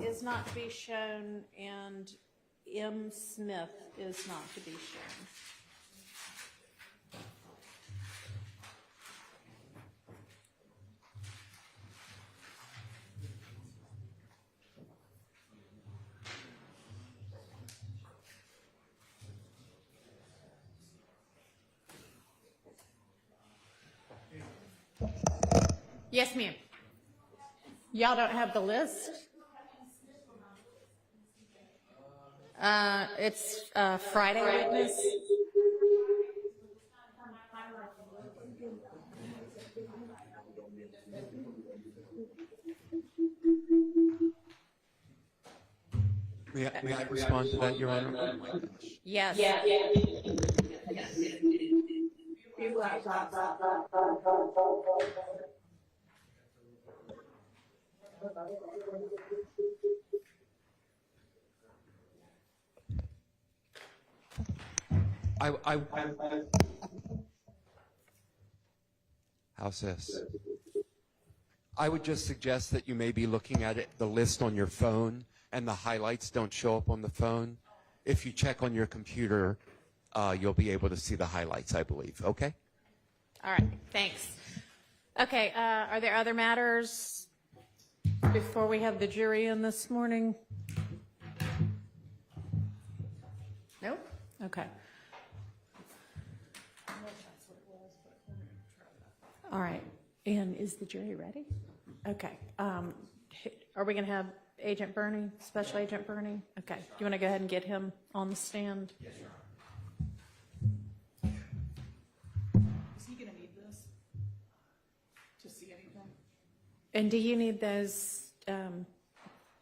is not to be shown, and M. Smith is not to be shown. Yes, ma'am. Y'all don't have the list? It's Friday witness. May I respond to that, Your Honor? Oh my gosh. Yes. How's this? I would just suggest that you may be looking at the list on your phone, and the highlights don't show up on the phone. If you check on your computer, you'll be able to see the highlights, I believe. Okay? All right, thanks. Okay, are there other matters before we have the jury in this morning? Nope? Okay. All right, and is the jury ready? Okay. Are we going to have Agent Burney, Special Agent Burney? Okay. Do you want to go ahead and get him on the stand? Yes, Your Honor. Is he going to need this to see anything? And do you need those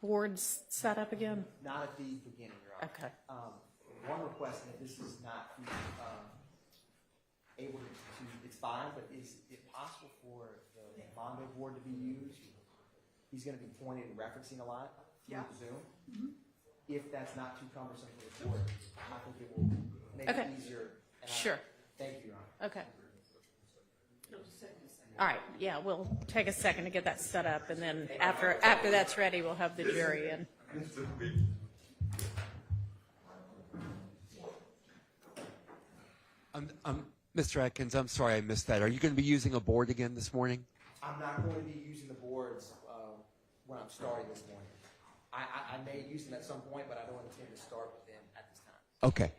boards set up again? Not at the beginning, Your Honor. Okay. One request, and if this is not able to, it's fine, but is it possible for the Mondo board to be used? He's going to be pointing and referencing a lot through Zoom. Mm-hmm. If that's not too cumbersome for the board, I think it will make it easier. And Sure. Thank you, Your Honor. Okay. All right. Yeah, we'll take a second to get that set up, and then after that's ready, we'll have the jury in. Mr. Atkins, I'm sorry I missed that. Are you going to be using a board again this morning? I'm not going to be using the boards when I'm starting this morning. I may use them at some point, but I don't intend to start with them at this time. Okay.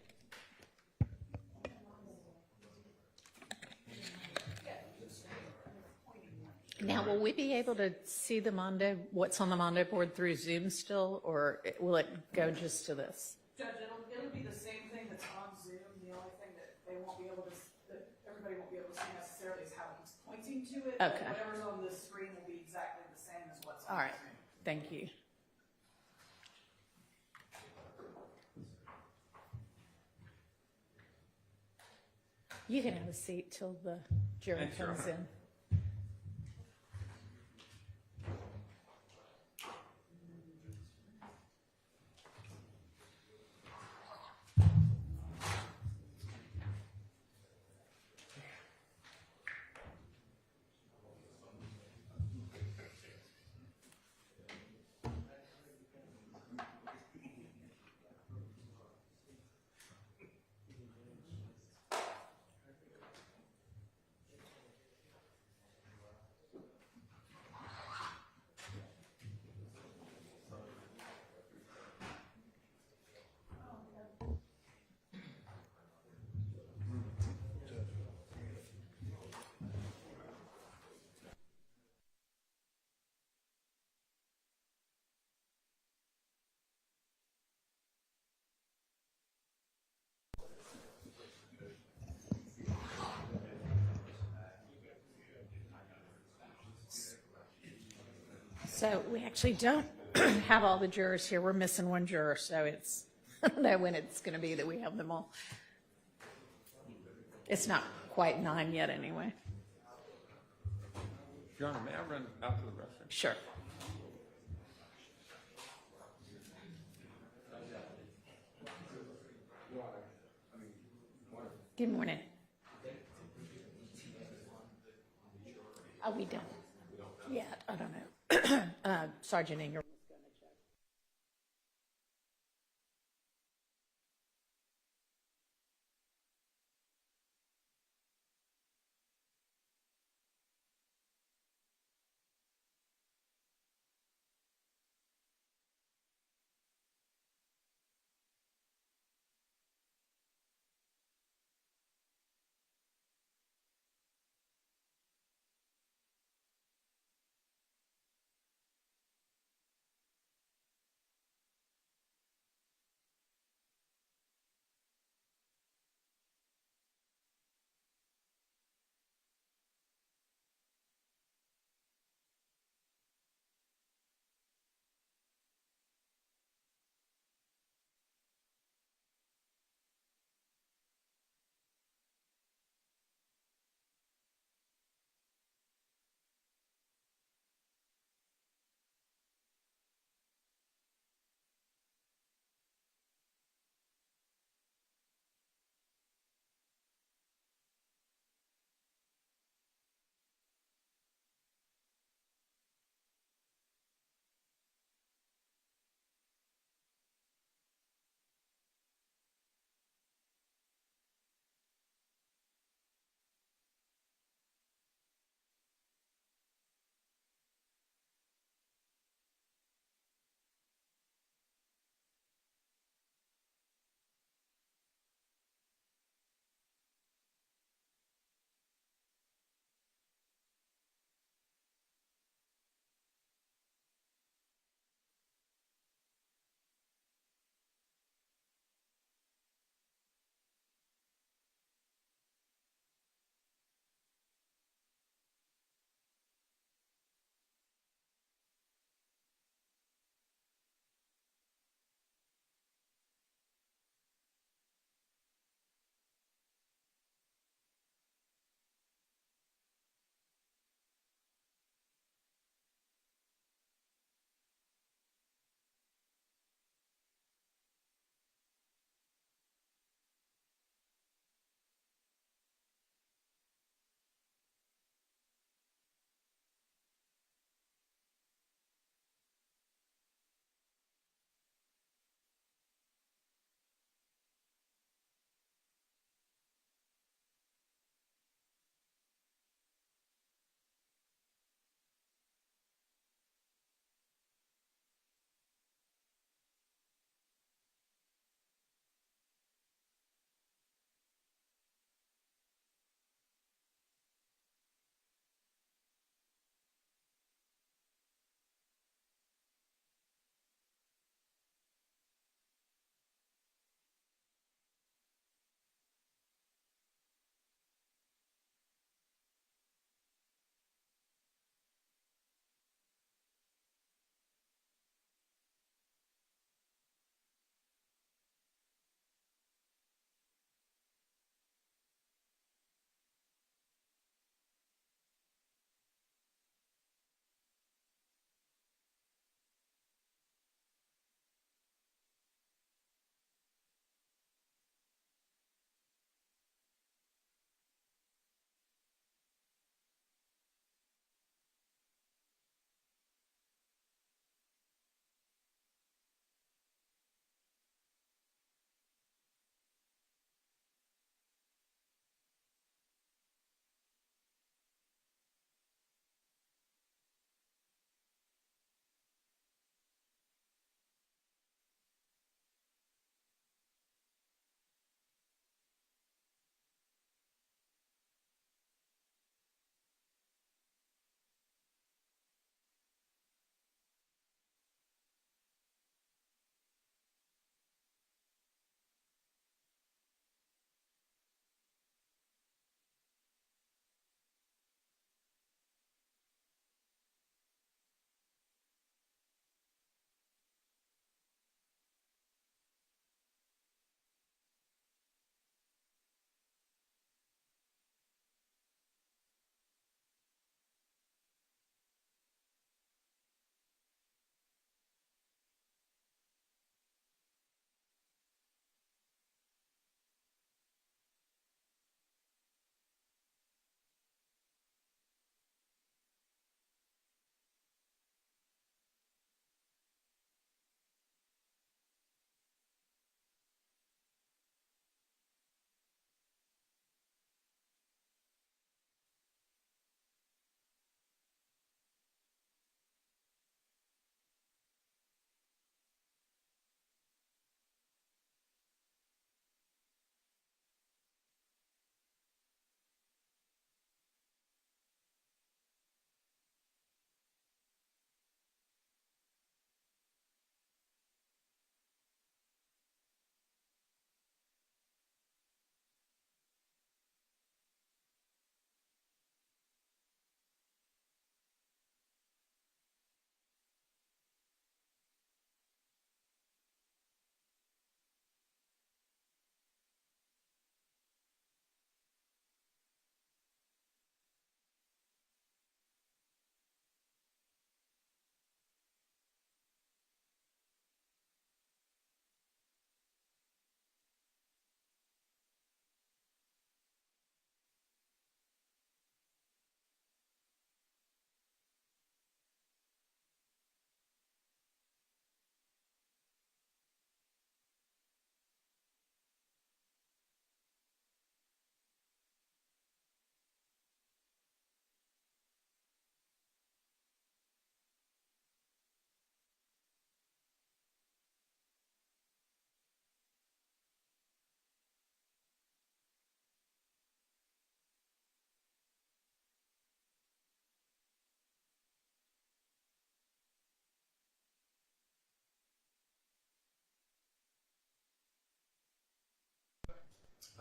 Now, will we be able to see the Mondo, what's on the Mondo board through Zoom still, or will it go just to this? Judge, it'll be the same thing that's on Zoom. The only thing that they won't be able to, that everybody won't be able to see necessarily is how he's pointing to it. Okay. But whatever's on this screen will be exactly the same as what's on All right. Zoom. Thank you. You can have a seat till the jury comes in. So we actually don't have all the jurors here. We're missing one juror, so it's, I don't know when it's going to be that we have them all. It's not quite 9 yet anyway. Your Honor, may I run out to the restroom? Sure. Good morning. Oh, we don't. Yeah, I don't know. Sergeant Ingram was going to check.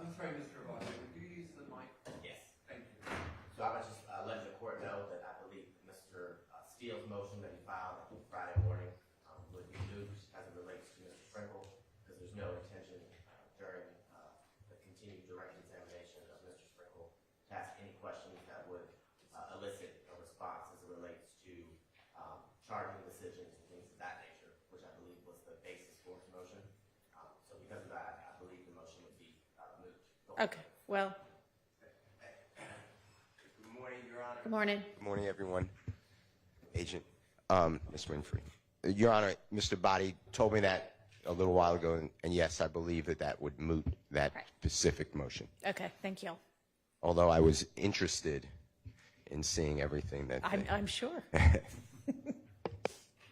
I'm sorry, Mr. Vaughn, would you use the mic? Yes. Thank you. So I would just let the court know that I believe Mr. Steele's motion that he filed Friday morning would be moot as it relates to Mr. Sprinkle, because there's no intention during the continued direct examination of Mr. Sprinkle to ask any questions that would elicit a response as it relates to charging decisions and things of that nature, which I believe was the basis for his motion. So because of that, I believe the motion would be moot. Okay, well, Good morning, Your Honor. good morning. Good morning, everyone. Agent, Ms. Winfrey. Your Honor, Mr. Body told me that a little while ago, and yes, I believe that would moot that Right. specific motion. Okay, thank you. Although I was interested in seeing everything that I'm sure.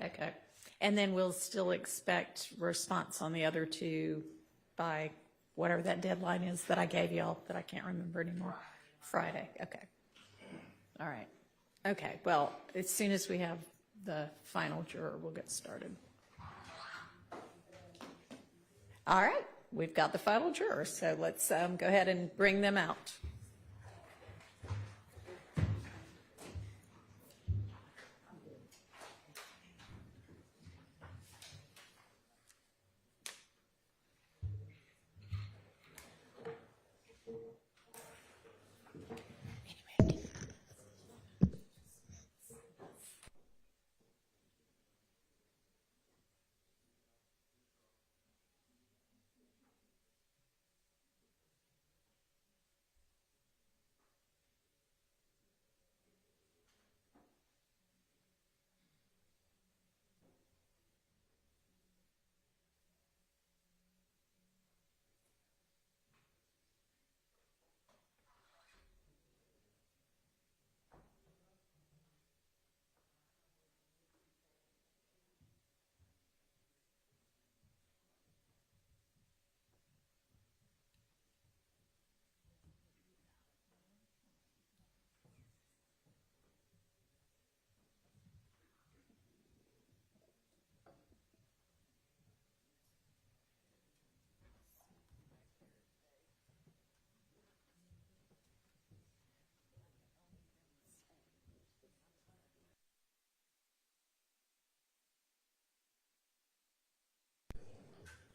Okay. And then we'll still expect response on the other two by whatever that deadline is that I gave y'all that I can't remember anymore. Friday. Okay. All right. Okay. Well, as soon as we have the final juror, we'll get started. All right. We've got the final juror, so let's go ahead and bring them out.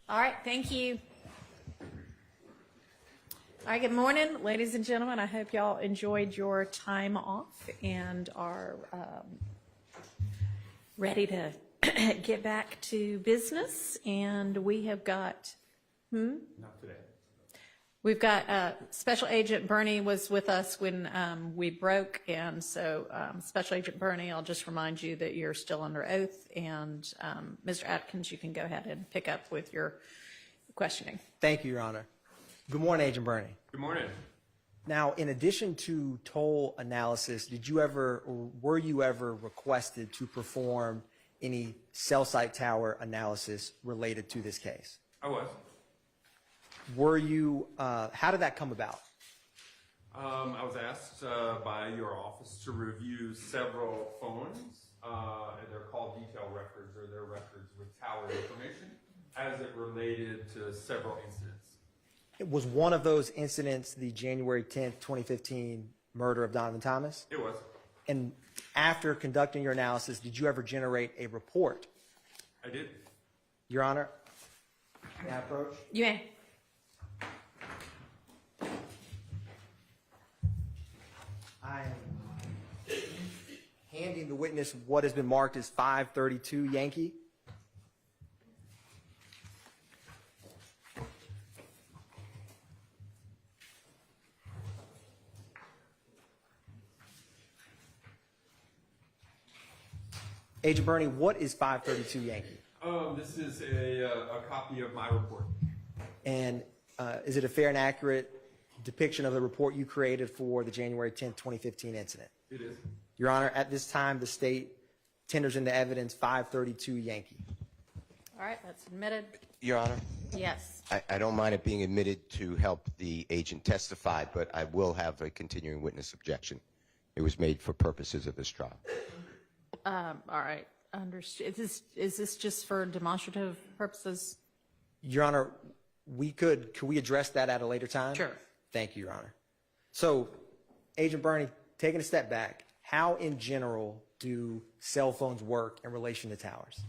All right, thank you. All right, good morning, ladies and gentlemen. I hope y'all enjoyed your time off and are ready to get back to business. And we have got, Not today. we've got Special Agent Bernie was with us when we broke. And so Special Agent Bernie, I'll just remind you that you're still under oath. And Mr. Atkins, you can go ahead and pick up with your questioning. Thank you, Your Honor. Good morning, Agent Bernie. Good morning. Now, in addition to toll analysis, did you ever or were you ever requested to perform any cell site tower analysis related to this case? I was. Were you, how did that come about? I was asked by your office to review several phones, and they're called detail records, or they're records with tower information, as it related to several incidents. Was one of those incidents the January 10th, 2015 murder of Donovan Thomas? It was. And after conducting your analysis, did you ever generate a report? I did. Your Honor, may I approach? You may. I am handing the witness what has been marked as 532 Yankee. Agent Bernie, what is 532 Yankee? This is a copy of my report. And is it a fair and accurate depiction of the report you created for the January 10th, 2015 incident? It is. Your Honor, at this time, the state tenders into evidence 532 Yankee. All right, that's admitted. Your Honor, Yes. I don't mind it being admitted to help the agent testify, but I will have a continuing witness objection. It was made for purposes of this trial. All right, understood. Is this just for demonstrative purposes? Your Honor, could we address that at a later time? Sure. Thank you, Your Honor. So, Agent Bernie, taking a step back, how in general do cell phones work in relation to towers?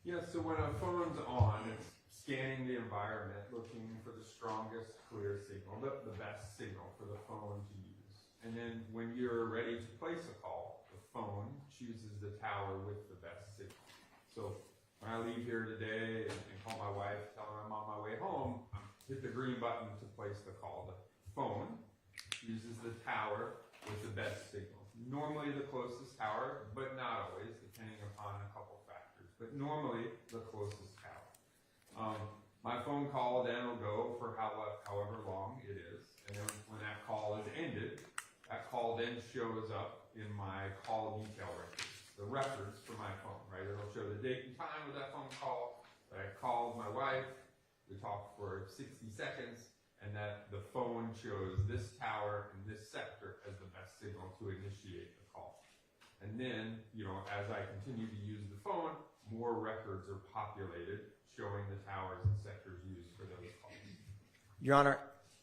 Yeah, so when a phone's on, it's scanning the environment, looking for the strongest clear signal, the best signal for the phone to use. And then when you're ready to place a call, the phone chooses the tower with the best signal. So when I leave here today and call my wife, tell her I'm on my way home, hit the green button to place the call. The phone uses the tower with the best signal. Normally the closest tower, but not always, depending upon a couple factors. But normally the closest tower. My phone call then will go for however long it is. And then when that call is ended, that call then shows up in my call detail records. The records for my phone, right? It'll show the date and time of that phone call, that I called my wife, we talked for 60 seconds, and that the phone chose this tower and this sector as the best signal to initiate the call. And then, as I continue to use the phone, more records are populated showing the towers and sectors used for those calls. Your Honor,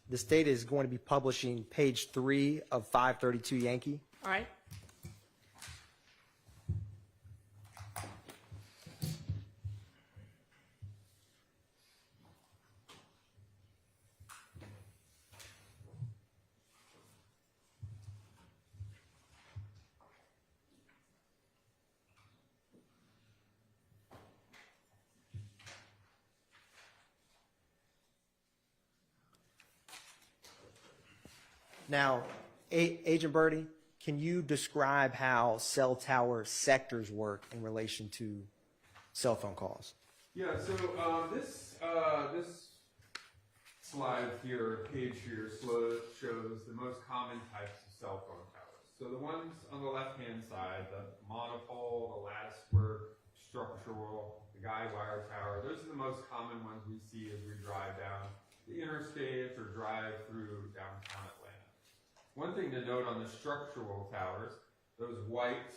the state is going to be publishing page 3 of 532 Yankee. All right. Now, Agent Birdie, can you describe how cell tower sectors work in relation to cell phone calls? Yeah, so this slide here, page here, shows the most common types of cell phone towers. So the ones on the left-hand side, the monopole, the latticework, structural, the guy wire tower, those are the most common ones we see as we drive down the interstates or drive through downtown Atlanta. One thing to note on the structural towers, those white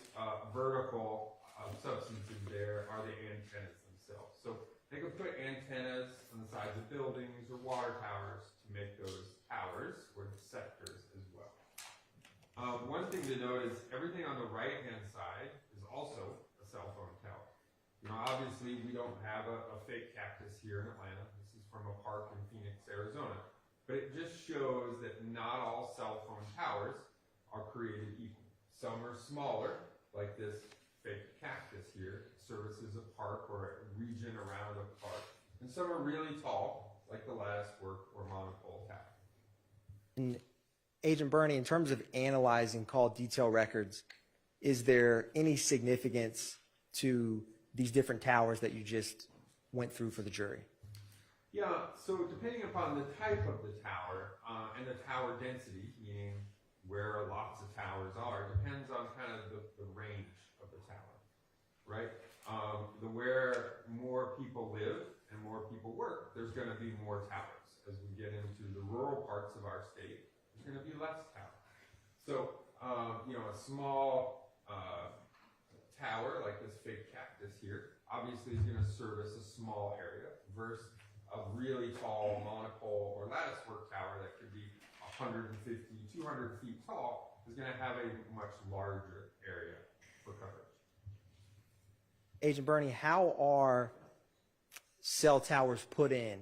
vertical substances there are the antennas themselves. So they can put antennas on the sides of buildings or water towers to make those towers or sectors as well. One thing to note is everything on the right-hand side is also a cell phone tower. Obviously we don't have a fake cactus here in Atlanta. This is from a park in Phoenix, Arizona. But it just shows that not all cell phone towers are created equal. Some are smaller, like this fake cactus here, services a park or a region around a park. And some are really tall, like the latticework or monopole tower. And Agent Bernie, in terms of analyzing call detail records, is there any significance to these different towers that you just went through for the jury? Yeah, so depending upon the type of the tower and the tower density, meaning where lots of towers are, depends on kind of the range of the tower, right? Where more people live and more people work, there's going to be more towers. As we get into the rural parts of our state, there's going to be less towers. So, a small tower like this fake cactus here, obviously is going to service a small area versus a really tall monopole or latticework tower that could be 150, 200 feet tall is going to have a much larger area for coverage. Agent Bernie, how are cell towers put in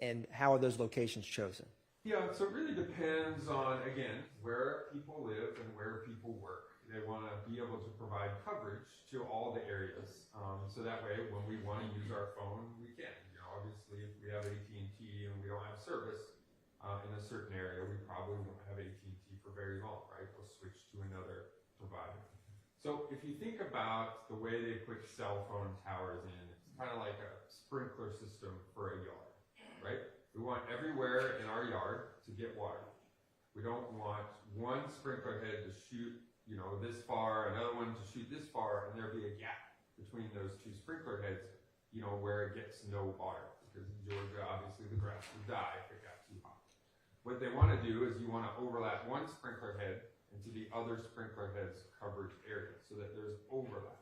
and how are those locations chosen? Yeah, so it really depends on, again, where people live and where people work. They want to be able to provide coverage to all the areas. So that way, when we want to use our phone, we can. Obviously, if we have AT&T and we don't have service in a certain area, we probably won't have AT&T for very long, right? We'll switch to another provider. So if you think about the way they put cell phone towers in, it's kind of like a sprinkler system for a yard, right? We want everywhere in our yard to get water. We don't want one sprinkler head to shoot, this far, another one to shoot this far, and there be a gap between those two sprinkler heads, where it gets no water. Because in Georgia, obviously, the grass would die if it got too hot. What they want to do is you want to overlap one sprinkler head into the other sprinkler head's coverage area so that there's overlap.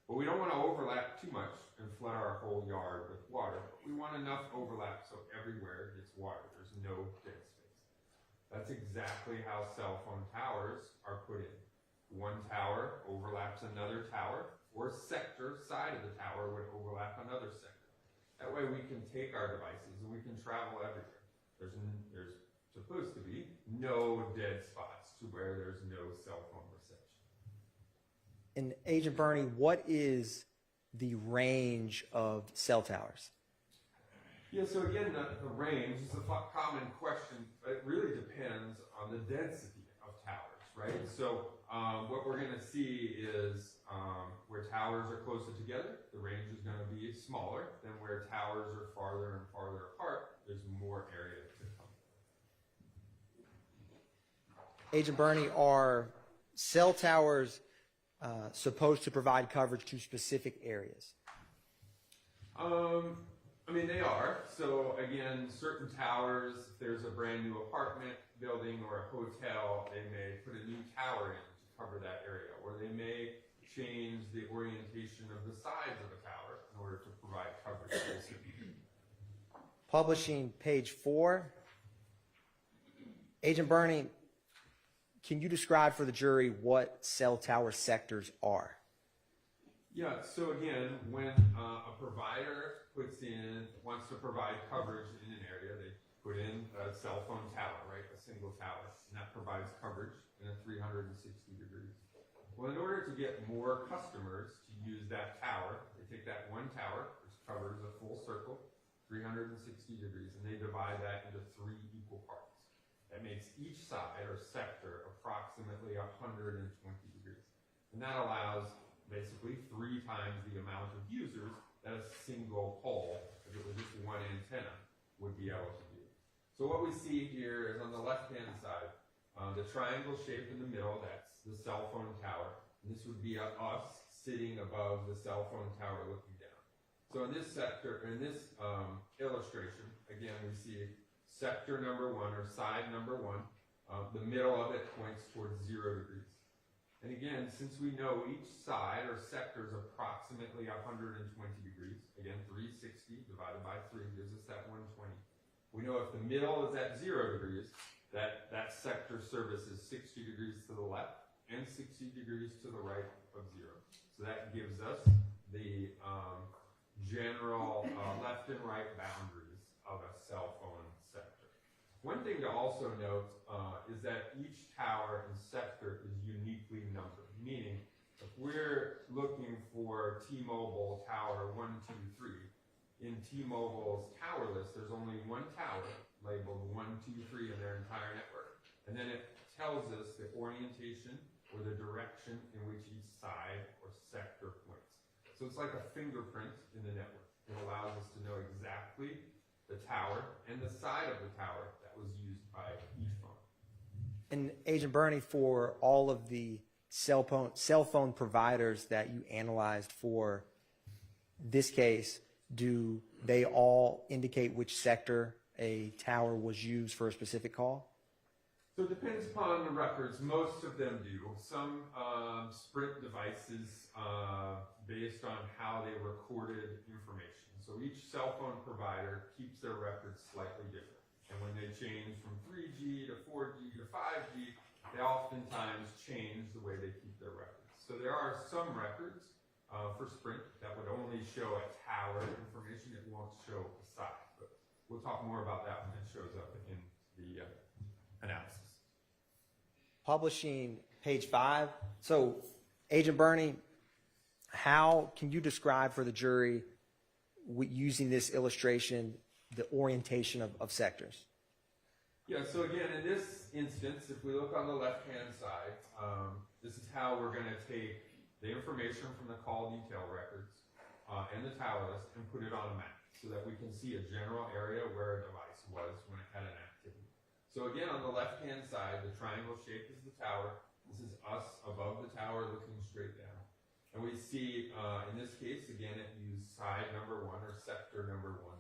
But we don't want to overlap too much and flood our whole yard with water. We want enough overlap so everywhere gets water. There's no dead space. That's exactly how cell phone towers are put in. One tower overlaps another tower, or sector side of the tower would overlap another sector. That way we can take our devices and we can travel everywhere. There's supposed to be no dead spots to where there's no cell phone reception. And Agent Bernie, what is the range of cell towers? Yeah, so again, the range is a common question. It really depends on the density of towers, right? So what we're going to see is where towers are closer together, the range is going to be smaller than where towers are farther and farther apart. There's more area to cover. Agent Bernie, are cell towers supposed to provide coverage to specific areas? I mean, they are. So again, certain towers, if there's a brand new apartment building or a hotel, they may put a new tower in to cover that area, or they may change the orientation of the sides of a tower in order to provide coverage to the city. Publishing, page 4. Agent Bernie, can you describe for the jury what cell tower sectors are? Yeah, so again, when a provider wants to provide coverage in an area, they put in a cell phone tower, right? A single tower, and that provides coverage in a 360 degrees. Well, in order to get more customers to use that tower, they take that one tower, which covers a full circle, 360 degrees, and they divide that into 3 equal parts. That makes each side or sector approximately 120 degrees. And that allows basically 3 times the amount of users that a single pole, if it was just one antenna, would be able to do. So what we see here is on the left-hand side, the triangle shape in the middle, that's the cell phone tower. And this would be us sitting above the cell phone tower looking down. So in this illustration, again, we see sector number 1 or side number 1. The middle of it points towards 0 degrees. And again, since we know each side or sector is approximately 120 degrees, again, 360 divided by 3 gives us that 120. We know if the middle is at 0 degrees, that sector services 60 degrees to the left and 60 degrees to the right of 0. So that gives us the general left and right boundaries of a cell phone sector. One thing to also note is that each tower and sector is uniquely numbered, meaning if we're looking for T-Mobile tower 1, 2, 3, in T-Mobile's tower list, there's only one tower labeled 1, 2, 3 in their entire network. And then it tells us the orientation or the direction in which each side or sector points. So it's like a fingerprint in the network. It allows us to know exactly the tower and the side of the tower that was used by each phone. And Agent Bernie, for all of the cell phone providers that you analyzed for this case, do they all indicate which sector a tower was used for a specific call? So it depends upon the records. Most of them do. Some Sprint devices, based on how they recorded information. So each cell phone provider keeps their records slightly different. And when they change from 3G to 4G to 5G, they oftentimes change the way they keep their records. So there are some records for Sprint that would only show a tower information. It won't show the side. But we'll talk more about that when it shows up in the analysis. Publishing, page 5. So, Agent Bernie, how can you describe for the jury, using this illustration, the orientation of sectors? Yeah, so again, in this instance, if we look on the left-hand side, this is how we're going to take the information from the call detail records and the tower list and put it on a map so that we can see a general area where a device was when it had an activity. So again, on the left-hand side, the triangle shape is the tower. This is us above the tower looking straight down. And we see, in this case, again, it used side number 1 or sector number 1.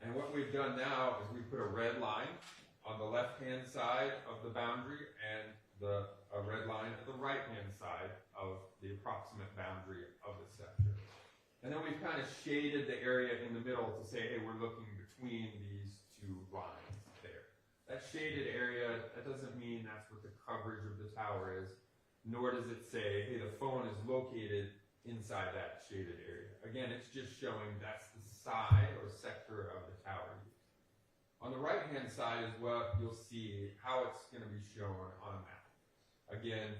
And what we've done now is we put a red line on the left-hand side of the boundary and a red line at the right-hand side of the approximate boundary of the sector. And then we've kind of shaded the area in the middle to say, hey, we're looking between these two lines there. That shaded area, that doesn't mean that's what the coverage of the tower is, nor does it say, hey, the phone is located inside that shaded area. Again, it's just showing that's the side or sector of the tower. On the right-hand side is what you'll see how it's going to be shown on a map. Again,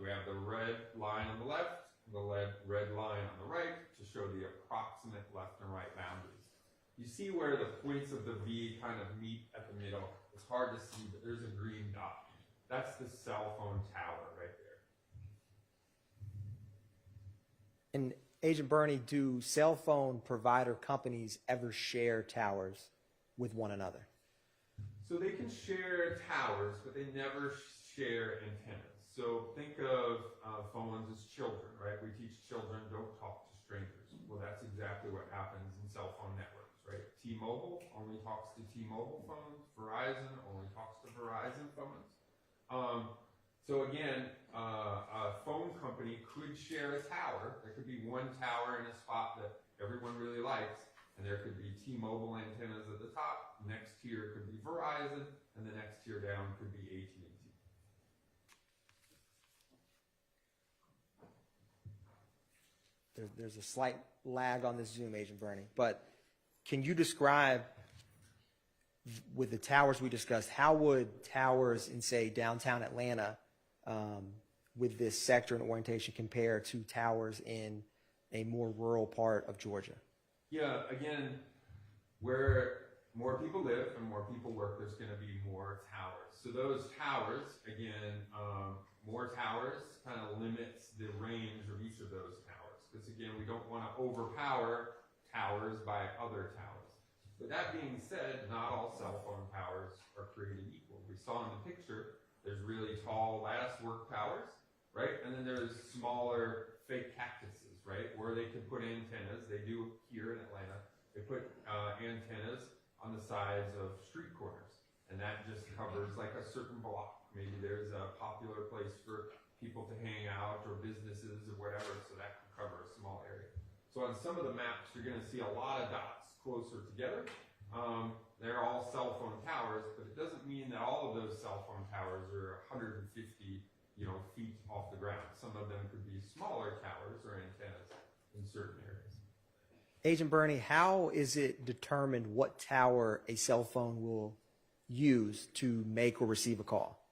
we have the red line on the left, the red line on the right to show the approximate left and right boundaries. You see where the points of the V kind of meet at the middle. It's hard to see, but there's a green dot. That's the cell phone tower right there. And Agent Bernie, do cell phone provider companies ever share towers with one another? So they can share towers, but they never share antennas. So think of phones as children, right? We teach children don't talk to strangers. Well, that's exactly what happens in cell phone networks, right? T-Mobile only talks to T-Mobile phones. Verizon only talks to Verizon phones. So again, a phone company could share a tower. There could be one tower in a spot that everyone really likes, and there could be T-Mobile antennas at the top. Next tier could be Verizon, and the next tier down could be AT&T. There's a slight lag on this Zoom, Agent Bernie, but can you describe, with the towers we discussed, how would towers in, say, downtown Atlanta with this sector and orientation compare to towers in a more rural part of Georgia? Yeah, again, where more people live and more people work, there's going to be more towers. So those towers, again, more towers kind of limits the range of each of those towers. Because again, we don't want to overpower towers by other towers. But that being said, not all cell phone towers are created equal. We saw in the picture, there's really tall latticework towers, right? And then there's smaller fake cactuses, right? Where they could put antennas. They do here in Atlanta. They put antennas on the sides of street corners. And that just covers like a certain block. Maybe there's a popular place for people to hang out or businesses or whatever, so that could cover a small area. So on some of the maps, you're going to see a lot of dots closer together. They're all cell phone towers, but it doesn't mean that all of those cell phone towers are 150 feet off the ground. Some of them could be smaller towers or antennas in certain areas. Agent Bernie, how is it determined what tower a cell phone will use to make or receive a call?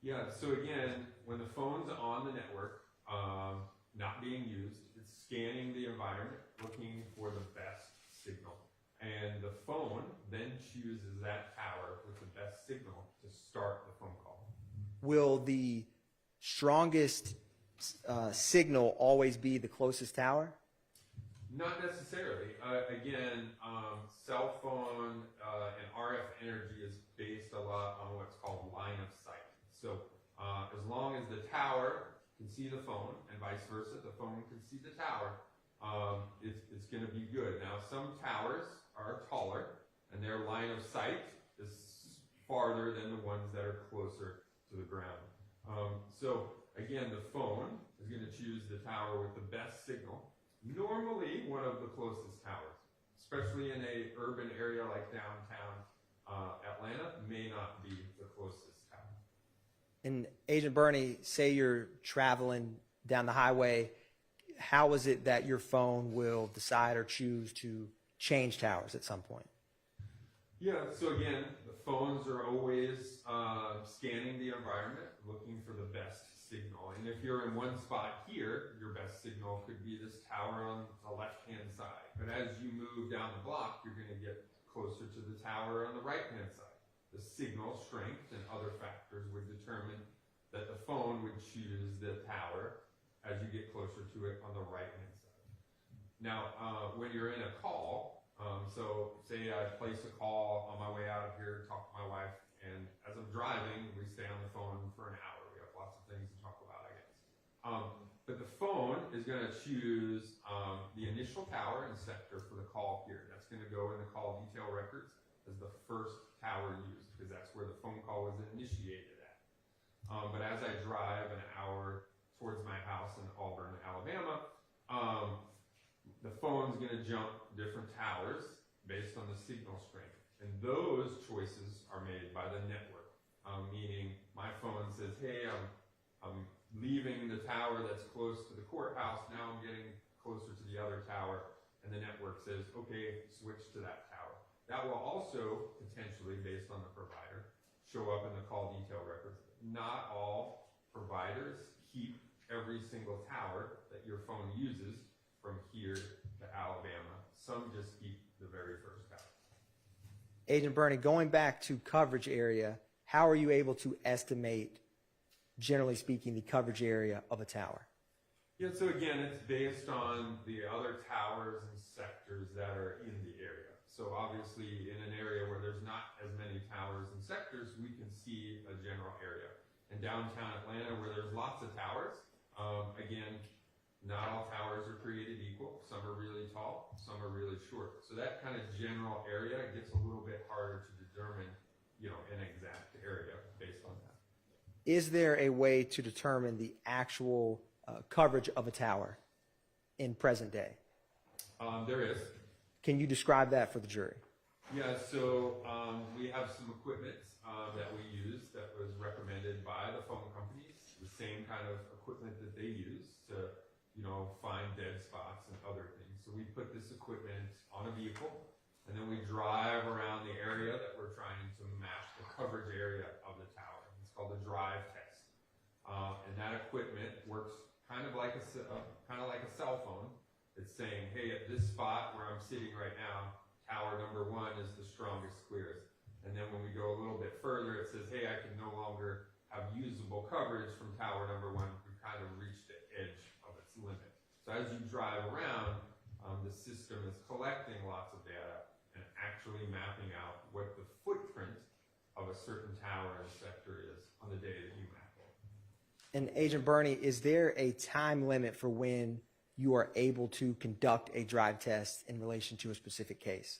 Yeah, so again, when the phone's on the network, not being used, it's scanning the environment, looking for the best signal. And the phone then chooses that tower with the best signal to start the phone call. Will the strongest signal always be the closest tower? Not necessarily. Again, cell phone and RF energy is based a lot on what's called line of sight. So as long as the tower can see the phone and vice versa, the phone can see the tower, it's going to be good. Now, some towers are taller and their line of sight is farther than the ones that are closer to the ground. So again, the phone is going to choose the tower with the best signal. Normally one of the closest towers, especially in a urban area like downtown Atlanta, may not be the closest tower. And Agent Bernie, say you're traveling down the highway, how is it that your phone will decide or choose to change towers at some point? Yeah, so again, the phones are always scanning the environment, looking for the best signal. And if you're in one spot here, your best signal could be this tower on the left-hand side. But as you move down the block, you're going to get closer to the tower on the right-hand side. The signal strength and other factors would determine that the phone would choose the tower as you get closer to it on the right-hand side. Now, when you're in a call, so say I place a call on my way out of here, talk to my wife, and as I'm driving, we stay on the phone for an hour. We have lots of things to talk about, I guess. But the phone is going to choose the initial tower and sector for the call here. That's going to go in the call detail records as the first tower used, because that's where the phone call was initiated at. But as I drive an hour towards my house in Auburn, Alabama, going to jump different towers based on the signal strength. And those choices are made by the network, meaning my phone says, hey, I'm leaving the tower that's close to the courthouse, now I'm getting closer to the other tower, and the network says, okay, switch to that tower. That will also, potentially, based on the provider, show up in the call detail records. Not all providers keep every single tower that your phone uses from here to Alabama. Some just keep the very first tower. Agent Bernie, going back to coverage area, how are you able to estimate, generally speaking, the coverage area of a tower? Yeah, so again, it's based on the other towers and sectors that are in the area. So obviously, in an area where there's not as many towers and sectors, we can see a general area. In downtown Atlanta, where there's lots of towers, again, not all towers are created equal. Some are really tall, some are really short. So that kind of general area gets a little bit harder to determine, an exact area based on that. Is there a way to determine the actual coverage of a tower in present day? There is. Can you describe that for the jury? Yeah, so we have some equipment that we use that was recommended by the phone companies, the same kind of equipment that they use to, find dead spots and other things. So we put this equipment on a vehicle, and then we drive around the area that we're trying to map the coverage area of the tower. It's called a drive test. And that equipment works kind of like a cell phone. It's saying, hey, at this spot where I'm sitting right now, tower number 1 is the strongest, clearest. And then when we go a little bit further, it says, hey, I can no longer have usable coverage from tower number 1. We've kind of reached the edge of its limit. So as you drive around, the system is collecting lots of data and actually mapping out what the footprint of a certain tower and sector is on the day that you map it. And Agent Bernie, is there a time limit for when you are able to conduct a drive test in relation to a specific case?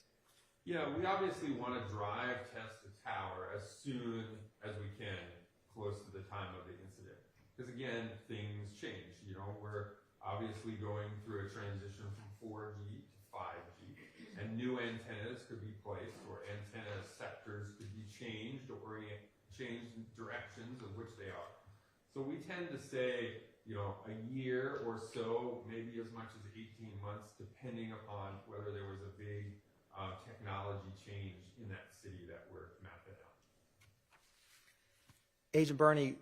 Yeah, we obviously want to drive test the tower as soon as we can, close to the time of the incident. Because again, things change. We're obviously going through a transition from 4G to 5G, and new antennas could be placed, or antenna sectors could be changed or changed directions of which they are. So we tend to say, a year or so, maybe as much as 18 months, depending upon whether there was a big technology change in that city that we're mapping out. Agent Bernie,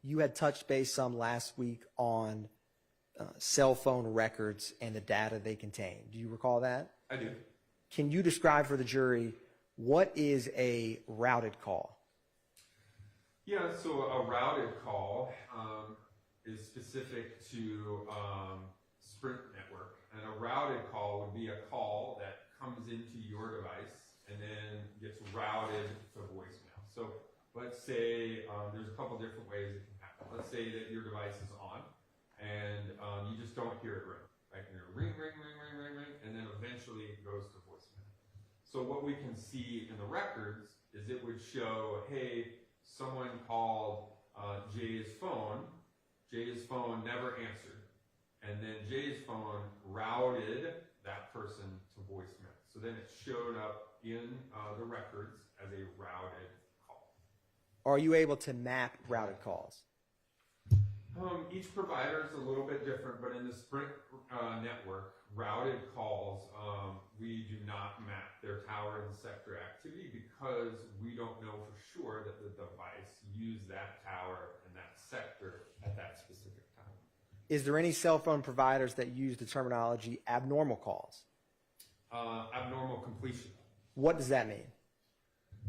you had touched base some last week on cell phone records and the data they contain. Do you recall that? I do. Can you describe for the jury what is a routed call? Yeah, so a routed call is specific to Sprint network. And a routed call would be a call that comes into your device and then gets routed to voicemail. So let's say there's a couple different ways it can happen. Let's say that your device is on and you just don't hear it ring. Right? Ring, ring, ring, ring, ring, ring, and then eventually it goes to voicemail. So what we can see in the records is it would show, hey, someone called Jay's phone. Jay's phone never answered. And then Jay's phone routed that person to voicemail. So then it showed up in the records as a routed call. Are you able to map routed calls? Each provider is a little bit different, but in the Sprint network, routed calls, we do not map their tower and sector activity because we don't know for sure that the device used that tower and that sector at that specific time. Is there any cell phone providers that use the terminology abnormal calls? Abnormal completion. What does that mean?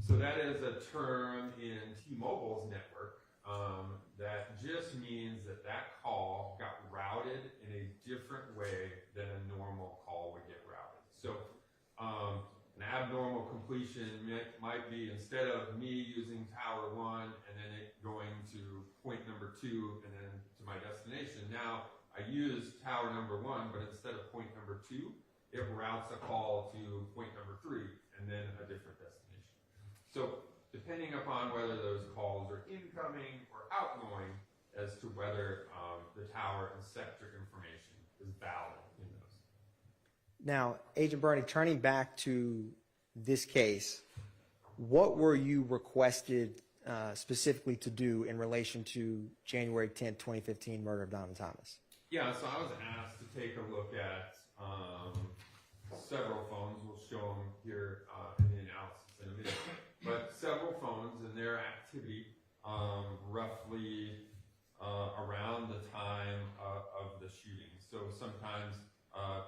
So that is a term in T-Mobile's network that just means that that call got routed in a different way than a normal call would get routed. So an abnormal completion might be, instead of me using tower 1 and then it going to point number 2 and then to my destination, now I use tower number 1, but instead of point number 2, it routes a call to point number 3 and then a different destination. So depending upon whether those calls are incoming or outgoing as to whether the tower and sector information is valid in those. Now, Agent Bernie, turning back to this case, what were you requested specifically to do in relation to January 10th, 2015 murder of Donovan Thomas? Yeah, so I was asked to take a look at several phones. We'll show them here in the analysis in a minute. But several phones and their activity roughly around the time of the shooting. So sometimes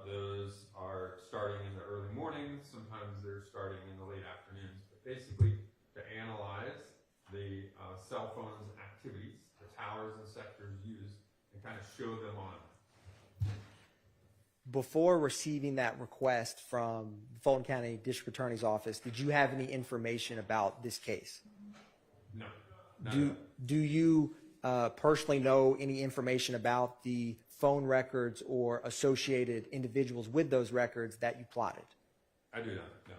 those are starting in the early mornings, sometimes they're starting in the late afternoons. But basically, to analyze the cell phone's activities, the towers and sectors used, and kind of show them on. Before receiving that request from the Fulton County District Attorney's Office, did you have any information about this case? No. Do you personally know any information about the phone records or associated individuals with those records that you plotted? I do not, no.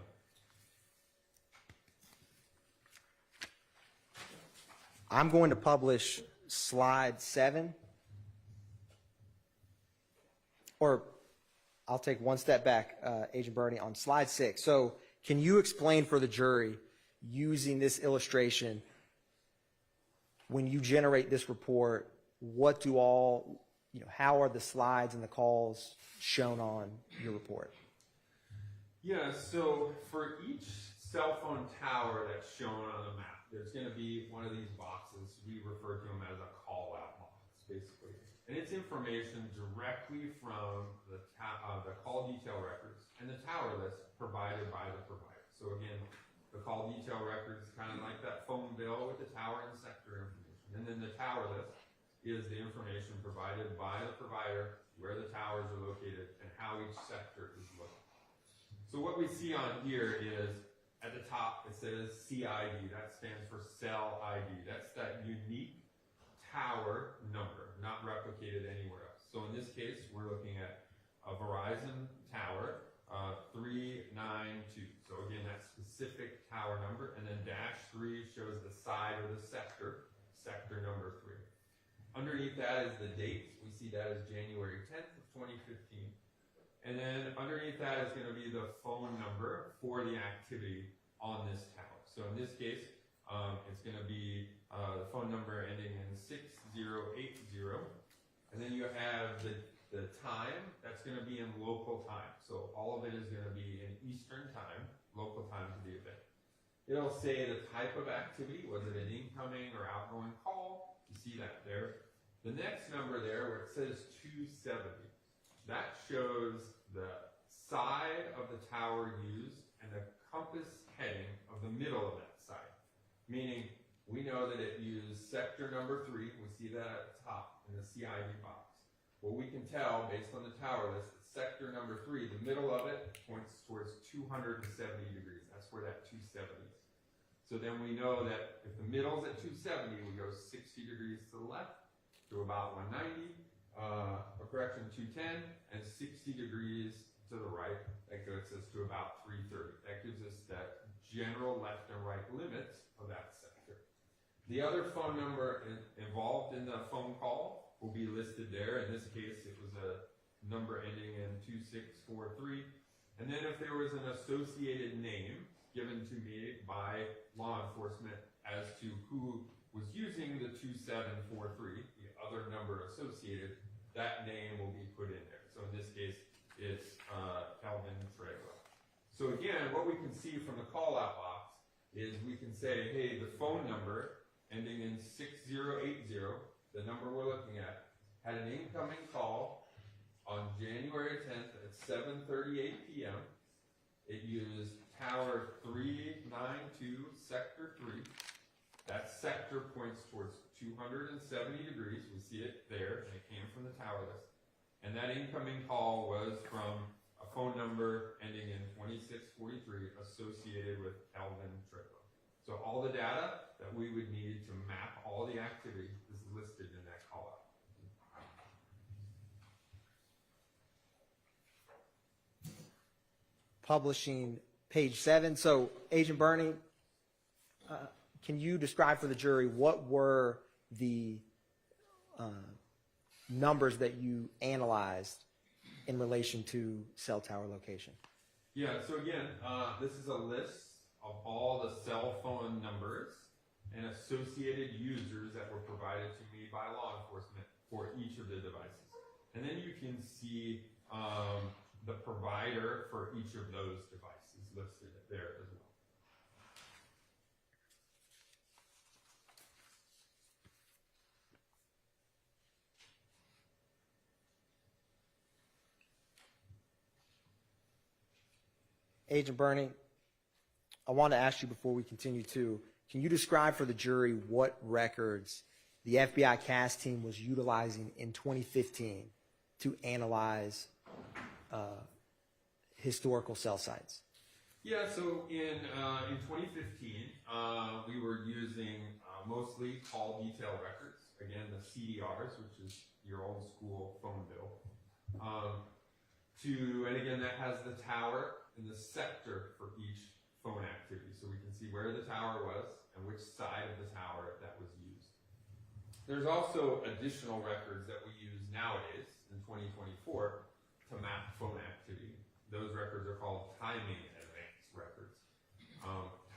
I'm going to publish slide 7. Or I'll take one step back, Agent Bernie, on slide 6. So can you explain for the jury, using this illustration, when you generate this report, what do all, how are the slides and the calls shown on your report? Yeah, so for each cell phone tower that's shown on the map, there's going to be one of these boxes. We refer to them as a call-out box, basically. And it's information directly from the call detail records and the tower list provided by the provider. So again, the call detail records kind of like that phone bill with the tower and sector information. And then the tower list is the information provided by the provider, where the towers are located, and how each sector is located. So what we see on here is, at the top, it says CID. That stands for cell ID. That's that unique tower number, not replicated anywhere else. So in this case, we're looking at a Verizon tower, 392. So again, that specific tower number, and then -3 shows the side of the sector, sector number 3. Underneath that is the date. We see that as January 10th of 2015. And then underneath that is going to be the phone number for the activity on this tower. So in this case, it's going to be the phone number ending in 6080. And then you have the time. That's going to be in local time. So all of it is going to be in Eastern time, local time to the event. It'll say the type of activity. Was it an incoming or outgoing call? You see that there. The next number there where it says 270, that shows the side of the tower used and the compass heading of the middle of that side. Meaning, we know that it used sector number 3. We see that at the top in the CID box. Well, we can tell, based on the tower list, that sector number 3, the middle of it, points towards 270 degrees. That's where that 270 is. So then we know that if the middle's at 270, we go 60 degrees to the left to about 190. 210, and 60 degrees to the right. That gets us to about 330. That gives us that general left and right limits of that sector. The other phone number involved in the phone call will be listed there. In this case, it was a number ending in 2643. And then if there was an associated name given to me by law enforcement as to who was using the 2743, the other number associated, that name will be put in there. So in this case, it's Calvin Treadwell. So again, what we can see from the call-out box is we can say, hey, the phone number ending in 6080, the number we're looking at, had an incoming call on January 10th at 7:38 p.m. It used tower 392, sector 3. That sector points towards 270 degrees. We see it there, and it came from the tower list. And that incoming call was from a phone number ending in 2643 associated with Calvin Treadwell. So all the data that we would need to map all the activity is listed in that call out. Publishing page 7. So, Agent Bernie, can you describe for the jury what were the numbers that you analyzed in relation to cell tower location? Yeah, so again, this is a list of all the cell phone numbers and associated users that were provided to me by law enforcement for each of the devices. And then you can see the provider for each of those devices listed there as well. Agent Bernie, I want to ask you before we continue too, can you describe for the jury what records the FBI CAS team was utilizing in 2015 to analyze historical cell sites? Yeah, so in 2015, we were using mostly call detail records. Again, the CDRs, which is your old school phone bill. And again, that has the tower and the sector for each phone activity. So we can see where the tower was and which side of the tower that was used. There's also additional records that we use nowadays in 2024 to map phone activity. Those records are called timing advance records.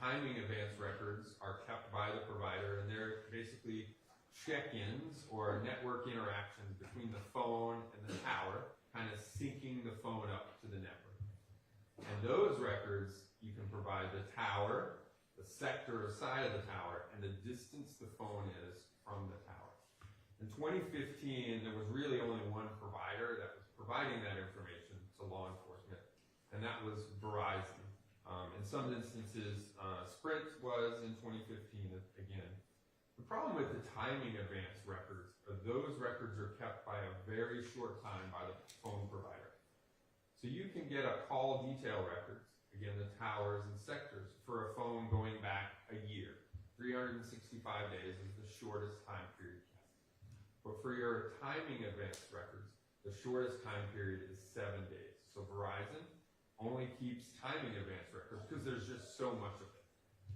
Timing advance records are kept by the provider, and they're basically check-ins or network interactions between the phone and the tower, kind of syncing the phone up to the network. And those records, you can provide the tower, the sector or side of the tower, and the distance the phone is from the tower. In 2015, there was really only one provider that was providing that information to law enforcement, and that was Verizon. In some instances, Sprint was in 2015 again. The problem with the timing advance records are those records are kept by a very short time by the phone provider. So you can get a call detail records, again, the towers and sectors, for a phone going back a year. 365 days is the shortest time period. But for your timing advance records, the shortest time period is 7 days. So Verizon only keeps timing advance records because there's just so much of it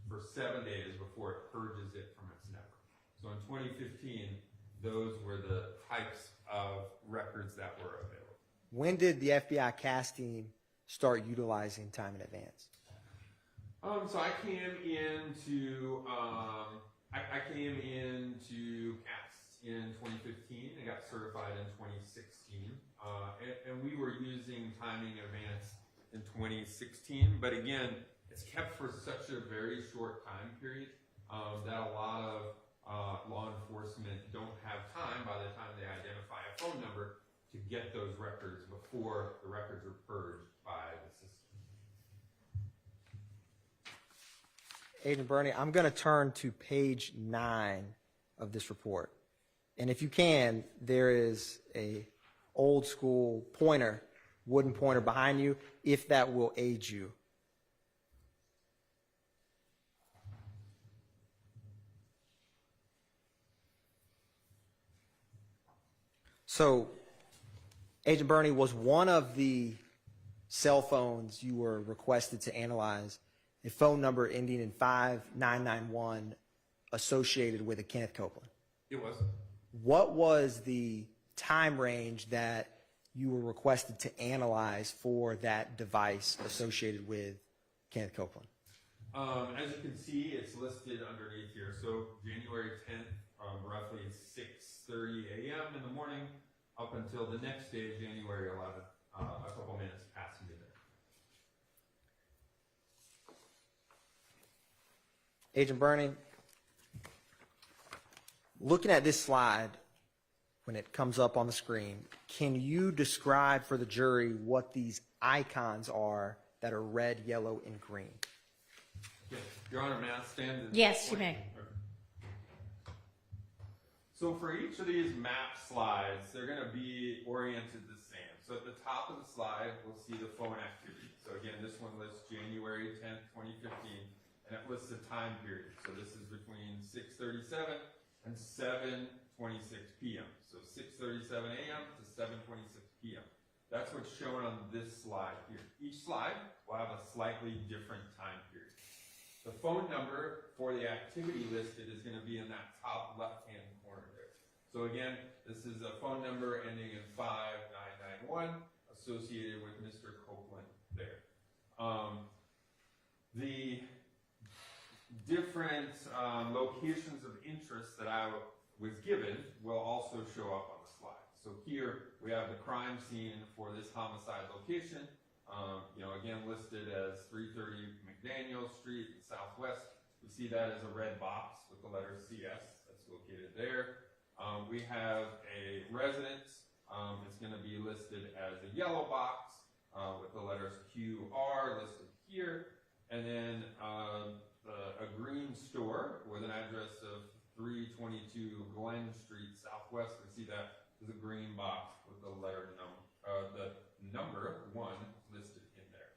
for 7 days before it purges it from its network. So in 2015, those were the types of records that were available. When did the FBI CAS team start utilizing time in advance? So I came into CAST in 2015 and got certified in 2016, and we were using timing advance in 2016. But again, it's kept for such a very short time period that a lot of law enforcement don't have time by the time they identify a phone number to get those records before the records are purged by the system. Agent Bernie, I'm going to turn to page 9 of this report. And if you can, there is a old school pointer, wooden pointer behind you, if that will aid you. So, Agent Bernie, was one of the cell phones you were requested to analyze a phone number ending in 5991 associated with a Kenneth Copeland? It was. What was the time range that you were requested to analyze for that device associated with Kenneth Copeland? As you can see, it's listed underneath here. So January 10th, roughly 6:30 a.m. in the morning, up until the next day, January 11th, a couple minutes past midnight. Agent Bernie, looking at this slide, when it comes up on the screen, can you describe for the jury what these icons are that are red, yellow, and green? Yes. Your Honor, may I stand? Yes, you may. So for each of these map slides, they're going to be oriented the same. So at the top of the slide, we'll see the phone activity. So again, this one lists January 10th, 2015, and it lists the time period. So this is between 6:37 and 7:26 p.m. So 6:37 a.m. to 7:26 p.m. That's what's shown on this slide here. Each slide will have a slightly different time period. The phone number for the activity listed is going to be in that top left-hand corner there. So again, this is a phone number ending in 5991 associated with Mr. Copeland there. The different locations of interest that I was given will also show up on the slide. So here we have the crime scene for this homicide location, again listed as 330 McDaniel Street in Southwest. We see that as a red box with the letter CS that's located there. We have a residence. It's going to be listed as a yellow box with the letters QR listed here. And then a green store with an address of 322 Glen Street Southwest. We see that as a green box with the letter the number 1 listed in there.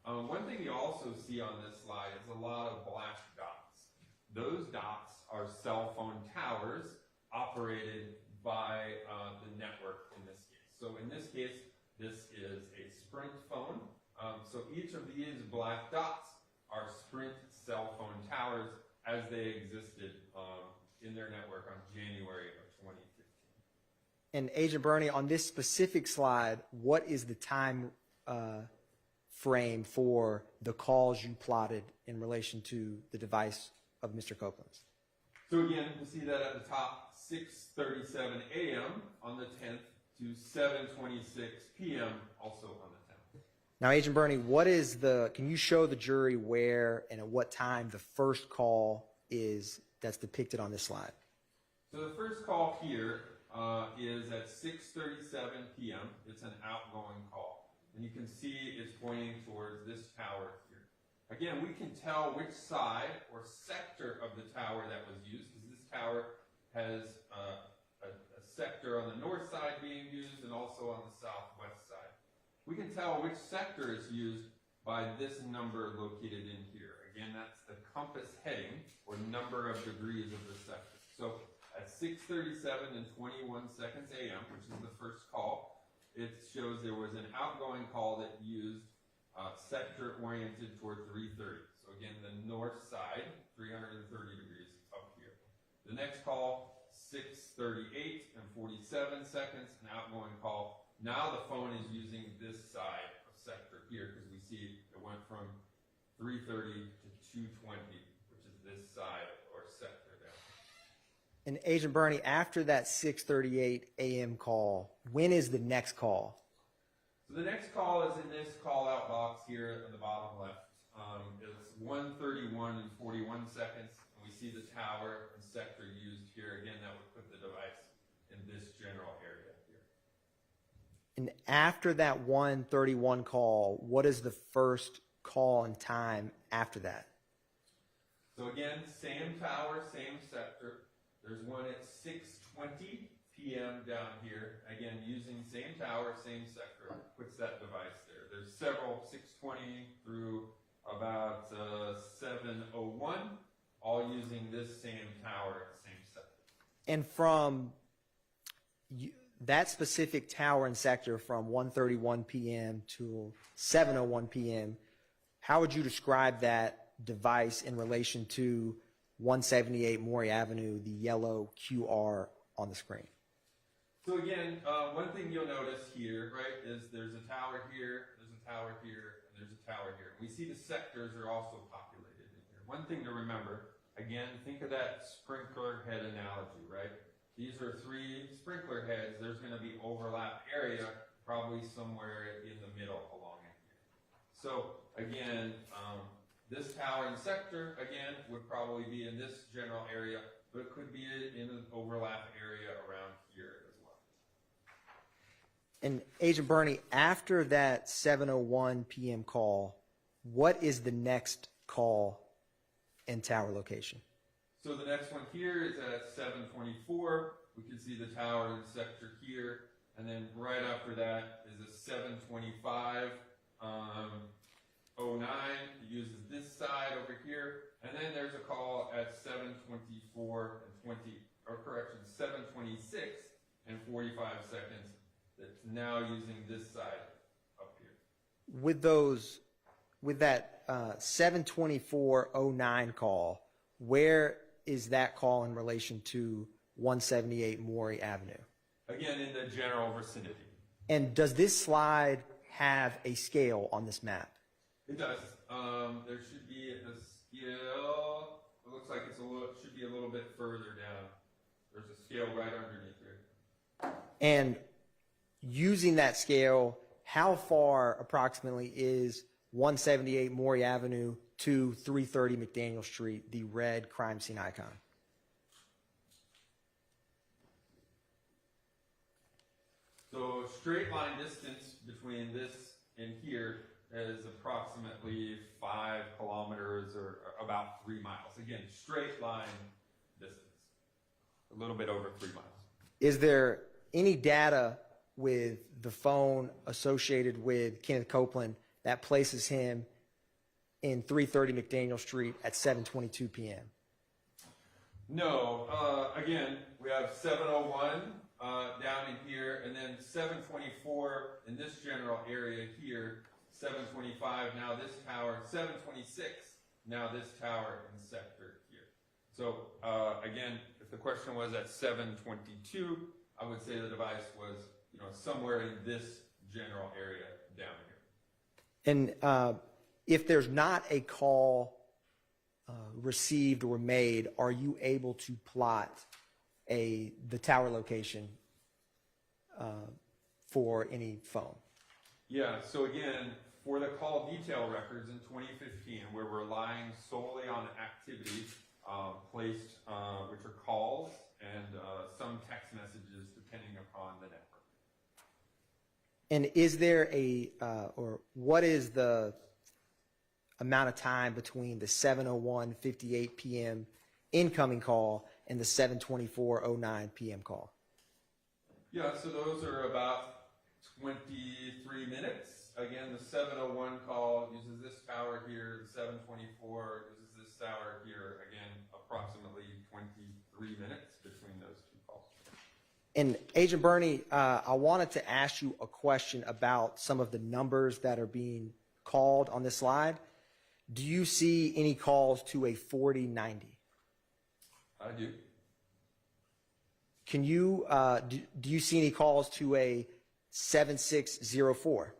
One thing you also see on this slide is a lot of black dots. Those dots are cell phone towers operated by the network in this case. So in this case, this is a Sprint phone. So each of these black dots are Sprint cell phone towers as they existed in their network on January of 2015. And Agent Bernie, on this specific slide, what is the time frame for the calls you plotted in relation to the device of Mr. Copeland's? So again, we see that at the top, 6:37 a.m. on the 10th to 7:26 p.m. also on the 10th. Now, Agent Bernie, can you show the jury where and at what time the first call is that's depicted on this slide? So the first call here is at 6:37 p.m. It's an outgoing call. And you can see it's pointing towards this tower here. Again, we can tell which side or sector of the tower that was used, because this tower has a sector on the north side being used and also on the southwest side. We can tell which sector is used by this number located in here. Again, that's the compass heading, or number of degrees of the sector. So at 6:37 and 21 seconds a.m., which is the first call, it shows there was an outgoing call that used sector oriented toward 330. So again, the north side, 330 degrees up here. The next call, 6:38 and 47 seconds, an outgoing call. Now the phone is using this side of sector here because we see it went from 330 to 220, which is this side or sector there. And Agent Bernie, after that 6:38 a.m. call, when is the next call? So the next call is in this call-out box here on the bottom left. It's 1:31 and 41 seconds, and we see the tower and sector used here. Again, that would put the device in this general area here. And after that 1:31 call, what is the first call and time after that? So again, same tower, same sector. There's one at 6:20 p.m. down here. Again, using same tower, same sector, puts that device there. There's several 6:20 through about 7:01, all using this same tower, same sector. And from that specific tower and sector from 1:31 p.m. to 7:01 p.m., how would you describe that device in relation to 178 Maury Avenue, the yellow QR on the screen? So again, one thing you'll notice here, right, is there's a tower here, there's a tower here, and there's a tower here. We see the sectors are also populated in here. One thing to remember, again, think of that sprinkler head analogy, right? These are 3 sprinkler heads. There's going to be overlap area probably somewhere in the middle along in here. So again, this tower and sector, again, would probably be in this general area, but it could be in an overlap area around here as well. And Agent Bernie, after that 7:01 p.m. call, what is the next call and tower location? So the next one here is at 7:24. We can see the tower and sector here. And then right after that is a 7:25. 09 uses this side over here, and then there's a call at 7:24 and 7:26 and 45 seconds that's now using this side up here. With that 7:24:09 call, where is that call in relation to 178 Maury Avenue? Again, in the general vicinity. And does this slide have a scale on this map? It does. There should be a scale. It looks like it should be a little bit further down. There's a scale right underneath here. And using that scale, how far approximately is 178 Maury Avenue to 330 McDaniel Street, the red crime scene icon? So straight line distance between this and here is approximately 5 kilometers or about 3 miles. Again, straight line distance. A little bit over 3 miles. Is there any data with the phone associated with Kenneth Copeland that places him in 330 McDaniel Street at 7:22 p.m.? No. Again, we have 701 down in here, and then 724 in this general area here, 725 now this tower, 726 now this tower in sector here. So again, if the question was at 722, I would say the device was, somewhere in this general area down here. And if there's not a call received or made, are you able to plot the tower location for any phone? Yeah, so again, for the call detail records in 2015, we're relying solely on activities placed, which are calls and some text messages depending upon the network. And is there or what is the amount of time between the 7:01:58 p.m. incoming call and the 7:24:09 p.m. call? Yeah, so those are about 23 minutes. Again, the 701 call uses this tower here, the 724 uses this tower here. Again, approximately 23 minutes between those two calls. And Agent Burney, I wanted to ask you a question about some of the numbers that are being called on this slide. Do you see any calls to a 4090? I do. Can you, do you see any calls to a 7604?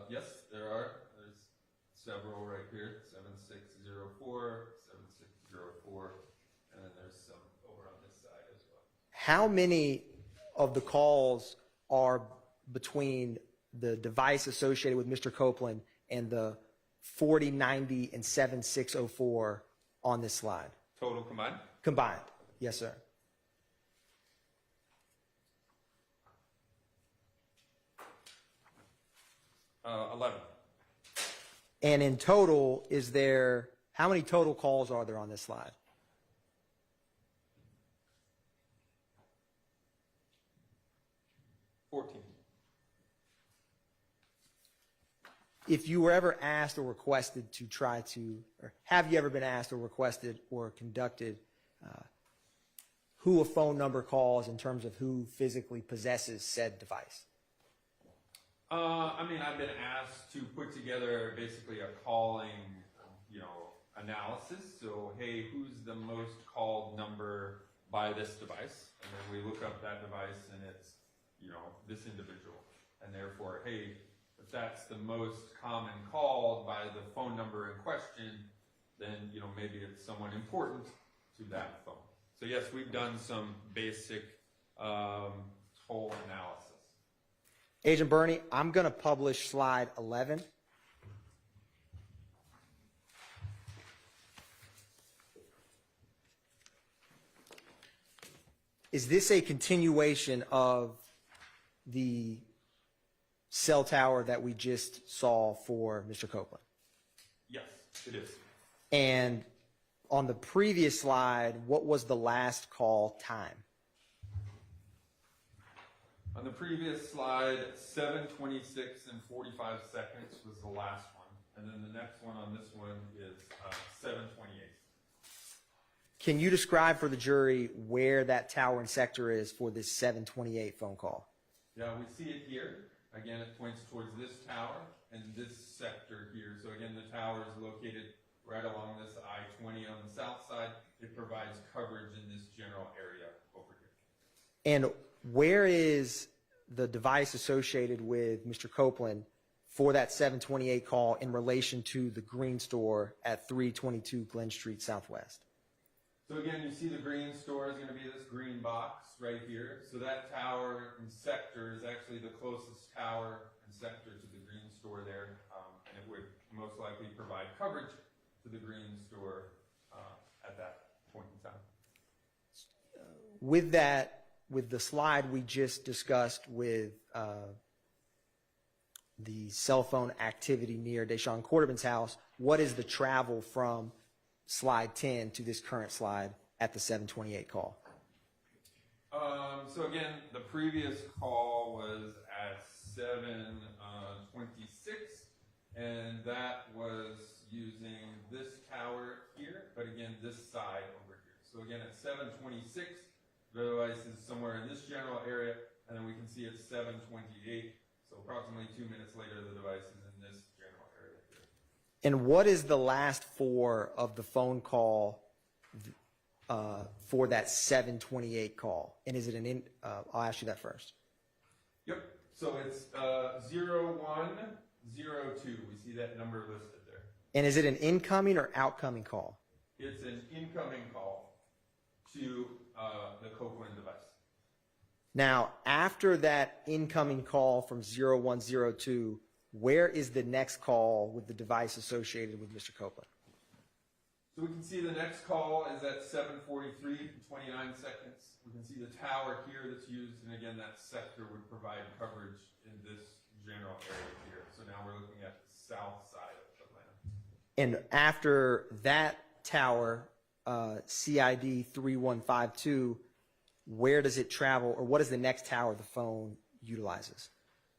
Yes, there are. There's several right here. 7604, 7604, and then there's some over on this side as well. How many of the calls are between the device associated with Mr. Copeland and the 4090 and 7604 on this slide? Total combined? Combined. Yes, sir. Uh, 11. And in total, how many total calls are there on this slide? If you were ever asked or requested to try to, or have you ever been asked or requested or conducted who a phone number calls in terms of who physically possesses said device? I've been asked to put together basically a calling, analysis. So, hey, who's the most called number by this device? And then we look up that device and it's, this individual. And therefore, hey, if that's the most common called by the phone number in question, then, maybe it's someone important to that phone. So yes, we've done some basic toll analysis. Agent Burney, I'm going to publish slide 11. Is this a continuation of the cell tower that we just saw for Mr. Copeland? Yes, it is. And on the previous slide, what was the last call time? On the previous slide, 7:26 and 45 seconds was the last one. And then the next one on this one is 7:28. Can you describe for the jury where that tower and sector is for this 728 phone call? Yeah, we see it here. Again, it points towards this tower and this sector here. So again, the tower is located right along this I-20 on the south side. It provides coverage in this general area over here. And where is the device associated with Mr. Copeland for that 728 call in relation to the green store at 322 Glen Street Southwest? So again, you see the green store is going to be this green box right here. So that tower and sector is actually the closest tower and sector to the green store there, and it would most likely provide coverage to the green store at that point in time. With that, with the slide we just discussed with the cell phone activity near Deshaun Quarterman's house, what is the travel from slide 10 to this current slide at the 728 call? So again, the previous call was at 7:26, and that was using this tower here, but again, this side over here. So again, at 7:26, the device is somewhere in this general area, and then we can see it's 7:28. So approximately 2 minutes later, the device is in this general area here. And what is the last four of the phone call for that 728 call? And is it I'll ask you that first. Yep. So it's 0102. We see that number listed there. And is it an incoming or outcoming call? It's an incoming call to the Copeland device. Now, after that incoming call from 0102, where is the next call with the device associated with Mr. Copeland? So we can see the next call is at 7:43 and 29 seconds. We can see the tower here that's used, and again, that sector would provide coverage in this general area here. So now we're looking at the south side of Atlanta. And after that tower, CID 3152, where does it travel, or what is the next tower the phone utilizes?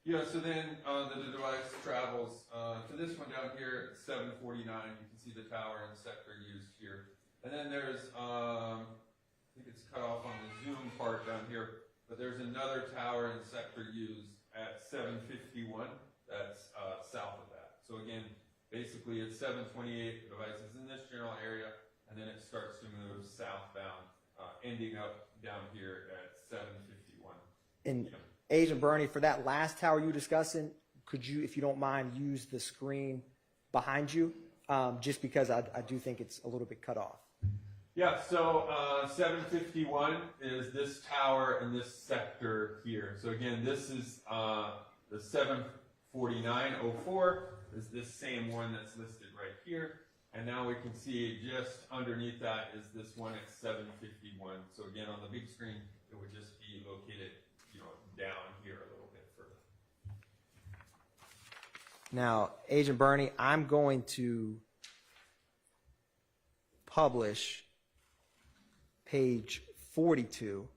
Yeah, so then the device travels to this one down here at 7:49. You can see the tower and sector used here. And then there's, I think it's cut off on the Zoom part down here, but there's another tower and sector used at 7:51. That's south of that. So again, basically at 7:28, the device is in this general area, and then it starts to move southbound, ending up down here at 7:51. And Agent Bernie, for that last tower you were discussing, could you, if you don't mind, use the screen behind you? Just because I do think it's a little bit cut off. Yeah, so 751 is this tower and this sector here. So again, this is the 74904 is this same one that's listed right here. And now we can see just underneath that is this one at 751. So again, on the big screen, it would just be located, down here a little bit further. Now, Agent Bernie, I'm going to publish page 42.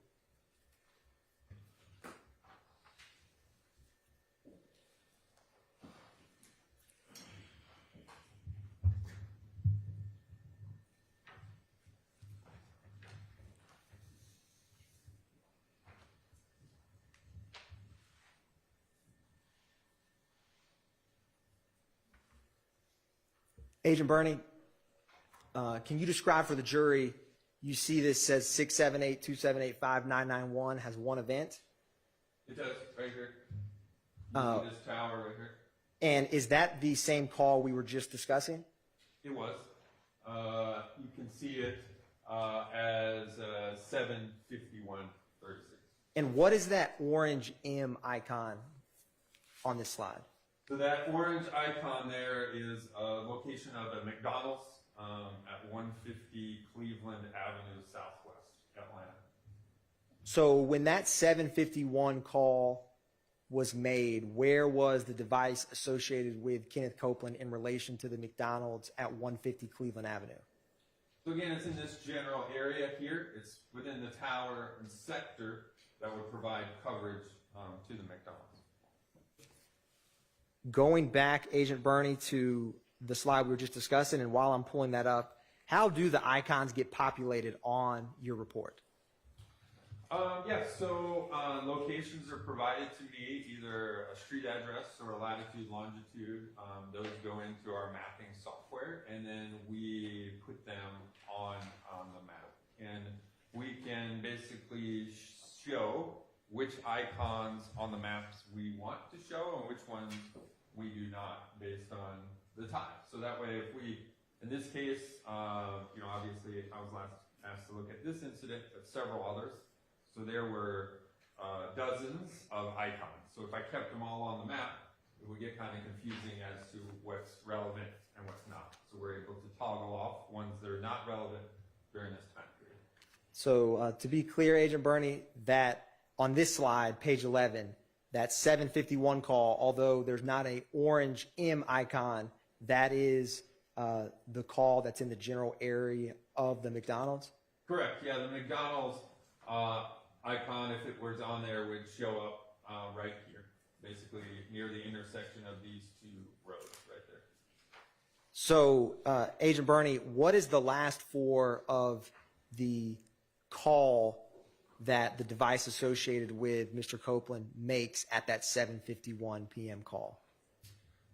Agent Bernie, can you describe for the jury, you see this says 678-2785-991 has one event? It does, right here. You see this tower right here? And is that the same call we were just discussing? It was. You can see it as 75136. And what is that orange M icon on this slide? So that orange icon there is a location of a McDonald's at 150 Cleveland Avenue Southwest, Atlanta. So when that 751 call was made, where was the device associated with Kenneth Copeland in relation to the McDonald's at 150 Cleveland Avenue? So again, it's in this general area here. It's within the tower and sector that would provide coverage to the McDonald's. Going back, Agent Bernie, to the slide we were just discussing, and while I'm pulling that up, how do the icons get populated on your report? So locations are provided to me, either a street address or a latitude, longitude. Those go into our mapping software, and then we put them on the map. And we can basically show which icons on the maps we want to show and which ones we do not, based on the time. So that way, if we, in this case, obviously I was last asked to look at this incident, but several others. So there were dozens of icons. So if I kept them all on the map, it would get kind of confusing as to what's relevant and what's not. So we're able to toggle off ones that are not relevant during this time period. So to be clear, Agent Bernie, that on this slide, page 11, that 751 call, although there's not a orange M icon, that is the call that's in the general area of the McDonald's? Correct. Yeah, the McDonald's icon, if it was on there, would show up right here, basically near the intersection of these two roads right there. So, Agent Bernie, what is the last four of the call that the device associated with Mr. Copeland makes at that 7:51 p.m. call?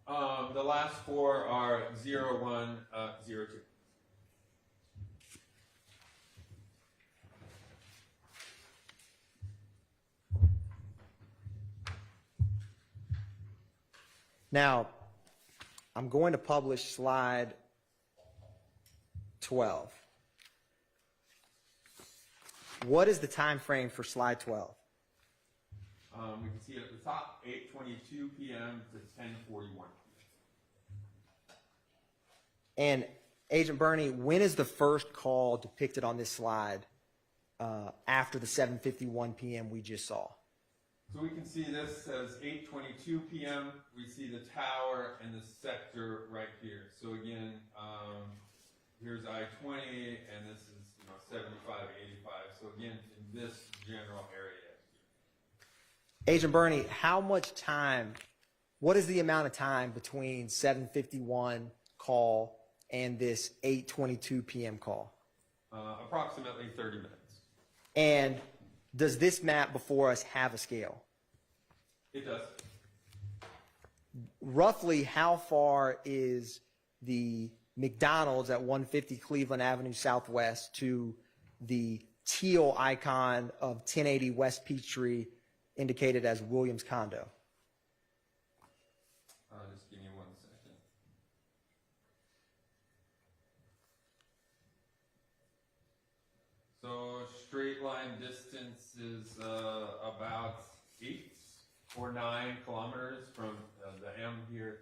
The last four are 0102. Now, I'm going to publish slide 12. What is the time frame for slide 12? We can see it at the top, 8:22 p.m. to 10:41 p.m. And Agent Bernie, when is the first call depicted on this slide after the 7:51 p.m. we just saw? So we can see this says 8:22 p.m. We see the tower and the sector right here. So again, here's I-20, and this is 75, 85. So again, in this general area. Agent Bernie, how much time, what is the amount of time between 7:51 call and this 8:22 p.m. call? Approximately 30 minutes. And does this map before us have a scale? It does. Roughly how far is the McDonald's at 150 Cleveland Avenue Southwest to the teal icon of 1080 West Peachtree indicated as Williams Condo? Just give me 1 second. So straight line distance is about 8 or 9 kilometers from the M here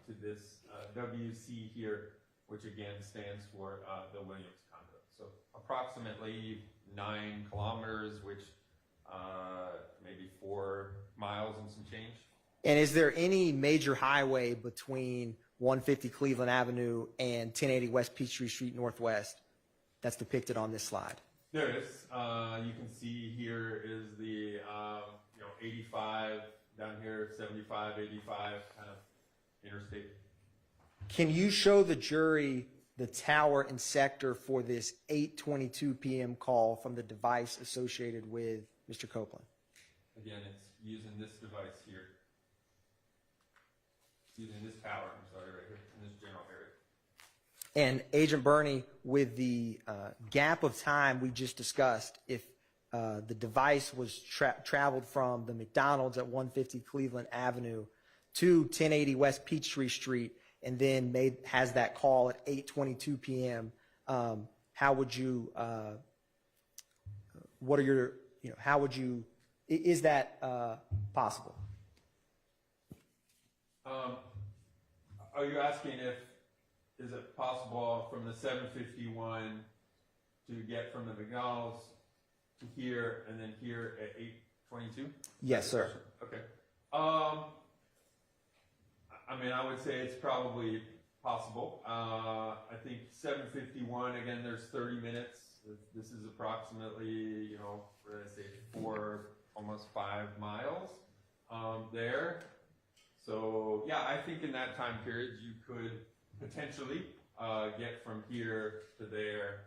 to this WC here, which again stands for the Williams Condo. So approximately 9 kilometers, which maybe 4 miles and some change. And is there any major highway between 150 Cleveland Avenue and 1080 West Peachtree Street Northwest that's depicted on this slide? There it is. You can see here is the 85 down here, 75, 85 kind of interstate. Can you show the jury the tower and sector for this 8:22 p.m. call from the device associated with Mr. Copeland? Again, it's using this device here. It's using this tower, I'm sorry, right here, in this general area. And Agent Bernie, with the gap of time we just discussed, if the device was traveled from the McDonald's at 150 Cleveland Avenue to 1080 West Peachtree Street and then has that call at 8:22 p.m., how would you, what are your, how would you, is that possible? Are you asking is it possible from the 751 to get from the McDonald's to here and then here at 8:22? Yes, sir. Okay. I mean, I would say it's probably possible. I think 751, again, there's 30 minutes. This is approximately, what did I say, 4, almost 5 miles there. So, yeah, I think in that time period, you could potentially get from here to there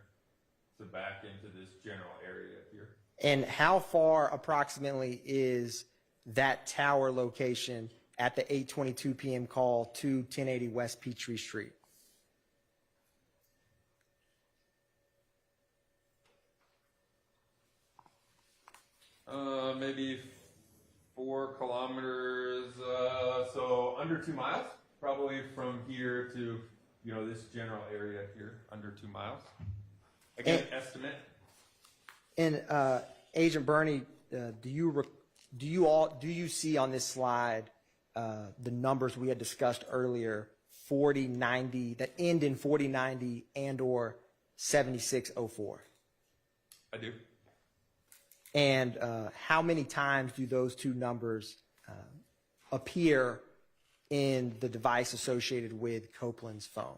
to back into this general area here. And how far approximately is that tower location at the 8:22 p.m. call to 1080 West Peachtree Street? Maybe 4 kilometers, so under 2 miles, probably from here to, this general area here, under 2 miles. Again, estimate. And Agent Bernie, do you see on this slide the numbers we had discussed earlier, 4090, that end in 4090 and/or 7604? I do. And how many times do those two numbers appear in the device associated with Copeland's phone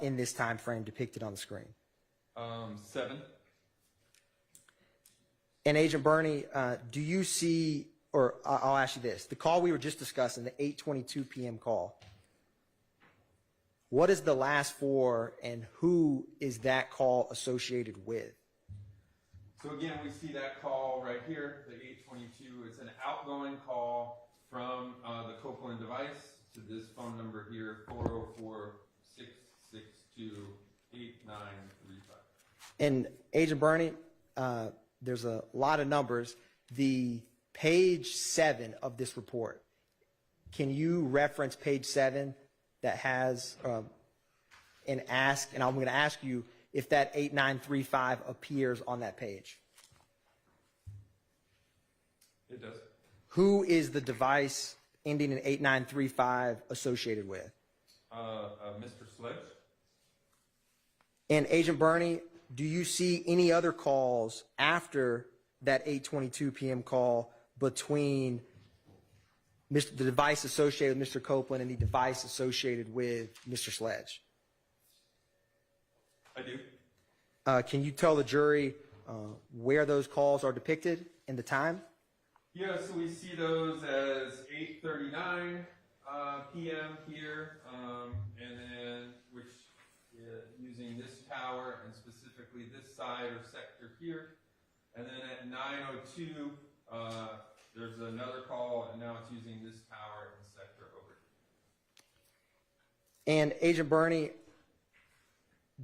in this time frame depicted on the screen? 7. And Agent Bernie, do you see, or I'll ask you this, the call we were just discussing, the 8:22 p.m. call, what is the last 4 and who is that call associated with? So again, we see that call right here, the 822. It's an outgoing call from the Copeland device to this phone number here, 404-662-8935. And Agent Bernie, there's a lot of numbers. The page 7 of this report, can you reference page 7 that has and I'm going to ask you if that 8935 appears on that page? It does. Who is the device ending in 8935 associated with? Mr. Sledge. And Agent Bernie, do you see any other calls after that 8:22 p.m. call between the device associated with Mr. Copeland and the device associated with Mr. Sledge? I do. Can you tell the jury where those calls are depicted in the time? Yeah, so we see those as 8:39 p.m. here, and then using this tower and specifically this side or sector here, and then at 9:02 there's another call, and now it's using this tower and sector over here. And Agent Bernie,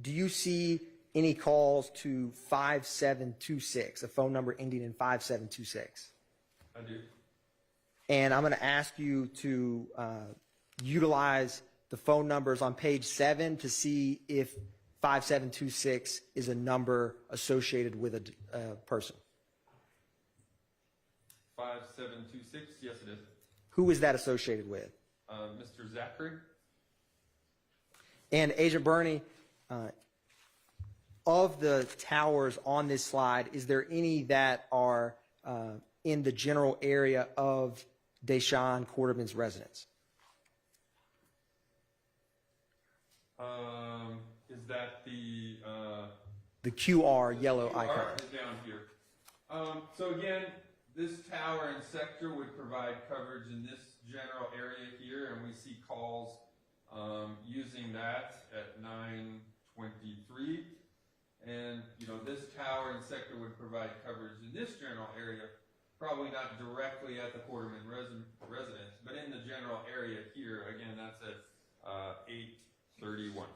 do you see any calls to 5726, a phone number ending in 5726? I do. And I'm going to ask you to utilize the phone numbers on page 7 to see if 5726 is a number associated with a person. 5726, yes it is. Who is that associated with? Mr. Zachary. And Agent Bernie, of the towers on this slide, is there any that are in the general area of Deshaun Quarterman's residence? Is that the QR yellow QR icon? is down here. So again, this tower and sector would provide coverage in this general area here, and we see calls using that at 9:23. And this tower and sector would provide coverage in this general area, probably not directly at the Quarterman residence, but in the general area here. Again, that's at 8:31.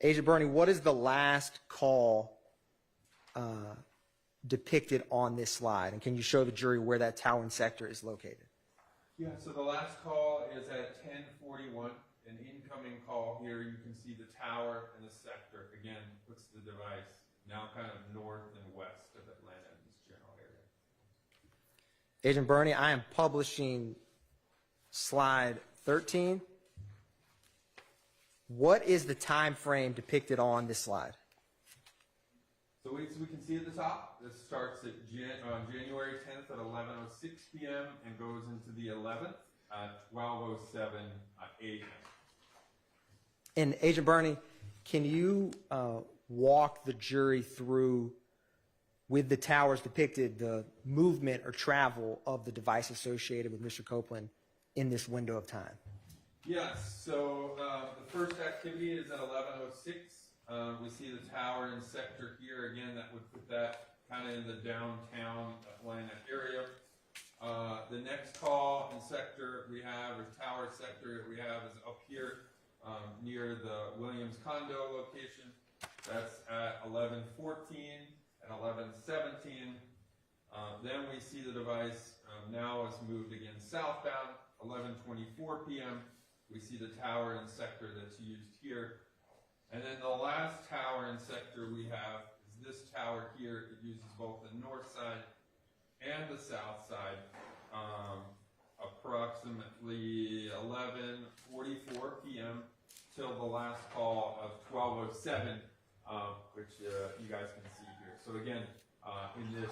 Agent Bernie, what is the last call depicted on this slide? And can you show the jury where that tower and sector is located? Yeah, so the last call is at 10:41, an incoming call here. You can see the tower and the sector. Again, puts the device now kind of north and west of Atlanta in this general area. Agent Bernie, I am publishing slide 13. What is the time frame depicted on this slide? So we can see at the top, this starts at January 10th at 11:06 p.m. and goes into the 11th at 12:07 a.m. And Agent Bernie, can you walk the jury through, with the towers depicted, the movement or travel of the device associated with Mr. Copeland in this window of time? Yes, so the first activity is at 11:06. We see the tower and sector here. Again, that would put that kind of in the downtown Atlanta area. The next call and sector we have, or tower sector that we have, is up here near the Williams condo location. That's at 11:14 and 11:17. Then we see the device now is moved again southbound, 11:24 p.m. We see the tower and sector that's used here. And then the last tower and sector we have is this tower here. It uses both the north side and the south side. Approximately 11:44 p.m. till the last call of 12:07, which you guys can see here. So again, in this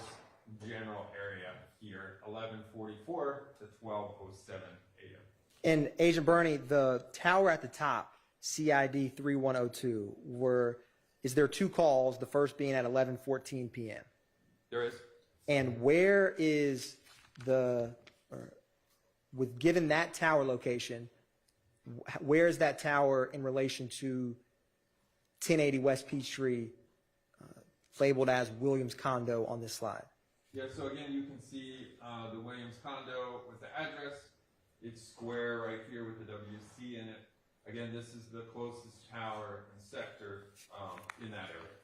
general area here, 11:44 to 12:07 a.m. And Agent Bernie, the tower at the top, CID 3102, is there two calls, the first being at 11:14 p.m.? There is. And where is given that tower location, where is that tower in relation to 1080 West Peachtree, labeled as Williams condo on this slide? Yeah, so again, you can see the Williams condo with the address. It's square right here with the WC in it. Again, this is the closest tower and sector in that area.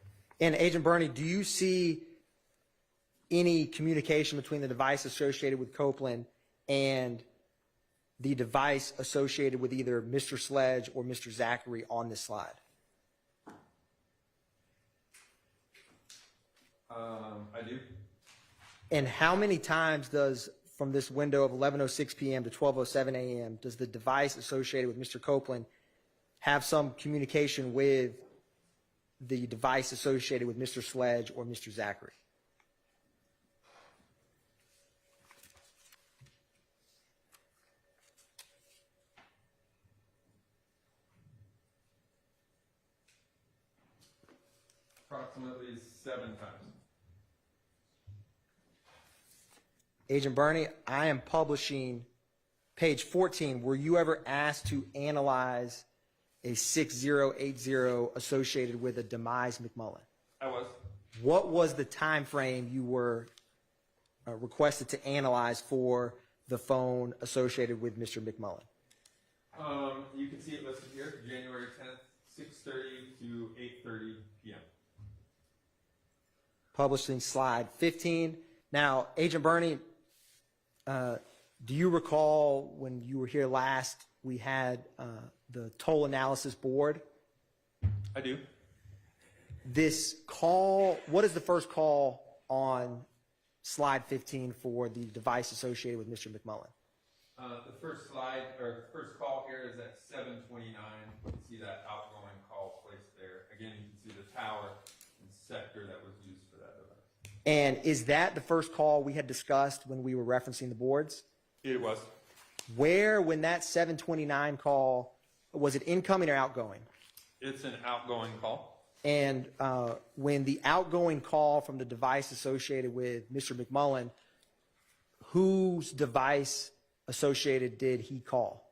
And Agent Bernie, do you see any communication between the device associated with Copeland and the device associated with either Mr. Sledge or Mr. Zachary on this slide? I do. And how many times does, from this window of 11:06 p.m. to 12:07 a.m., does the device associated with Mr. Copeland have some communication with the device associated with Mr. Sledge or Mr. Zachary? Approximately 7 times. Agent Bernie, I am publishing page 14. Were you ever asked to analyze a 6080 associated with a demise McMullen? I was. What was the time frame you were requested to analyze for the phone associated with Mr. McMullen? You can see it listed here, January 10th, 6:30 to 8:30 p.m. Publishing slide 15. Now, Agent Bernie, do you recall when you were here last, we had the toll analysis board? I do. This call, what is the first call on slide 15 for the device associated with Mr. McMullen? The first slide, or first call here is at 7:29. You can see that outgoing call placed there. Again, you can see the tower and sector that was used for that device. And is that the first call we had discussed when we were referencing the boards? It was. Where, when that 729 call, was it incoming or outgoing? It's an outgoing call. And when the outgoing call from the device associated with Mr. McMullen, whose device associated did he call?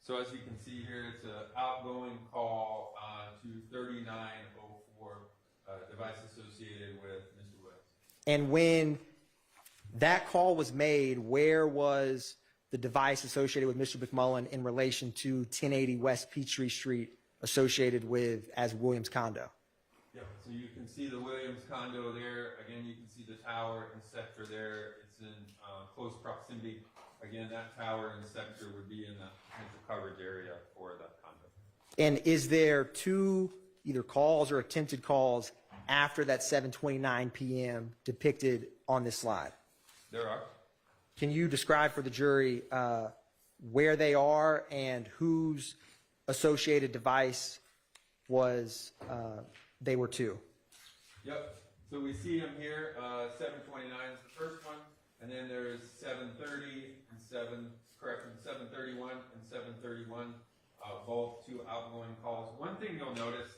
So as you can see here, it's an outgoing call to 3904, device associated with Mr. Williams. And when that call was made, where was the device associated with Mr. McMullen in relation to 1080 West Peachtree Street associated with as Williams condo? Yep, so you can see the Williams condo there. Again, you can see the tower and sector there. It's in close proximity. Again, that tower and sector would be in the potential coverage area for the condo. And is there two either calls or attempted calls after that 7:29 p.m. depicted on this slide? There are. Can you describe for the jury where they are and whose associated device was they were to? Yep. So we see them here. 729 is the first one, and then there's 730 and 731 and 731, both two outgoing calls. One thing you'll notice,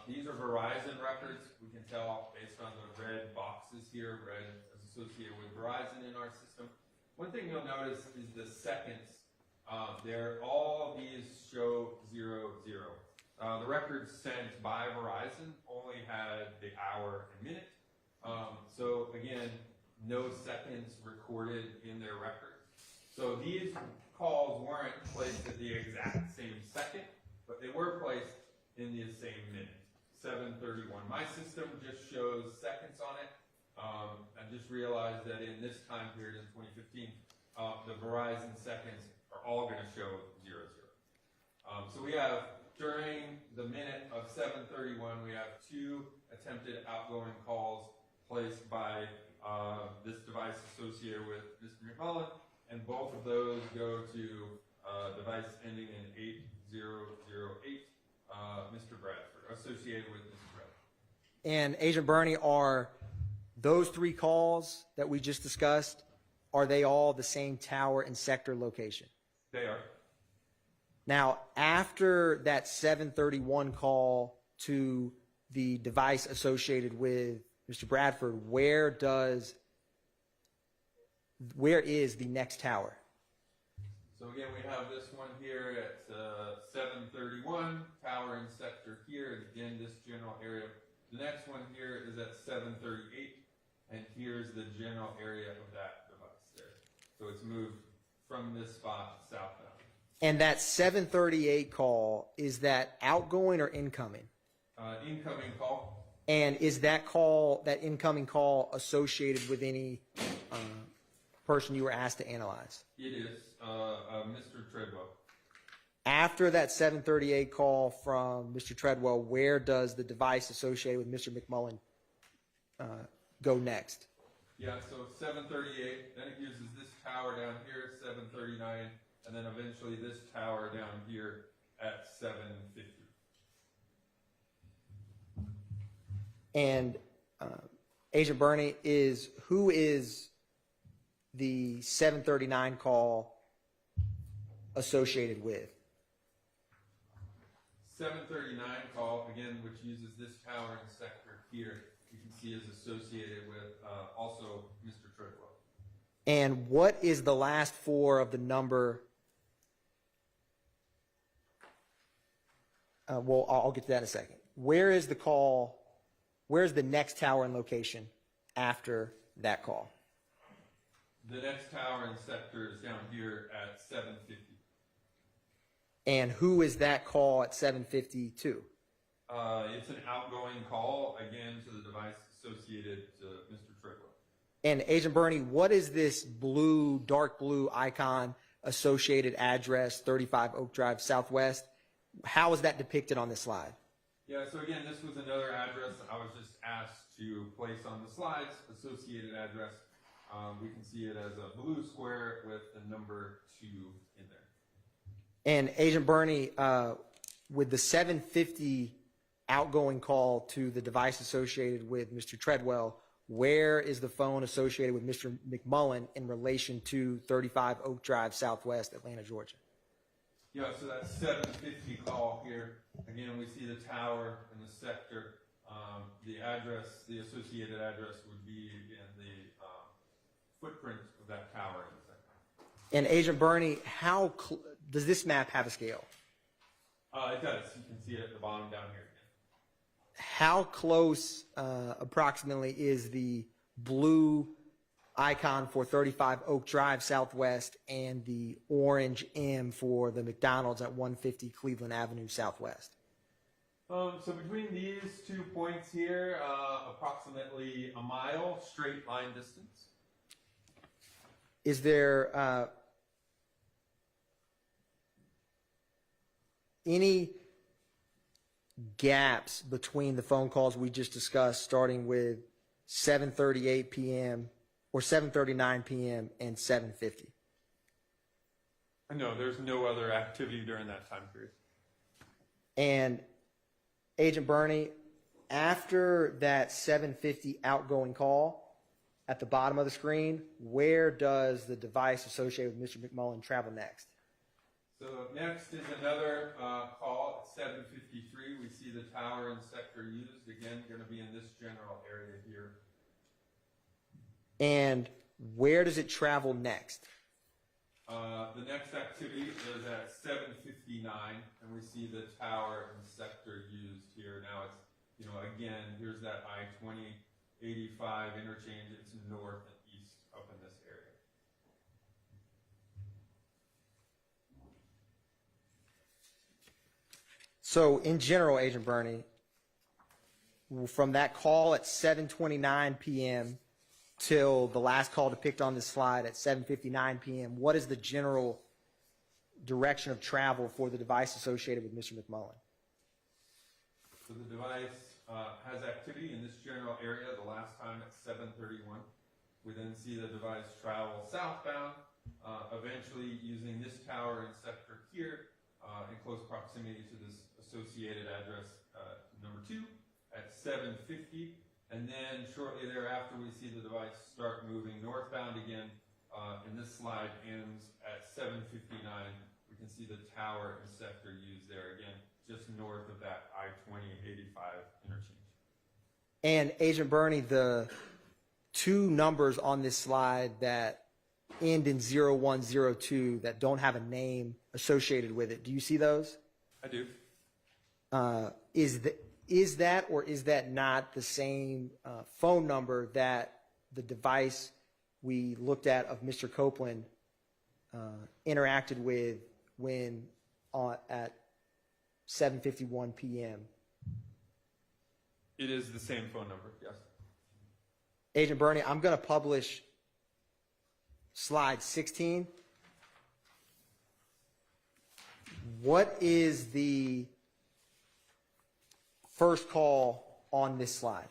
these are Verizon records. We can tell based on the red boxes here, red is associated with Verizon in our system. One thing you'll notice is the seconds. All these show 00. The records sent by Verizon only had the hour and minute. So again, no seconds recorded in their record. So these calls weren't placed at the exact same second, but they were placed in the same minute, 7:31. My system just shows seconds on it. I just realized that in this time period in 2015, the Verizon seconds are all going to show 00. So we have, during the minute of 7:31, we have 2 attempted outgoing calls placed by this device associated with Mr. McMullen, and both of those go to device ending in 8008, Mr. Bradford, associated with Mr. Bradford. And Agent Bernie, are those 3 calls that we just discussed, are they all the same tower and sector location? They are. Now, after that 7:31 call to the device associated with Mr. Bradford, where is the next tower? So again, we have this one here at 7:31, tower and sector here, again, this general area. The next one here is at 7:38, and here's the general area of that device there. So it's moved from this spot southbound. And that 7:38 call, is that outgoing or incoming? Incoming call. And is that call, that incoming call, associated with any person you were asked to analyze? It is Mr. Treadwell. After that 7:38 call from Mr. Treadwell, where does the device associated with Mr. McMullen go next? Yeah, so 7:38, then it uses this tower down here at 7:39, and then eventually this tower down here at 7:50. And Agent Bernie, who is the 7:39 call associated with? 7:39 call, again, which uses this tower and sector here, you can see is associated with also Mr. Treadwell. And what is the last 4 of the number? Well, I'll get to that in a second. Where is the call? Where's the next tower and location after that call? The next tower and sector is down here at 7:50. And who is that call at 7:50 to? It's an outgoing call, again, to the device associated to Mr. Treadwell. And Agent Bernie, what is this blue, dark blue icon associated address, 35 Oak Drive Southwest? How is that depicted on this slide? Yeah, so again, this was another address I was just asked to place on the slides, associated address. We can see it as a blue square with the number 2 in there. And Agent Bernie, with the 7:50 outgoing call to the device associated with Mr. Treadwell, where is the phone associated with Mr. McMullen in relation to 35 Oak Drive Southwest, Atlanta, Georgia? Yeah, so that 7:50 call here, again, we see the tower and the sector. The address, the associated address would be in the footprint of that tower in the sector. And Agent Bernie, does this map have a scale? It does. You can see it at the bottom down here. How close approximately is the blue icon for 35 Oak Drive Southwest and the orange M for the McDonald's at 150 Cleveland Avenue Southwest? So between these 2 points here, approximately a mile straight line distance. Is there any gaps between the phone calls we just discussed, starting with 7:38 p.m. or 7:39 p.m. and 7:50? No, there's no other activity during that time period. And Agent Bernie, after that 7:50 outgoing call, at the bottom of the screen, where does the device associated with Mr. McMullen travel next? So next is another call at 7:53. We see the tower and sector used. Again, going to be in this general area here. And where does it travel next? The next activity is at 7:59, and we see the tower and sector used here. Now it's, again, here's that I-20 85 interchange. It's north and east up in this area. So in general, Agent Burney, from that call at 7:29 p.m. till the last call depicted on this slide at 7:59 p.m., what is the general direction of travel for the device associated with Mr. McMullen? So the device has activity in this general area the last time at 7:31. We then see the device travel southbound, eventually using this tower and sector here in close proximity to this associated address number 2 at 7:50. And then shortly thereafter, we see the device start moving northbound again. And this slide ends at 7:59. We can see the tower and sector used there again, just north of that I-20/85 interchange. And Agent Burney, the two numbers on this slide that end in 0102 that don't have a name associated with it, do you see those? I do. Is that or is that not the same phone number that the device we looked at of Mr. Copeland interacted with when at 7:51 p.m.? It is the same phone number, yes. Agent Burney, I'm going to publish slide 16. What is the first call on this slide?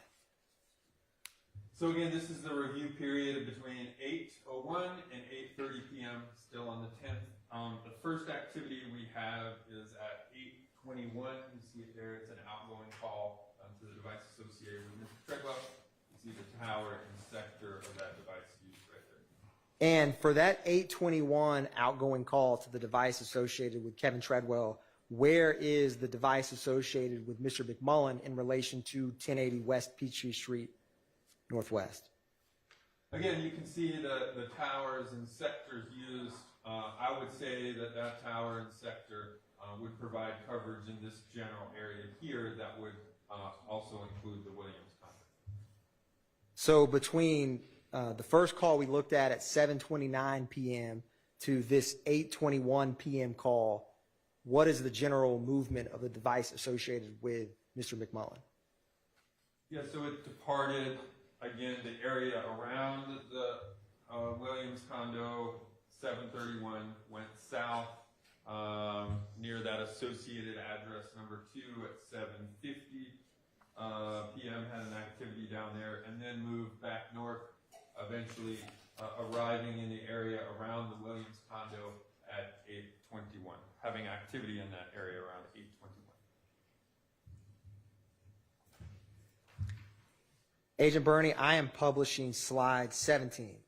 So again, this is the review period between 8:01 and 8:30 p.m., still on the 10th. The first activity we have is at 8:21. You see it there, it's an outgoing call to the device associated with Mr. Treadwell. You see the tower and sector of that device used right there. And for that 8:21 outgoing call to the device associated with Kevin Treadwell, where is the device associated with Mr. McMullen in relation to 1080 West Peachtree Street Northwest? Again, you can see the towers and sectors used. I would say that that tower and sector would provide coverage in this general area here that would also include the Williams complex. So between the first call we looked at 7:29 p.m. to this 8:21 p.m. call, what is the general movement of the device associated with Mr. McMullen? Yeah, so it departed, again, the area around the Williams condo, 731, went south near that associated address number 2 at 7:50 p.m., had an activity down there, and then moved back north, eventually arriving in the area around the Williams condo at 8:21, having activity in that area around 8:21. Agent Burney, I am publishing slide 17.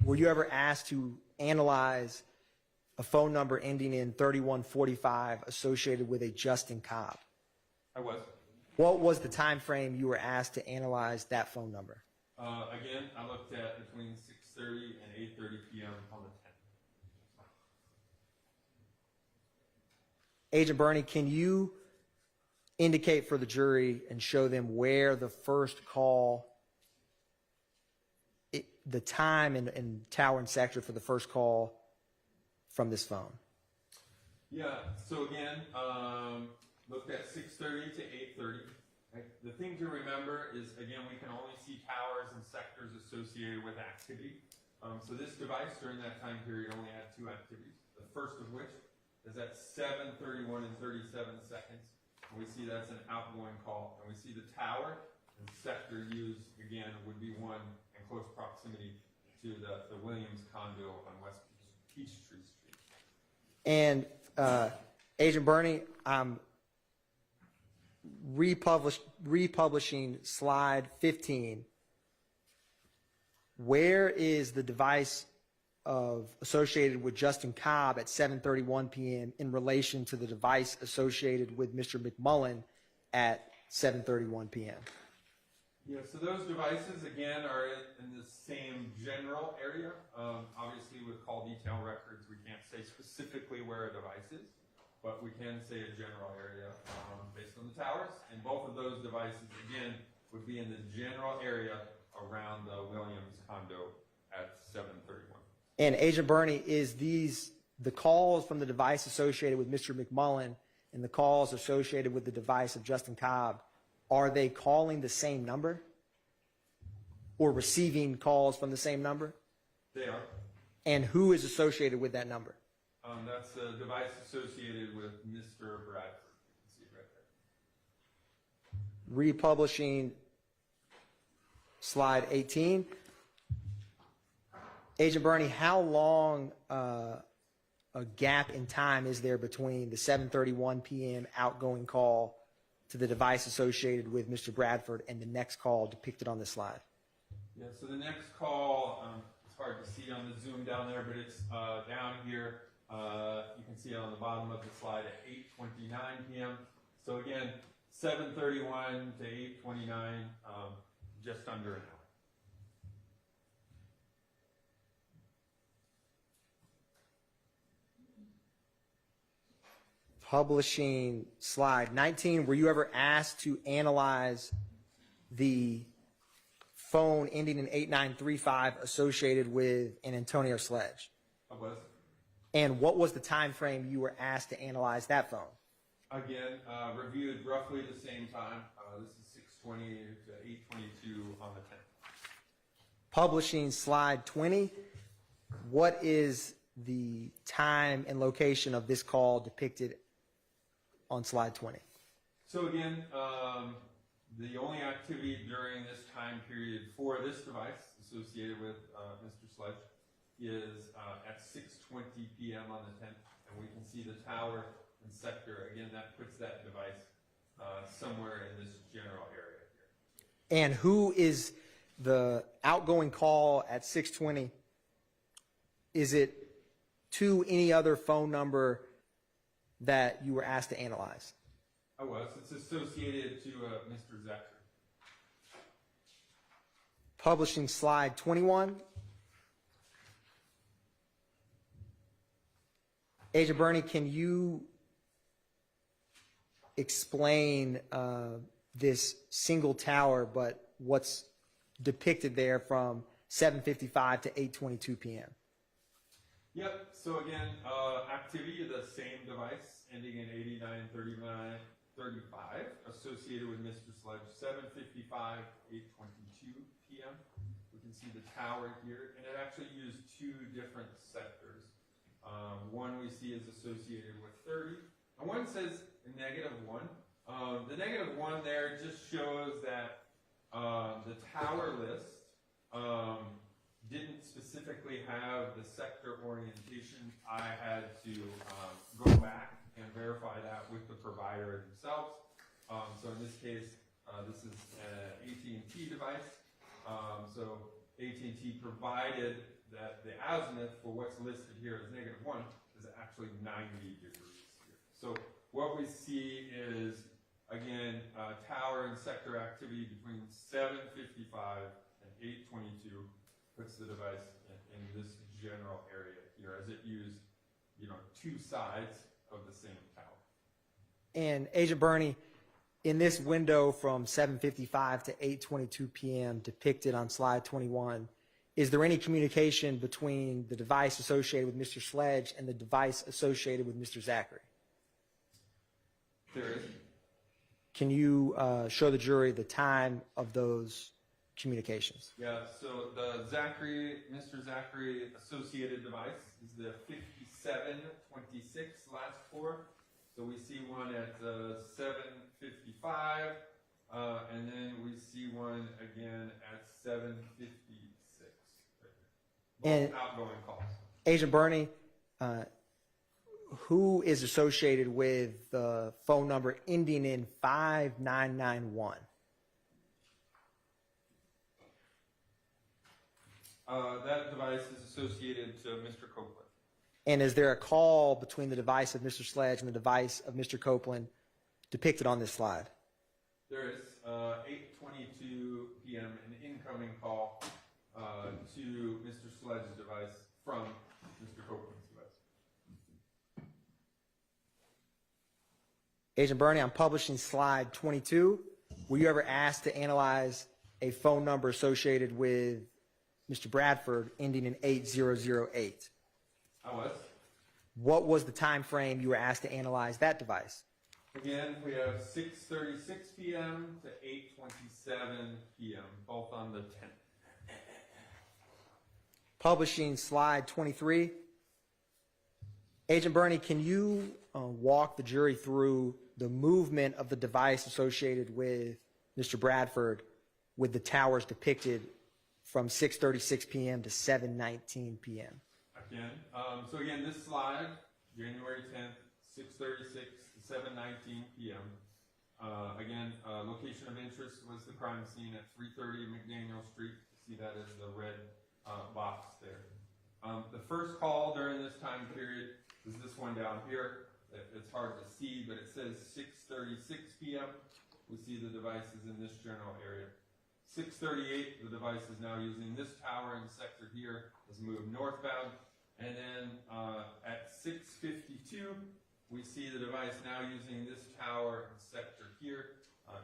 Were you ever asked to analyze a phone number ending in 3145 associated with a Justin Cobb? I was. What was the time frame you were asked to analyze that phone number? Again, I looked at between 6:30 and 8:30 p.m. on the 10th. Agent Burney, can you indicate for the jury and show them where the first call, the time and tower and sector for the first call from this phone? Yeah, so again, looked at 6:30 to 8:30. Right? The thing to remember is, again, we can only see towers and sectors associated with activity. So this device during that time period only had 2 activities. The first of which is at 7:31 and 37 seconds. And we see that's an outgoing call. And we see the tower and sector used, again, would be one in close proximity to the Williams condo on West Peachtree Street. And Agent Burney, I'm republishing slide 15. Where is the device associated with Justin Cobb at 7:31 p.m. in relation to the device associated with Mr. McMullen at 7:31 p.m.? Yeah, so those devices, again, are in the same general area. Obviously, with call detail records, we can't say specifically where a device is, but we can say a general area based on the towers. And both of those devices, again, would be in the general area around the Williams condo at 7:31. And Agent Burney, is the calls from the device associated with Mr. McMullen and the calls associated with the device of Justin Cobb, are they calling the same number or receiving calls from the same number? They are. And who is associated with that number? That's a device associated with Mr. Bradford. You can see it right there. Republishing slide 18. Agent Burney, how long a gap in time is there between the 7:31 p.m. outgoing call to the device associated with Mr. Bradford and the next call depicted on this slide? Yeah, so the next call, it's hard to see on the Zoom down there, but it's down here. You can see it on the bottom of the slide at 8:29 p.m. So again, 7:31 to 8:29, just under an hour. Publishing slide 19, were you ever asked to analyze the phone ending in 8935 associated with an Antonio Sledge? I was. And what was the time frame you were asked to analyze that phone? Again, reviewed roughly the same time. This is 6:20 to 8:22 on the 10th. Publishing slide 20, what is the time and location of this call depicted on slide 20? So again, the only activity during this time period for this device associated with Mr. Sledge is at 6:20 p.m. on the 10th, and we can see the tower and sector. Again, that puts that device somewhere in this general area here. And who is the outgoing call at 6:20? Is it to any other phone number that you were asked to analyze? I was. It's associated to Mr. Zachary. Publishing slide 21. Agent Burney, can you explain this single tower, but what's depicted there from 7:55 to 8:22 p.m.? Yep. So again, activity of the same device ending in 8935 associated with Mr. Sledge, 7:55, 8:22 p.m. We can see the tower here, and it actually used two different sectors. One we see is associated with 30, and one says -1. The -1 there just shows that the tower list didn't specifically have the sector orientation. I had to go back and verify that with the provider themselves. So in this case, this is an AT&T device. So AT&T provided that the azimuth for what's listed here as -1 is actually 90 degrees here. So what we see is, again, tower and sector activity between 7:55 and 8:22 puts the device in this general area here, as it used, two sides of the same tower. And Agent Burney, in this window from 7:55 to 8:22 p.m. depicted on slide 21, is there any communication between the device associated with Mr. Sledge and the device associated with Mr. Zachary? There is. Can you show the jury the time of those communications? Yeah, so the Mr. Zachary associated device is the 5726 last four. So we see one at 7:55, and then we see one again at 7:56. And both outgoing calls. Agent Burney, who is associated with the phone number ending in 5991? That device is associated to Mr. Copeland. And is there a call between the device of Mr. Sledge and the device of Mr. Copeland depicted on this slide? There is 8:22 p.m. an incoming call to Mr. Sledge's device from Mr. Copeland's device. Agent Burney, I'm publishing slide 22. were you ever asked to analyze a phone number associated with Mr. Bradford ending in 8008? I was. What was the time frame you were asked to analyze that device? Again, we have 6:36 p.m. to 8:27 p.m., both on the 10th. Publishing slide 23. Agent Burney, can you walk the jury through the movement of the device associated with Mr. Bradford with the towers depicted from 6:36 p.m. to 7:19 p.m.? Again, so again, this slide, January 10th, 6:36 to 7:19 p.m. Again, location of interest was the crime scene at 330 McDaniel Street. You see that as the red box there. The first call during this time period is this one down here. It's hard to see, but it says 6:36 p.m. We see the device is in this general area. 6:38, the device is now using this tower in the sector here, has moved northbound. And then at 6:52, we see the device now using this tower and sector here.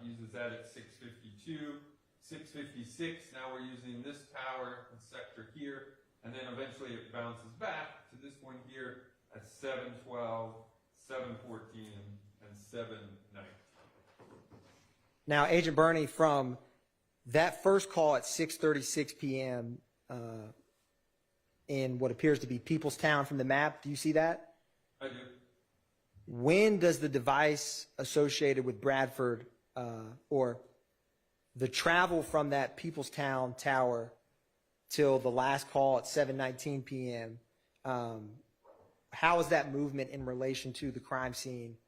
Uses that at 6:52. 6:56, now we're using this tower and sector here. And then eventually it bounces back to this one here at 7:12, 7:14, and 7:19. Now, Agent Burney, from that first call at 6:36 p.m. In what appears to be Peoplestown from the map, do you see that? I do. When does the device associated with Bradford, or the travel from that Peoplestown tower till the last call at 7:19 p.m., how is that movement in relation to the crime scene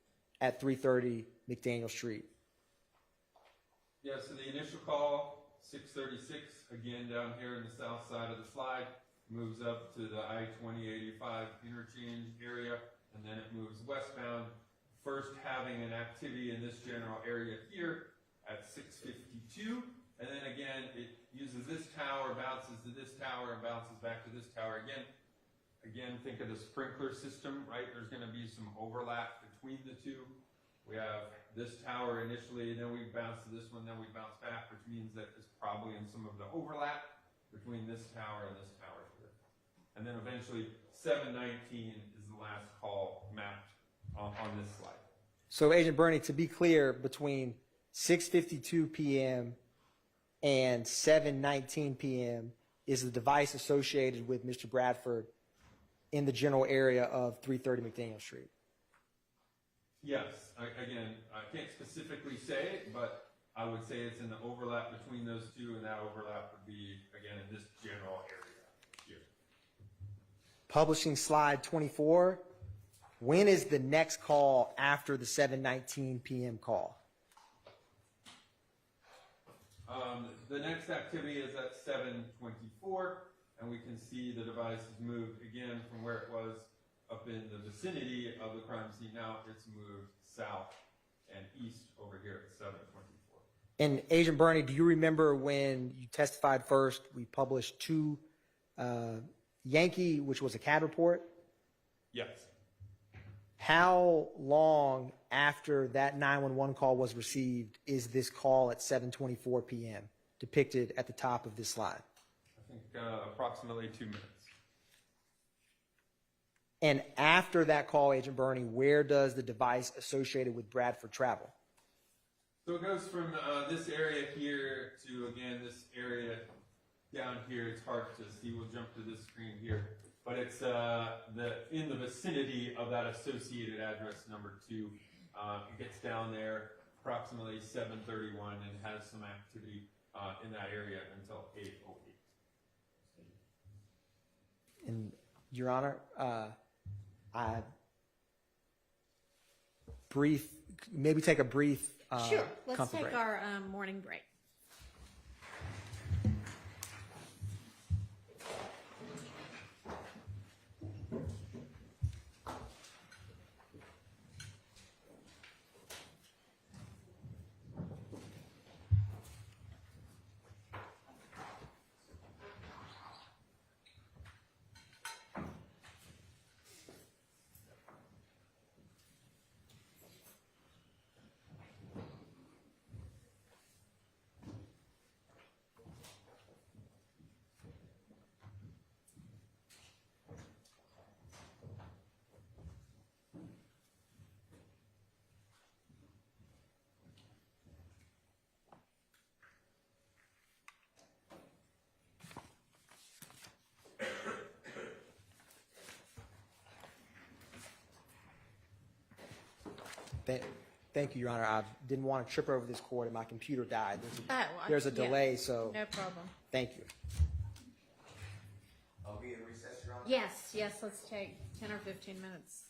at 330 McDaniel Street? Yeah, so the initial call, 6:36, again down here in the south side of the slide, moves up to the I-2085 interchange area, and then it moves westbound, first having an activity in this general area here at 6:52, and then again it uses this tower, bounces to this tower, and bounces back to this tower again. Again, think of the sprinkler system, right? There's going to be some overlap between the two. We have this tower initially, and then we bounce to this one, then we bounce back, which means that it's probably in some of the overlap between this tower and this tower here. And then eventually 7:19 is the last call mapped on this slide. So, Agent Burney, to be clear, between 6:52 p.m. and 7:19 p.m. is the device associated with Mr. Bradford in the general area of 330 McDaniel Street? Yes, again, I can't specifically say it, but I would say it's in the overlap between those two, and that overlap would be, again, in this general area here. Publishing slide 24. When is the next call after the 7:19 p.m. call? The next activity is at 7:24, and we can see the device has moved again from where it was up in the vicinity of the crime scene. Now it's moved south and east over here at 7:24. And Agent Burney, do you remember when you testified first, we published two Yankee, which was a CAD report? Yes. How long after that 911 call was received is this call at 7:24 p.m. depicted at the top of this slide? I think approximately 2 minutes. And after that call, Agent Burney, where does the device associated with Bradford travel? So it goes from this area here to, again, this area down here. It's hard to see. We'll jump to this screen here. But it's in the vicinity of that associated address number 2. It gets down there approximately 7:31 and has some activity in that area until 8:08. And Your Honor, maybe take a brief Sure, let's comfort take break. our morning break. Thank you, Your Honor. I didn't want to trip over this cord and my computer died. There's a Yeah. delay, so No problem. thank you. Are we in recess, Your Honor? Yes, let's take 10 or 15 minutes.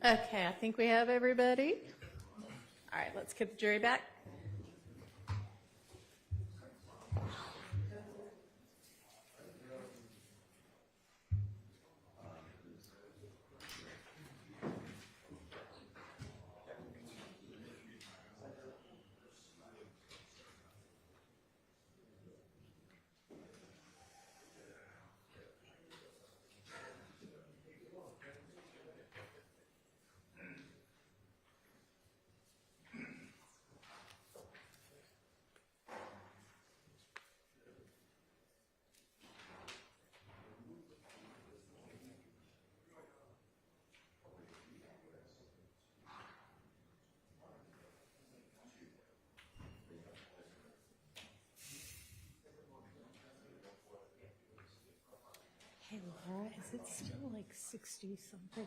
Okay, I think we have everybody. All right, let's get the jury back. Hey, Laura, is it still like 60 something?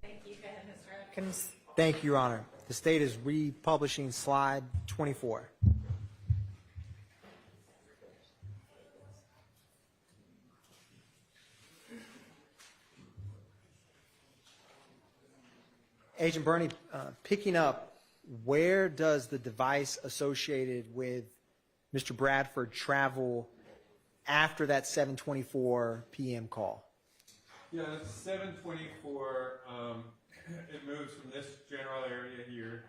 Thank you. Go ahead, Mr. Atkins. Thank you, Your Honor. The state is republishing slide 24. Agent Bernie, picking up, where does the device associated with Mr. Bradford travel after that 7:24 p.m. call? Yeah, it's 724. It moves from this general area here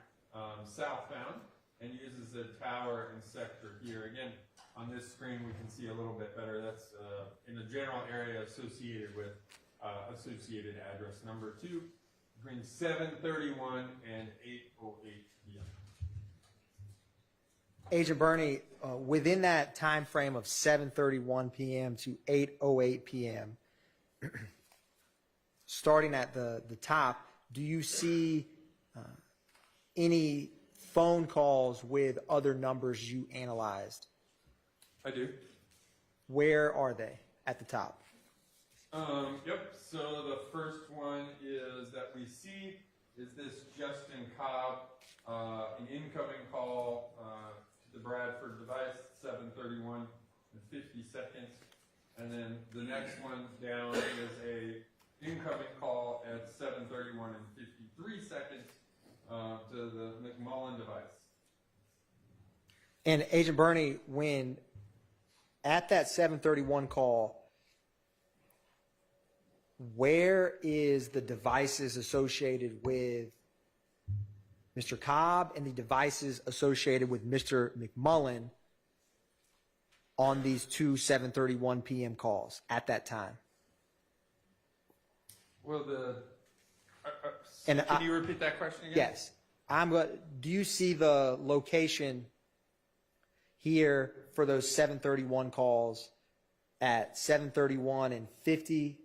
southbound and uses a tower and sector here. Again, on this screen we can see a little bit better. That's in the general area associated with associated address number 2 between 7:31 and 8:08 p.m. Agent Bernie, within that time frame of 7:31 p.m. to 8:08 p.m., starting at the top, do you see any phone calls with other numbers you analyzed? I do. Where are they at the top? Yep, so the first one is that we see is this Justin Cobb, an incoming call to the Bradford device, 7:31 and 50 seconds. And then the next one down is a incoming call at 7:31 and 53 seconds to the McMullen device. And Agent Bernie, when at that 7:31 call, where is the devices associated with Mr. Cobb and the devices associated with Mr. McMullen on these two 7:31 p.m. calls at that time? Well, And can you repeat that question again? Yes. Do you see the location here for those 7:31 calls at 7:31 and 50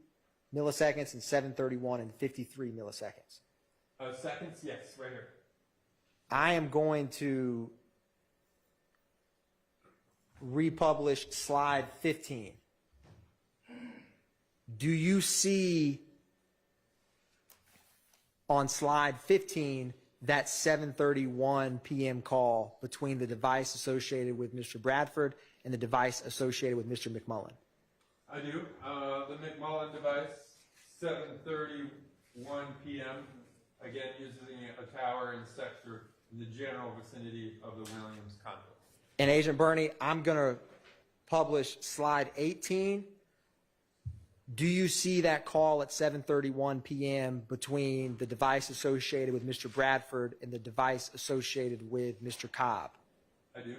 milliseconds and 7:31 and 53 milliseconds? Seconds? Yes, right here. I am going to republish slide 15. Do you see on slide 15 that 7:31 p.m. call between the device associated with Mr. Bradford and the device associated with Mr. McMullen? I do. The McMullen device, 7:31 p.m., again using a tower and sector in the general vicinity of the Williams condo. And Agent Bernie, I'm going to publish slide 18. Do you see that call at 7:31 p.m. between the device associated with Mr. Bradford and the device associated with Mr. Cobb? I do.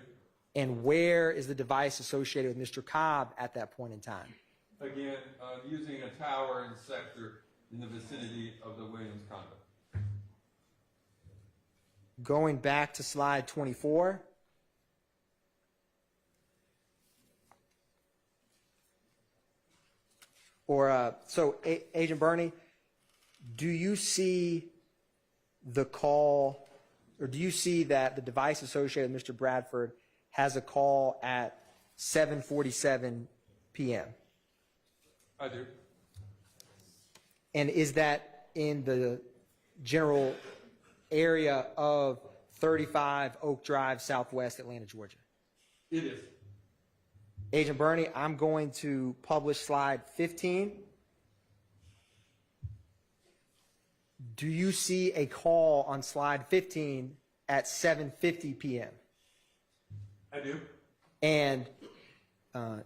And where is the device associated with Mr. Cobb at that point in time? Again, using a tower and sector in the vicinity of the Williams condo. Going back to slide 24. Agent Bernie, do you see the call, or do you see that the device associated with Mr. Bradford has a call at 7:47 p.m.? I do. And is that in the general area of 35 Oak Drive, Southwest Atlanta, Georgia? It is. Agent Bernie, I'm going to publish slide 15. Do you see a call on slide 15 at 7:50 p.m.? I do. And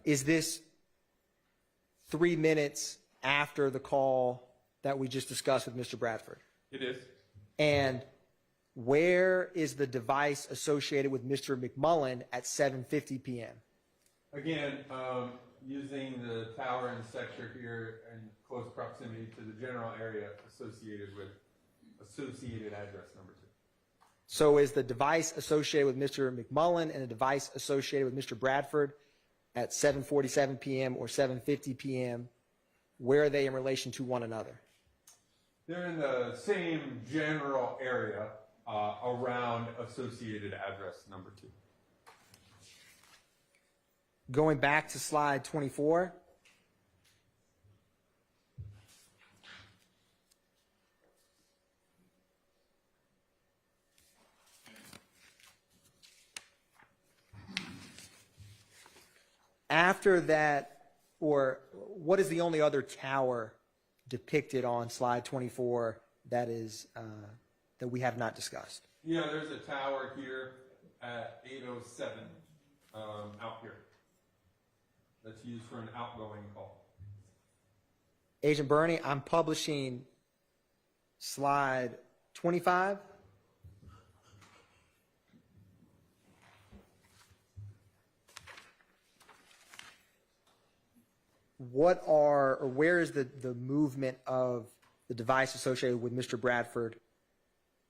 is this 3 minutes after the call that we just discussed with Mr. Bradford? It is. And where is the device associated with Mr. McMullen at 7:50 p.m.? Again, using the tower and sector here in close proximity to the general area associated with associated address number 2. So is the device associated with Mr. McMullen and the device associated with Mr. Bradford at 7:47 p.m. or 7:50 p.m., where are they in relation to one another? They're in the same general area around associated address number 2. Going back to slide 24. after that, or what is the only other tower depicted on slide 24 that is that we have not discussed? Yeah, there's a tower here at 807 out here that's used for an outgoing call. Agent Bernie, I'm publishing slide 25. Where is the movement of the device associated with Mr. Bradford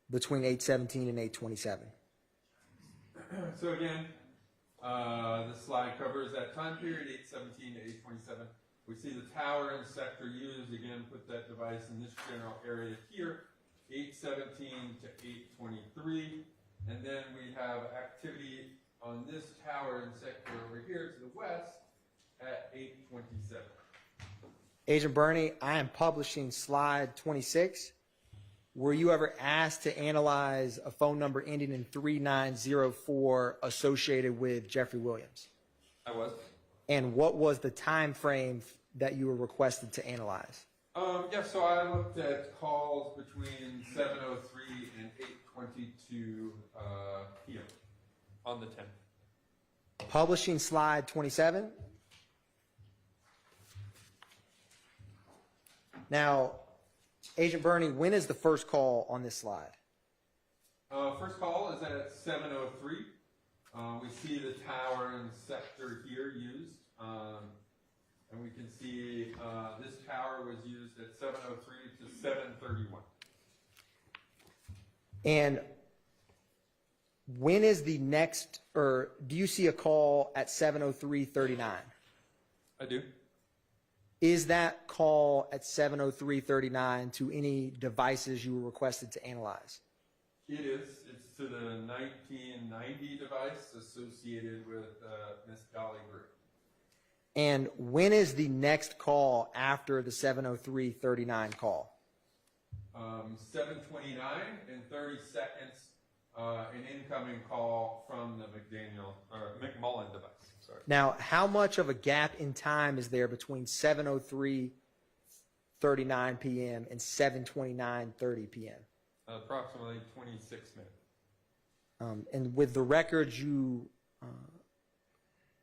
between 817 and 827? So again, this slide covers that time period, 817 to 827. We see the tower and sector used. Again, put that device in this general area here, 817 to 823. And then we have activity on this tower and sector over here to the west at 827. Agent Bernie, I am publishing slide 26. Were you ever asked to analyze a phone number ending in 3904 associated with Jeffery Williams? I was. And what was the time frame that you were requested to analyze? Yeah, so I looked at calls between 7:03 and 8:22 p.m. on the 10th. Publishing slide 27. Now, Agent Bernie, when is the first call on this slide? First call is at 7:03. We see the tower and sector here used. And we can see this tower was used at 7:03 to 7:31. And when is the next, or do you see a call at 7:03:39? I do. Is that call at 7:03:39 to any devices you were requested to analyze? It is. It's to the 1990 device associated with Miss Dolly Greer. And when is the next call after the 7:03:39 call? 7:29 and 30 seconds, an incoming call from the McMullen device. Sorry. Now, how much of a gap in time is there between 7:03:39 p.m. and 7:29:30 p.m.? Approximately 26 minutes. And with the records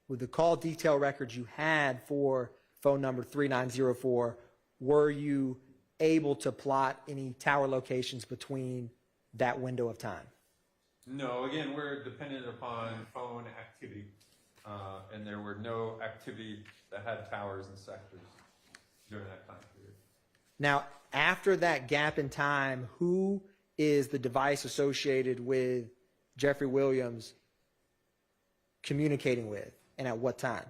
with the call detail records you had for phone number 3904, were you able to plot any tower locations between that window of time? No, again, we're dependent upon phone activity, and there were no activity that had towers and sectors during that time period. Now, after that gap in time, who is the device associated with Jeffery Williams communicating with, and at what time?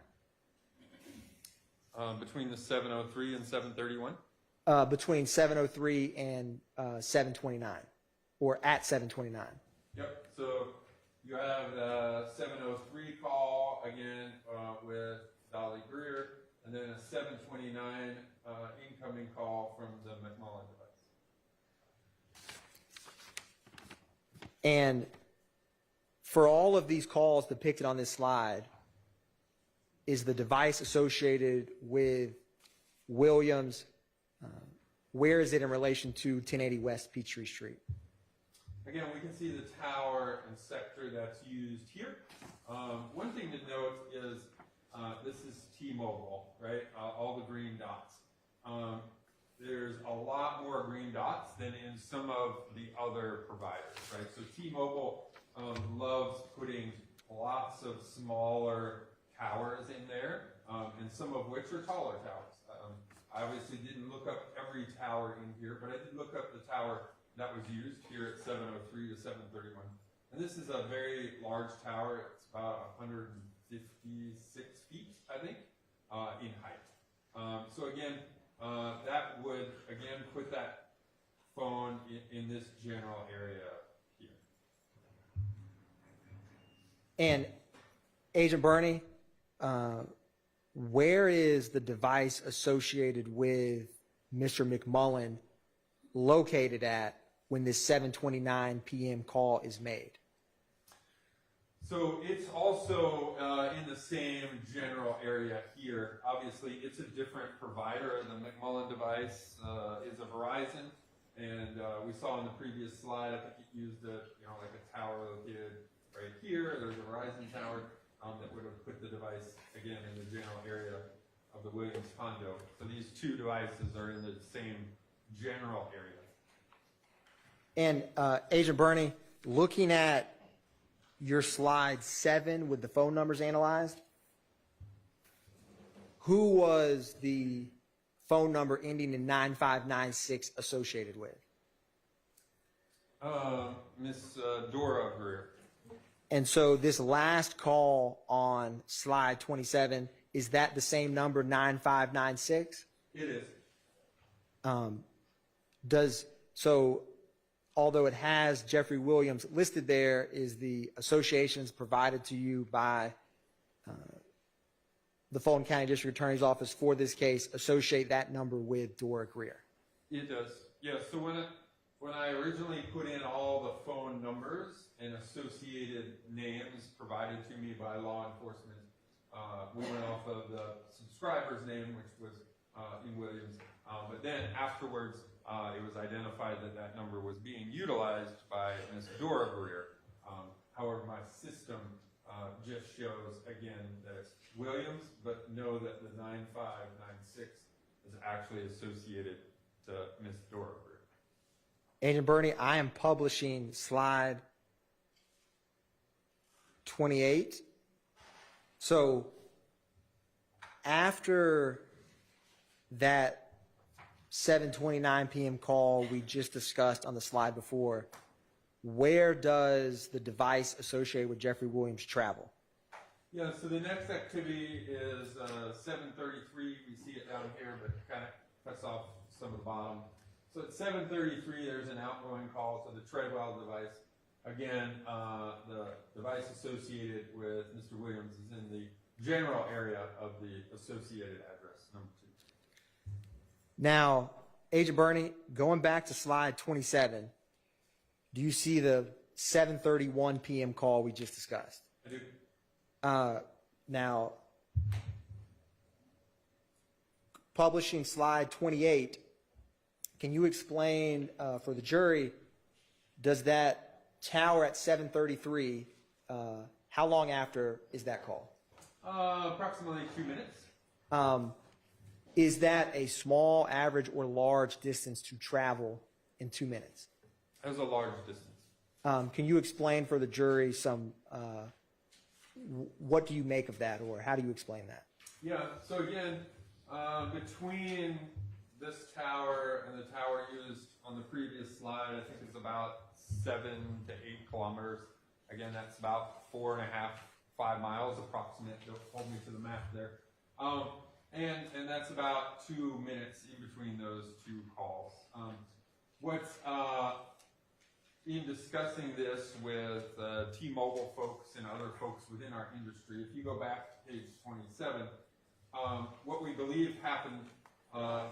Between the 7:03 and 7:31? Between 7:03 and 7:29, or at 7:29. Yep, so you have the 7:03 call again with Dolly Greer, and then a 7:29 incoming call from the McMullen device. And for all of these calls depicted on this slide, is the device associated with Williams? Where is it in relation to 1080 West Peachtree Street? Again, we can see the tower and sector that's used here. One thing to note is this is T-Mobile, right? All the green dots. There's a lot more green dots than in some of the other providers, right? So T-Mobile loves putting lots of smaller towers in there, and some of which are taller towers. I obviously didn't look up every tower in here, but I did look up the tower that was used here at 7:03 to 7:31. And this is a very large tower. It's about 156 feet, I think, in height. So again, that would, again, put that phone in this general area here. And Agent Bernie, where is the device associated with Mr. McMullen located at when this 7:29 p.m. call is made? So it's also in the same general area here. Obviously, it's a different provider. The McMullen device is a Verizon, and we saw in the previous slide, I think it used like a tower located right here. There's a Verizon tower that would have put the device again in the general area of the Williams condo. So these two devices are in the same general area. And Agent Bernie, looking at your slide 7 with the phone numbers analyzed, who was the phone number ending in 9596 associated with? Miss Dora Greer. And so this last call on slide 27, is that the same number, 9596? It is. Although it has Jeffery Williams listed there, is the associations provided to you by the Fulton County District Attorney's Office for this case associate that number with Dora Greer? It does. Yeah. So when I originally put in all the phone numbers and associated names provided to me by law enforcement, we went off of the subscriber's name, which was in Williams. But then afterwards, it was identified that that number was being utilized by Ms. Dora Greer. However, my system just shows, again, that it's Williams, but know that the 9596 is actually associated to Ms. Dora Greer. Agent Bernie, I am publishing slide 28. So after that 7:29 p.m. call we just discussed on the slide before, where does the device associated with Jeffery Williams travel? Yeah, so the next activity is 7:33. We see it down here, but kind of cuts off some of the bottom. So at 7:33, there's an outgoing call to the Treadwell device. Again, the device associated with Mr. Williams is in the general area of the associated address, number 2. Now, Agent Bernie, going back to slide 27, do you see the 7:31 p.m. call we just discussed? I do. Now, publishing slide 28, can you explain for the jury, does that tower at 7:33, how long after is that call? Approximately 2 minutes. Is that a small, average, or large distance to travel in 2 minutes? That was a large distance. Can you explain for the jury some, what do you make of that, or how do you explain that? Yeah, so again, between this tower and the tower used on the previous slide, I think it's about 7 to 8 kilometers. Again, that's about 4.5, 5 miles approximate. Don't hold me to the map there. And that's about 2 minutes in between those two calls. What's in discussing this with T-Mobile folks and other folks within our industry, if you go back to page 27, what we believe happened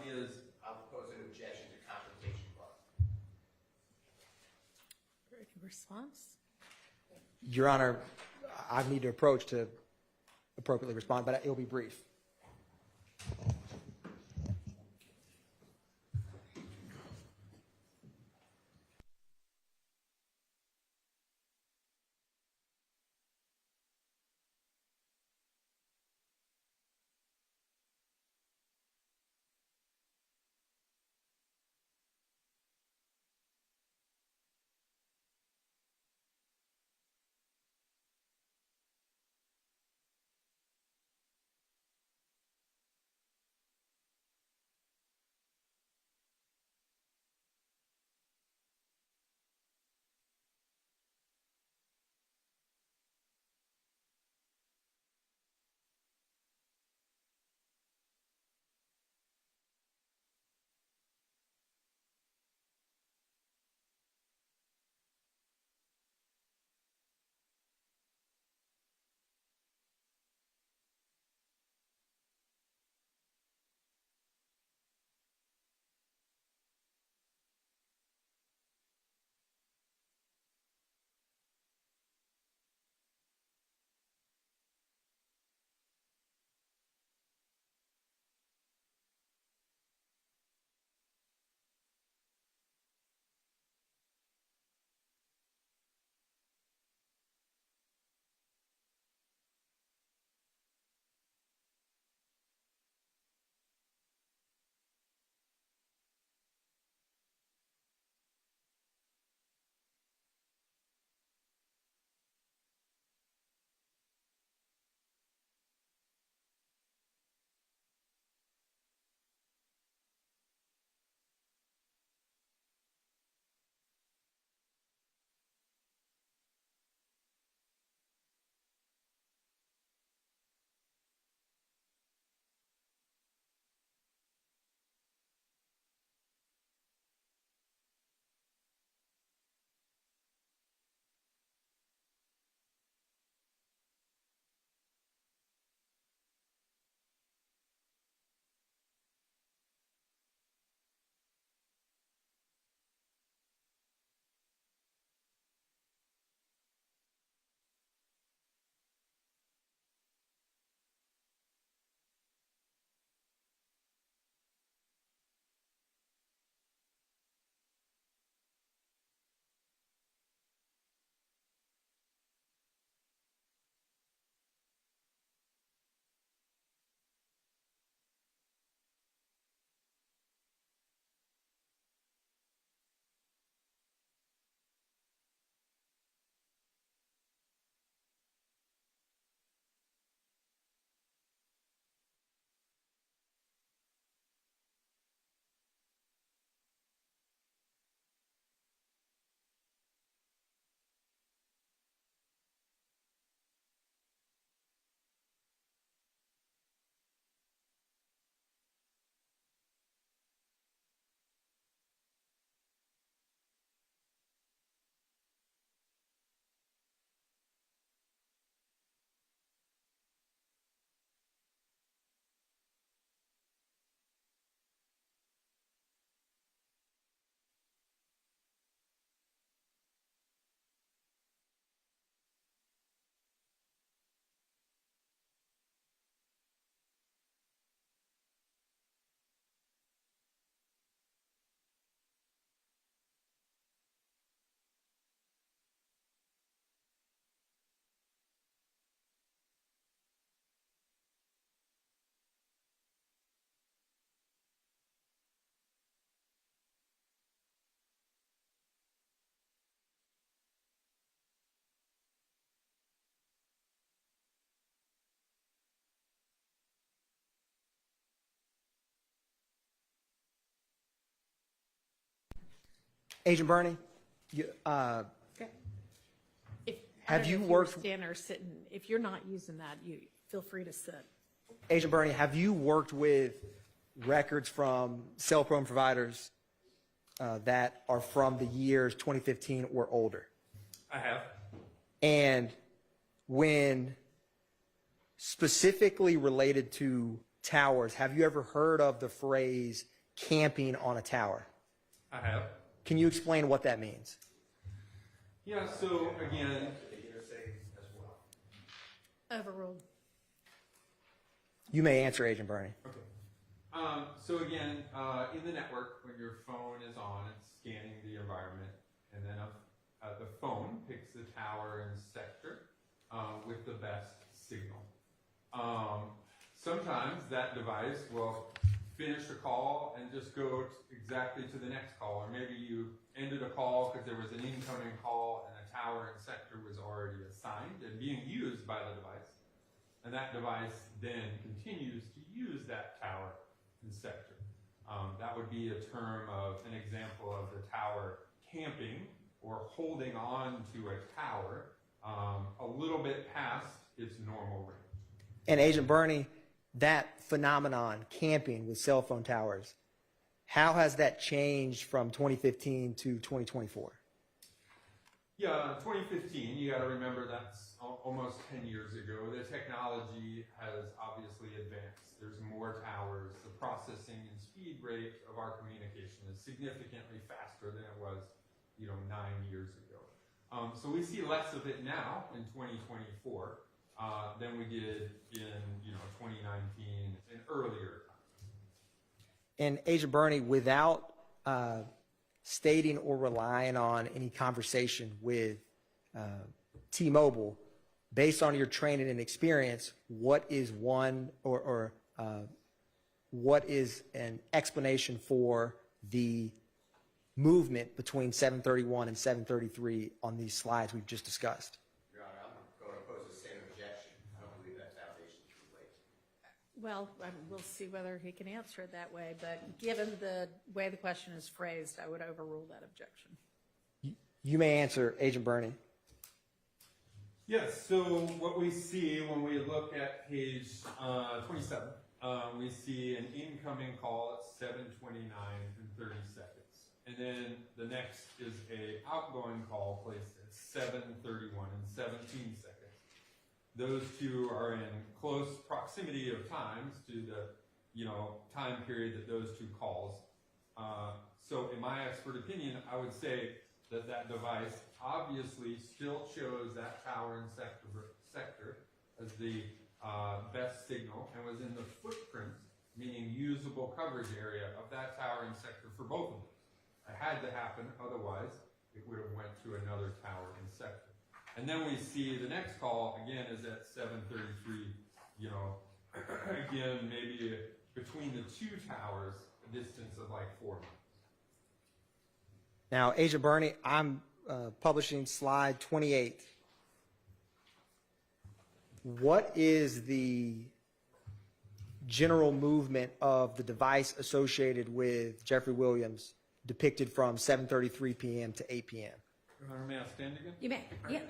is I'll propose an objection to confrontation clause. Response? Your Honor, I need to approach to appropriately respond, but it'll be brief. Agent Bernie, If, I Have don't know you if worked- were standing or sitting? If you're not using that, you feel free to sit. Agent Bernie, have you worked with records from cell phone providers that are from the years 2015 or older? I have. And when specifically related to towers, have you ever heard of the phrase camping on a tower? I have. Can you explain what that means? Yeah, so again, Overruled. You may answer, Agent Bernie. okay. So again, in the network, when your phone is on, it's scanning the environment, and then the phone picks the tower and sector with the best signal. Sometimes that device will finish a call and just go exactly to the next call, or maybe you ended a call because there was an incoming call and a tower and sector was already assigned and being used by the device. And that device then continues to use that tower and sector. That would be a term of an example of the tower camping or holding on to a tower a little bit past its normal range. And Agent Bernie, that phenomenon, camping with cell phone towers, how has that changed from 2015 to 2024? Yeah, 2015, you got to remember that's almost 10 years ago. The technology has obviously advanced. There's more towers. The processing and speed rate of our communication is significantly faster than it was, 9 years ago. So we see less of it now in 2024 than we did in, 2019 and earlier. And Agent Bernie, without stating or relying on any conversation with T-Mobile, based on your training and experience, what is what is an explanation for the movement between 731 and 733 on these slides we've just discussed? Your Honor, I'm going to pose the same objection. I don't believe that foundation is related. Well, we'll see whether he can answer it that way, but given the way the question is phrased, I would overrule that objection. You may answer, Agent Bernie. Yes, so what we see when we look at page 27, we see an incoming call at 7:29 and 30 seconds. And then the next is a outgoing call placed at 7:31 and 17 seconds. Those two are in close proximity of times to the, time period that those two calls. So in my expert opinion, I would say that that device obviously still shows that tower and sector as the best signal and was in the footprint, meaning usable coverage area of that tower and sector for both of them. It had to happen, otherwise it would have went to another tower and sector. And then we see the next call, again, is at 7:33, again, maybe between the two towers, a distance of like 4 miles. Now, Agent Bernie, I'm publishing slide 28. What is the general movement of the device associated with Jeffery Williams depicted from 7:33 p.m. to 8 p.m.? Your Honor, may I stand again? You may, yeah,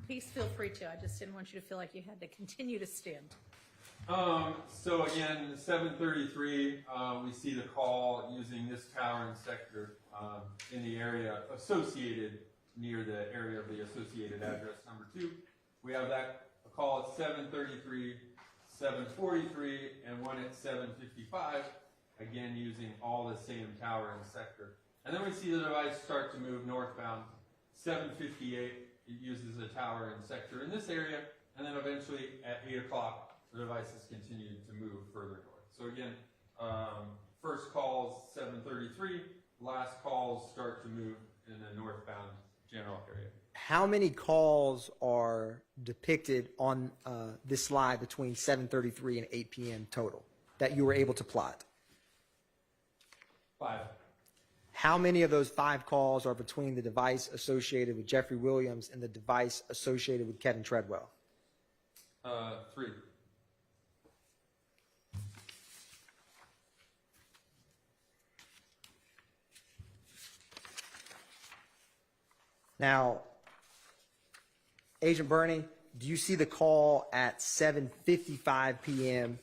please feel free to. I just didn't want you to feel like you had to continue to stand. So again, 7:33, we see the call using this tower and sector in the area associated near the area of the associated address number 2. We have that a call at 7:33, 7:43, and one at 7:55, again using all the same tower and sector. And then we see the device start to move northbound. 7:58, it uses a tower and sector in this area, and then eventually at 8 o'clock, the devices continued to move further north. So again, first calls 7:33, last calls start to move in the northbound general area. How many calls are depicted on this slide between 7:33 and 8 p.m. total that you were able to plot? 5. How many of those 5 calls are between the device associated with Jeffery Williams and the device associated with Kevin Treadwell? 3. Now, Agent Bernie, do you see the call at 7:55 p.m.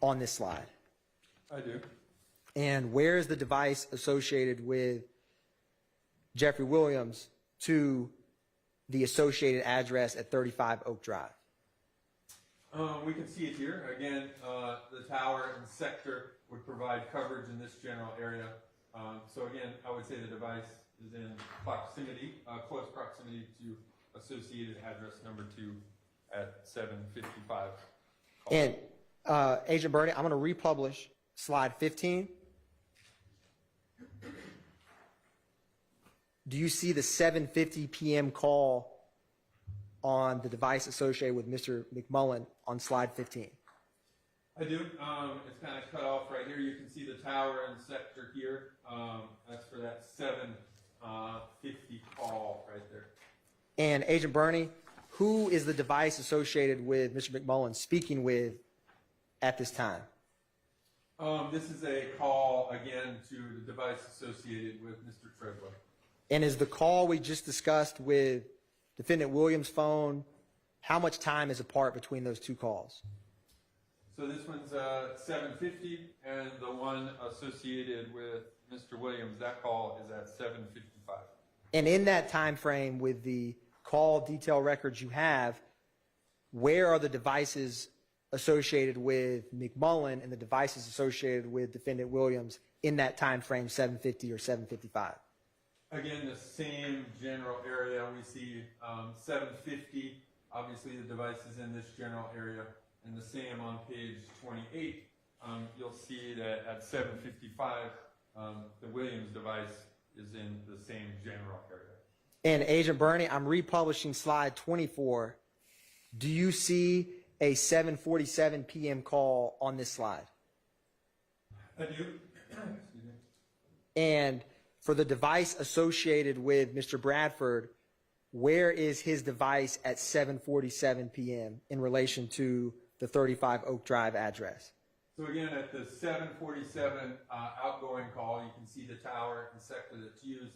on this slide? I do. And where is the device associated with Jeffery Williams to the associated address at 35 Oak Drive? We can see it here. Again, the tower and sector would provide coverage in this general area. So again, I would say the device is in proximity, close proximity to associated address number 2 at 7:55. And Agent Bernie, I'm going to republish slide 15. Do you see the 7:50 p.m. call on the device associated with Mr. McMullen on slide 15? I do. It's kind of cut off right here. You can see the tower and sector here. That's for that 7:50 call right there. And Agent Bernie, who is the device associated with Mr. McMullen speaking with at this time? This is a call, again, to the device associated with Mr. Treadway. And is the call we just discussed with Defendant Williams' phone, how much time is apart between those two calls? So this one's 7:50, and the one associated with Mr. Williams, that call is at 7:55. And in that time frame, with the call detail records you have, where are the devices associated with McMullen and the devices associated with Defendant Williams in that time frame, 7:50 or 7:55? Again, the same general area. We see 7:50. Obviously, the device is in this general area. And the same on page 28. You'll see that at 7:55, the Williams device is in the same general area. And Agent Bernie, I'm republishing slide 24. Do you see a 7:47 p.m. call on this slide? I do. Excuse me. And for the device associated with Mr. Bradford, where is his device at 7:47 p.m. in relation to the 35 Oak Drive address? So again, at the 7:47 outgoing call, you can see the tower and sector that's used.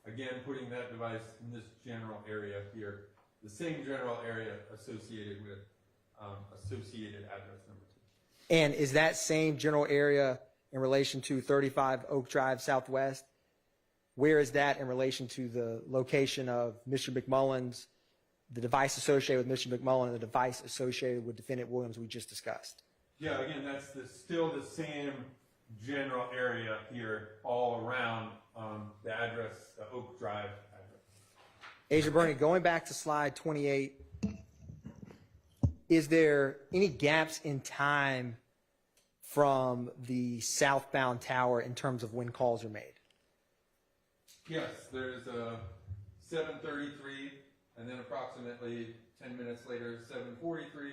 Again, putting that device in this general area here, the same general area associated with associated address number 2. And is that same general area in relation to 35 Oak Drive Southwest? Where is that in relation to the location of Mr. McMullen's, the device associated with Mr. McMullen, and the device associated with Defendant Williams we just discussed? Yeah, again, that's still the same general area here all around the address, the Oak Drive address. Agent Bernie, going back to slide 28, is there any gaps in time from the southbound tower in terms of when calls are made? Yes, there's a 7:33, and then approximately 10 minutes later, 7:43,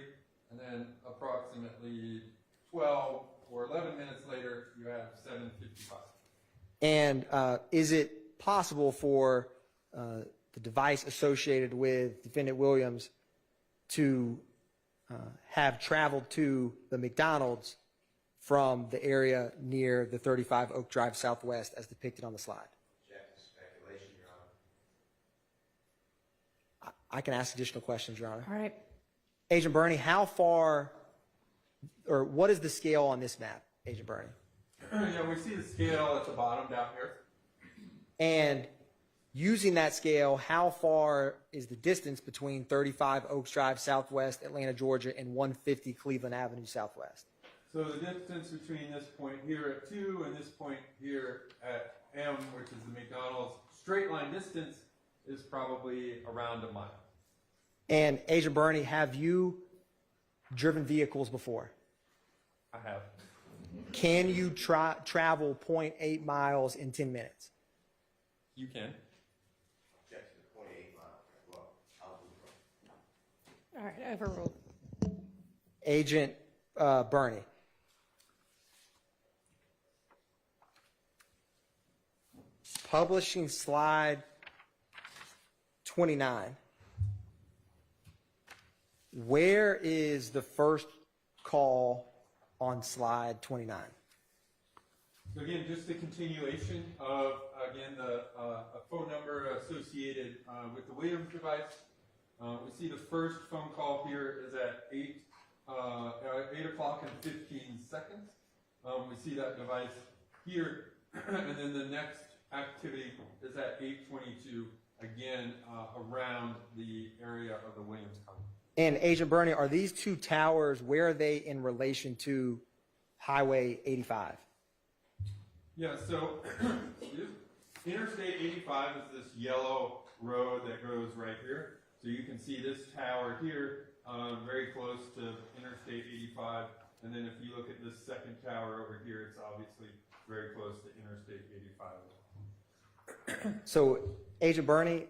and then approximately 12 or 11 minutes later, you have 7:55. And is it possible for the device associated with Defendant Williams to have traveled to the McDonald's from the area near the 35 Oak Drive Southwest as depicted on the slide? Speculation, Your Honor. I can ask additional questions, Your Honor. All right. Agent Bernie, how far, or what is the scale on this map, Agent Bernie? Yeah, we see the scale at the bottom down here. And using that scale, how far is the distance between 35 Oaks Drive Southwest, Atlanta, Georgia, and 150 Cleveland Avenue Southwest? So the distance between this point here at 2 and this point here at M, which is the McDonald's, straight line distance is probably around a mile. And Agent Bernie, have you driven vehicles before? I have. Can you travel 0.8 miles in 10 minutes? You can. Check to the 0.8 mile. Well, I'll do it. All right, overruled. Agent Bernie. Publishing slide 29. Where is the first call on slide 29? So again, just a continuation of, again, a phone number associated with the Williams device. We see the first phone call here is at 8 o'clock and 15 seconds. We see that device here, and then the next activity is at 8:22, again, around the area of the Williams county. And Agent Bernie, are these two towers, where are they in relation to Highway 85? Yeah, so Interstate 85 is this yellow road that goes right here. So you can see this tower here, very close to Interstate 85. And then if you look at this second tower over here, it's obviously very close to Interstate 85. So, Agent Bernie,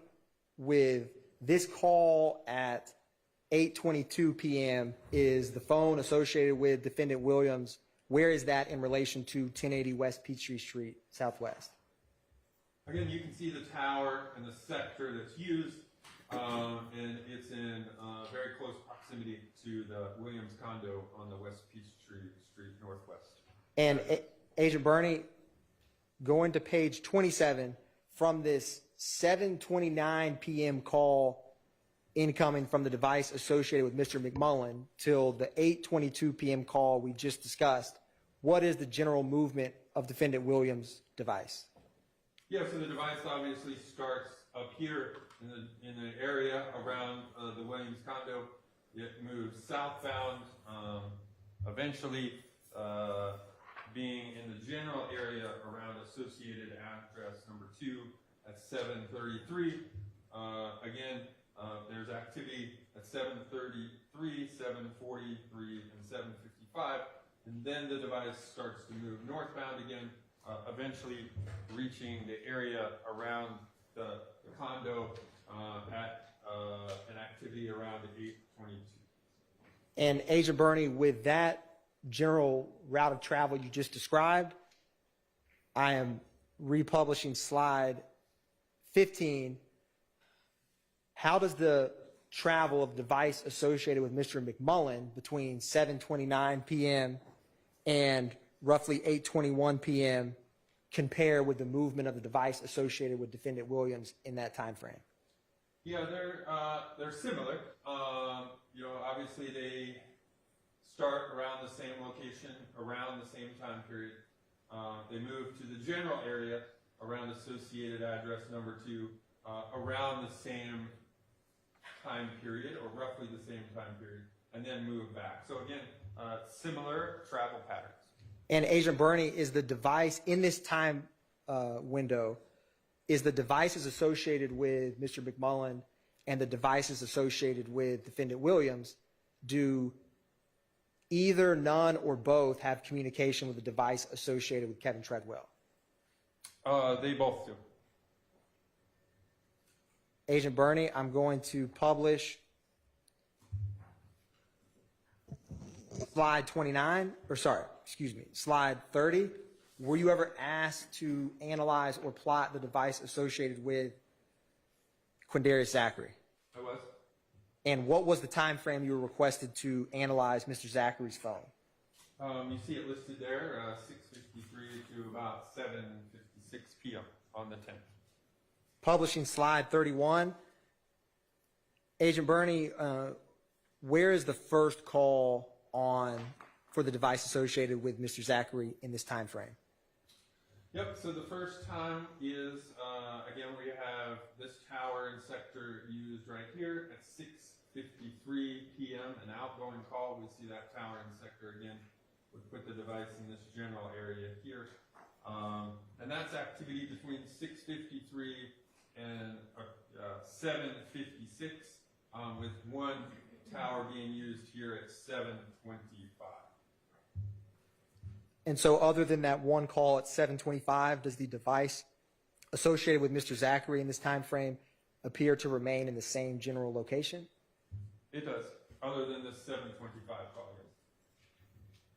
with this call at 8:22 p.m. is the phone associated with Defendant Williams. Where is that in relation to 1080 West Peachtree Street, Southwest? Again, you can see the tower and the sector that's used, and it's in very close proximity to the Williams condo on the West Peachtree Street Northwest. And Agent Bernie, going to page 27, from this 7:29 p.m. call incoming from the device associated with Mr. McMullen till the 8:22 p.m. call we just discussed, what is the general movement of Defendant Williams' device? Yeah, so the device obviously starts up here in the area around the Williams condo. It moves southbound, eventually being in the general area around associated address number 2 at 7:33. Again, there's activity at 7:33, 7:43, and 7:55, and then the device starts to move northbound again, eventually reaching the area around the condo at an activity around 8:22. And Agent Bernie, with that general route of travel you just described, I am republishing slide 15. How does the travel of device associated with Mr. McMullen between 7:29 p.m. and roughly 8:21 p.m. compare with the movement of the device associated with Defendant Williams in that time frame? Yeah, they're similar. Obviously they start around the same location, around the same time period. They move to the general area around associated address number 2, around the same time period, or roughly the same time period, and then move back. So again, similar travel patterns. And Agent Bernie, is the device in this time window, is the devices associated with Mr. McMullen and the devices associated with Defendant Williams, do either, none, or both have communication with the device associated with Kevin Treadwell? They both do. Agent Bernie, I'm going to publish slide 29, slide 30. Were you ever asked to analyze or plot the device associated with Quindarius Zachary? I was. And what was the time frame you were requested to analyze Mr. Zachary's phone? You see it listed there, 6:53 to about 7:56 p.m. on the 10th. Publishing slide 31. Agent Bernie, where is the first call for the device associated with Mr. Zachary in this time frame? Yep, so the first time is, again, we have this tower and sector used right here at 6:53 p.m., an outgoing call. We see that tower and sector again. We put the device in this general area here. And that's activity between 6:53 and 7:56, with one tower being used here at 7:25. And so other than that one call at 7:25, does the device associated with Mr. Zachary in this time frame appear to remain in the same general location? It does, other than this 7:25 call here.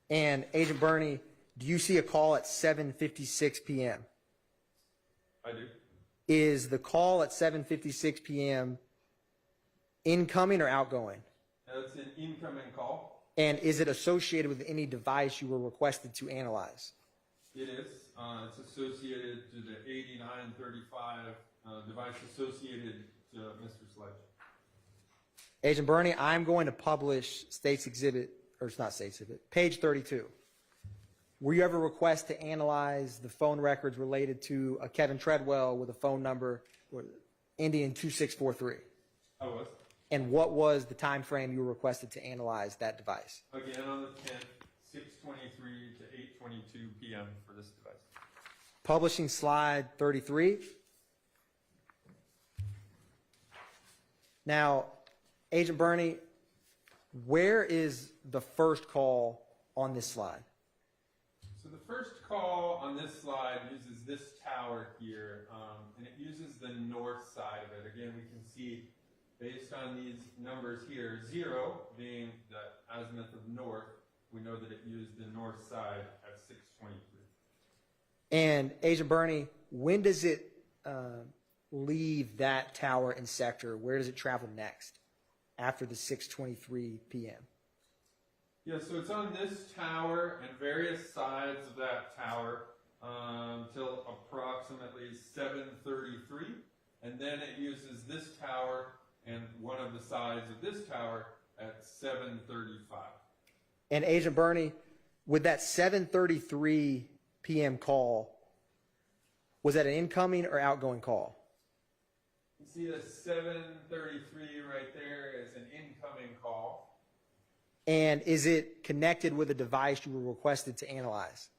And Agent Bernie, do you see a call at 7:56 p.m.? I do. Is the call at 7:56 p.m. incoming or outgoing? It's an incoming call. And is it associated with any device you were requested to analyze? It is. It's associated to the 8935 device associated to Mr. Sledge. Agent Bernie, I'm going to publish State's Exhibit, or it's not State's Exhibit, page 32. Were you ever requested to analyze the phone records related to a Kevin Treadwell with a phone number ending in 2643? I was. And what was the time frame you were requested to analyze that device? Again, on the 10th, 6:23 to 8:22 p.m. for this device. Publishing slide 33. Now, Agent Bernie, where is the first call on this slide? So the first call on this slide uses this tower here, and it uses the north side of it. Again, we can see, based on these numbers here, 0 being the azimuth of north, we know that it used the north side at 6:23. And Agent Bernie, when does it leave that tower and sector? Where does it travel next after the 6:23 p.m.? Yeah, so it's on this tower and various sides of that tower till approximately 7:33, and then it uses this tower and one of the sides of this tower at 7:35. And Agent Bernie, with that 7:33 p.m. call, was that an incoming or outgoing call? You see the 7:33 right there is an incoming call. And is it connected with a device you were requested to analyze?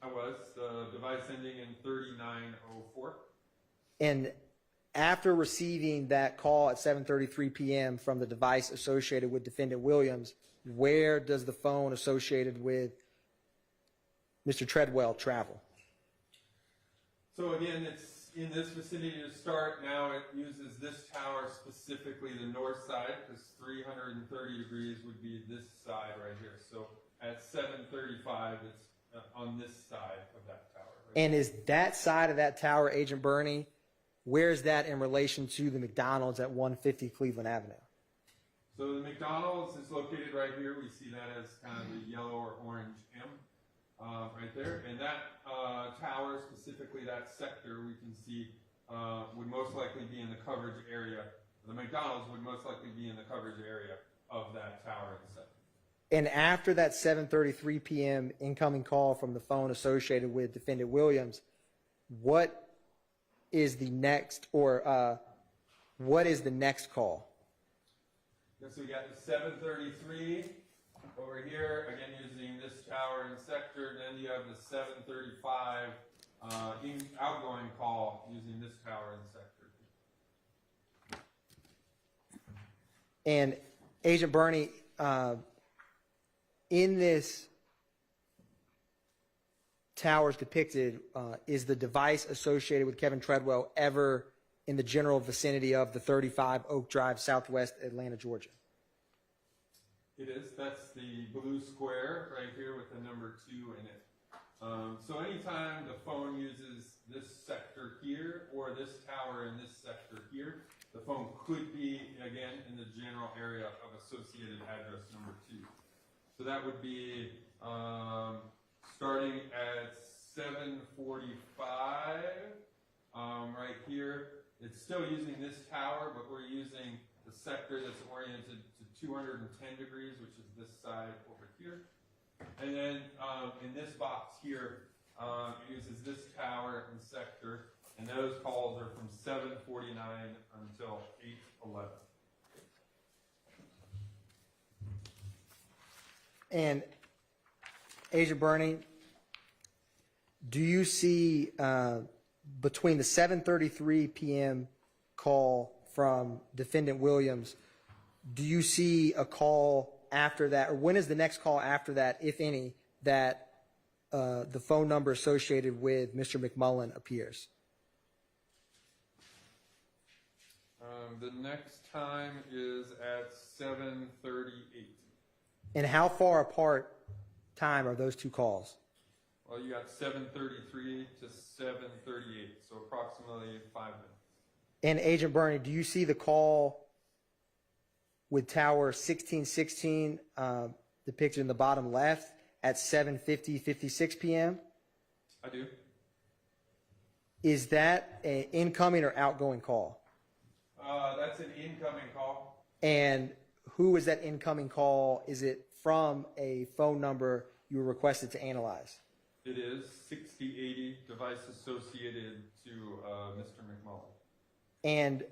I was, the device ending in 3904. And after receiving that call at 7:33 p.m. from the device associated with Defendant Williams, where does the phone associated with Mr. Treadwell travel? So again, it's in this vicinity to start. Now it uses this tower, specifically the north side, because 330 degrees would be this side right here. So at 7:35, it's on this side of that tower. Right? And is that side of that tower, Agent Bernie, where is that in relation to the McDonald's at 150 Cleveland Avenue? So the McDonald's is located right here. We see that as kind of the yellow or orange M right there. And that tower, specifically that sector, we can see would most likely be in the coverage area. The McDonald's would most likely be in the coverage area of that tower in the sector. And after that 7:33 p.m. incoming call from the phone associated with Defendant Williams, what is the next, or what is the next call? So we got the 7:33 over here, again using this tower and sector. Then you have the 7:35 outgoing call using this tower and sector. And Agent Bernie, in this towers depicted, is the device associated with Kevin Treadwell ever in the general vicinity of the 35 Oak Drive, Southwest Atlanta, Georgia? It is. That's the blue square right here with the number 2 in it. So anytime the phone uses this sector here or this tower in this sector here, the phone could be, again, in the general area of associated address number 2. So that would be starting at 7:45 right here. It's still using this tower, but we're using the sector that's oriented to 210 degrees, which is this side over here. And then in this box here, it uses this tower and sector, and those calls are from 7:49 until 8:11. And Agent Bernie, do you see between the 7:33 p.m. call from Defendant Williams, do you see a call after that, or when is the next call after that, if any, that the phone number associated with Mr. McMullen appears? The next time is at 7:38. And how far apart time are those two calls? Well, you got 7:33 to 7:38, so approximately 5 minutes. And Agent Bernie, do you see the call with tower 1616 depicted in the bottom left at 7:56 p.m.? I do. Is that an incoming or outgoing call? That's an incoming call. And who is that incoming call? Is it from a phone number you were requested to analyze? It is 6080 device associated to Mr. McMullen. And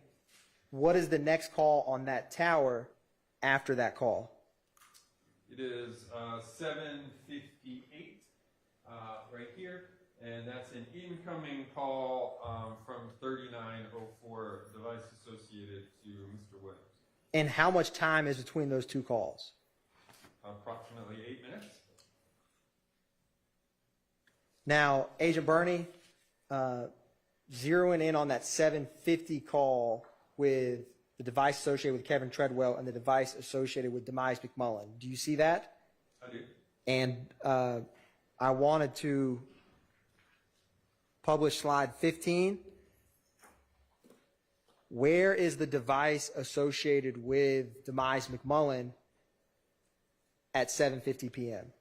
what is the next call on that tower after that call? It is 758 right here, and that's an incoming call from 3904 device associated to Mr. Williams. And how much time is between those two calls? Approximately 8 minutes. Now, Agent Bernie, zeroing in on that 750 call with the device associated with Kevin Treadwell and the device associated with Demise McMullen. Do you see that? I do. And I wanted to publish slide 15. Where is the device associated with Demise McMullen at 7:50 p.m.?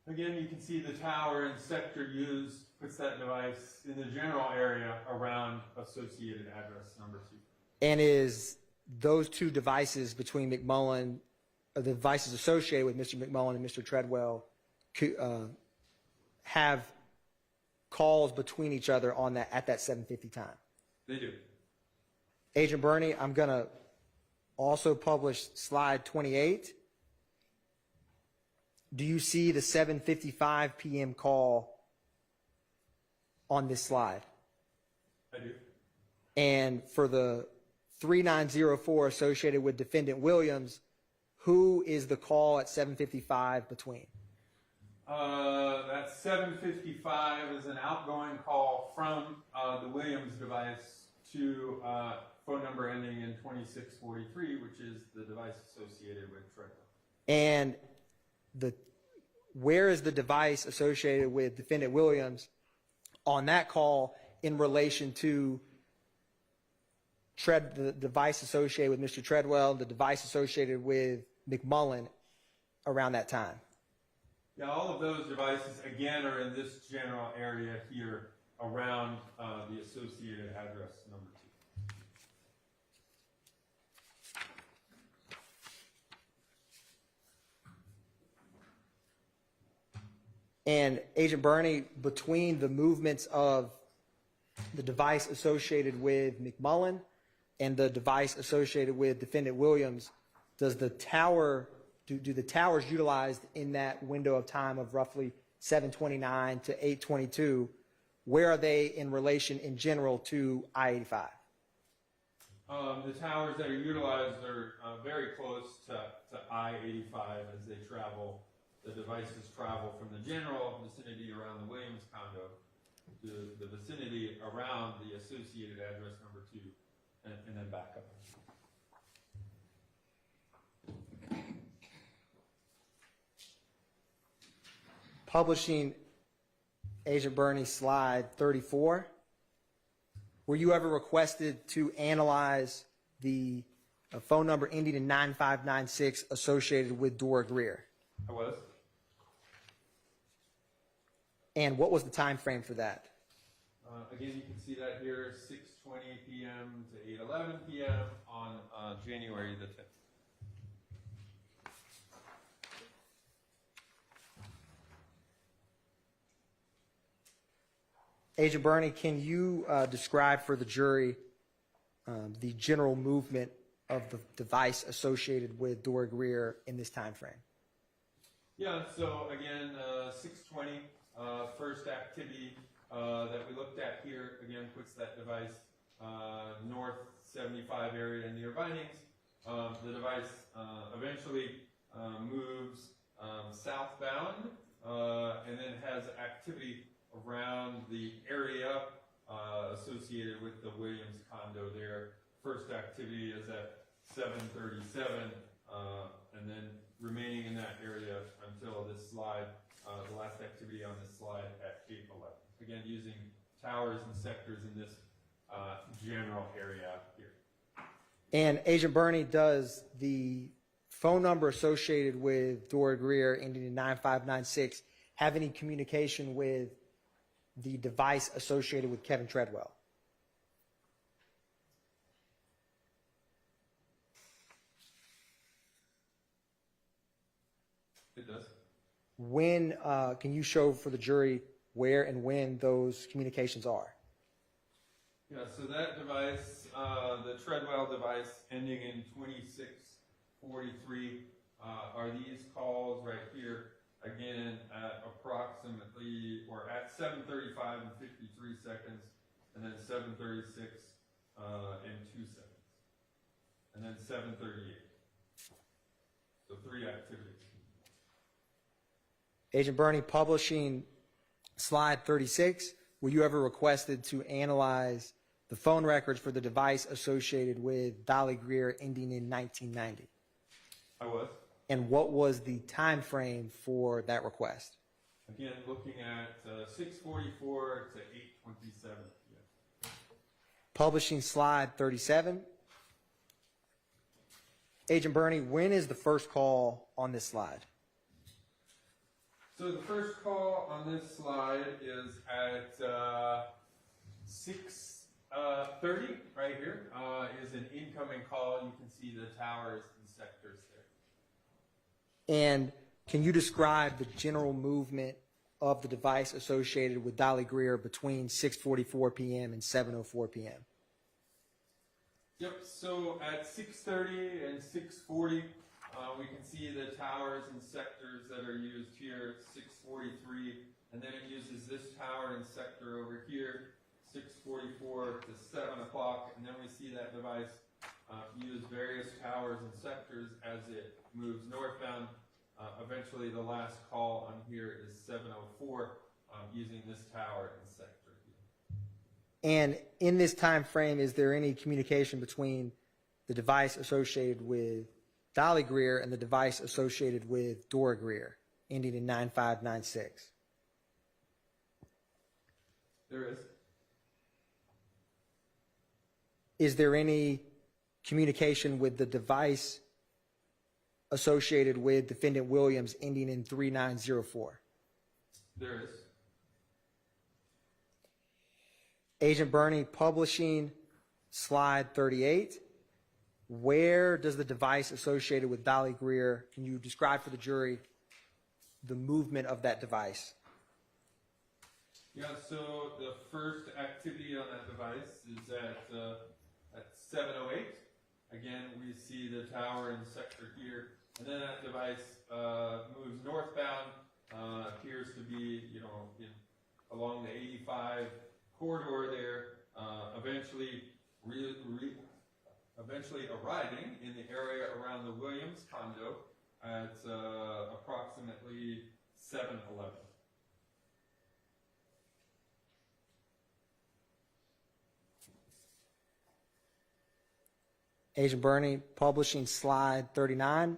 Again, you can see the tower in sector used puts that device in the general area around associated address number 2. And is those two devices between McMullen, the devices associated with Mr. McMullen and Mr. Treadwell, have calls between each other on that at that 7:50 time? They do. Agent Bernie, I'm going to also publish slide 28. Do you see the 7:55 p.m. call on this slide? I do. And for the 3904 associated with Defendant Williams, who is the call at 7:55 between? That 755 is an outgoing call from the Williams device to phone number ending in 2643, which is the device associated with Treadwell. And where is the device associated with Defendant Williams on that call in relation to the device associated with Mr. Treadwell, the device associated with McMullen around that time? Yeah, all of those devices, again, are in this general area here around the associated address number 2. And Agent Bernie, between the movements of the device associated with McMullen and the device associated with Defendant Williams, does the tower, do the towers utilized in that window of time of roughly 7:29 to 8:22, where are they in relation in general to I-85? The towers that are utilized are very close to I-85 as they travel. The devices travel from the general vicinity around the Williams condo to the vicinity around the associated address number 2 and then back up. Publishing Agent Bernie's slide 34. Were you ever requested to analyze the phone number ending in 9596 associated with Dora Greer? I was. And what was the time frame for that? Again, you can see that here, 6:20 p.m. to 8:11 p.m. on January the 10th. Agent Bernie, can you describe for the jury the general movement of the device associated with Dora Greer in this time frame? Yeah, so again, 6:20, first activity that we looked at here, again, puts that device north 75 area near Vinings. The device eventually moves southbound and then has activity around the area associated with the Williams condo there. First activity is at 7:37 and then remaining in that area until this slide, the last activity on this slide at 8:11. Again, using towers and sectors in this general area here. And Agent Bernie, does the phone number associated with Dora Greer ending in 9596 have any communication with the device associated with Kevin Treadwell? It does. When can you show for the jury where and when those communications are? Yeah, so that device, the Treadwell device ending in 2643, are these calls right here, again, at approximately, or at 7:35 and 53 seconds, and then 7:36 and 2 seconds, and then 7:38. So 3 activities. Agent Burney, publishing slide 36, were you ever requested to analyze the phone records for the device associated with Dolly Greer ending in 1990? I was. And what was the time frame for that request? Again, looking at 6:44 to 8:27 p.m. Publishing slide 37. Agent Burney, when is the first call on this slide? So the first call on this slide is at 6:30 right here, is an incoming call. You can see the towers and sectors there. And can you describe the general movement of the device associated with Dolly Greer between 6:44 p.m. and 7:04 p.m.? Yep, so at 6:30 and 6:40, we can see the towers and sectors that are used here, 6:43, and then it uses this tower and sector over here, 6:44 to 7 o'clock, and then we see that device use various towers and sectors as it moves northbound. Eventually, the last call on here is 7:04, using this tower and sector here. And in this time frame, is there any communication between the device associated with Dolly Greer and the device associated with Dora Greer, ending in 9596? There is. Is there any communication with the device associated with Defendant Williams, ending in 3904? There is. Agent Burney, publishing slide 38. Where does the device associated with Dolly Greer, can you describe for the jury the movement of that device? Yeah, so the first activity on that device is at 7:08. Again, we see the tower and sector here, and then that device moves northbound. Appears to be, along the 85 corridor there. Eventually arriving in the area around the Williams condo at approximately 7:11. Agent Burney, publishing slide 39.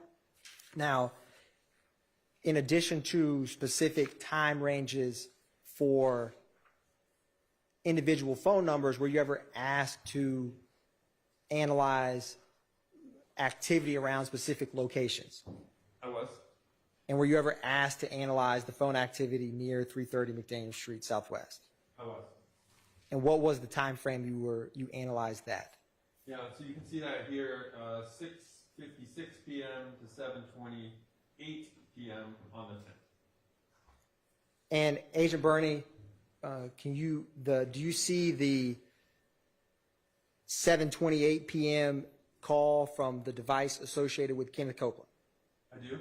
Now, in addition to specific time ranges for individual phone numbers, were you ever asked to analyze activity around specific locations? I was. And were you ever asked to analyze the phone activity near 330 McDaniel Street Southwest? I was. And what was the time frame you analyzed that? Yeah, so you can see that here, 6:56 p.m. to 7:28 p.m. on the 10th. And Agent Burney, do you see the 7:28 p.m. call from the device associated with Kenneth Copeland? I do.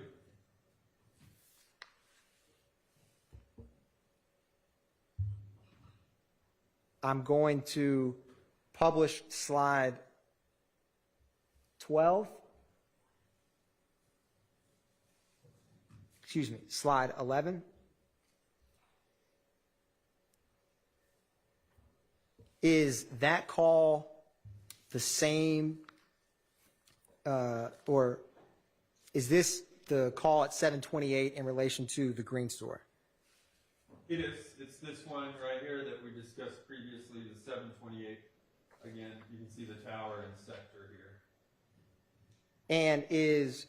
I'm going to publish slide 12. Excuse me, slide 11. Is that call the same, or is this the call at 7:28 in relation to the Green Store? It is. It's this one right here that we discussed previously, the 7:28. Again, you can see the tower and sector here. And is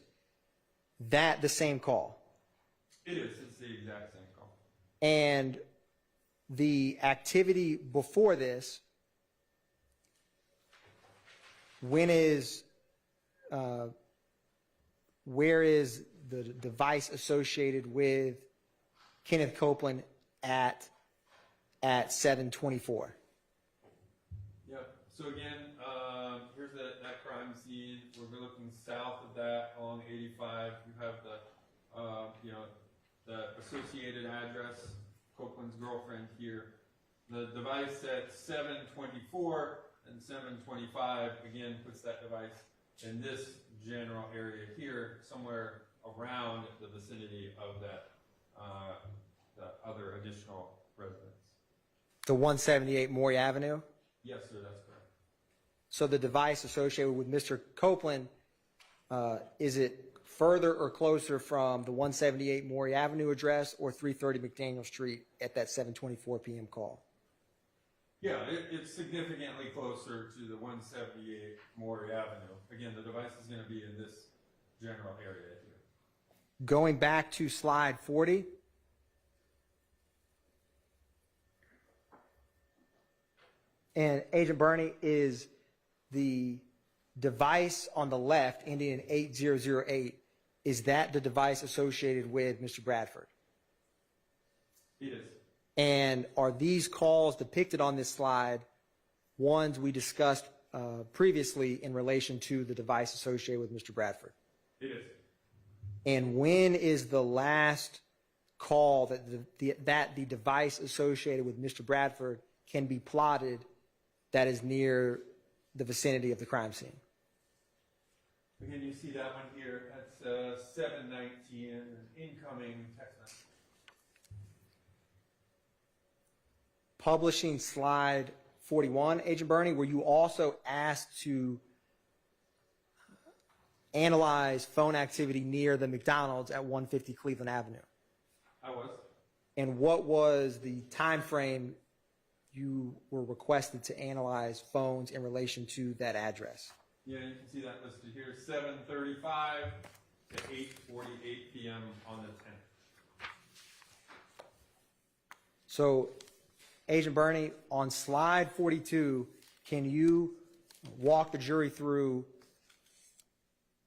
that the same call? It is. It's the exact same call. And the activity before this, where is the device associated with Kenneth Copeland at 7:24? Yep. So again, here's that crime scene. We're looking south of that along 85. You have the associated address, Copeland's girlfriend here. The device at 7:24 and 7:25 again puts that device in this general area here, somewhere around the vicinity of that the other additional residence. The 178 Maury Avenue? Yes, sir, that's correct. So the device associated with Mr. Copeland, is it further or closer from the 178 Maury Avenue address or 330 McDaniel Street at that 7:24 p.m. call? Yeah, it's significantly closer to the 178 Maury Avenue. Again, the device is going to be in this general area here. Going back to slide 40. And Agent Burney, is the device on the left ending in 8008, is that the device associated with Mr. Bradford? It is. And are these calls depicted on this slide ones we discussed previously in relation to the device associated with Mr. Bradford? It is. And when is the last call that the device associated with Mr. Bradford can be plotted that is near the vicinity of the crime scene? Again, you see that one here. That's 7:19, an incoming text message. Publishing slide 41, Agent Burney, were you also asked to analyze phone activity near the McDonald's at 150 Cleveland Avenue? I was. And what was the time frame you were requested to analyze phones in relation to that address? Yeah, you can see that listed here, 7:35 to 8:48 p.m. on the 10th. So, Agent Burney, on slide 42, can you walk the jury through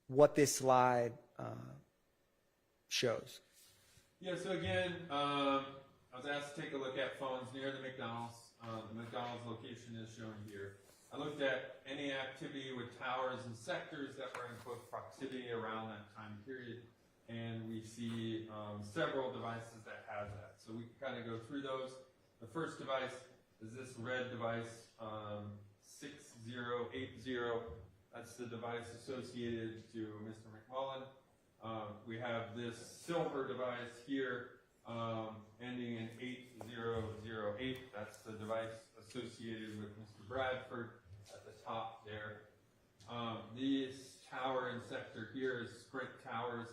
what this slide shows? Yeah, so again, I was asked to take a look at phones near the McDonald's. The McDonald's location is shown here. I looked at any activity with towers and sectors that were in close proximity around that time period, and we see several devices that have that. So we can kind of go through those. The first device is this red device, 6080. That's the device associated to Mr. McMullen. We have this silver device here, ending in 8008. That's the device associated with Mr. Bradford at the top there. This tower and sector here is Sprint Towers.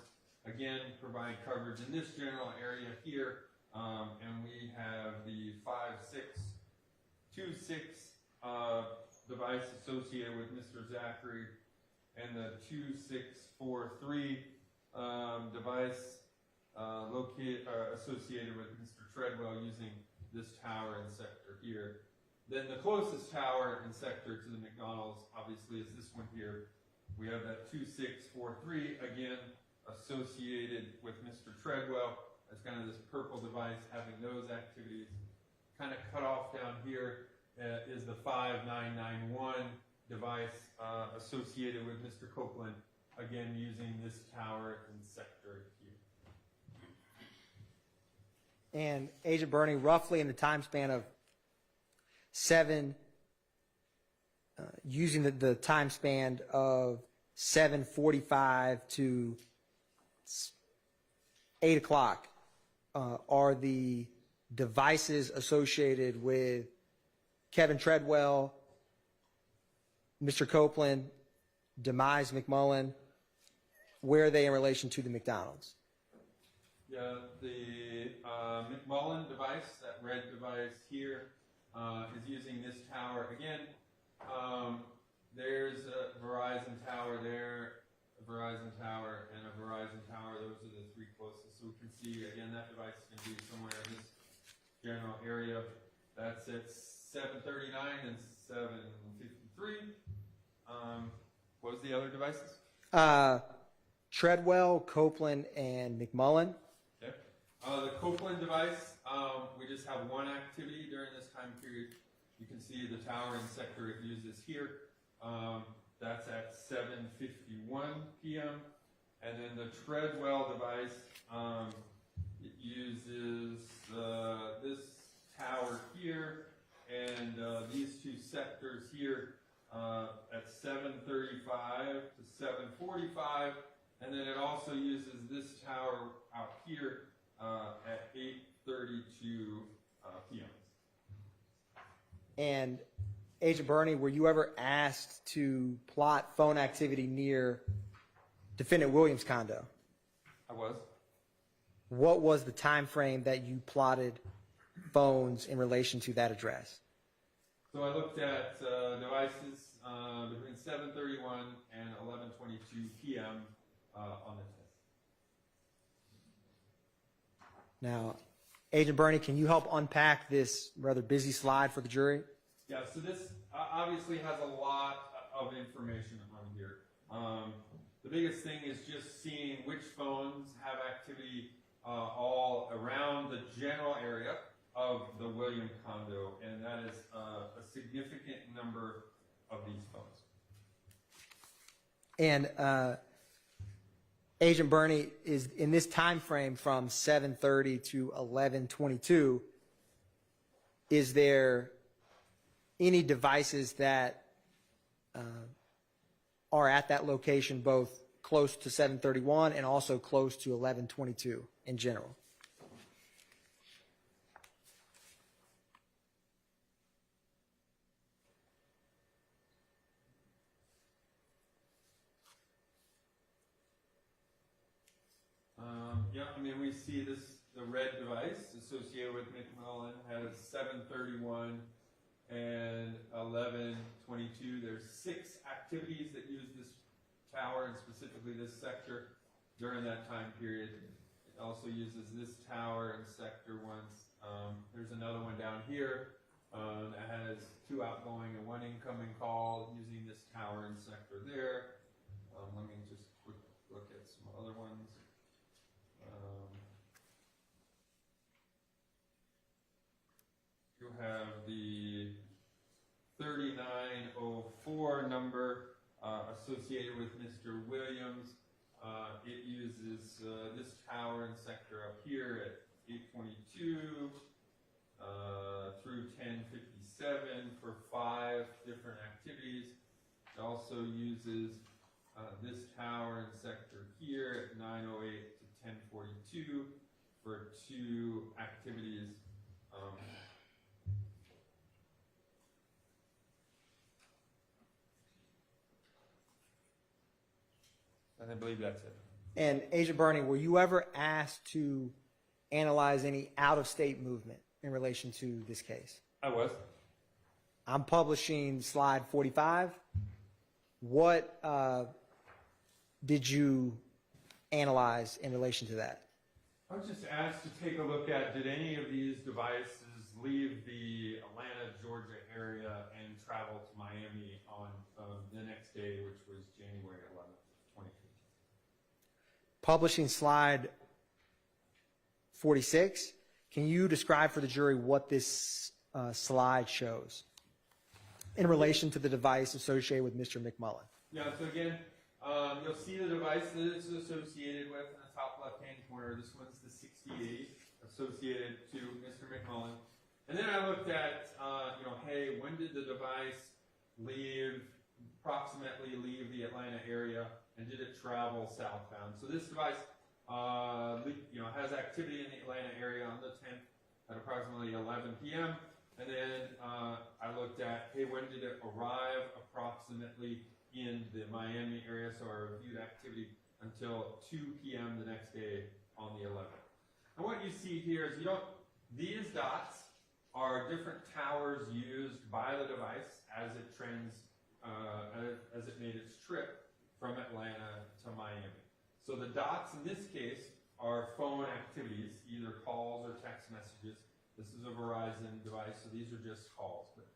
Again, provide coverage in this general area here. And we have the 5626 device associated with Mr. Zachary, and the 2643 device associated with Mr. Treadwell using this tower and sector here. Then the closest tower and sector to the McDonald's, obviously, is this one here. We have that 2643, again, associated with Mr. Treadwell. That's kind of this purple device having those activities. Kind of cut off down here is the 5991 device associated with Mr. Copeland, again using this tower and sector here. And Agent Burney, roughly in the time span of using the time span of 7:45 to 8 o'clock, are the devices associated with Kevin Treadwell, Mr. Copeland, Demise McMullen, where are they in relation to the McDonald's? Yeah, the McMullen device, that red device here, is using this tower. Again, there's a Verizon tower there, a Verizon tower, and a Verizon tower. Those are the three closest. So we can see, again, that device is going to be somewhere in this general area. That's at 7:39 and 7:53. What was the other devices? Treadwell, Copeland, and McMullen. Okay. The Copeland device, we just have one activity during this time period. You can see the tower and sector it uses here. That's at 7:51 p.m. And then the Treadwell device, it uses this tower here and these two sectors here at 7:35 to 7:45. And then it also uses this tower out here at 8:32 p.m. And Agent Burney, were you ever asked to plot phone activity near Defendant Williams' condo? I was. What was the time frame that you plotted phones in relation to that address? So I looked at devices between 7:31 and 11:22 p.m. On the test. Now, Agent Burney, can you help unpack this rather busy slide for the jury? Yeah, so this obviously has a lot of information on here. The biggest thing is just seeing which phones have activity all around the general area of the Williams condo, and that is a significant number of these phones. And Agent Burney, is in this time frame from 7:30 to 11:22, is there any devices that are at that location both close to 7:31 and also close to 11:22 in general? Yeah, I mean, we see this, the red device associated with McMullen has 7:31 and 11:22. There's 6 activities that use this tower and specifically this sector during that time period. It also uses this tower and sector once. There's another one down here that has 2 outgoing and 1 incoming call using this tower and sector there. Let me just quick look at some other ones. You have the 3904 number associated with Mr. Williams. It uses this tower and sector up here at 822 through 1057 for 5 different activities. It also uses this tower and sector here at 908 to 1042 for 2 activities. And I believe that's it. And Agent Burney, were you ever asked to analyze any out-of-state movement in relation to this case? I was. I'm publishing slide 45. What did you analyze in relation to that? I was just asked to take a look at, did any of these devices leave the Atlanta, Georgia area and travel to Miami on the next day, which was January 11th, 2015. Publishing slide 46. Can you describe for the jury what this slide shows in relation to the device associated with Mr. McMullen? Yeah, so again, you'll see the device that it's associated with in the top left-hand corner. This one's the 68 associated to Mr. McMullen. And then I looked at, hey, when did the device approximately leave the Atlanta area, and did it travel southbound? So this device, has activity in the Atlanta area on the 10th at approximately 11 p.m. And then I looked at, hey, when did it arrive approximately in the Miami area? So I reviewed activity until 2 p.m. the next day on the 11th. And what you see here is these dots are different towers used by the device as it as it made its trip from Atlanta to Miami. So the dots in this case are phone activities, either calls or text messages. This is a Verizon device, so these are just calls. But,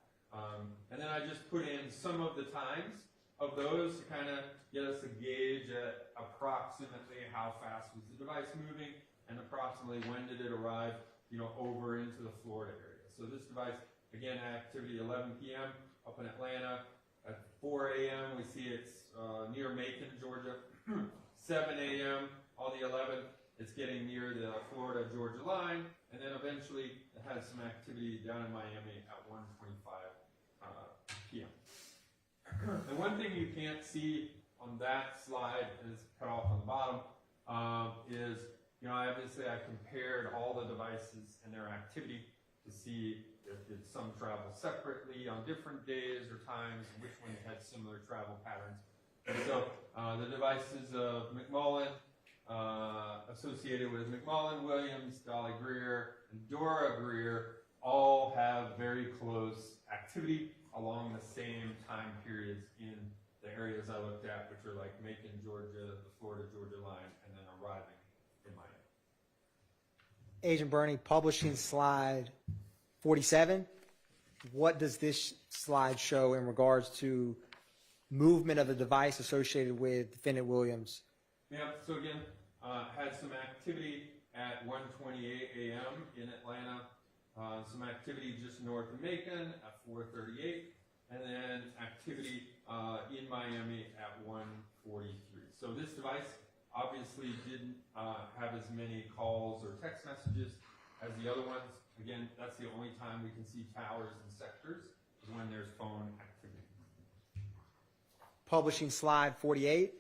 and then I just put in some of the times of those to kind of get us a gauge at approximately how fast was the device moving and approximately when did it arrive, over into the Florida area. So this device, again, activity 11 p.m. up in Atlanta. At 4 a.m. we see it's near Macon, Georgia. 7 a.m. on the 11th, it's getting near the Florida-Georgia line, and then eventually it has some activity down in Miami at 1:25 p.m. And one thing you can't see on that slide is cut off on the bottom is, obviously I compared all the devices and their activity to see if did some travel separately on different days or times, which one had similar travel patterns. And so the devices of McMullen, associated with McMullen, Williams, Dolly Greer, and Dora Greer, all have very close activity along the same time periods in the areas I looked at, which are like Macon, Georgia, the Florida-Georgia line, and then arriving in Miami. Agent Bernie, publishing slide 47. What does this slide show in regards to movement of the device associated with Defendant Williams? Yeah, so again, had some activity at 1:28 a.m. in Atlanta, some activity just north of Macon at 4:38, and then activity in Miami at 1:43. So this device obviously didn't have as many calls or text messages as the other ones. Again, that's the only time we can see towers and sectors, is when there's phone activity. Publishing slide 48.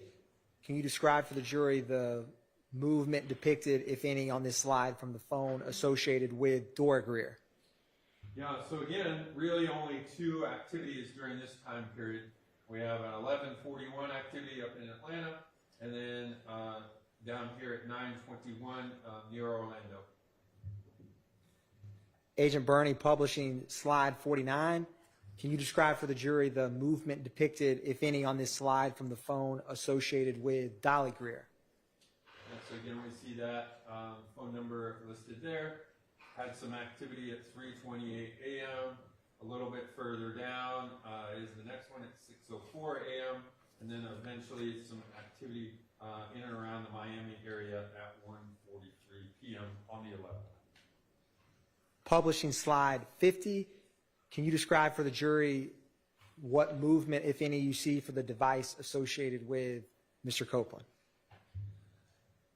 Can you describe for the jury the movement depicted, if any, on this slide from the phone associated with Dora Greer? Yeah, so again, really only two activities during this time period. We have an 11:41 activity up in Atlanta, and then down here at 9:21 near Orlando. Agent Bernie, publishing slide 49. Can you describe for the jury the movement depicted, if any, on this slide from the phone associated with Dolly Greer? And so again, we see that phone number listed there. Had some activity at 3:28 a.m. A little bit further down is the next one at 6:04 a.m. And then eventually some activity in and around the Miami area at 1:43 p.m. on the 11th. Publishing slide 50. Can you describe for the jury what movement, if any, you see for the device associated with Mr. Copeland?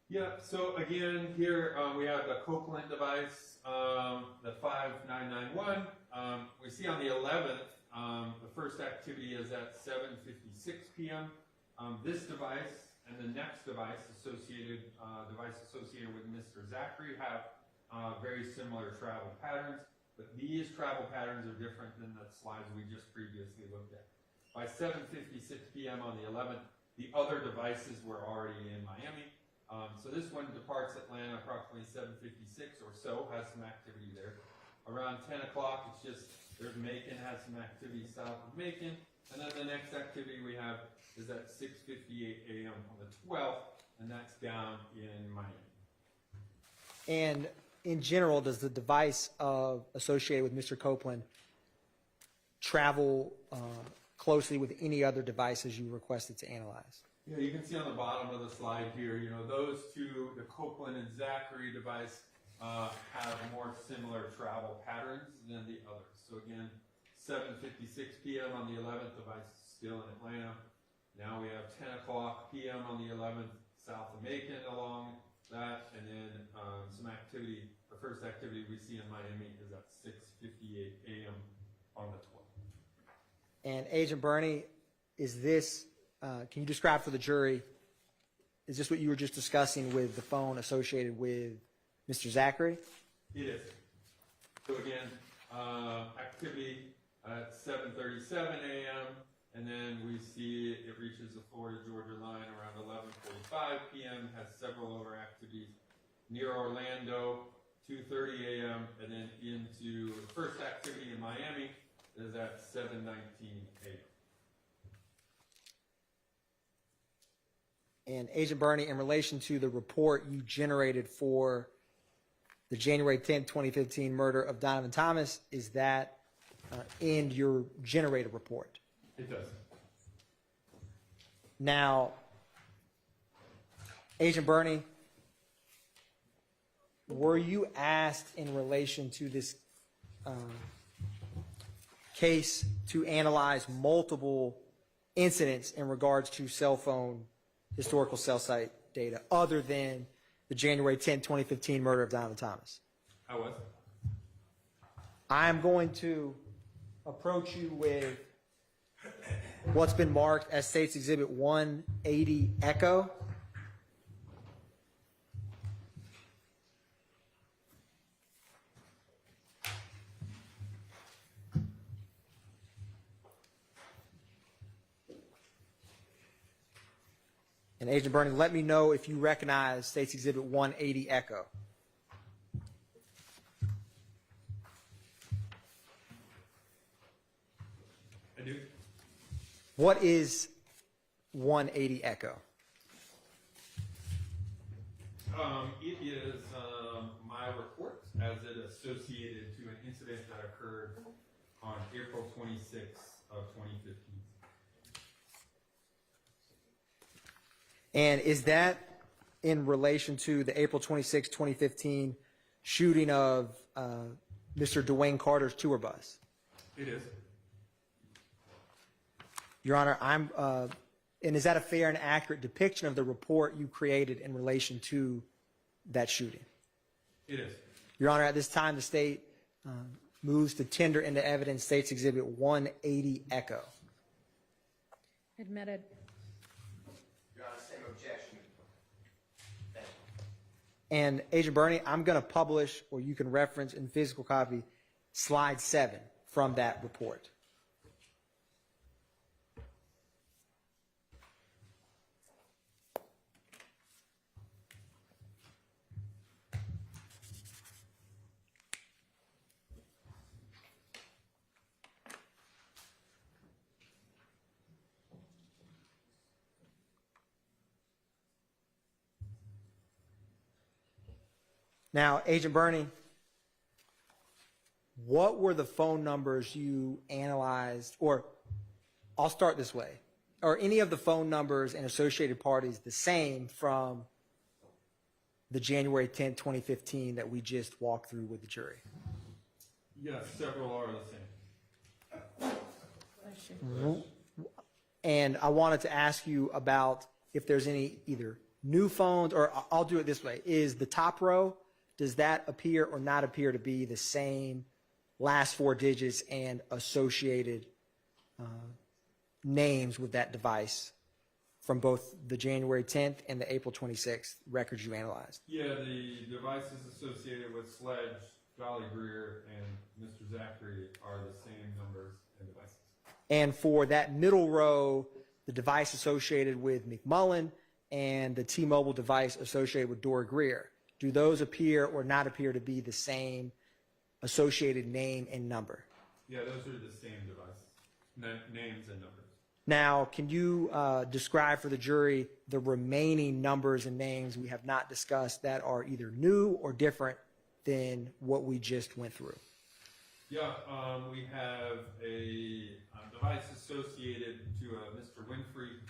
Yeah, so again, here we have the Copeland device, the 5991. We see on the 11th, the first activity is at 7:56 p.m. This device and the next device associated with Mr. Zachary have very similar travel patterns, but these travel patterns are different than the slides we just previously looked at. By 7:56 p.m. on the 11th, the other devices were already in Miami. So this one departs Atlanta approximately 7:56 or so, has some activity there. Around 10 o'clock, it's just, there's Macon, has some activity south of Macon. And then the next activity we have is at 6:58 a.m. on the 12th, and that's down in Miami. And in general, does the device associated with Mr. Copeland travel closely with any other devices you requested to analyze? Yeah, you can see on the bottom of the slide here, those two, the Copeland and Zachary device, have more similar travel patterns than the others. So again, 7:56 p.m. on the 11th, device is still in Atlanta. Now we have 10 o'clock p.m. on the 11th, south of Macon along that, and then some activity, the first activity we see in Miami is at 6:58 a.m. on the 12th. And Agent Bernie, is this, can you describe for the jury, is this what you were just discussing with the phone associated with Mr. Zachary? It is. So again, activity at 7:37 a.m. and then we see it reaches the Florida-Georgia line around 11:45 p.m. Has several other activities near Orlando, 2:30 a.m. and then into the first activity in Miami is at 7:19 a.m. And Agent Bernie, in relation to the report you generated for the January 10th, 2015 murder of Donovan Thomas, is that in your generated report? It does. Now, Agent Burney, were you asked in relation to this case to analyze multiple incidents in regards to cell phone historical cell site data other than the January 10, 2015 murder of Donovan Thomas? I was. I'm going to approach you with what's been marked as State's Exhibit 180 Echo. And Agent Burney, let me know if you recognize State's Exhibit 180 Echo. I do. What is 180 Echo? It is my report as it associated to an incident that occurred on April 26th of 2015. And is that in relation to the April 26, 2015 shooting of Mr. Dwayne Carter's tour bus? It is. Your Honor, and is that a fair and accurate depiction of the report you created in relation to that shooting? It is. Your Honor, at this time, the State moves to tender into evidence State's Exhibit 180 Echo. Admitted. Your Honor, same objection. Thank you. And Agent Burney, I'm going to publish, or you can reference in physical copy, slide 7 from that report. Now, Agent Burney, what were the phone numbers you analyzed, or I'll start this way. Are any of the phone numbers and associated parties the same from the January 10, 2015 that we just walked through with the jury? Yes, several are the same. And I wanted to ask you about if there's any either new phones, or I'll do it this way. Is the top row, does that appear or not appear to be the same last 4 digits and associated names with that device from both the January 10th and the April 26th records you analyzed? Yeah, the devices associated with Sledge, Jolly Greer, and Mr. Zachary are the same numbers and devices. And for that middle row, the device associated with McMullen and the T-Mobile device associated with Dora Greer, do those appear or not appear to be the same associated name and number? Yeah, those are the same devices, names and numbers. Now, can you describe for the jury the remaining numbers and names we have not discussed that are either new or different than what we just went through? Yeah, we have a device associated to a Mr. Winfrey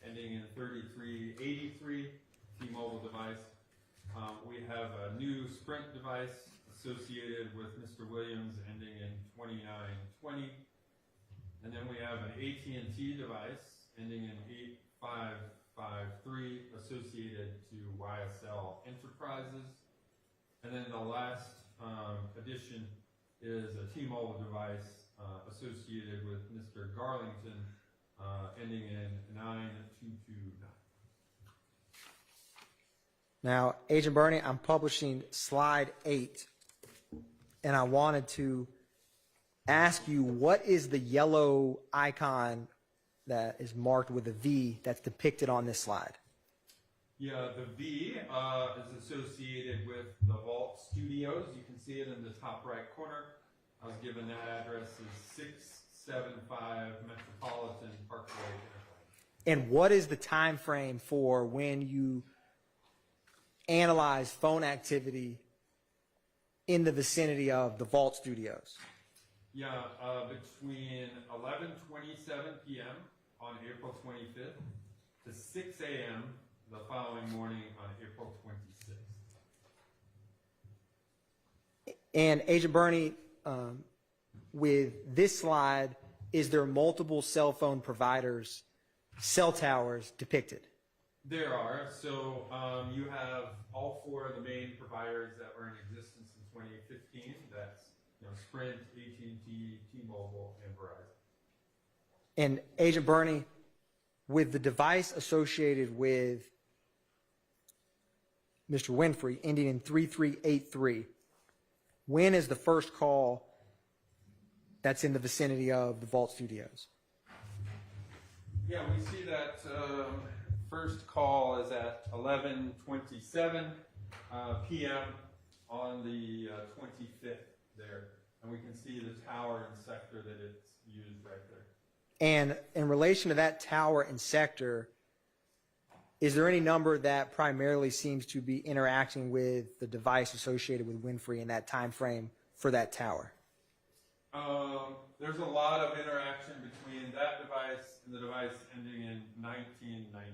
ending in 3383, T-Mobile device. We have a new Sprint device associated with Mr. Williams ending in 2920. And then we have an AT&T device ending in 8553 associated to YSL Enterprises. And then the last addition is a T-Mobile device associated with Mr. Garlington ending in 9229. Now, Agent Burney, I'm publishing slide 8, and I wanted to ask you, what is the yellow icon that is marked with a V that's depicted on this slide? Yeah, the V is associated with the Vault Studios. You can see it in the top right corner. I was given that address is 675 Metropolitan Parkway. And what is the time frame for when you analyze phone activity in the vicinity of the Vault Studios? Yeah, between 11:27 p.m. on April 25th to 6 a.m. the following morning on April 26th. And Agent Burney, with this slide, is there multiple cell phone providers, cell towers depicted? There are. So you have all four of the main providers that were in existence in 2015. That's Sprint, AT&T, T-Mobile, and Verizon. And Agent Burney, with the device associated with Mr. Winfrey ending in 3383, when is the first call that's in the vicinity of the Vault Studios? Yeah, we see that first call is at 11:27 p.m. on the 25th there. And we can see the tower and sector that it's used right there. And in relation to that tower and sector, is there any number that primarily seems to be interacting with the device associated with Winfrey in that time frame for that tower? There's a lot of interaction between that device and the device ending in 1990.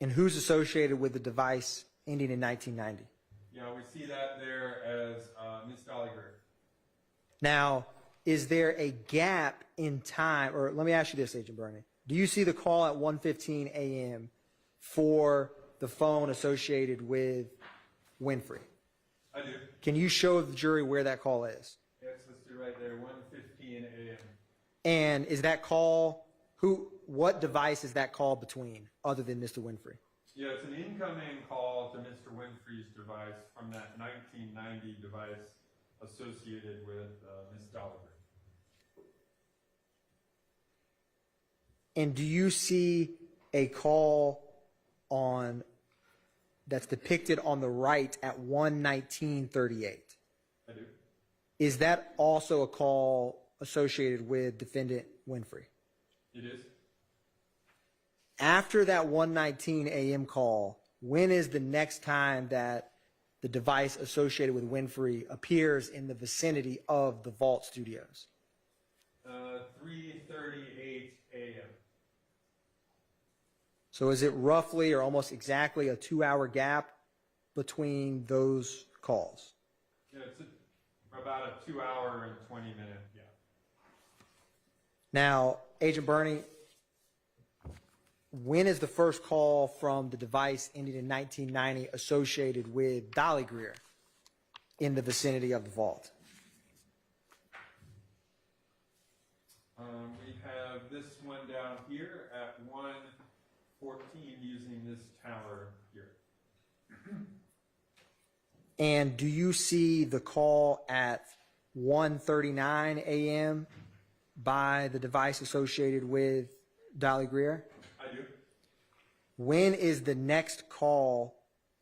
And who's associated with the device ending in 1990? Yeah, we see that there as Miss Dolly Greer. Now, is there a gap in time, or let me ask you this, Agent Burney. Do you see the call at 1:15 a.m. for the phone associated with Winfrey? I do. Can you show the jury where that call is? Yeah, it's listed right there, 1:15 a.m. And is that call, what device is that call between other than Mr. Winfrey? Yeah, it's an incoming call to Mr. Winfrey's device from that 1990 device associated with Miss Dolliver. And do you see a call that's depicted on the right at 1:19:38? I do. Is that also a call associated with defendant Winfrey? It is. After that 1:19 a.m. call, when is the next time that the device associated with Winfrey appears in the vicinity of the Vault Studios? 3:38 a.m. So is it roughly or almost exactly a 2-hour gap between those calls? Yeah, it's about a 2-hour and 20-minute gap. Now, Agent Burney, when is the first call from the device ending in 1990 associated with Dolly Greer in the vicinity of the vault? We have this one down here at 1:14 using this tower here. And do you see the call at 1:39 a.m. by the device associated with Dolly Greer? I do. When is the next call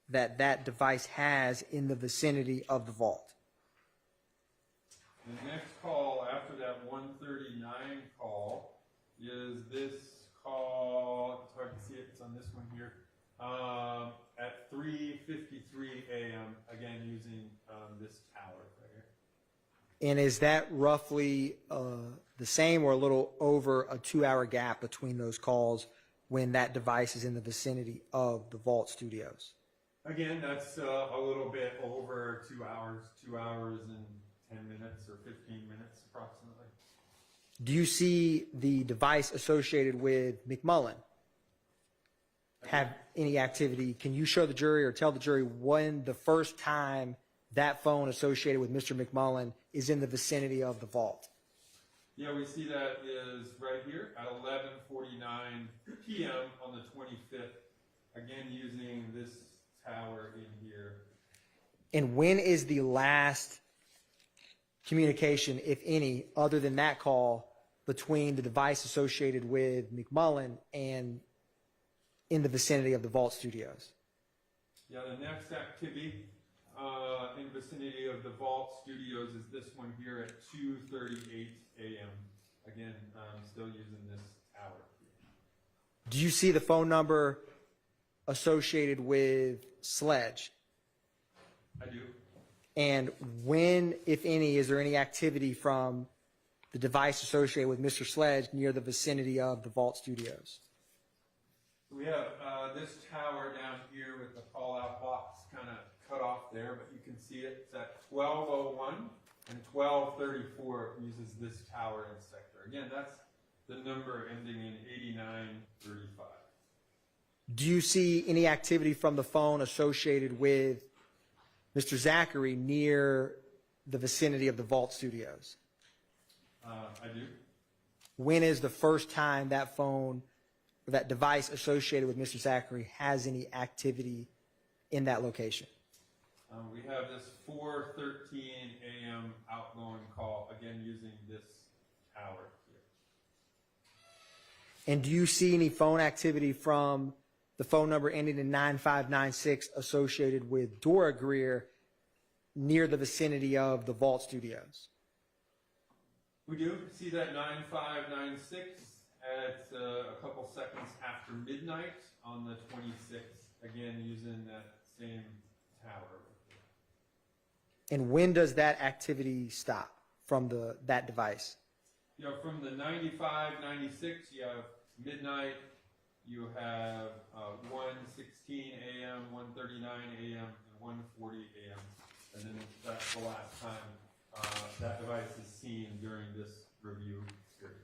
that device has in the vicinity of the vault? The next call after that 1:39 call is this call. It's hard to see it. It's on this one here. At 3:53 a.m. again using this tower right here. And is that roughly the same or a little over a 2-hour gap between those calls when that device is in the vicinity of the Vault Studios? Again, that's a little bit over 2 hours, 2 hours and 10 minutes or 15 minutes approximately. Do you see the device associated with McMullen have any activity? Can you show the jury or tell the jury when the first time that phone associated with Mr. McMullen is in the vicinity of the vault? Yeah, we see that is right here at 11:49 p.m. on the 25th, again using this tower in here. And when is the last communication, if any, other than that call between the device associated with McMullen and in the vicinity of the Vault Studios? Yeah, the next activity in vicinity of the Vault Studios is this one here at 2:38 a.m. Again, still using this tower. Do you see the phone number associated with Sledge? I do. And when, if any, is there any activity from the device associated with Mr. Sledge near the vicinity of the Vault Studios? We have this tower down here with the fallout box kind of cut off there, but you can see it. It's at 1201 and 1234 uses this tower in sector. Again, that's the number ending in 8935. Do you see any activity from the phone associated with Mr. Zachary near the vicinity of the Vault Studios? I do. When is the first time that phone or that device associated with Mr. Zachary has any activity in that location? We have this 4:13 a.m. outgoing call, again using this tower here. And do you see any phone activity from the phone number ending in 9596 associated with Dora Greer near the vicinity of the Vault Studios? We do see that 9596 at a couple seconds after midnight on the 26th, again using that same tower. And when does that activity stop from that device? You know, from the 9596, you have midnight, you have 1:16 a.m., 1:39 a.m., and 1:40 a.m. And then that's the last time that device is seen during this review period.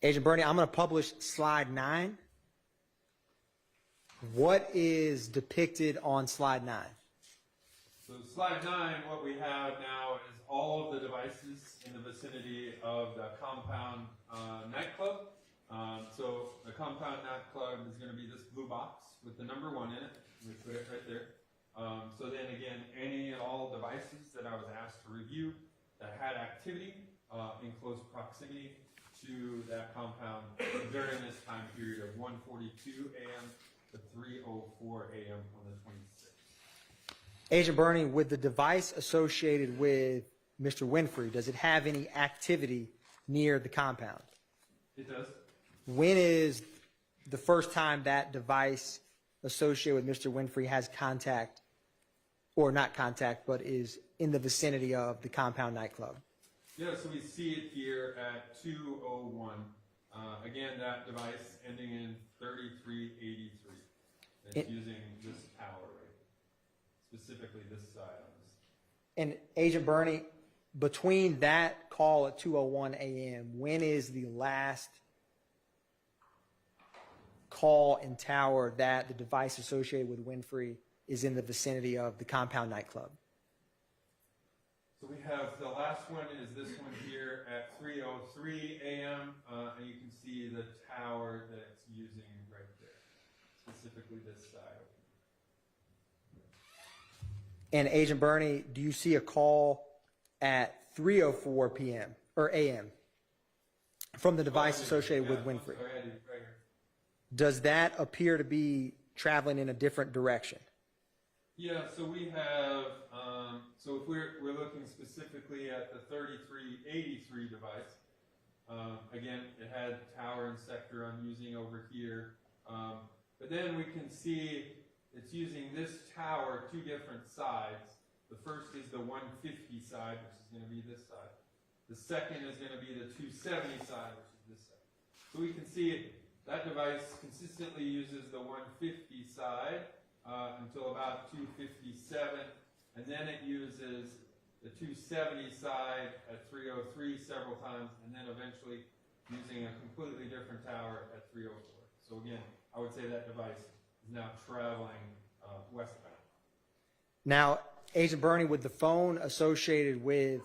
Agent Bernie, I'm going to publish slide 9. What is depicted on slide 9? So slide 9, what we have now is all of the devices in the vicinity of the compound nightclub. So the compound nightclub is going to be this blue box with the number 1 in it. We put it right there. So then again, any and all devices that I was asked to review that had activity in close proximity to that compound during this time period of 1:42 a.m. to 3:04 a.m. on the 26th. Agent Bernie, with the device associated with Mr. Winfrey, does it have any activity near the compound? It does. When is the first time that device associated with Mr. Winfrey has contact, or not contact, but is in the vicinity of the compound nightclub? Yeah, so we see it here at 2:01. Again, that device ending in 3383. It's using this tower, right? Specifically this side on this. And Agent Bernie, between that call at 2:01 a.m., when is the last call and tower that the device associated with Winfrey is in the vicinity of the compound nightclub? So we have the last one is this one here at 3:03 a.m. And you can see the tower that it's using right there, specifically this side. And Agent Bernie, do you see a call at 3:04 p.m. or a.m. from the device associated with Winfrey? Sorry, I did it right here. Does that appear to be traveling in a different direction? Yeah, so we have, so if we're looking specifically at the 3383 device, again, it had tower and sector I'm using over here, but then we can see it's using this tower, 2 different sides. The first is the 150 side, which is going to be this side. The second is going to be the 270 side, which is this side. So we can see that device consistently uses the 150 side until about 257, and then it uses the 270 side at 3:03 several times, and then eventually using a completely different tower at 3:04. So again, I would say that device is now traveling westbound. Now, Agent Bernie, with the phone associated with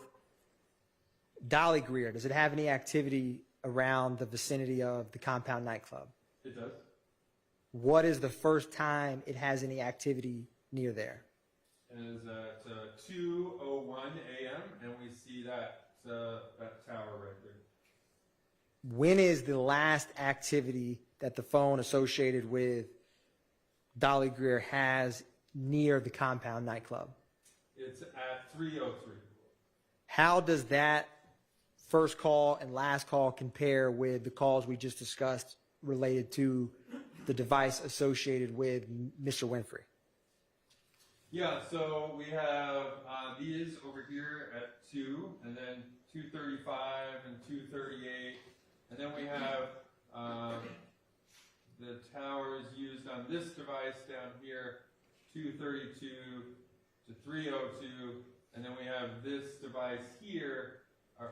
Dolly Greer, does it have any activity around the vicinity of the compound nightclub? It does. What is the first time it has any activity near there? It is at 2:01 a.m. and we see that tower right there. When is the last activity that the phone associated with Dolly Greer has near the compound nightclub? It's at 3:03. How does that first call and last call compare with the calls we just discussed related to the device associated with Mr. Winfrey? Yeah, so we have these over here at 2, and then 235 and 238, and then we have the towers used on this device down here, 232 to 302, and then we have this device here,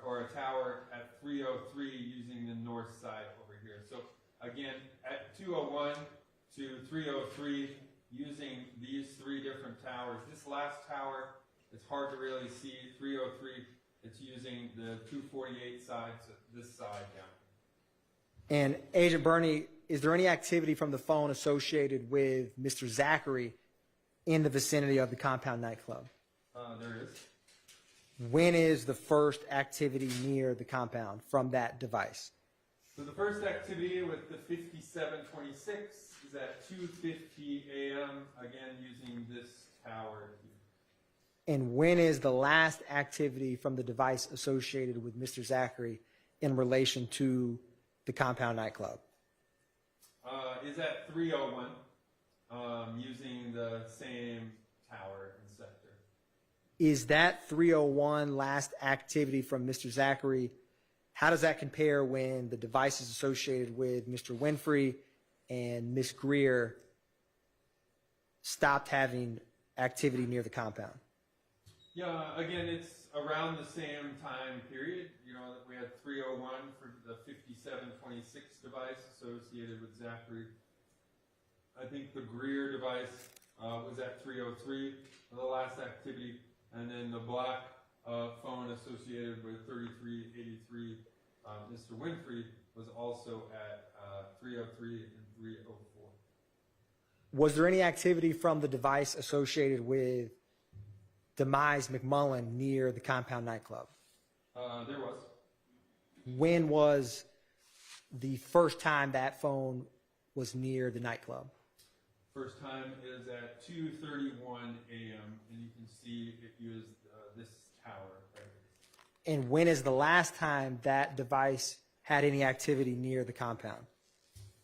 or a tower at 303 using the north side over here. So again, at 201 to 303, using these 3 different towers. This last tower, it's hard to really see. 303, it's using the 248 side, so this side down. And Agent Bernie, is there any activity from the phone associated with Mr. Zachary in the vicinity of the Compound nightclub? There is. When is the first activity near the compound from that device? So the first activity with the 5726 is at 2:50 a.m., again using this tower here. And when is the last activity from the device associated with Mr. Zachary in relation to the Compound nightclub? Is at 301, using the same tower and sector. Is that 301 last activity from Mr. Zachary, how does that compare when the devices associated with Mr. Winfrey and Ms. Greer stopped having activity near the compound? Yeah, again, it's around the same time period. You know, we had 301 for the 5726 device associated with Zachary. I think the Greer device was at 303 for the last activity, and then the black phone associated with 3383, Mr. Winfrey, was also at 303 and 304. Was there any activity from the device associated with Demise McMullen near the Compound nightclub? There was. When was the first time that phone was near the nightclub? First time is at 2:31 a.m., and you can see it used this tower right here. And when is the last time that device had any activity near the compound?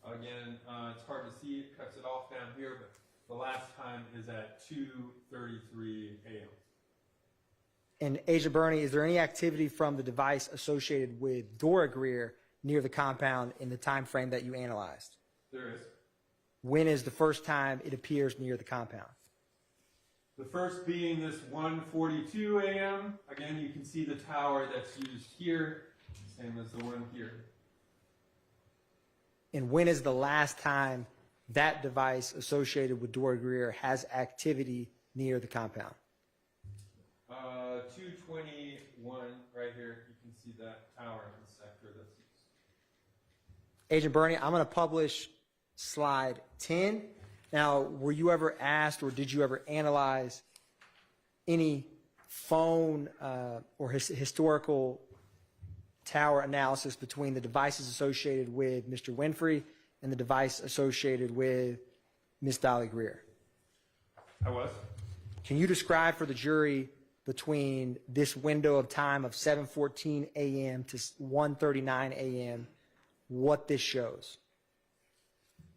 Again, it's hard to see, it cuts it off down here, but the last time is at 2:33 a.m. And Agent Bernie, is there any activity from the device associated with Dora Greer near the compound in the time frame that you analyzed? There is. When is the first time it appears near the compound? The first being this 1:42 a.m. Again, you can see the tower that's used here, same as the one here. And when is the last time that device associated with Dora Greer has activity near the compound? 221 right here. You can see that tower in the sector that's used. Agent Bernie, I'm going to publish slide 10. Now, were you ever asked or did you ever analyze any phone or historical tower analysis between the devices associated with Mr. Winfrey and the device associated with Ms. Dolly Greer? I was. Can you describe for the jury between this window of time of 7:14 a.m. to 1:39 a.m. what this shows?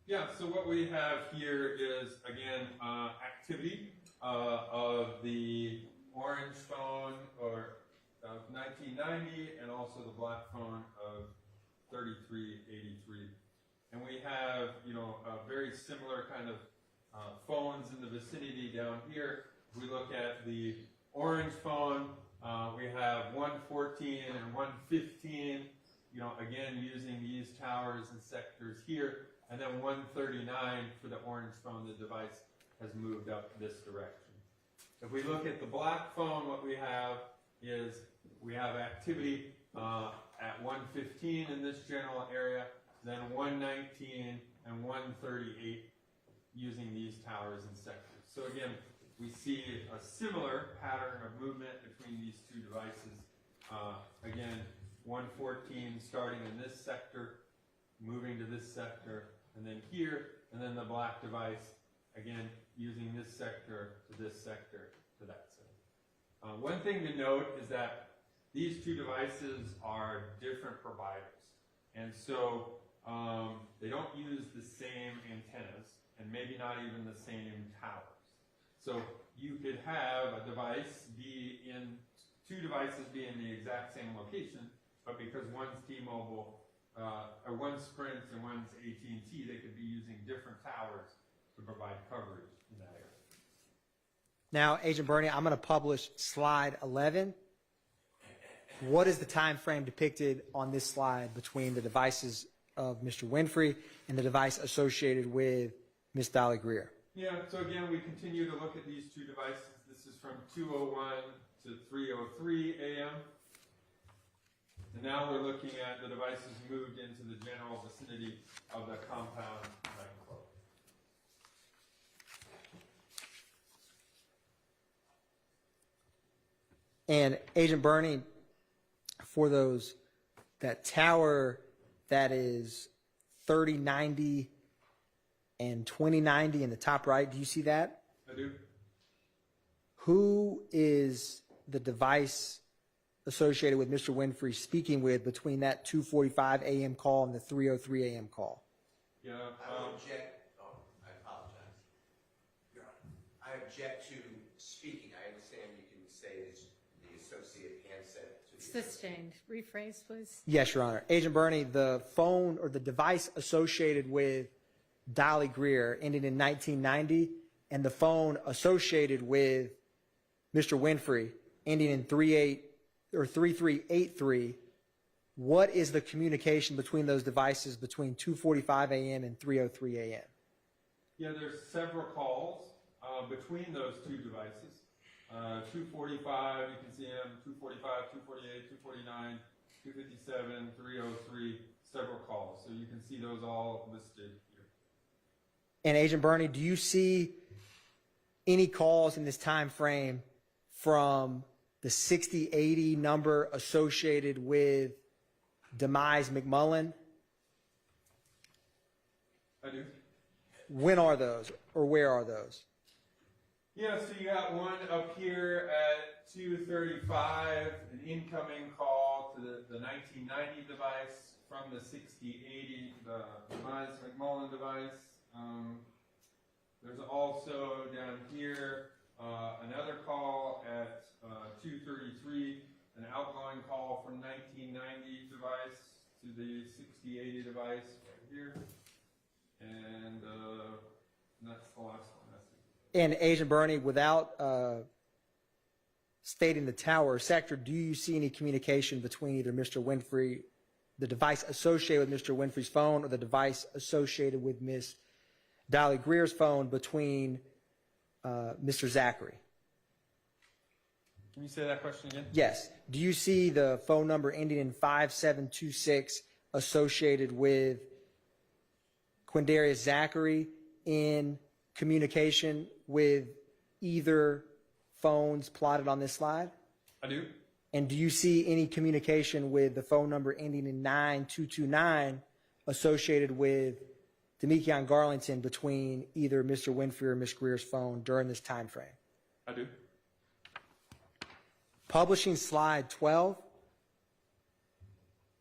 Yeah, so what we have here is, again, activity of the orange phone of 1990 and also the black phone of 3383. And we have, you know, a very similar kind of phones in the vicinity down here. If we look at the orange phone, we have 114 and 115, you know, again, using these towers and sectors here. And then 139 for the orange phone, the device has moved up this direction. If we look at the black phone, what we have is we have activity at 115 in this general area, then 119 and 138 using these towers and sectors. So again, we see a similar pattern of movement between these two devices. Again, 114 starting in this sector, moving to this sector, and then here, and then the black device, again, using this sector to this sector to that sector. One thing to note is that these two devices are different providers. And so they don't use the same antennas, and maybe not even the same towers. So you could have a device be in, two devices be in the exact same location, but because one's T-Mobile, or one's Sprint and one's AT&T, they could be using different towers to provide coverage in that area. Now, Agent Bernie, I'm going to publish slide 11. What is the time frame depicted on this slide between the devices of Mr. Winfrey and the device associated with Ms. Dolly Greer? Yeah, so again, we continue to look at these two devices. This is from 2:01 to 3:03 a.m. And now we're looking at the devices moved into the general vicinity of the compound nightclub. And Agent Bernie, for those, that tower that is 3090 and 2090 in the top right, do you see that? I do. Who is the device associated with Mr. Winfrey speaking with between that 2:45 a.m. call and the 3:03 a.m. call? Yeah. I would object, I apologize. Your Honor. I object to speaking. I understand you can say it's the associate handset to the Sustained. Rephrase, please. Yes, Your Honor. Agent Bernie, the phone or the device associated with Dolly Greer ending in 1990 and the phone associated with Mr. Winfrey ending in 3383, what is the communication between those devices between 2:45 a.m. and 3:03 a.m.? Yeah, there's several calls between those two devices. 245, you can see them, 245, 248, 249, 257, 303, several calls. So you can see those all listed here. And Agent Bernie, do you see any calls in this time frame from the 6080 number associated with Demise McMullen? I do. When are those, or where are those? Yeah, so you got one up here at 2:35, an incoming call to the 1990 device from the 6080, the Demise McMullen device. There's also down here another call at 2:33, an outgoing call from 1990 device to the 6080 device right here. And that's the last one. And Agent Bernie, without stating the tower or sector, do you see any communication between either Mr. Winfrey, the device associated with Mr. Winfrey's phone, or the device associated with Ms. Dolly Greer's phone between Mr. Zachary? Can you say that question again? Yes. Do you see the phone number ending in 5726 associated with Quindarius Zachary in communication with either phones plotted on this slide? I do. And do you see any communication with the phone number ending in 9229 associated with Demekion Garlington between either Mr. Winfrey or Ms. Greer's phone during this time frame? I do. Publishing slide 12.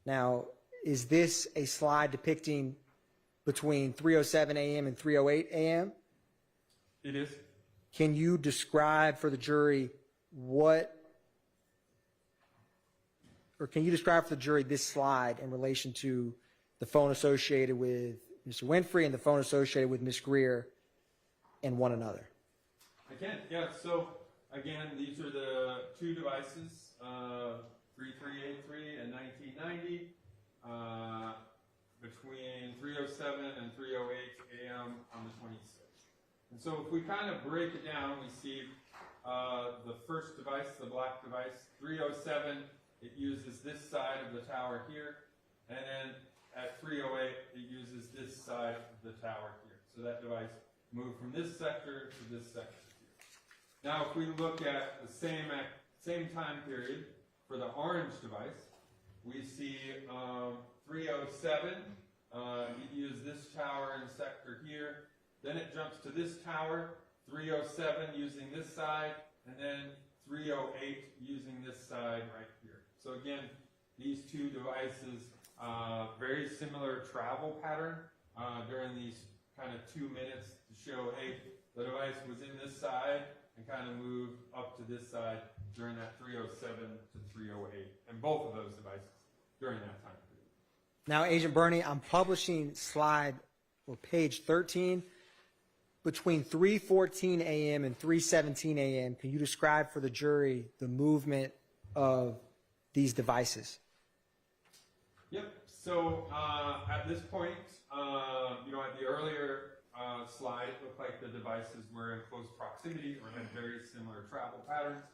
Now, is this a slide depicting between 3:07 a.m. and 3:08 a.m.? It is. Can you describe for the jury this slide in relation to the phone associated with Mr. Winfrey and the phone associated with Ms. Greer and one another? I can, yeah. So again, these are the two devices, 3383 and 1990, between 3:07 and 3:08 a.m. on the 26th. And so if we kind of break it down, we see the first device, the black device, 3:07, it uses this side of the tower here, and then at 3:08, it uses this side of the tower here. So that device moved from this sector to this sector here. Now, if we look at the same time period for the orange device, we see 3:07, it used this tower and sector here. Then it jumps to this tower, 3:07 using this side, and then 3:08 using this side right here. So again, these two devices, very similar travel pattern during these kind of 2 minutes to show, hey, the device was in this side and kind of moved up to this side during that 307 to 308, and both of those devices during that time period. Now, Agent Bernie, I'm publishing slide or page 13. Between 3:14 a.m. and 3:17 a.m., can you describe for the jury the movement of these devices? Yep. So at this point, at the earlier slide, it looked like the devices were in close proximity or had very similar travel patterns.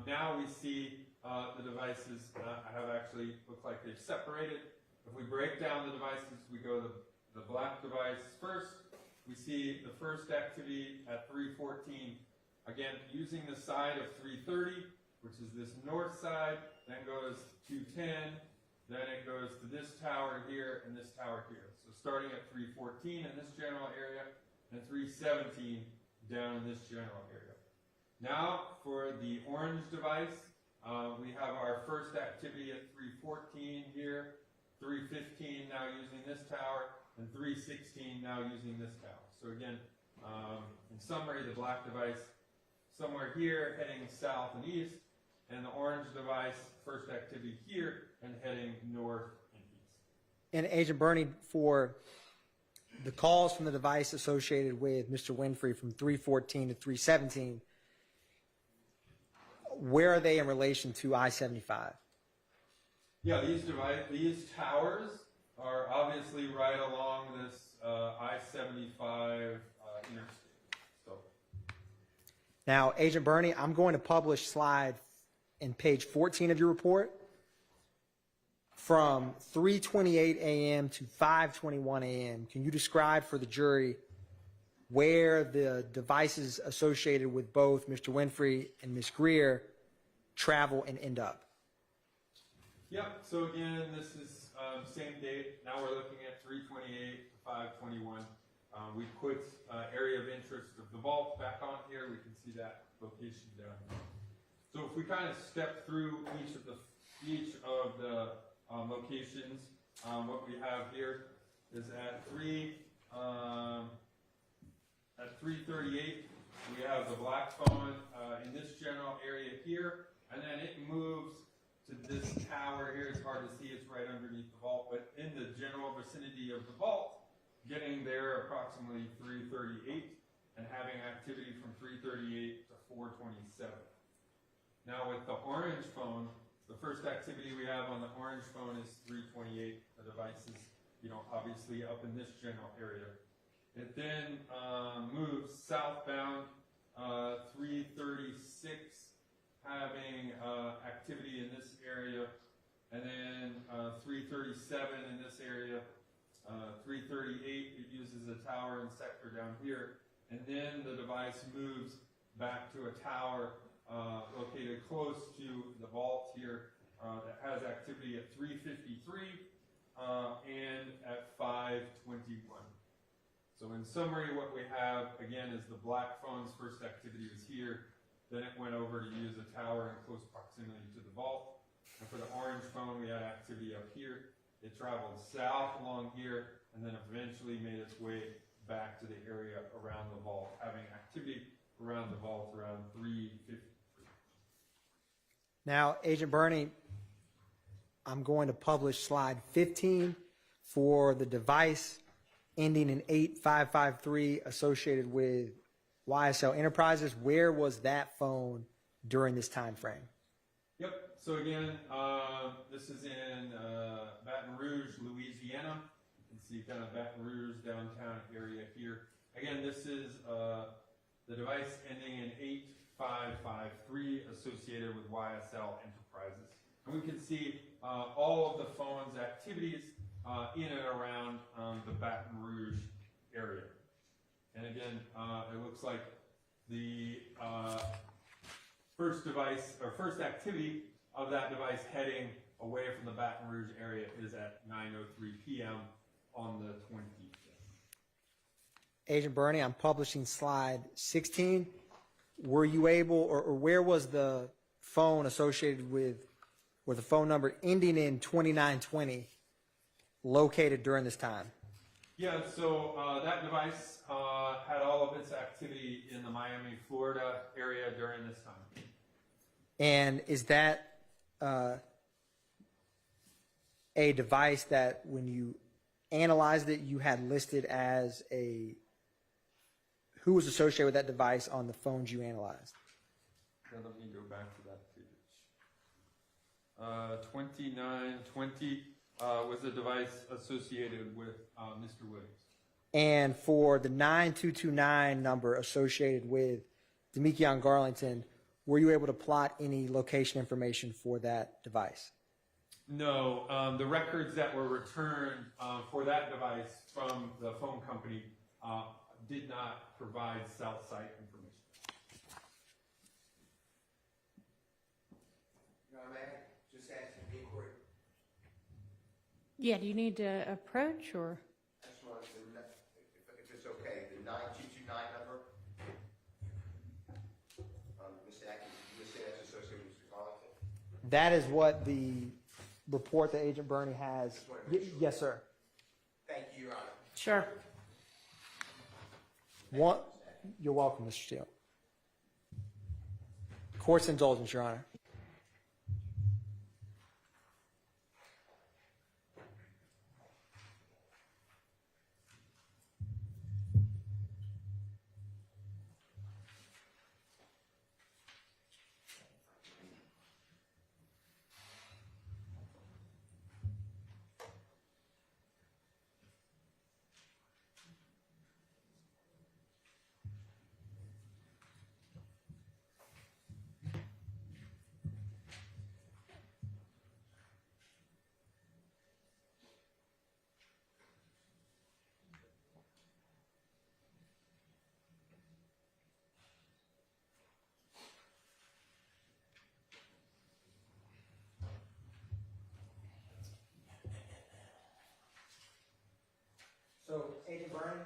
Now we see the devices have actually looked like they've separated. If we break down the devices, we go to the black device first. We see the first activity at 3:14, again, using the side of 330, which is this north side, then goes to 210, then it goes to this tower here and this tower here. So starting at 3:14 in this general area, and 3:17 down in this general area. Now for the orange device, we have our first activity at 3:14 here, 3:15 now using this tower, and 3:16 now using this tower. So again, in summary, the black device somewhere here heading south and east, and the orange device, first activity here, and heading north and east. And Agent Bernie, for the calls from the device associated with Mr. Winfrey from 3:14 to 3:17, where are they in relation to I-75? Yeah, these towers are obviously right along this I-75 interstate. So. Now, Agent Bernie, I'm going to publish slide in page 14 of your report. From 3:28 a.m. to 5:21 a.m., can you describe for the jury where the devices associated with both Mr. Winfrey and Ms. Greer travel and end up? Yep, so again, this is same date. Now we're looking at 3:28 to 5:21. We put area of interest of the vault back on here. We can see that location down here. So if we kind of step through each of the locations, what we have here is at 3:38, we have the black phone in this general area here, and then it moves to this tower here. It's hard to see, it's right underneath the vault, but in the general vicinity of the vault, getting there approximately 3:38 and having activity from 3:38 to 4:27. Now with the orange phone, the first activity we have on the orange phone is 3:28. The device is, obviously up in this general area. It then moves southbound, 3:36, having activity in this area, and then 3:37 in this area, 3:38 it uses a tower and sector down here, and then the device moves back to a tower located close to the vault here that has activity at 3:53 and at 5:21. So in summary, what we have again is the black phone's first activity was here. Then it went over to use a tower in close proximity to the vault. And for the orange phone, we had activity up here. It traveled south along here and then eventually made its way back to the area around the vault, having activity around the vault around 3:53. Now, Agent Bernie, I'm going to publish slide 15 for the device ending in 8553 associated with YSL Enterprises. Where was that phone during this time frame? Yep. So again, this is in Baton Rouge, Louisiana. You can see kind of Baton Rouge downtown area here. Again, this is the device ending in 8553 associated with YSL Enterprises. And we can see all of the phone's activities in and around the Baton Rouge area. And again, it looks like the first device or first activity of that device heading away from the Baton Rouge area is at 9:03 p.m. on the 25th. Agent Bernie, I'm publishing slide 16. Were you able, or where was the phone associated with, or the phone number ending in 2920 located during this time? Yeah, so that device had all of its activity in the Miami, Florida area during this time. And is that a device that when you analyzed it, you had listed as who was associated with that device on the phones you analyzed? Now let me go back to that page. 2920 was a device associated with Mr. Williams. And for the 9229 number associated with Demekion Garlington, were you able to plot any location information for that device? No, the records that were returned for that device from the phone company did not provide cell site information. Just asking the inquiry. Yeah, do you need to approach or? I just wanted to know if it's okay, the 9229 number. Mr. Atkins, you say that's associated with Mr. Garlington? That is what the report that Agent Burney has. Just wanted to make sure. Yes, sir. Thank you, Your Honor. Sure. You're welcome, Mr. Steele. Court's indulgence, Your Honor. So, Agent Burney,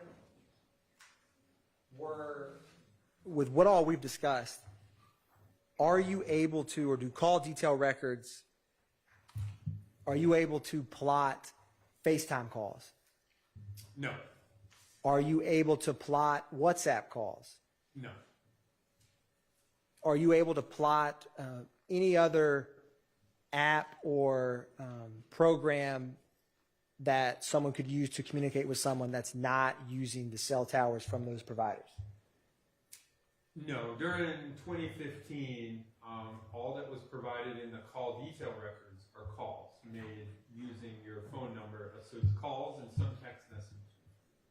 with what all we've discussed, are you able to, or do call detail records, are you able to plot FaceTime calls? No, Are you able to plot WhatsApp calls? no, Are you able to plot any other app or program that someone could use to communicate with someone that's not using the cell towers from those providers? no. During 2015, all that was provided in the call detail records are calls made using your phone number. So it's calls and some text message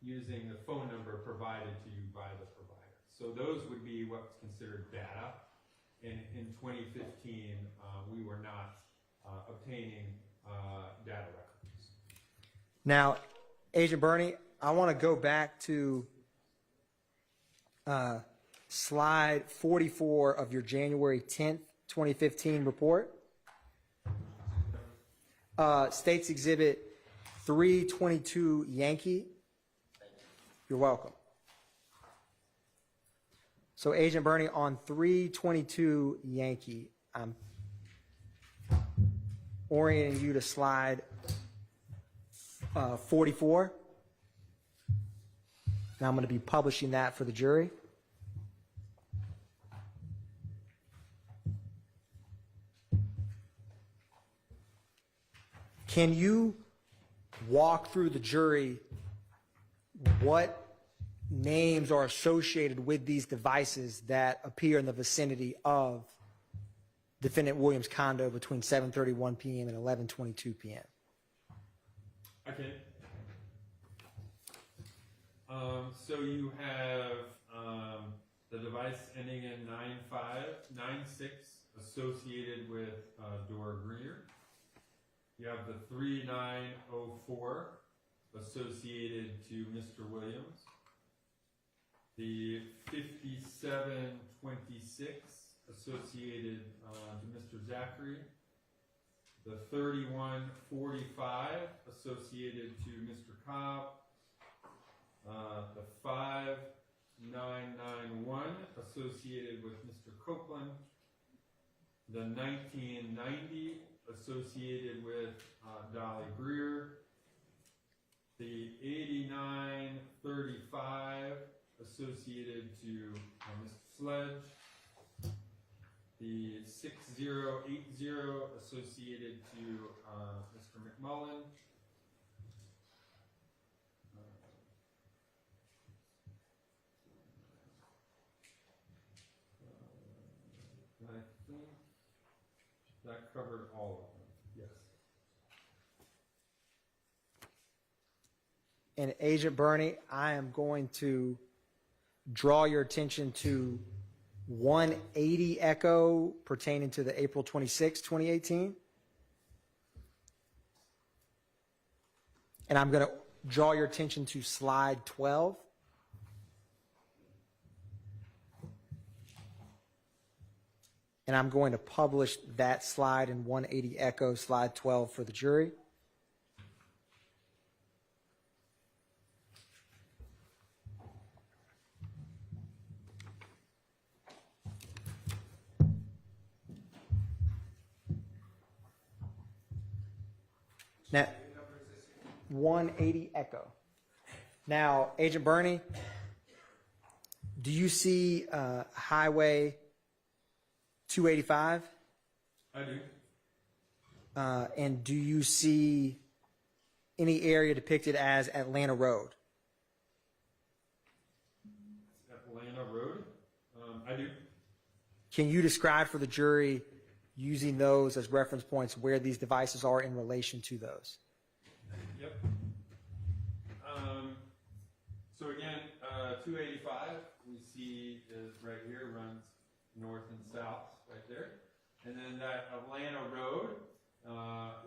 using the phone number provided to you by the provider. So those would be what's considered data. And in 2015, we were not obtaining data records. Now, Agent Burney, I want to go back to slide 44 of your January 10th, 2015 report. States Exhibit 322 Yankee. You're welcome. So, Agent Burney, on 322 Yankee, I'm orienting you to slide 44. Now I'm going to be publishing that for the jury. Can you walk through the jury what names are associated with these devices that appear in the vicinity of Defendant Williams' condo between 7:31 p.m. and 11:22 p.m.? Okay. So you have the device ending in 9596 associated with Dora Greer. You have the 3904 associated to Mr. Williams. The 5726 associated to Mr. Zachary. The 3145 associated to Mr. Cobb. The 5991 associated with Mr. Copeland. The 1990 associated with Dolly Greer. the 8935 associated to Mr. Sledge, the 6080 associated to Mr. McMullen, and I think that covered all of them, yes. And Agent Bernie, I am going to draw your attention to 180 Echo pertaining to the April 26, 2018. And I'm going to draw your attention to slide 12. And I'm going to publish that slide in 180 Echo, slide 12 for the jury. Now, 180 Echo. Now, Agent Bernie, do you see Highway 285? I do. And do you see any area depicted as Atlanta Road? Atlanta Road? I do. Can you describe for the jury, using those as reference points, where these devices are in relation to those? Yep. So again, 285 we see is right here, runs north and south right there. And then that Atlanta Road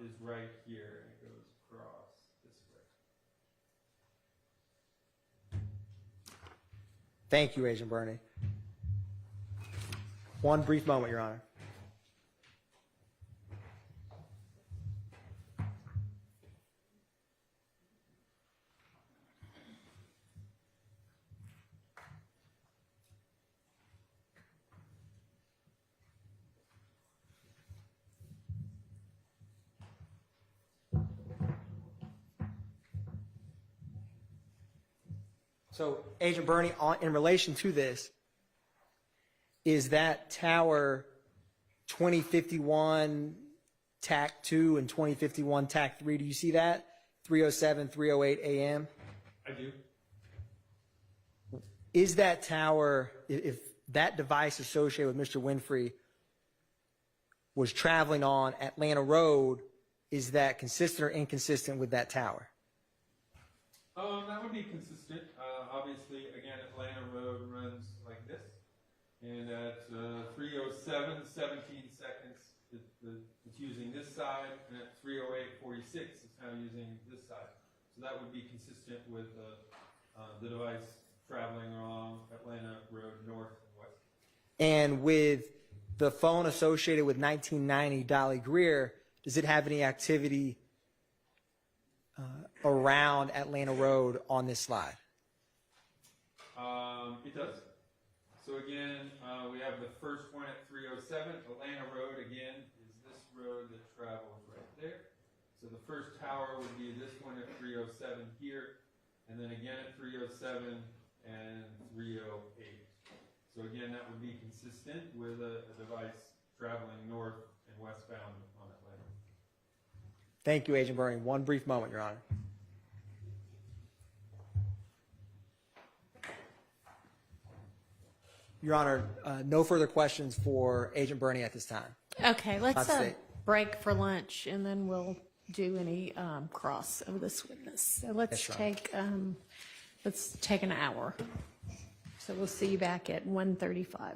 is right here, and it goes across this way. Thank you, Agent Bernie. One brief moment, Your Honor. So, Agent Bernie, in relation to this, is that tower 2051 TAC 2 and 2051 TAC 3? Do you see that? 307, 308 AM? I do. Is that tower, if that device associated with Mr. Winfrey was traveling on Atlanta Road, is that consistent or inconsistent with that tower? That would be consistent. Obviously, again, Atlanta Road runs like this. And at 307, 17 seconds, it's using this side. And at 308, 46, it's now using this side. So that would be consistent with the device traveling along Atlanta Road north and west. And with the phone associated with 1990 Dolly Greer, does it have any activity around Atlanta Road on this slide? It does. So again, we have the first one at 307. Atlanta Road, again, is this road that travels right there. So the first tower would be this one at 307 here, and then again at 307 and 308. So again, that would be consistent with a device traveling north and westbound on Atlanta. Thank you, Agent Bernie. One brief moment, Your Honor. Your Honor, no further questions for Agent Bernie at this time. Okay, let's State. break for lunch, and then we'll do any cross of this witness. So let's take an hour. So we'll see you back at 1:35.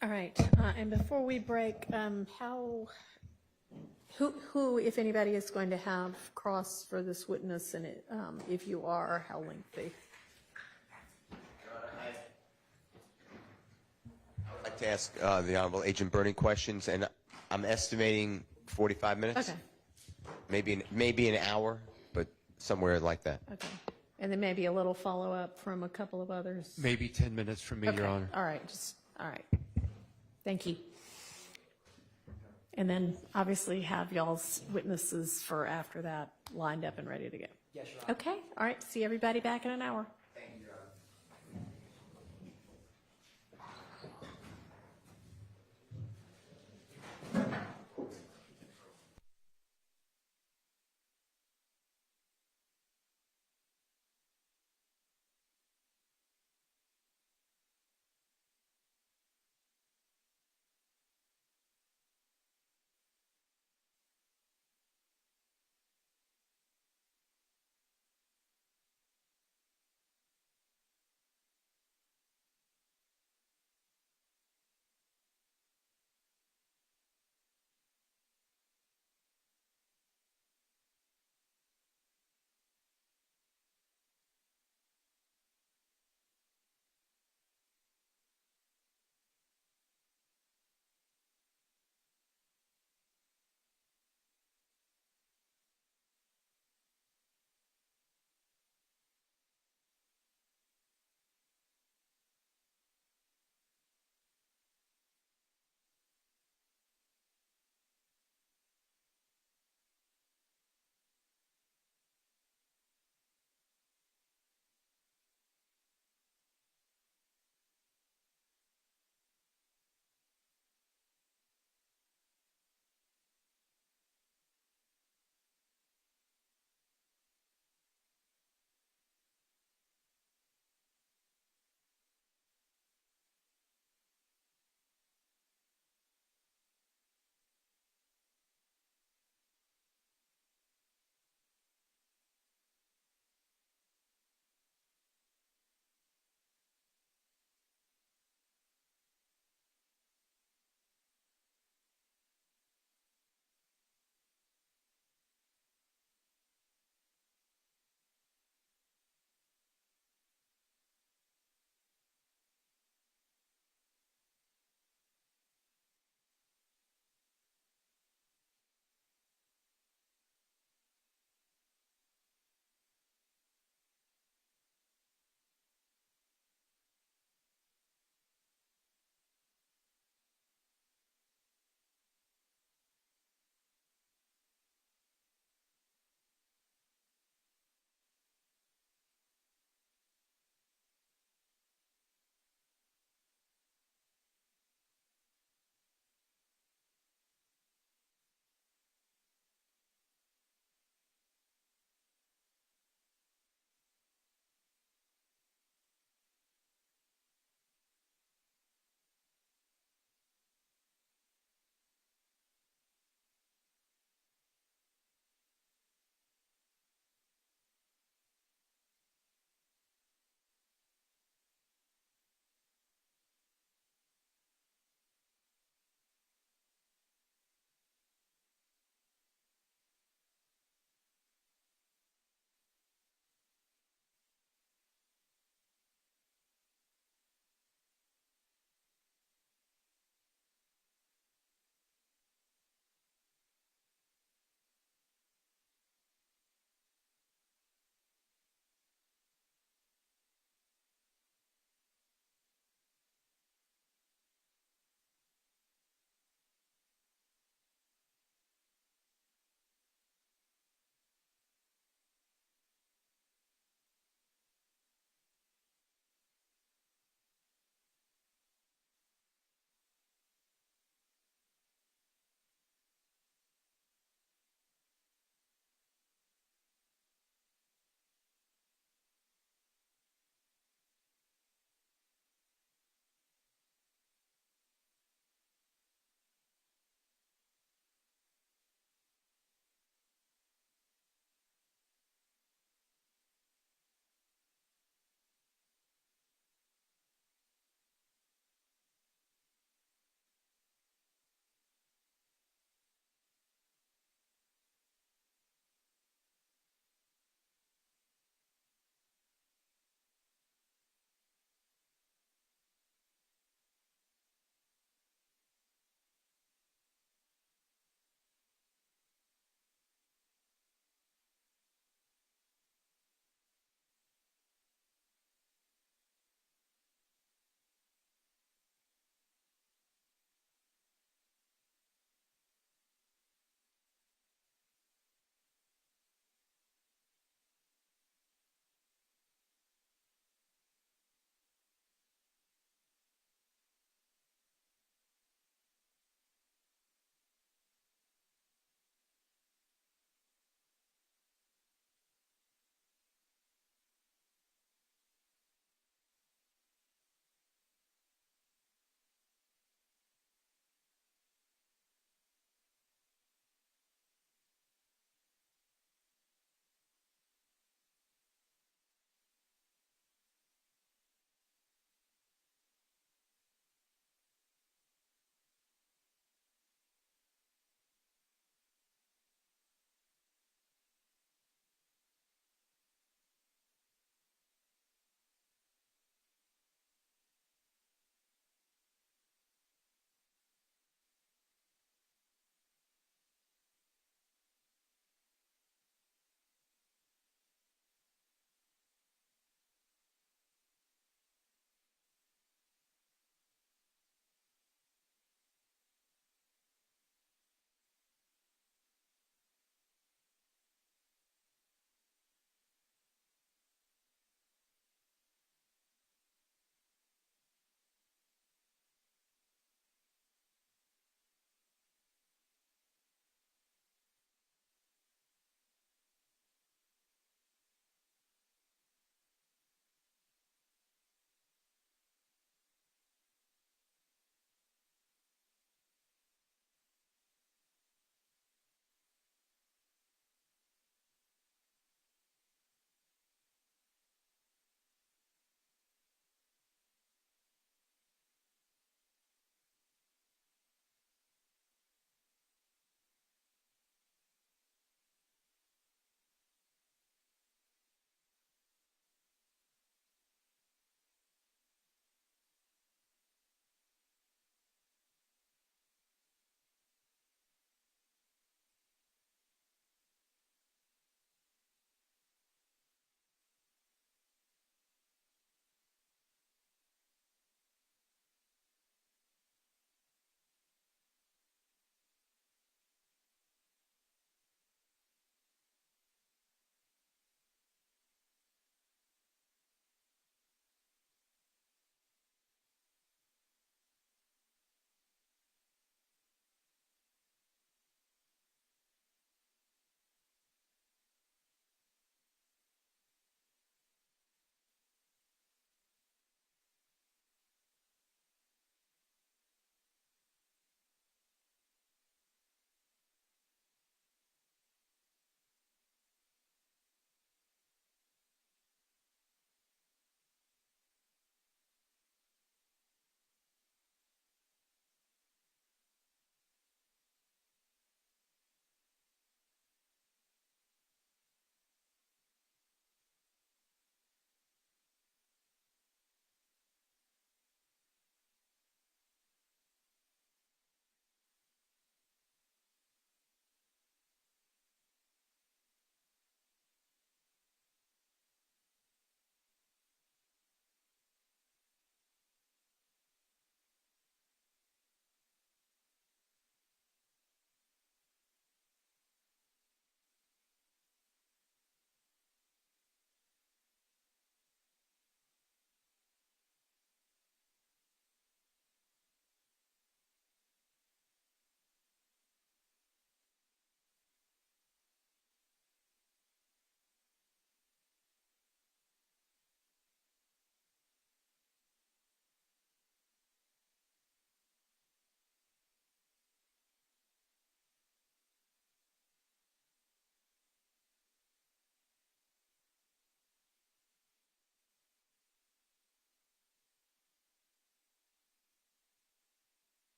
All right, and before we break, who, if anybody, is going to have cross for this witness, and if you are, how lengthy? I'd like to ask the Honorable Agent Bernie questions, and I'm estimating 45 minutes. Okay, Maybe an hour, but somewhere like that. okay. And then maybe a little follow-up from a couple of others? Maybe 10 minutes from me, Okay, Your Honor. all right, all right. Thank you. And then obviously have y'all's witnesses for after that lined up and ready to go. Yes, Your Honor. Okay, all right, see everybody back in an hour.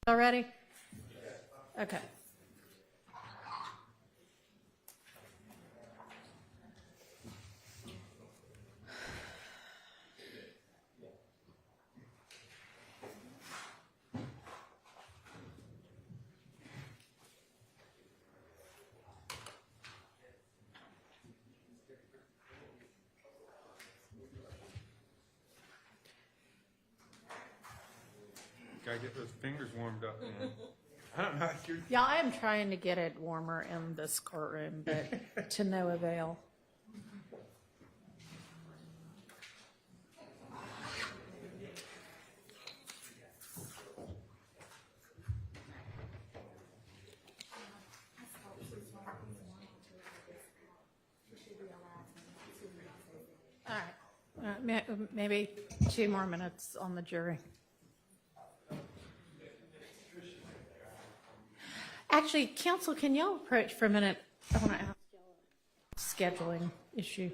Already? Okay. Gotta get those fingers warmed up, man. I don't know if you're. Yeah, I am trying to get it warmer in this courtroom, but to no avail. All right, maybe 2 more minutes on the jury. Actually, counsel, can y'all approach for a minute? I want to ask y'all a scheduling issue.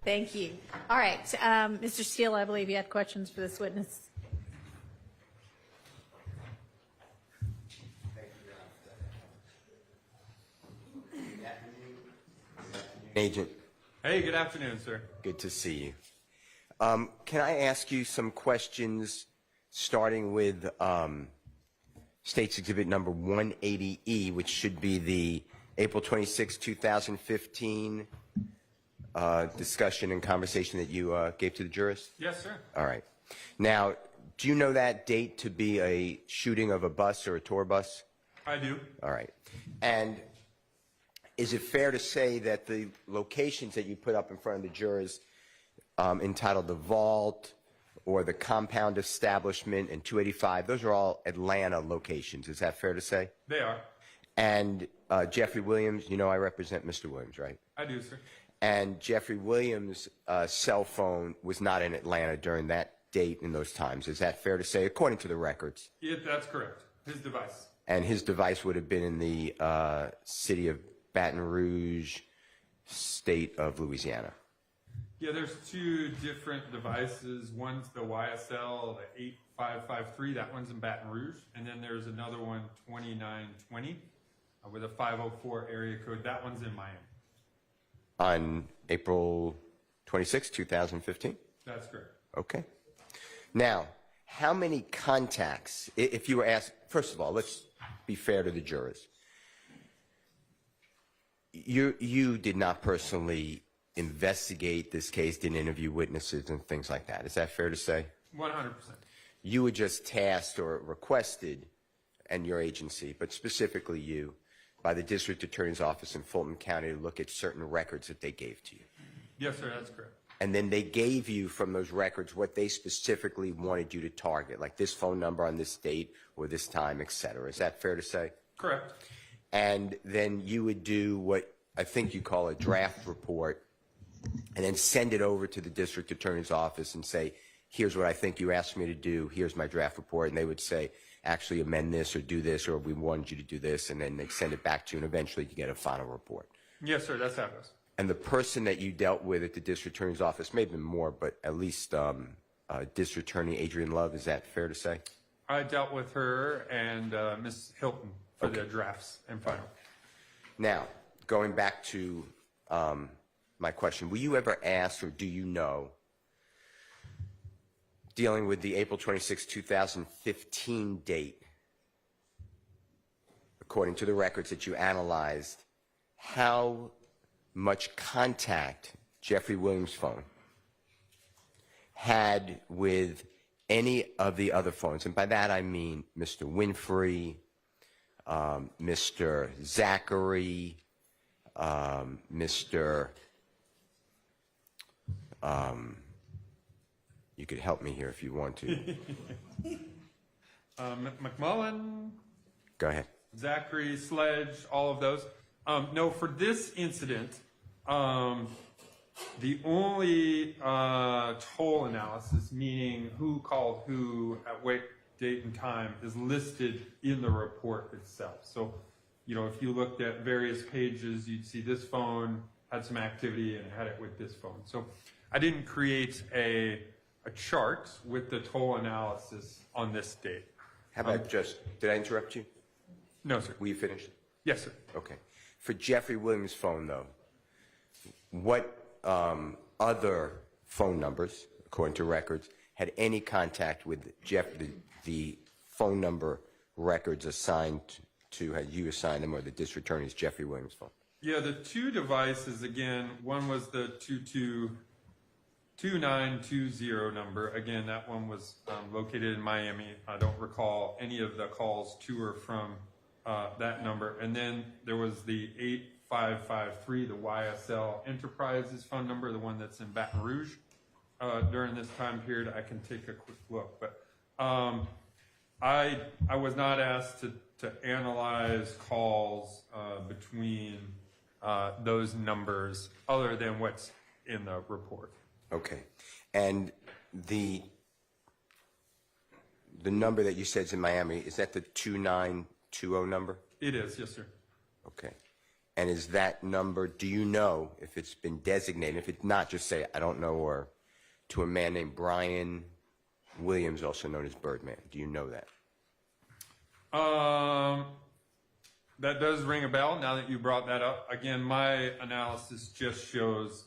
Thank you. All right, Mr. Steele, I believe you had questions for this witness. Agent, Hey, good afternoon, sir. good to see you. Can I ask you some questions, starting with State's Exhibit number 180E, which should be the April 26, 2015 discussion and conversation that you gave to the jurors? Yes, sir. All right. Now, do you know that date to be a shooting of a bus or a tour bus? I do. All right. And is it fair to say that the locations that you put up in front of the jurors entitled the Vault or the Compound Establishment and 285, those are all Atlanta locations. Is that fair to say? They are. And Jeffery Williams, you know I represent Mr. Williams, right? I do, sir. And Jeffery Williams' cell phone was not in Atlanta during that date and those times. Is that fair to say, according to the records? That's correct. His device. And his device would have been in the city of Baton Rouge, state of Louisiana. Yeah, there's two different devices. One's the YSL, the 8553. That one's in Baton Rouge. And then there's another one, 2920, with a 504 area code. That one's in Miami. On April 26, 2015? That's correct. Okay. Now, how many contacts, if you were asked, first of all, let's be fair to the jurors. You did not personally investigate this case, didn't interview witnesses and things like that. Is that fair to say? 100%. You were just tasked or requested, and your agency, but specifically you, by the district attorney's office in Fulton County to look at certain records that they gave to you. Yes, sir, that's correct. And then they gave you from those records what they specifically wanted you to target, like this phone number on this date or this time, et cetera. Is that fair to say? Correct. And then you would do what I think you call a draft report and then send it over to the district attorney's office and say, here's what I think you asked me to do, here's my draft report, and they would say, actually amend this or do this, or we wanted you to do this, and then they send it back to you, and eventually you get a final report. Yes, sir, that's how it goes. And the person that you dealt with at the district attorney's office, maybe more, but at least District Attorney Adrian Love, is that fair to say? I dealt with her and Ms. Hilton for the drafts and final. Now, going back to my question, were you ever asked, or do you know, dealing with the April 26, 2015 date, according to the records that you analyzed, how much contact Jeffery Williams' phone had with any of the other phones? And by that I mean Mr. Winfrey, Mr. Zachary, Mr. You could help me here if you want to. McMullen, Go ahead. Zachary, Sledge, all of those. No, for this incident, the only toll analysis, meaning who called who at what date and time, is listed in the report itself. So, you know, if you looked at various pages, you'd see this phone had some activity and had it with this phone. So I didn't create a chart with the toll analysis on this date. How about did I interrupt you? No, sir. Were you finished? Yes, sir. Okay. For Jeffery Williams' phone, though, what other phone numbers, according to records, had any contact with the phone number records assigned to, had you assigned them, or the district attorney's Jeffery Williams' phone? Yeah, the two devices, again, one was the 2920 number. Again, that one was located in Miami. I don't recall any of the calls to or from that number. And then there was the 8553, the YSL Enterprises phone number, the one that's in Baton Rouge. During this time period, I can take a quick look. But I was not asked to analyze calls between those numbers other than what's in the report. Okay. And the number that you said is in Miami, is that the 2920 number? It is, yes, sir. Okay. And is that number, do you know if it's been designated? If it's not, just say, I don't know, or to a man named Brian Williams, also known as Birdman. Do you know that? That does ring a bell now that you brought that up. Again, my analysis just shows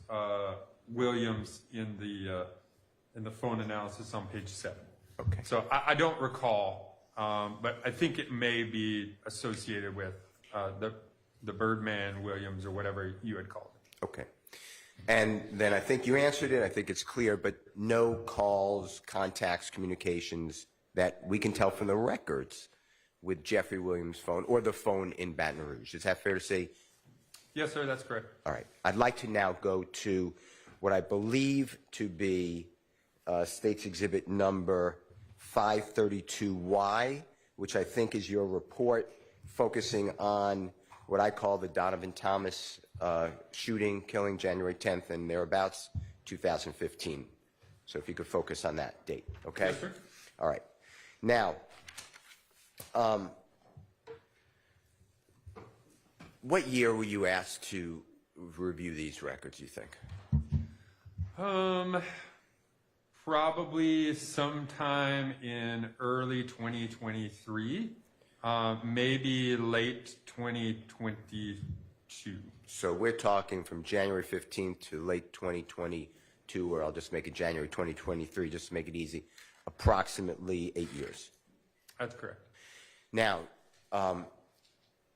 Williams in the phone analysis on page 7. Okay. So I don't recall, but I think it may be associated with the Birdman Williams or whatever you had called it. Okay. And then I think you answered it. I think it's clear, but no calls, contacts, communications that we can tell from the records with Jeffery Williams' phone or the phone in Baton Rouge. Is that fair to say? Yes, sir, that's correct. All right. I'd like to now go to what I believe to be State's Exhibit number 532Y, which I think is your report focusing on what I call the Donovan Thomas shooting, killing January 10th and thereabouts, 2015. So if you could focus on that date, okay? Yes, sir. All right. Now, what year were you asked to review these records, you think? Probably sometime in early 2023, maybe late 2022. So we're talking from January 15th to late 2022, or I'll just make it January 2023, just to make it easy, approximately 8 years. That's correct. Now,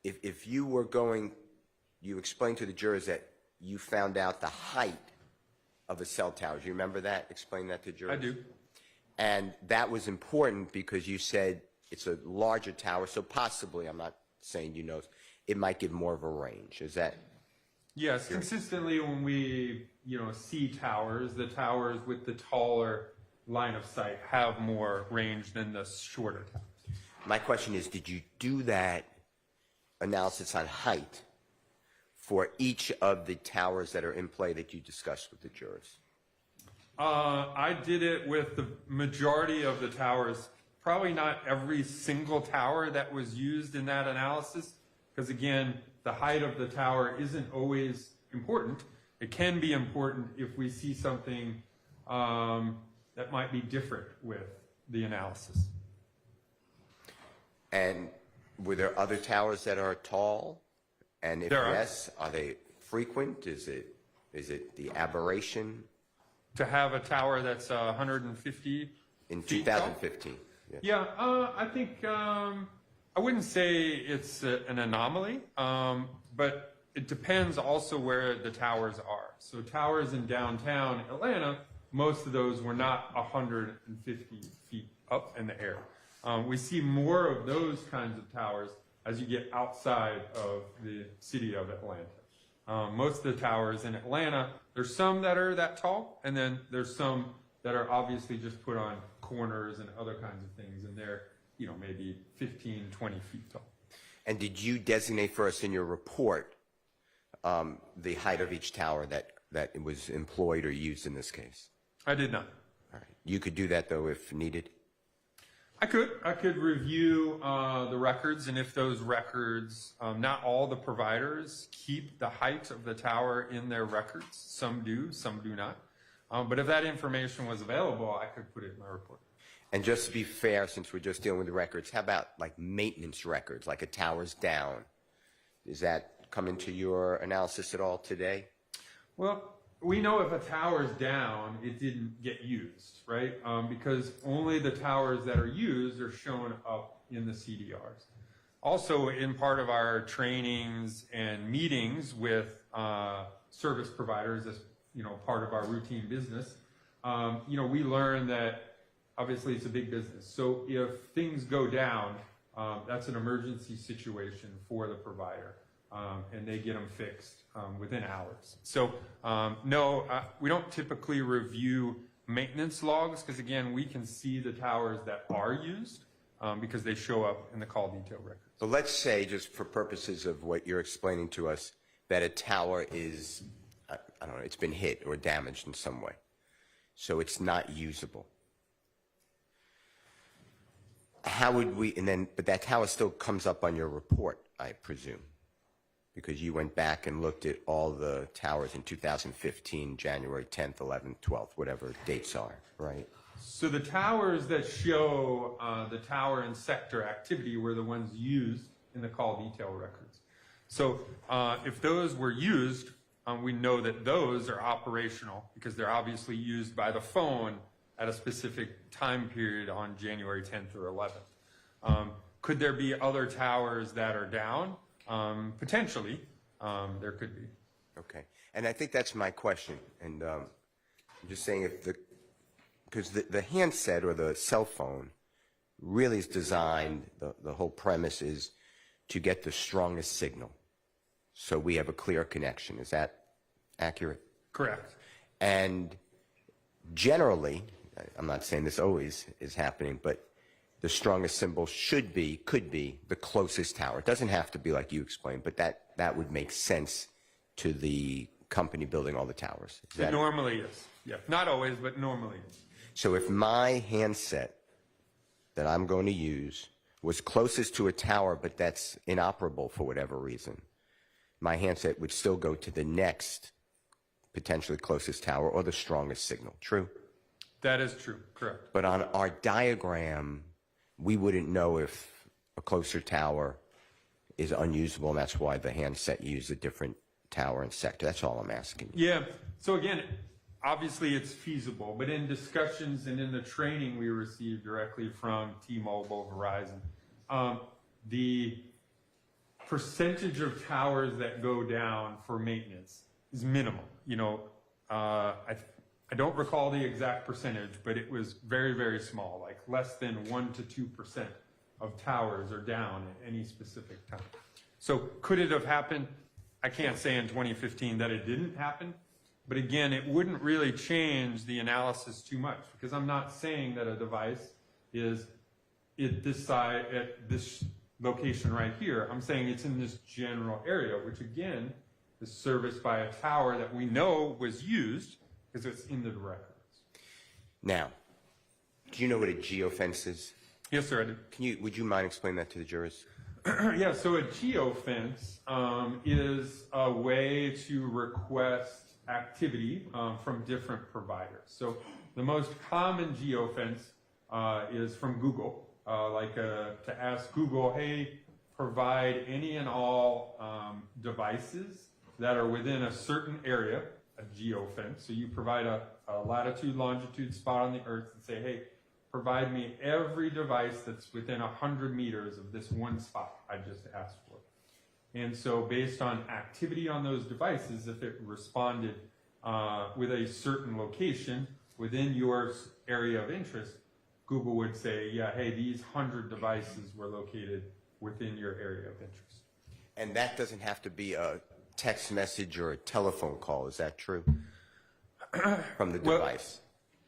if you were going, you explained to the jurors that you found out the height of a cell tower. Do you remember that? Explain that to jurors. I do. And that was important because you said it's a larger tower, so possibly, I'm not saying you know, it might give more of a range. Is that? Yes, consistently when we, see towers, the towers with the taller line of sight have more range than the shorter towers. My question is, did you do that analysis on height for each of the towers that are in play that you discussed with the jurors? I did it with the majority of the towers, probably not every single tower that was used in that analysis, because again, the height of the tower isn't always important. It can be important if we see something that might be different with the analysis. And were there other towers that are tall? And if There are. yes, are they frequent? Is it the aberration? To have a tower that's 150 In feet tall? 2015. Yeah. Yeah, I think I wouldn't say it's an anomaly, but it depends also where the towers are. So towers in downtown Atlanta, most of those were not 150 feet up in the air. We see more of those kinds of towers as you get outside of the city of Atlanta. Most of the towers in Atlanta, there's some that are that tall, and then there's some that are obviously just put on corners and other kinds of things, and they're, maybe 15, 20 feet tall. And did you designate for us in your report the height of each tower that was employed or used in this case? I did not. All right. You could do that, though, if needed? I could review the records, and if those records, not all the providers keep the height of the tower in their records. Some do, some do not. But if that information was available, I could put it in my report. And just to be fair, since we're just dealing with the records, how about like maintenance records, like a tower's down? Does that come into your analysis at all today? Well, we know if a tower's down, it didn't get used, right? Because only the towers that are used are shown up in the CDRs. Also, in part of our trainings and meetings with service providers, as part of our routine business, we learn that obviously it's a big business. So if things go down, that's an emergency situation for the provider, and they get them fixed within hours. So no, we don't typically review maintenance logs because, again, we can see the towers that are used because they show up in the call detail records. So let's say, just for purposes of what you're explaining to us, that a tower is, I don't know, it's been hit or damaged in some way. So it's not usable. How would we, but that tower still comes up on your report, I presume. because you went back and looked at all the towers in 2015, January 10th, 11th, 12th, whatever dates are, right? So the towers that show the tower and sector activity were the ones used in the call detail records. So if those were used, we know that those are operational because they're obviously used by the phone at a specific time period on January 10th or 11th. Could there be other towers that are down? Potentially, there could be. Okay. And I think that's my question. And I'm just saying because the handset or the cell phone really is designed, the whole premise is to get the strongest signal. So we have a clear connection. Is that accurate? Correct. And generally, I'm not saying this always is happening, but the strongest symbol could be the closest tower. It doesn't have to be like you explained, but that would make sense to the company building all the towers. It normally is. Yeah. Not always, but normally is. So if my handset that I'm going to use was closest to a tower, but that's inoperable for whatever reason, my handset would still go to the next potentially closest tower or the strongest signal. True? That is true. Correct. But on our diagram, we wouldn't know if a closer tower is unusable, and that's why the handset used a different tower and sector. That's all I'm asking. Yeah. So again, obviously it's feasible, but in discussions and in the training we received directly from T-Mobile, Verizon, the percentage of towers that go down for maintenance is minimal. You know, I don't recall the exact percentage, but it was very, very small, like less than 1 to 2% of towers are down at any specific time. So could it have happened? I can't say in 2015 that it didn't happen, but again, it wouldn't really change the analysis too much because I'm not saying that a device is at this side, at this location right here. I'm saying it's in this general area, which again is serviced by a tower that we know was used because it's in the records. Now, do you know what a geofence is? Yes, sir, I do. Would you mind explaining that to the jurors? Yeah, so a geofence is a way to request activity from different providers. So the most common geofence is from Google, to ask Google, hey, provide any and all devices that are within a certain area, a geofence. So you provide a latitude, longitude spot on the earth and say, hey, provide me every device that's within 100 meters of this one spot I just asked for. And so based on activity on those devices, if it responded with a certain location within your area of interest, Google would say, yeah, hey, these 100 devices were located within your area of interest. And that doesn't have to be a text message or a telephone call. Is that true? From the device.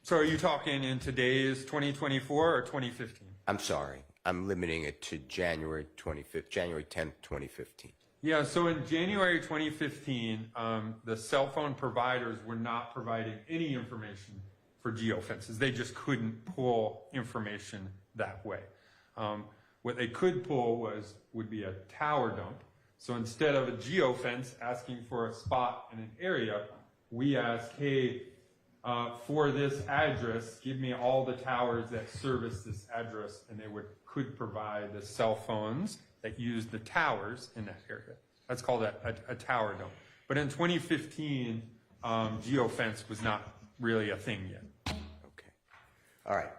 So are you talking in today's 2024 or 2015? I'm sorry. I'm limiting it to January 10th, 2015. Yeah, so in January 2015, the cell phone providers were not providing any information for geofences. They just couldn't pull information that way. What they could pull would be a tower dump. So instead of a geofence asking for a spot in an area, we ask, hey, for this address, give me all the towers that service this address, and they could provide the cell phones that use the towers in that area. That's called a tower dump. But in 2015, geofence was not really a thing yet. Okay. All right.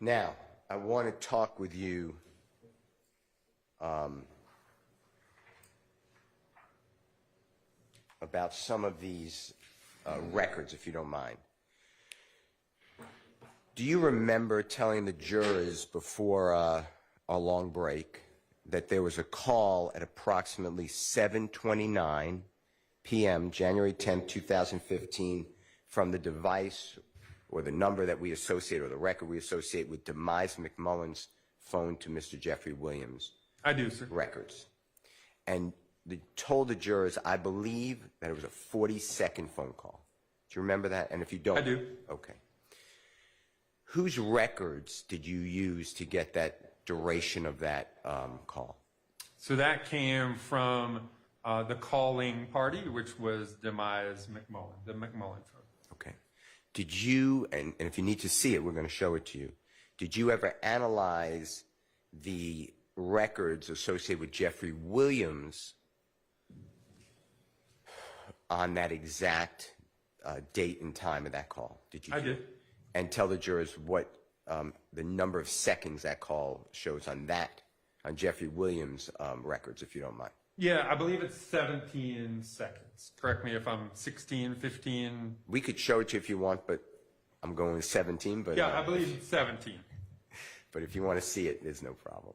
Now, I want to talk with you about some of these records, if you don't mind. Do you remember telling the jurors before our long break that there was a call at approximately 7:29 p.m., January 10th, 2015, from the device or the number that we associate or the record we associate with Demise McMullen's phone to Mr. Jeffery Williams? I do, sir. Records. And they told the jurors, I believe, that it was a 40-second phone call. Do you remember that? And if you don't... I do. Okay. Whose records did you use to get that duration of that call? So that came from the calling party, which was Demise McMullen, the McMullen phone. Okay. Did you, and if you need to see it, we're going to show it to you. Did you ever analyze the records associated with Jeffery Williams on that exact date and time of that call? Did you? I did. And tell the jurors what the number of seconds that call shows on Jeffery Williams records, if you don't mind. Yeah, I believe it's 17 seconds. Correct me if I'm 16, 15. We could show it to you if you want, but I'm going with 17. But Yeah, I believe it's 17. But if you want to see it, there's no problem.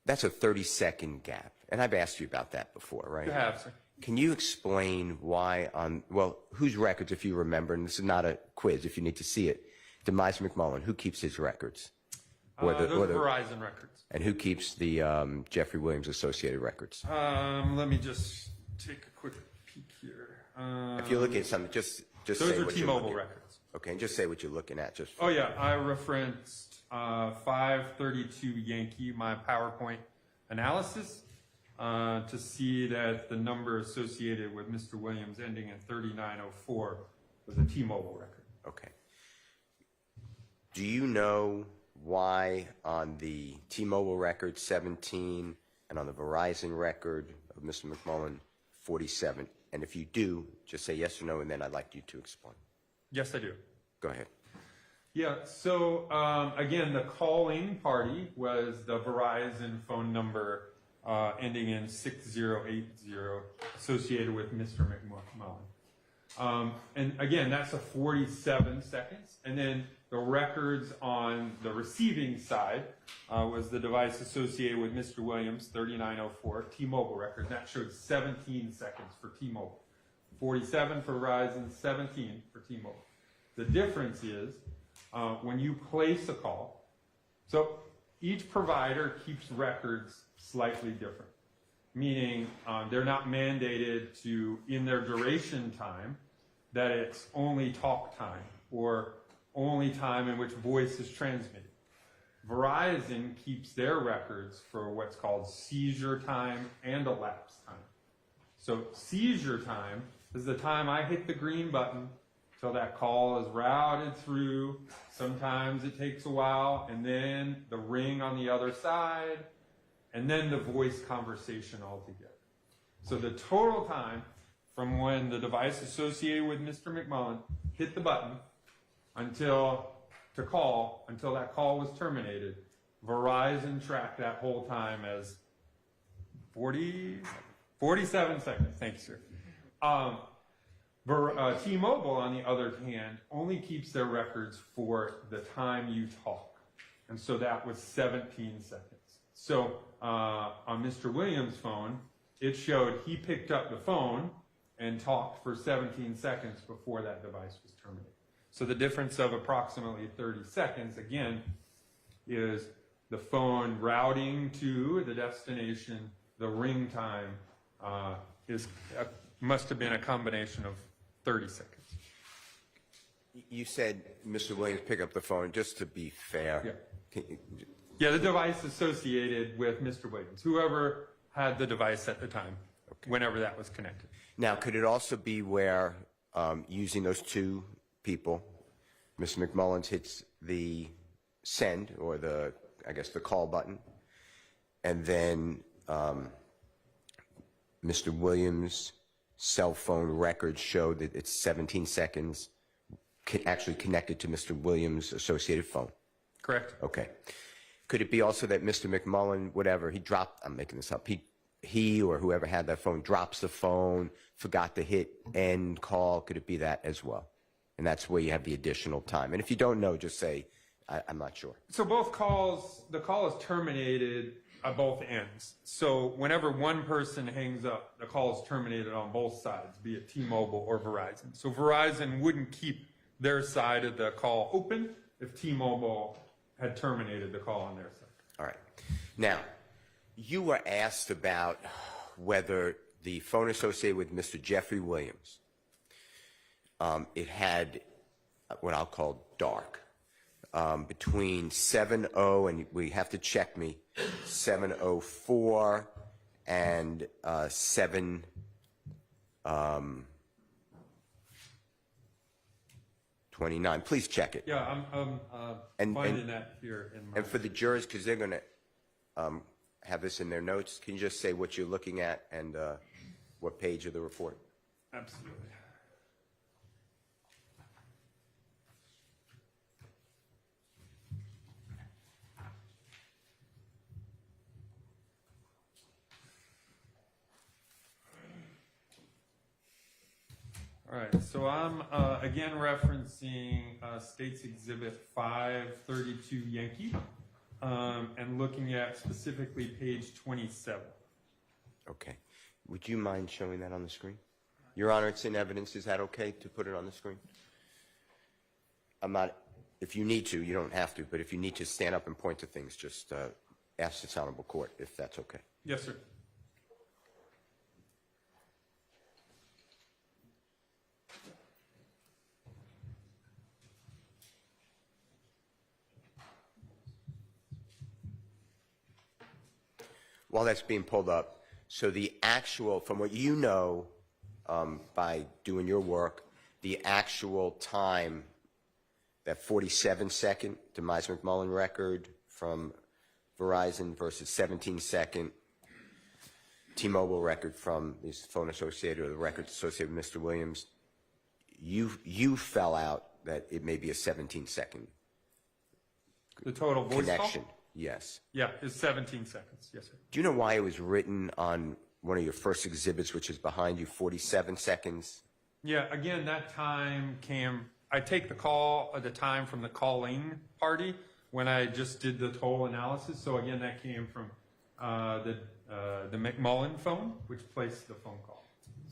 That's a 30-second gap. And I've asked you about that before, right? You have, sir. Can you explain why whose records, if you remember, and this is not a quiz if you need to see it, Demise McMullen, who keeps his records? Those Verizon records. And who keeps the Jeffery Williams associated records? Let me just take a quick peek here. If you're looking at something, just Those say are what you're T-Mobile looking at. records. Okay, and just say what you're looking at. Oh yeah, I referenced 532 Yankee, my PowerPoint analysis, to see that the number associated with Mr. Williams ending in 3904 was a T-Mobile record. Okay. Do you know why on the T-Mobile record 17 and on the Verizon record of Mr. McMullen 47? And if you do, just say yes or no, and then I'd like you to explain. Yes, I do. Go ahead. Yeah, so again, the calling party was the Verizon phone number ending in 6080 associated with Mr. McMullen. And again, that's a 47 seconds. And then the records on the receiving side was the device associated with Mr. Williams, 3904, T-Mobile record. That showed 17 seconds for T-Mobile. 47 for Verizon, 17 for T-Mobile. The difference is when you place a call, so each provider keeps records slightly different, meaning they're not mandated to, in their duration time, that it's only talk time or only time in which voice is transmitted. Verizon keeps their records for what's called seizure time and elapsed time. So seizure time is the time I hit the green button till that call is routed through. Sometimes it takes a while, and then the ring on the other side, and then the voice conversation altogether. So the total time from when the device associated with Mr. McMullen hit the button until that call was terminated, Verizon tracked that whole time as 47 seconds. Thank you, sir. T-Mobile, on the other hand, only keeps their records for the time you talk. And so that was 17 seconds. So on Mr. Williams' phone, it showed he picked up the phone and talked for 17 seconds before that device was terminated. So the difference of approximately 30 seconds, again, is the phone routing to the destination. The ring time must have been a combination of 30 seconds. You said Mr. Williams picked up the phone. Just to be fair. Yeah, the device associated with Mr. Williams, whoever had the device at the time, whenever that was connected. Now, could it also be where, using those two people, Mr. McMullen hits the send or the call button, and then Mr. Williams' cell phone records show that it's 17 seconds actually connected to Mr. Williams' associated phone? Correct. Okay. Could it be also that Mr. McMullen, whatever, he dropped, I'm making this up, he or whoever had that phone drops the phone, forgot to hit end call? Could it be that as well? And that's where you have the additional time. And if you don't know, just say, I'm not sure. So both calls, the call is terminated at both ends. So whenever one person hangs up, the call is terminated on both sides, be it T-Mobile or Verizon. So Verizon wouldn't keep their side of the call open if T-Mobile had terminated the call on their side. All right. Now, you were asked about whether the phone associated with Mr. Jeffery Williams, it had what I'll call dark. Between 7:0 and we have to check me, 7:04 and 7:29. Please check it. Yeah, I'm And- finding and- that here in my. And for the jurors, because they're going to have this in their notes, can you just say what you're looking at and what page of the report? Absolutely. All right, so I'm again referencing States Exhibit 532 Yankee and looking at specifically page 27. Okay. Would you mind showing that on the screen? Your Honor, it's in evidence. Is that okay to put it on the screen? I'm not, if you need to, you don't have to, but if you need to stand up and point to things, just ask this honorable court if that's okay. Yes, sir. While that's being pulled up, so the actual, from what you know by doing your work, the actual time, that 47-second demise McMullen record from Verizon versus 17-second T-Mobile record from this phone associated or the records associated with Mr. Williams, you fell out that it may be a 17-second The total voice connection. call? Yes. Yeah, is 17 seconds. Yes, sir. Do you know why it was written on one of your first exhibits, which is behind you, 47 seconds? Yeah, again, that time came, I take the call at the time from the calling party when I just did the toll analysis. So again, that came from the McMullen phone, which placed the phone call.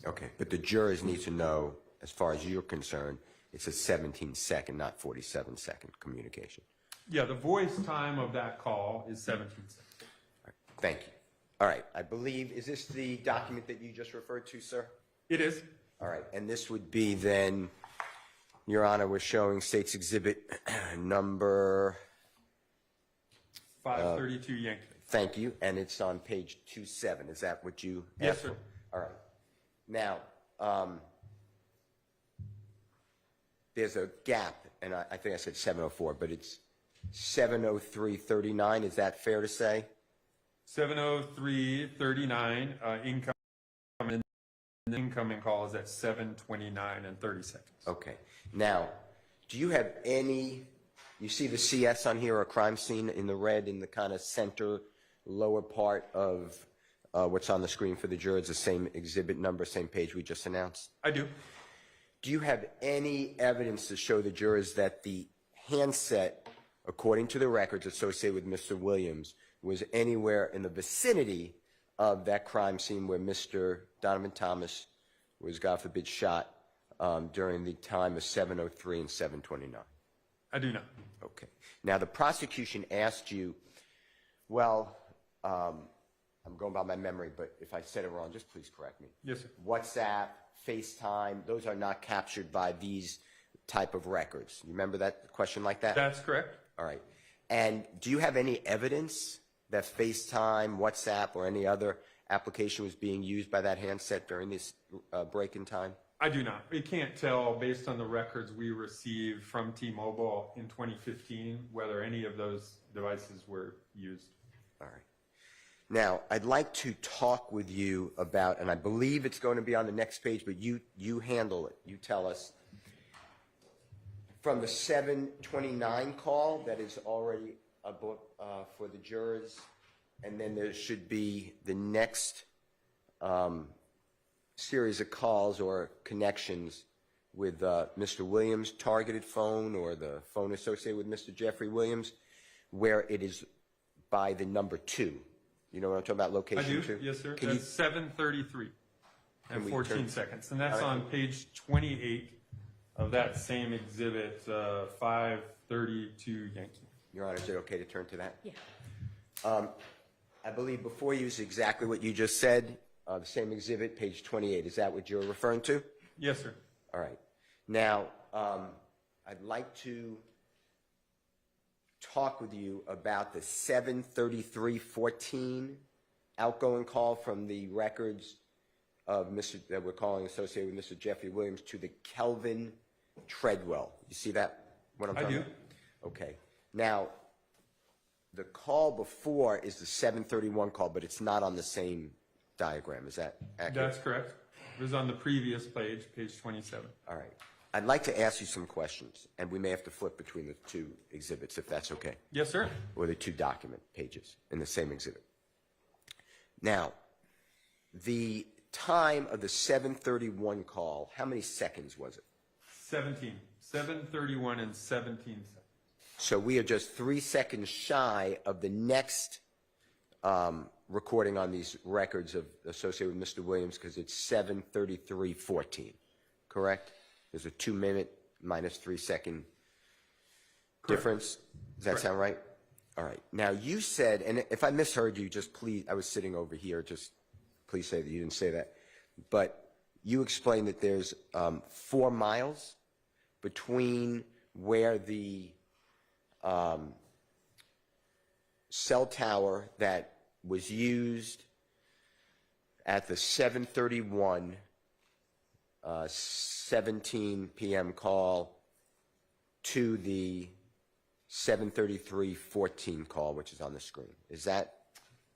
Okay, but the jurors need to know, as far as you're concerned, it's a 17-second, not 47-second communication. Yeah, the voice time of that call is 17 seconds. All right, thank you. All right, I believe, is this the document that you just referred to, sir? It is. All right, and this would be then, Your Honor, we're showing State's Exhibit number, 532 Yankee. thank you, and it's on page 27. Is that what you Yes, asked sir. for? All right. Now, there's a gap, and I think I said 7:04, but it's 7:03:39. Is that fair to say? 7:03:39 income, and the incoming call is at 7:29 and 30 seconds. Okay. Now, do you have any, you see the CS on here, a crime scene in the red in the kind of center lower part of what's on the screen for the jurors, the same exhibit number, same page we just announced? I do. Do you have any evidence to show the jurors that the handset, according to the records associated with Mr. Williams, was anywhere in the vicinity of that crime scene where Mr. Donovan Thomas was, God forbid, shot during the time of 7:03 and 7:29? I do not. Okay. Now, the prosecution asked you, well, I'm going by my memory, but if I said it wrong, just please correct me. Yes, sir. WhatsApp, FaceTime, those are not captured by these type of records. You remember that question like that? That's correct. All right. And do you have any evidence that FaceTime, WhatsApp, or any other application was being used by that handset during this break in time? I do not. We can't tell based on the records we received from T-Mobile in 2015 whether any of those devices were used. All right. Now, I'd like to talk with you about, and I believe it's going to be on the next page, but you handle it. You tell us. From the 7:29 call that is already a book for the jurors, and then there should be the next series of calls or connections with Mr. Williams' targeted phone or the phone associated with Mr. Jeffery Williams, where it is by the number 2. You know what I'm talking about, I location do. 2? Yes, sir. Can That's 7:33 and Can we 14 turn- seconds. And that's All right. on page 28 of that same exhibit, 532 Yankee. Your Honor, is it okay to turn to that? Yeah. I believe before you is exactly what you just said, the same exhibit, page 28. Is that what you're referring to? Yes, sir. All right. Now, I'd like to talk with you about the 7:33:14 outgoing call from the records of that we're calling associated with Mr. Jeffery Williams to the Kelvin Treadwell. You see that? What I'm I talking do. about? Okay. Now, the call before is the 731 call, but it's not on the same diagram. Is that accurate? That's correct. It was on the previous page, page 27. All right. I'd like to ask you some questions, and we may have to flip between the two exhibits, if that's okay, Yes, sir. or the two document pages in the same exhibit. Now, the time of the 731 call, how many seconds was it? 7:31 and 17 seconds. So we are just 3 seconds shy of the next recording on these records associated with Mr. Williams, because it's 7:33:14, correct? There's a 2-minute minus 3 second difference. Does that Correct. sound right? All right. Now you said, and if I misheard you, just please, I was sitting over here, just please say that you didn't say that. But you explained that there's 4 miles between where the cell tower that was used at the 7:31 17 p.m. call to the 7:33:14 call, which is on the screen. Is that?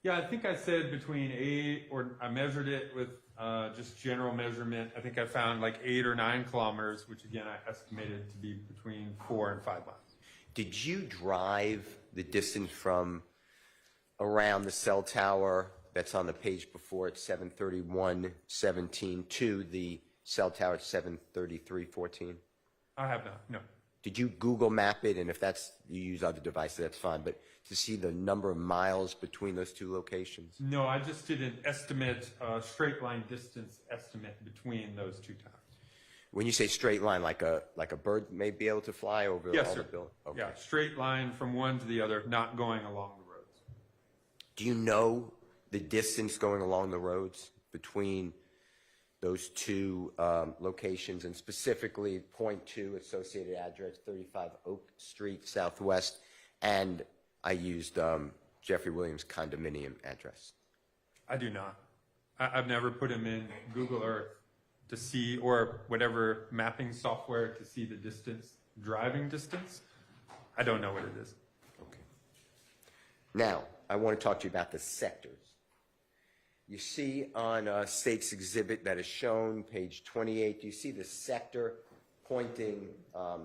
Yeah, I think I said between 8, or I measured it with just general measurement. I think I found like 8 or 9 kilometers, which again I estimated to be between 4 and 5 miles. Did you drive the distance from around the cell tower that's on the page before at 7:31:17 to the cell tower at 7:33:14? I have not, no. Did you Google map it? And if that's, you use other devices, that's fine. But to see the number of miles between those two locations? No, I just did an estimate, straight line distance estimate between those two towers. When you say straight line, like a bird may be able to fly over Yes, all sir. the buildings? Okay. Yeah, straight line from one to the other, not going along the roads. Do you know the distance going along the roads between those two locations, and specifically point 2 associated address 35 Oak Street Southwest, and I used Jeffery Williams condominium address? I do not. I've never put them in Google Earth to see, or whatever mapping software to see the distance, driving distance. I don't know what it is. Okay. Now, I want to talk to you about the sectors. You see on State's exhibit that is shown, page 28, do you see the sector pointing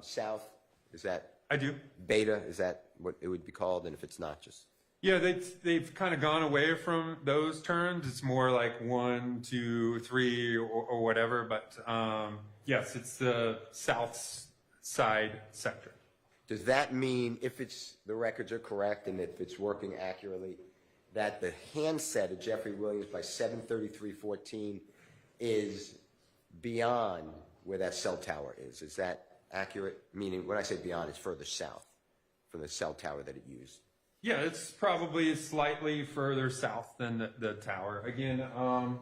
south? Is that I do. beta? Is that what it would be called? And if it's not, just... Yeah, they've kind of gone away from those terms. It's more like 1, 2, 3, or whatever. But yes, it's the south side sector. Does that mean, if the records are correct and if it's working accurately, that the handset of Jeffery Williams by 7:33:14 is beyond where that cell tower is? Is that accurate? Meaning, when I say beyond, it's further south from the cell tower that it used. Yeah, it's probably slightly further south than the tower. Again, I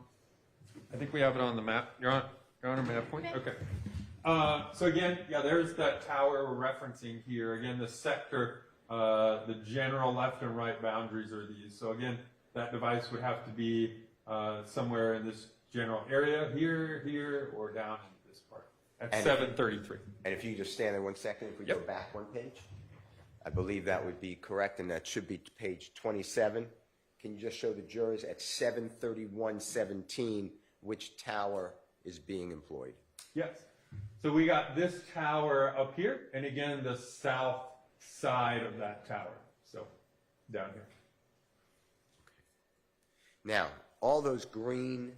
think we have it on the map. You're on a map point? Okay. So again, yeah, there's that tower we're referencing here. Again, the sector, the general left and right boundaries are these. So again, that device would have to be somewhere in this general area, here, or down in this part at 7:33. And if you just stand there 1 second, if we Yep. go back 1 page, I believe that would be correct, and that should be page 27. Can you just show the jurors at 7:31:17 which tower is being employed? Yes. So we got this tower up here, and again, the south side of that tower. So down here. Now, all those green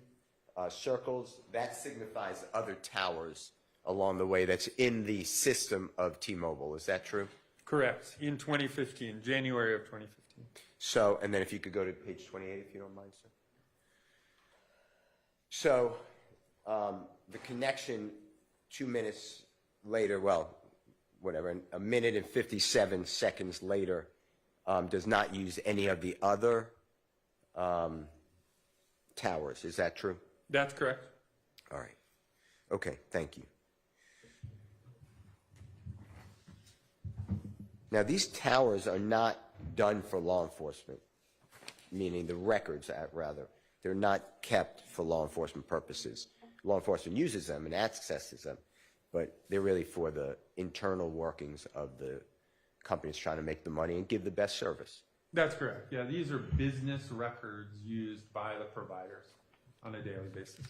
circles, that signifies other towers along the way that's in the system of T-Mobile. Is that true? Correct. In 2015, January of 2015. So, and then if you could go to page 28, if you don't mind, sir. So, the connection 2 minutes later, well, whatever, a minute and 57 seconds later, does not use any of the other towers. Is that true? That's correct. All right. Okay, thank you. Now, these towers are not done for law enforcement. meaning the records, rather, they're not kept for law enforcement purposes. Law enforcement uses them and accesses them, but they're really for the internal workings of the companies trying to make the money and give the best service. That's correct. Yeah, these are business records used by the providers on a daily basis.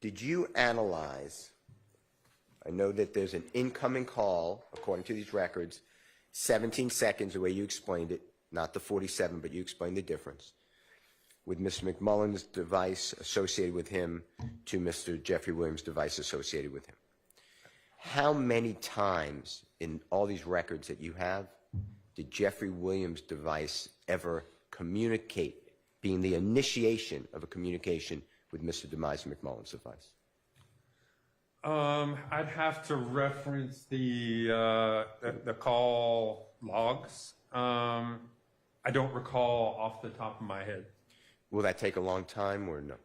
Did you analyze, I know that there's an incoming call, according to these records, 17 seconds, the way you explained it, not the 47, but you explained the difference, with Mr. McMullen's device associated with him to Mr. Jeffery Williams' device associated with him. How many times in all these records that you have did Jeffery Williams' device ever communicate, being the initiation of a communication with Mr. Demise McMullen's device? I'd have to reference the call logs. I don't recall off the top of my head. Will that take a long time or no?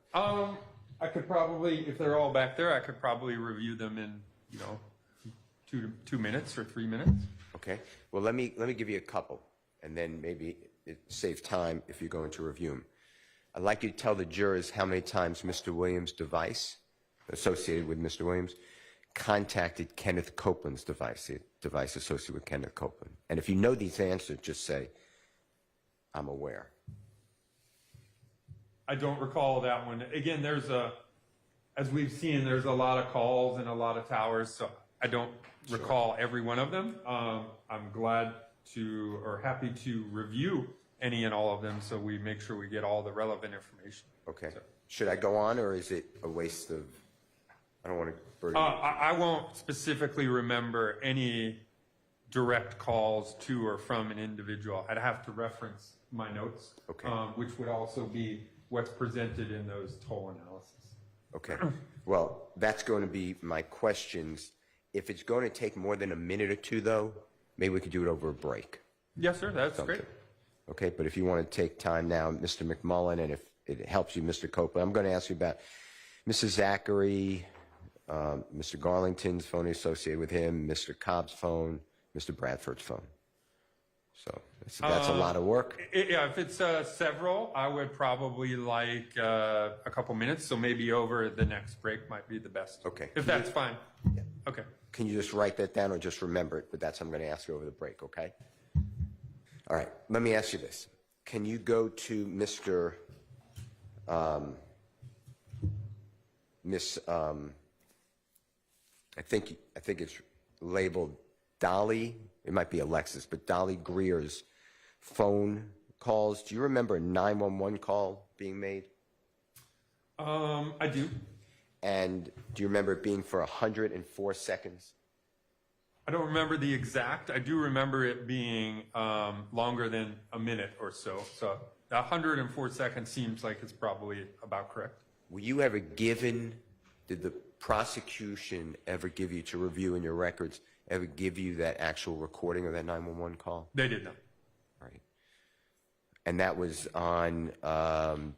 I could probably, if they're all back there, I could probably review them in, 2 minutes or 3 minutes. Okay. Well, let me give you a couple, and then maybe it saves time if you're going to review them. I'd like you to tell the jurors how many times Mr. Williams' device, associated with Mr. Williams, contacted Kenneth Copeland's device, the device associated with Kenneth Copeland. And if you know these answers, just say, I'm aware. I don't recall that one. Again, as we've seen, there's a lot of calls and a lot of towers, so I don't recall every one of them. I'm glad to, or happy to review any and all of them so we make sure we get all the relevant information. Okay. So, Should I go on, or is it a waste of, I don't want to burden you. I won't specifically remember any direct calls to or from an individual. I'd have to reference my notes, Okay. Which would also be what's presented in those toll analysis. Okay. Well, that's going to be my questions. If it's going to take more than a minute or two, though, maybe we could do it over a break. Yes, sir. That's Something. great. Okay, but if you want to take time now, Mr. McMullen, and if it helps you, Mr. Copeland, I'm going to ask you about Mrs. Zachary, Mr. Garlington's phone associated with him, Mr. Cobb's phone, Mr. Bradford's phone. So that's a lot of work. Yeah, if it's several, I would probably like a couple minutes, so maybe over the next break might be the best. Okay. If that's fine. Yeah. Okay. Can you just write that down or just remember it? But that's what I'm going to ask you over the break, okay? All right, let me ask you this. Can you go to Mr. I think it's labeled Dolly, it might be Alexis, but Dolly Greer's phone calls. Do you remember a 911 call being made? I do. And do you remember it being for 104 seconds? I don't remember the exact. I do remember it being longer than a minute or so. So 104 seconds seems like it's probably about correct. Were you ever given, did the prosecution ever give you to review in your records, ever give you that actual recording of that 911 call? They did not. Right. And that was on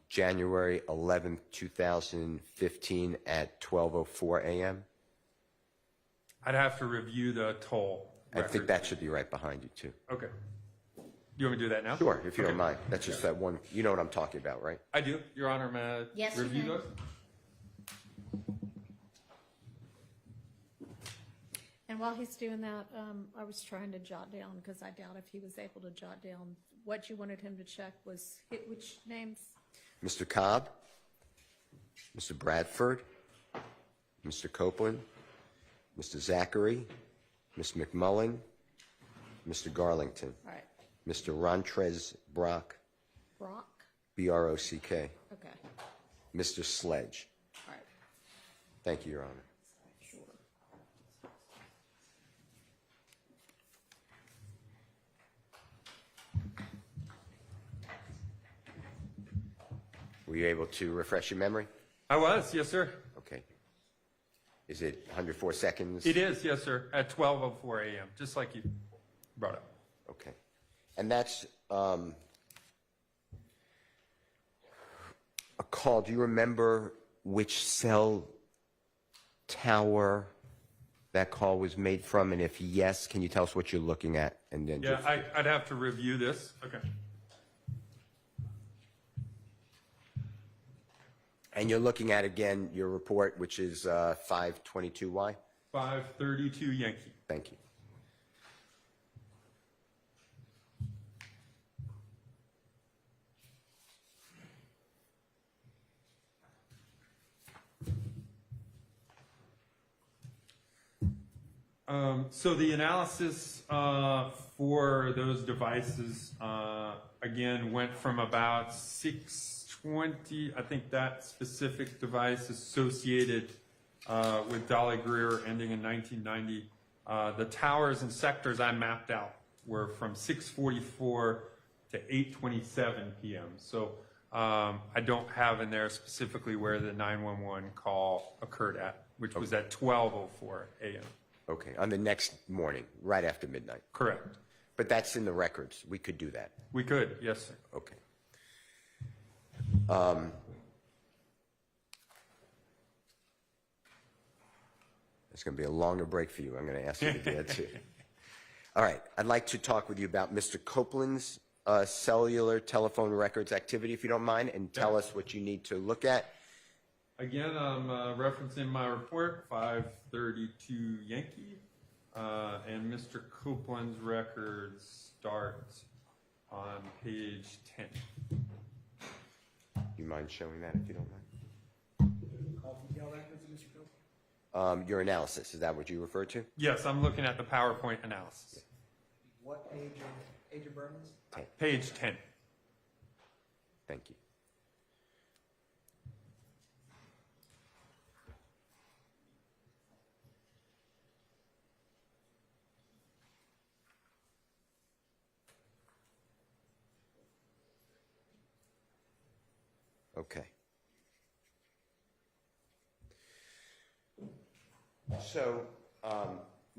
January 11th, 2015 at 12:04 a.m.? I'd have to review the toll I record. think that should be right behind you, too. Okay. You want me to do that now? Sure, if you Okay. don't mind. That's just that one, you know what I'm talking about, right? I do, Your Honor. May I Yes, you review may. those? And while he's doing that, I was trying to jot down, because I doubt if he was able to jot down what you wanted him to check was which names? Mr. Cobb, Mr. Bradford, Mr. Copeland, Mr. Zachary, Ms. McMullen, Mr. Garlington, All right, Mr. Rontrez Brock, Brock? B-R-O-C-K, Okay, Mr. Sledge. all right, Thank you, Your Honor. sure. Were you able to refresh your memory? I was, yes, sir. Okay. Is it 104 seconds? It is, yes, sir, at 12:04 a.m., just like you brought up. Okay. And that's a call. Do you remember which cell tower that call was made from? And if yes, can you tell us what you're looking at? And then Yeah, I'd have to review this. Okay. And you're looking at, again, your report, which is 522Y? 532 Yankee. Thank you. So the analysis for those devices, again, went from about 620, I think that specific device associated with Dolly Greer ending in 1990. The towers and sectors I mapped out were from 6:44 to 8:27 p.m. So I don't have in there specifically where the 911 call occurred at, which was at 12:04 a.m. Okay, on the next morning, right after midnight. Correct. But that's in the records. We could do that. We could, yes, sir. Okay. It's going to be a longer break for you. I'm going to ask you to do that too. All right. I'd like to talk with you about Mr. Copeland's cellular telephone records activity, if you don't mind, and tell us what you need to look at. Again, I'm referencing my report, 532 Yankee, and Mr. Copeland's records start on page 10. Do you mind showing that, if you don't mind? Your analysis, is that what you refer to? Yes, I'm looking at the PowerPoint analysis. What Agent Burnings? Page 10. Thank you. Okay. So,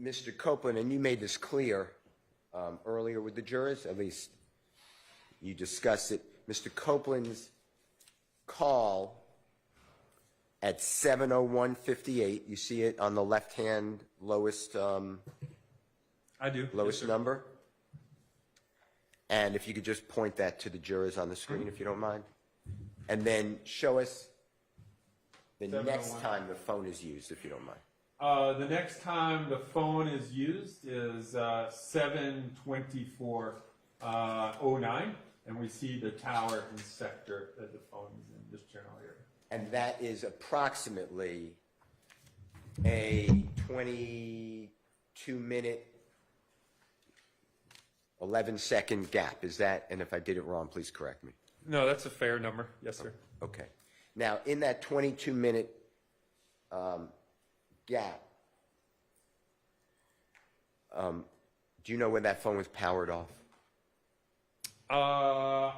Mr. Copeland, and you made this clear earlier with the jurors, at least you discussed it. Mr. Copeland's call at 7:01:58, you see it on the left-hand lowest I do. lowest Yes, sir. number? And if you could just point that to the jurors on the screen, if you don't mind. And then show us the next 7:01. time the phone is used, if you don't mind. The next time the phone is used is 7:24:09, and we see the tower and sector that the phone is in this general area. And that is approximately a 22-minute, 11-second gap. Is that, and if I did it wrong, please correct me. No, that's a fair number. Yes, sir. Okay. Now, in that 22-minute gap, do you know when that phone was powered off? I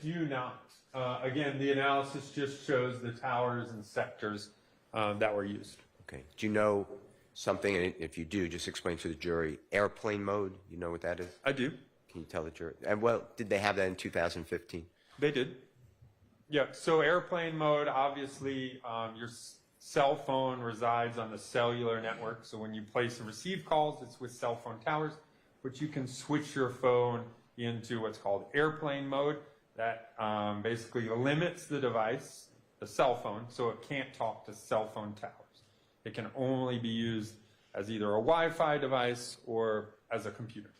do not. Again, the analysis just shows the towers and sectors that were used. Okay. Do you know something, and if you do, just explain to the jury, airplane mode, you know what that is? I do. Can you tell the jury? And, well, did they have that in 2015? They did. Yeah, so airplane mode, obviously, your cell phone resides on the cellular network. So when you place and receive calls, it's with cell phone towers, but you can switch your phone into what's called airplane mode. That basically limits the device, the cell phone, so it can't talk to cell phone towers. It can only be used as either a Wi-Fi device or as a computer.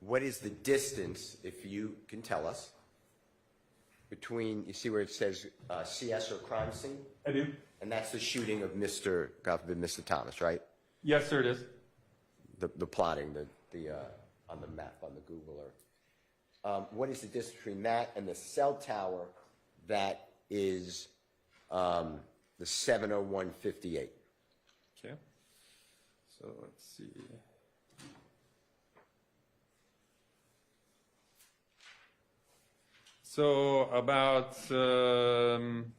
What is the distance, if you can tell us, between, you see where it says CS or crime scene? I do. And that's the shooting of Mr. Thomas, right? Yes, sir, it is. The plotting, on the map, on the Google Earth. What is the distance between that and the cell tower that is the 7:01:58? Okay. So let's see. So about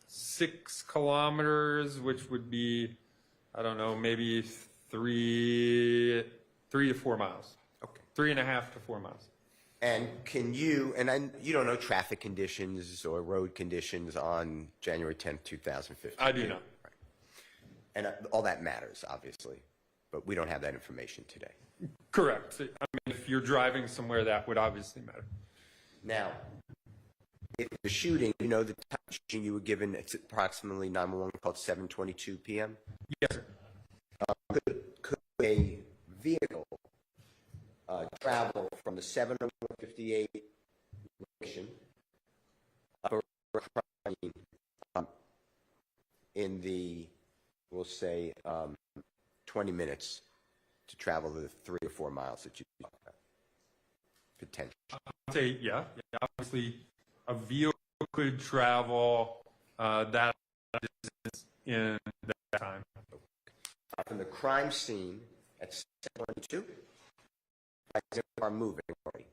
6 kilometers, which would be, I don't know, maybe 3 to 4 miles. Okay. 3.5 to 4 miles. And can you, and you don't know traffic conditions or road conditions on January 10th, 2015? I do not. Right. And all that matters, obviously, but we don't have that information today. Correct. I mean, if you're driving somewhere, that would obviously matter. Now, if the shooting, you know, the time of shooting you were given, it's approximately 911 called 7:22 p.m. Yes, sir. Could a vehicle travel from the 7:58 location up a crime scene, in the, we'll say, 20 minutes to travel the 3 or 4 miles that you talked about? Potentially. I'd say, yeah, obviously, a vehicle could travel that distance in that time. From the crime scene at 7:22, are moving already,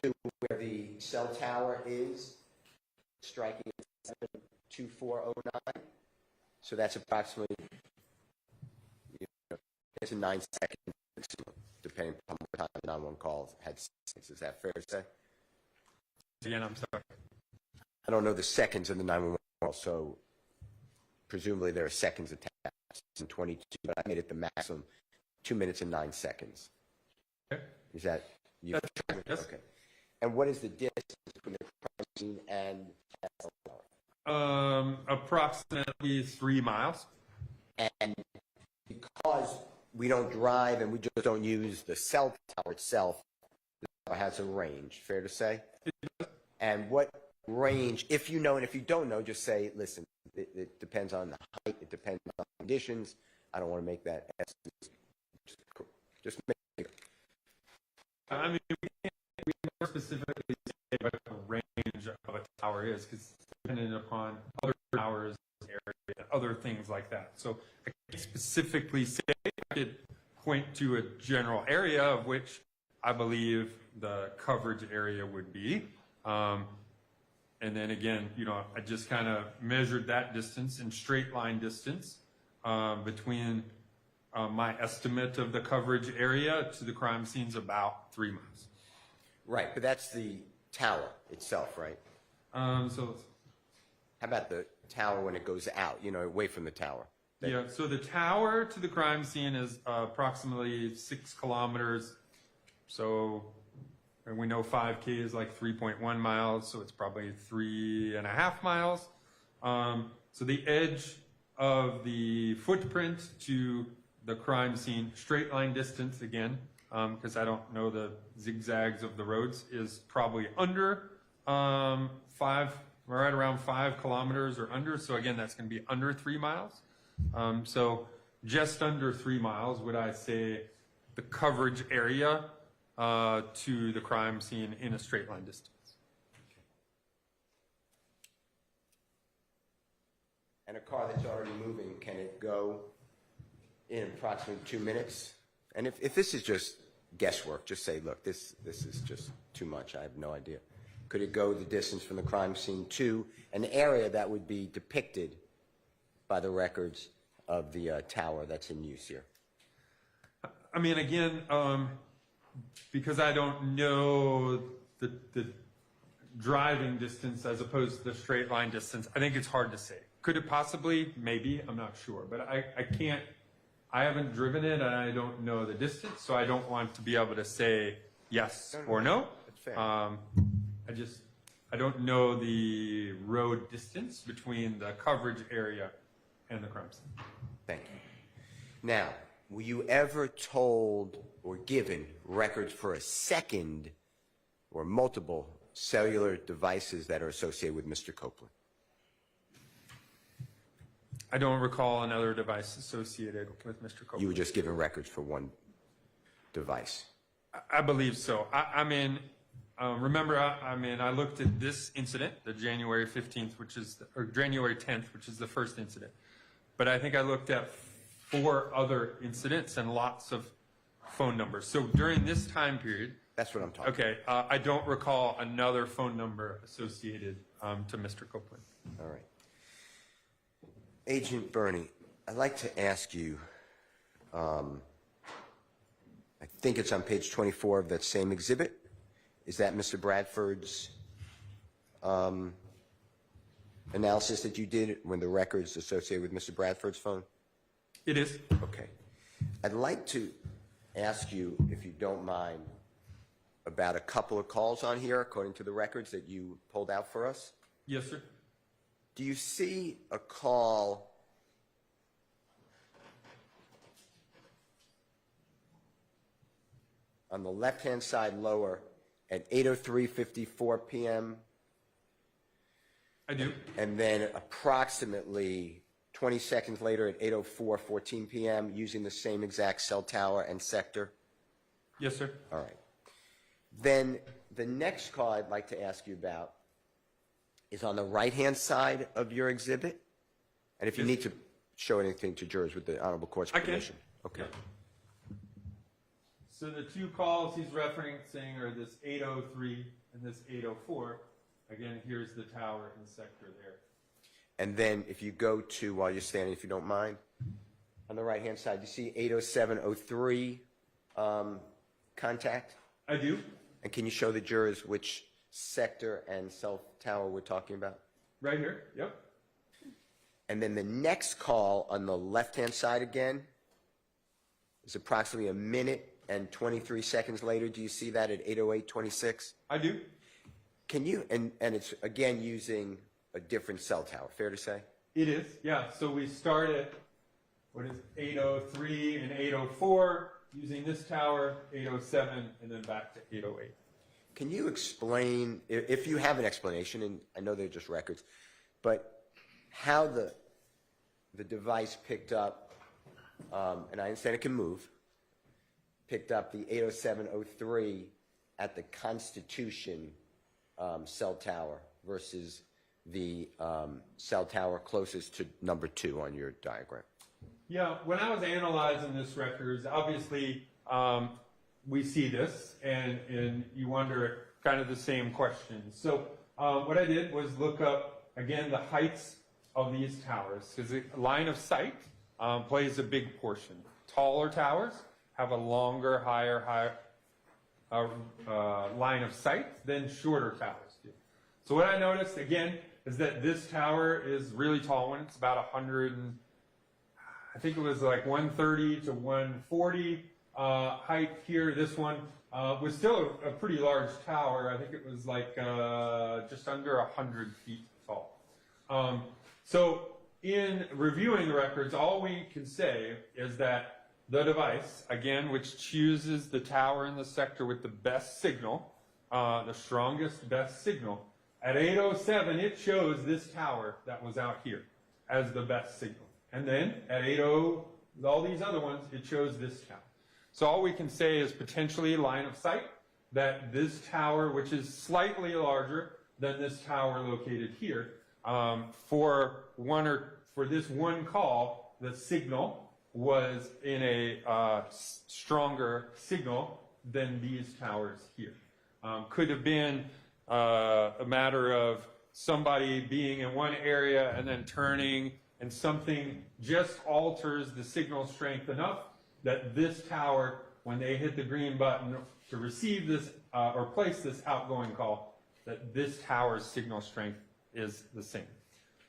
to where the cell tower is, striking at 7:24:09. So that's approximately, it's a 9-second, depending on what time the 911 call had seconds. Is that fair to say? Again, I'm sorry. I don't know the seconds of the 911 call, so presumably there are seconds attached in 22, but I made it the maximum, 2 minutes and 9 seconds. Okay. Is that you? That's correct, yes. Okay. And what is the distance between the crime scene and cell tower? Approximately 3 miles. And because we don't drive and we just don't use the cell tower itself, the tower has a range, fair to say? And what range, if you know and if you don't know, just say, listen, it depends on the height, it depends on conditions. I don't want to make that estimate. Just make it. I mean, we can't specifically say what the range of a tower is, because it's dependent upon other towers, area, other things like that. So I can't specifically say. I could point to a general area of which I believe the coverage area would be. And then again, you know, I just kind of measured that distance in straight line distance between my estimate of the coverage area to the crime scene's about 3 miles. Right, but that's the tower itself, right? So How about the tower when it goes out, you know, away from the tower? yeah, so the tower to the crime scene is approximately 6 kilometers. So, and we know 5K is like 3.1 miles, so it's probably 3.5 miles. So the edge of the footprint to the crime scene, straight line distance again, because I don't know the zigzags of the roads, is probably under 5, right around 5 kilometers or under. So again, that's going to be under 3 miles. So just under 3 miles, would I say the coverage area to the crime scene in a straight line distance. And a car that's already moving, can it go in approximately 2 minutes? And if this is just guesswork, just say, look, this is just too much. I have no idea. Could it go the distance from the crime scene to an area that would be depicted by the records of the tower that's in use here? I mean, again, because I don't know the driving distance as opposed to the straight line distance, I think it's hard to say. Could it possibly? Maybe. I'm not sure. But I can't, I haven't driven it and I don't know the distance, so I don't want to be able to say yes or no. That's fair. I don't know the road distance between the coverage area and the crime scene. Thank you. Now, were you ever told or given records for a second or multiple cellular devices that are associated with Mr. Copeland? I don't recall another device associated with Mr. Copeland. You were just given records for one device. I believe so. I mean, remember, I looked at this incident, the January 15th, or January 10th, which is the first incident. But I think I looked at 4 other incidents and lots of phone numbers. So during this time period. That's what I'm talking about. Okay, I don't recall another phone number associated to Mr. Copeland. All right. Agent Burney, I'd like to ask you, I think it's on page 24 of that same exhibit. Is that Mr. Bradford's analysis that you did when the records associated with Mr. Bradford's phone? It is. Okay. I'd like to ask you, if you don't mind, about a couple of calls on here, according to the records that you pulled out for us. Yes, sir. Do you see a call on the left-hand side lower at 8:03:54 p.m.? I do. And then approximately 20 seconds later at 8:04:14 p.m. using the same exact cell tower and sector? Yes, sir. All right. Then the next call I'd like to ask you about is on the right-hand side of your exhibit. And if you need to show anything to jurors with the Honorable Court's I can. permission. Okay. Yeah. So the two calls he's referencing are this 803 and this 804. Again, here's the tower and sector there. And then if you go to, while you're standing, if you don't mind, on the right-hand side, you see 80703 contact? I do. And can you show the jurors which sector and cell tower we're talking about? Right here. Yep. And then the next call on the left-hand side again is approximately a minute and 23 seconds later. Do you see that at 8:08:26? I do. Can you, and it's again using a different cell tower, fair to say? It is. Yeah. So we start at, what is it, 803 and 804 using this tower, 807, and then back to 808. Can you explain, if you have an explanation, and I know they're just records, but how the device picked up, and I understand it can move, picked up the 80703 at the Constitution cell tower versus the cell tower closest to number 2 on your diagram? Yeah, when I was analyzing this records, obviously we see this, and you wonder kind of the same questions. So what I did was look up, again, the heights of these towers, because line of sight plays a big portion. Taller towers have a longer, higher line of sight than shorter towers do. So what I noticed, again, is that this tower is really tall one. It's about 100 and, I think it was like 130 to 140 height here. This one was still a pretty large tower. I think it was like just under 100 feet tall. So in reviewing the records, all we can say is that the device, again, which chooses the tower in the sector with the best signal, the strongest, best signal, at 8:07, it chose this tower that was out here as the best signal. And then at 8:00, all these other ones, it chose this tower. So all we can say is potentially line of sight that this tower, which is slightly larger than this tower located here, for this one call, the signal was in a stronger signal than these towers here. Could have been a matter of somebody being in one area and then turning, and something just alters the signal strength enough that this tower, when they hit the green button to receive this or place this outgoing call, that this tower's signal strength is the same.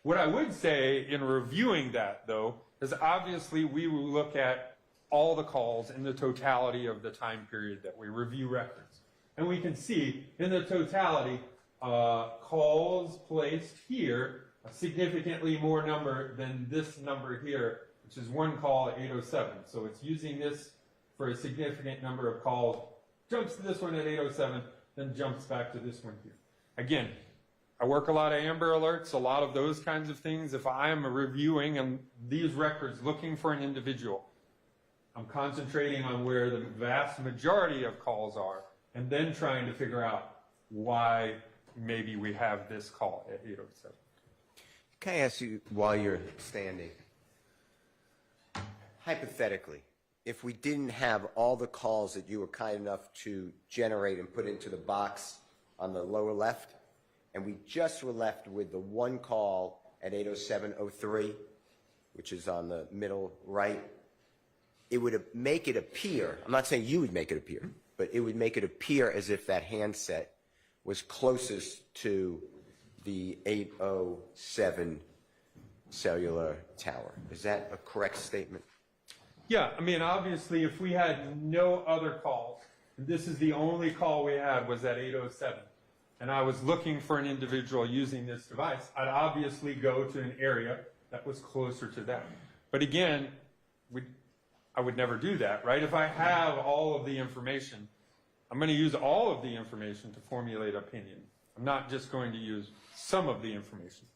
What I would say in reviewing that, though, is obviously we will look at all the calls in the totality of the time period that we review records. And we can see in the totality, calls placed here, a significantly more number than this number here, which is one call at 8:07. So it's using this for a significant number of calls, jumps to this one at 8:07, then jumps back to this one here. Again, I work a lot of Amber Alerts, a lot of those kinds of things. If I am reviewing these records looking for an individual, I'm concentrating on where the vast majority of calls are, and then trying to figure out why maybe we have this call at 8:07. Can I ask you, while you're standing, hypothetically, if we didn't have all the calls that you were kind enough to generate and put into the box on the lower left, and we just were left with the one call at 8:07:03, which is on the middle right, it would make it appear, I'm not saying you would make it appear, but it would make it appear as if that handset was closest to the 8:07 cellular tower. Is that a correct statement? Yeah, I mean, obviously, if we had no other calls, This is the only call we had was at 8:07. And I was looking for an individual using this device. I'd obviously go to an area that was closer to that. But again, I would never do that, right? If I have all of the information, I'm going to use all of the information to formulate opinion. I'm not just going to use some of the information.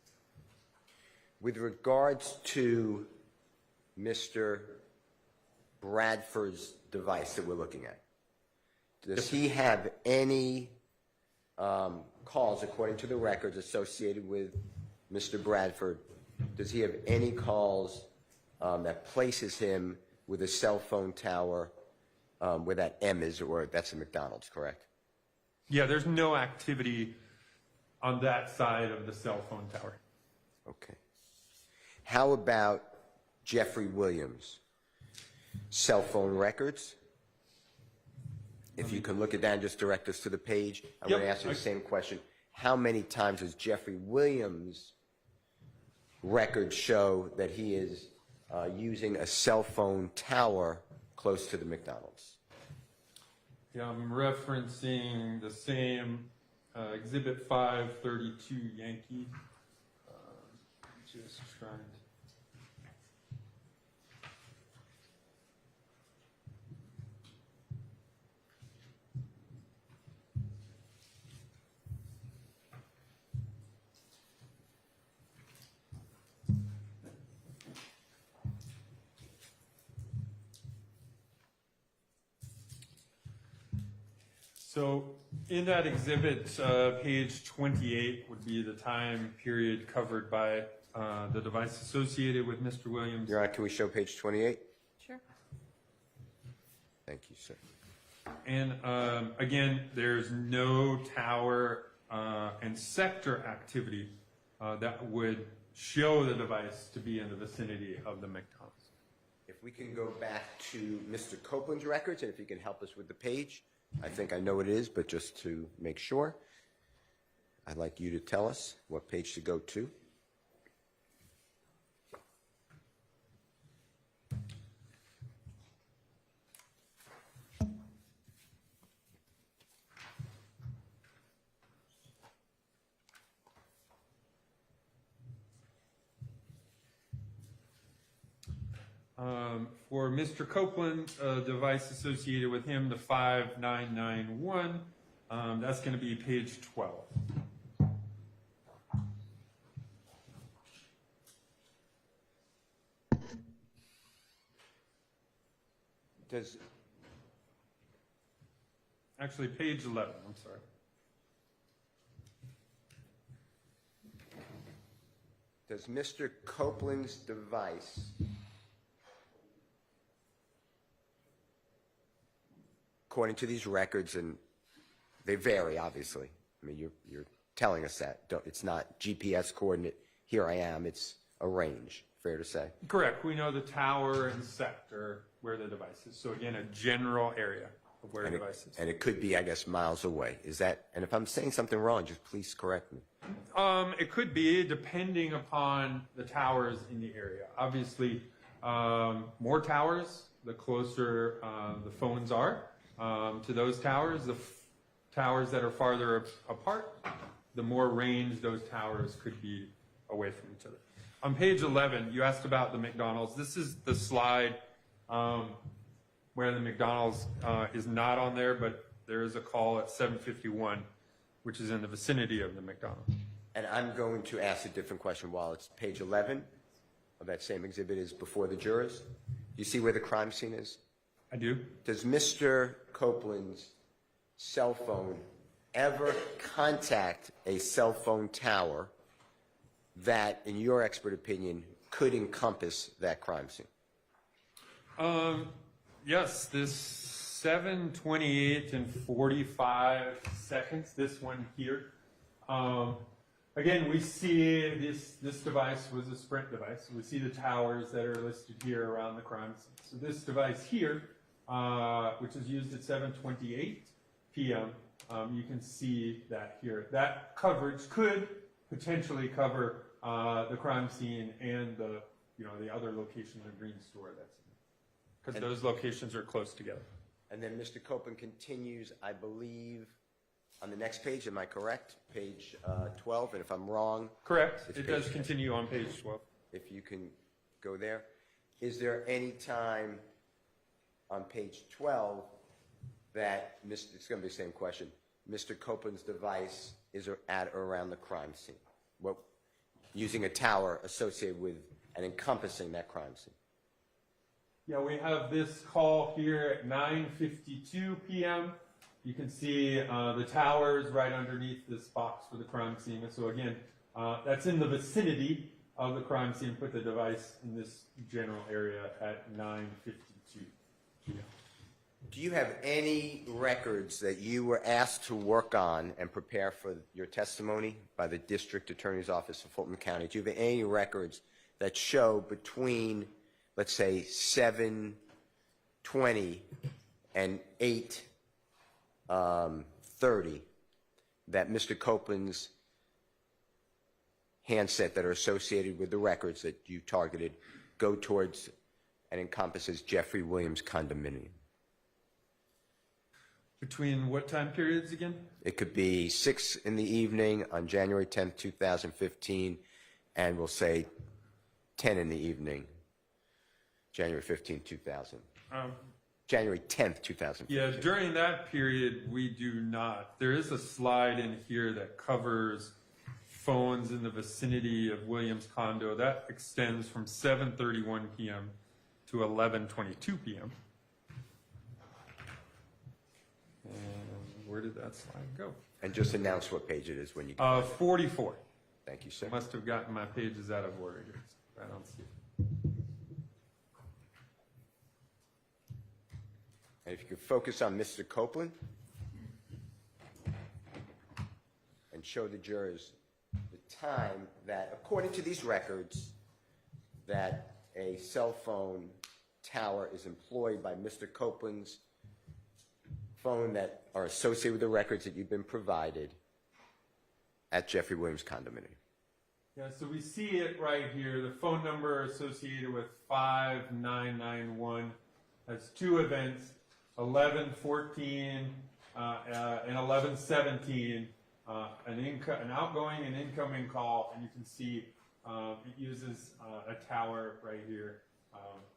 With regards to Mr. Bradford's device that we're looking at, does he have any calls, according to the records associated with Mr. Bradford, does he have any calls that places him with a cell phone tower where that M is, or that's a McDonald's, correct? Yeah, there's no activity on that side of the cell phone tower. Okay. How about Jeffery Williams? Cell phone records? If you can look at that and just direct us to the page, I'm going to ask you the same question. How many times does Jeffery Williams' records show that he is using a cell phone tower close to the McDonald's? Yeah, I'm referencing the same Exhibit 532 Yankee. Just trying to. So in that exhibit, page 28 would be the time period covered by the device associated with Mr. Williams. Your Honor, can we show page 28? Sure. Thank you, sir. And again, there's no tower and sector activity that would show the device to be in the vicinity of the McDonald's. If we can go back to Mr. Copeland's records, and if you can help us with the page. I think I know what it is, but just to make sure, I'd like you to tell us what page to go to. For Mr. Copeland, device associated with him, the 5991, that's going to be page 12. Actually, page 11, I'm sorry. Does Mr. Copeland's device according to these records, and they vary, obviously. I mean, you're telling us that. It's not GPS coordinate, here I am. It's a range, fair to say? Correct. We know the tower and sector where the device is. So again, a general area of where the device is. And it could be, I guess, miles away. Is that, and if I'm saying something wrong, just please correct me. It could be, depending upon the towers in the area. Obviously, more towers, the closer the phones are. To those towers, the towers that are farther apart, the more range those towers could be away from each other. On page 11, you asked about the McDonald's. This is the slide where the McDonald's is not on there, but there is a call at 7:51, which is in the vicinity of the McDonald's. And I'm going to ask a different question while it's page 11 of that same exhibit is before the jurors. You see where the crime scene is? I do. Does Mr. Copeland's cell phone ever contact a cell phone tower that, in your expert opinion, could encompass that crime scene? Yes, this 7:28 and 45 seconds, this one here. Again, we see this device was a Sprint device. We see the towers that are listed here around the crime scene. So this device here, which is used at 7:28 p.m., you can see that here. That coverage could potentially cover the crime scene and the other location, the green store that's in, because those locations are close together. And then Mr. Copeland continues, I believe, on the next page, am I correct? Page 12, and if I'm wrong, Correct. It's It does page- continue on page 12. if you can go there. Is there any time on page 12 that, it's going to be the same question, Mr. Copeland's device is at or around the crime scene? What, using a tower associated with and encompassing that crime scene? Yeah, we have this call here at 9:52 p.m. You can see the towers right underneath this box for the crime scene. And so again, that's in the vicinity of the crime scene. Put the device in this general area at 9:52 p.m. Do you have any records that you were asked to work on and prepare for your testimony by the District Attorney's Office of Fulton County? Do you have any records that show between, let's say, 7:20 and 8:30 that Mr. Copeland's handset that are associated with the records that you targeted go towards and encompasses Jeffery Williams condominium? Between what time periods again? It could be 6 in the evening on January 10th, 2015, and we'll say 10 in the evening, January 15th, 2000. January 10th, 2015. Yeah, during that period, we do not. There is a slide in here that covers phones in the vicinity of Williams condo. That extends from 7:31 p.m. to 11:22 p.m. And where did that slide go? And just announce what page it is when you. 44. Thank you, sir. Must have gotten my pages out of order here. I don't see it. And if you could focus on Mr. Copeland and show the jurors the time that, according to these records, that a cell phone tower is employed by Mr. Copeland's phone that are associated with the records that you've been provided at Jeffery Williams condominium. Yeah, so we see it right here. The phone number associated with 5991 has two events, 11:14 and 11:17, an outgoing and incoming call, and you can see it uses a tower right here,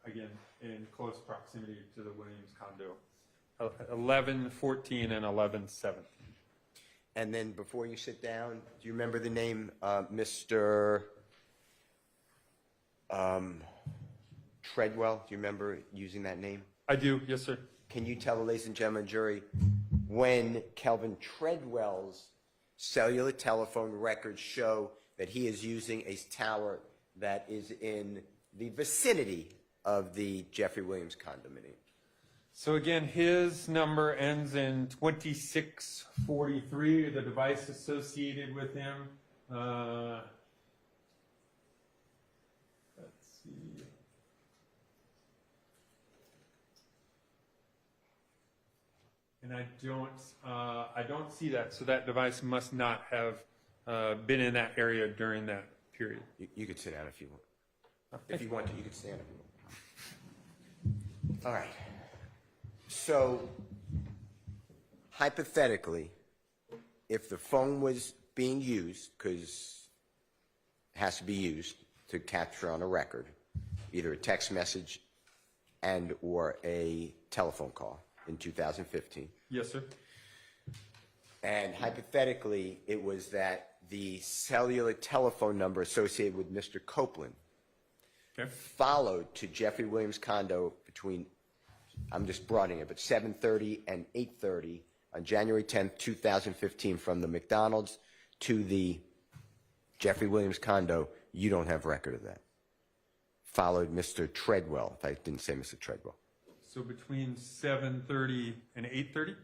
again, in close proximity to the Williams condo. 11:14 and 11:17. And then before you sit down, do you remember the name Mr. Treadwell? Do you remember using that name? I do, yes, sir. Can you tell the ladies and gentlemen jury when Kelvin Treadwell's cellular telephone records show that he is using a tower that is in the vicinity of the Jeffery Williams condominium? So again, his number ends in 2643, the device associated with him. Let's see. And I don't see that. So that device must not have been in that area during that period. You could sit down if you want. If you want to, you could stand if you want. All right. So, hypothetically, if the phone was being used, because it has to be used to capture on a record, either a text message and or a telephone call in 2015. Yes, sir. And hypothetically, it was that the cellular telephone number associated with Mr. Copeland followed to Jeffery Williams' condo between, I'm just broadening it, but 7:30 and 8:30 on January 10th, 2015, from the McDonald's to the Jeffery Williams condo. You don't have record of that. Followed Mr. Treadwell, if I didn't say Mr. Treadwell. So between 7:30 and 8:30,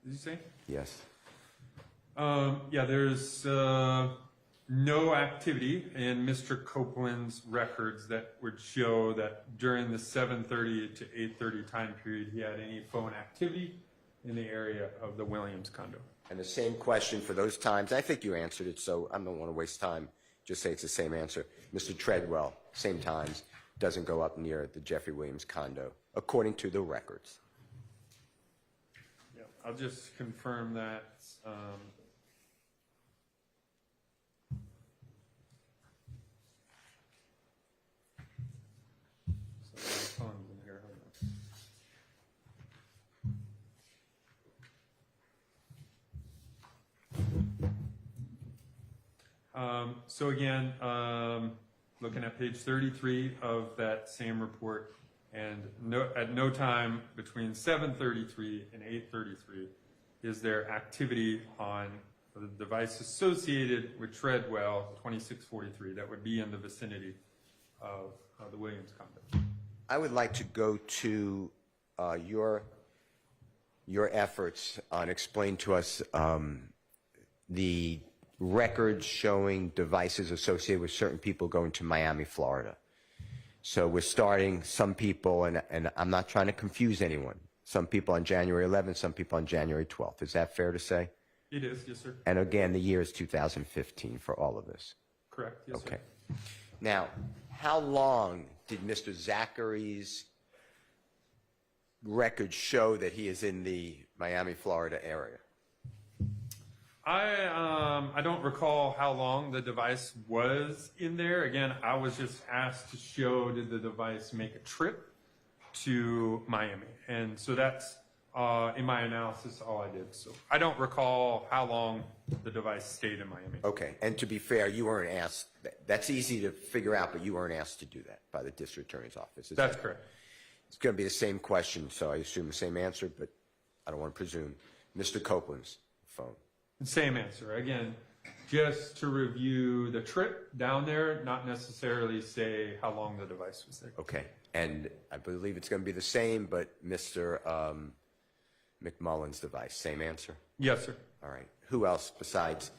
did you say? Yes. Yeah, there's no activity in Mr. Copeland's records that would show that during the 7:30 to 8:30 time period he had any phone activity in the area of the Williams condo. And the same question for those times. I think you answered it, so I don't want to waste time. Just say it's the same answer. Mr. Treadwell, same times, doesn't go up near the Jeffery Williams condo, according to the records. I'll just confirm that. So my phone's in here. Hold on. So again, looking at page 33 of that same report, and at no time between 7:33 and 8:33 is there activity on the device associated with Treadwell 2643 that would be in the vicinity of the Williams company. I would like to go to your efforts on explain to us the records showing devices associated with certain people going to Miami, Florida. So we're starting some people, and I'm not trying to confuse anyone, some people on January 11th, some people on January 12th. Is that fair to say? It is, yes, sir. And again, the year is 2015 for all of this. Correct, yes, Okay. sir. Now, how long did Mr. Zachary's records show that he is in the Miami, Florida area? I don't recall how long the device was in there. Again, I was just asked to show, did the device make a trip to Miami? And so that's, in my analysis, all I did. So I don't recall how long the device stayed in Miami. Okay, and to be fair, you weren't asked, that's easy to figure out, but you weren't asked to do that by the district attorney's office. Is That's that correct. It's going to be the same question, so I assume the same answer, but I don't want to presume. Mr. Copeland's phone. Same answer. Again, just to review the trip down there, not necessarily say how long the device was there. Okay, and I believe it's going to be the same, but Mr. McMullen's device, same answer? Yes, sir. All right. Who else besides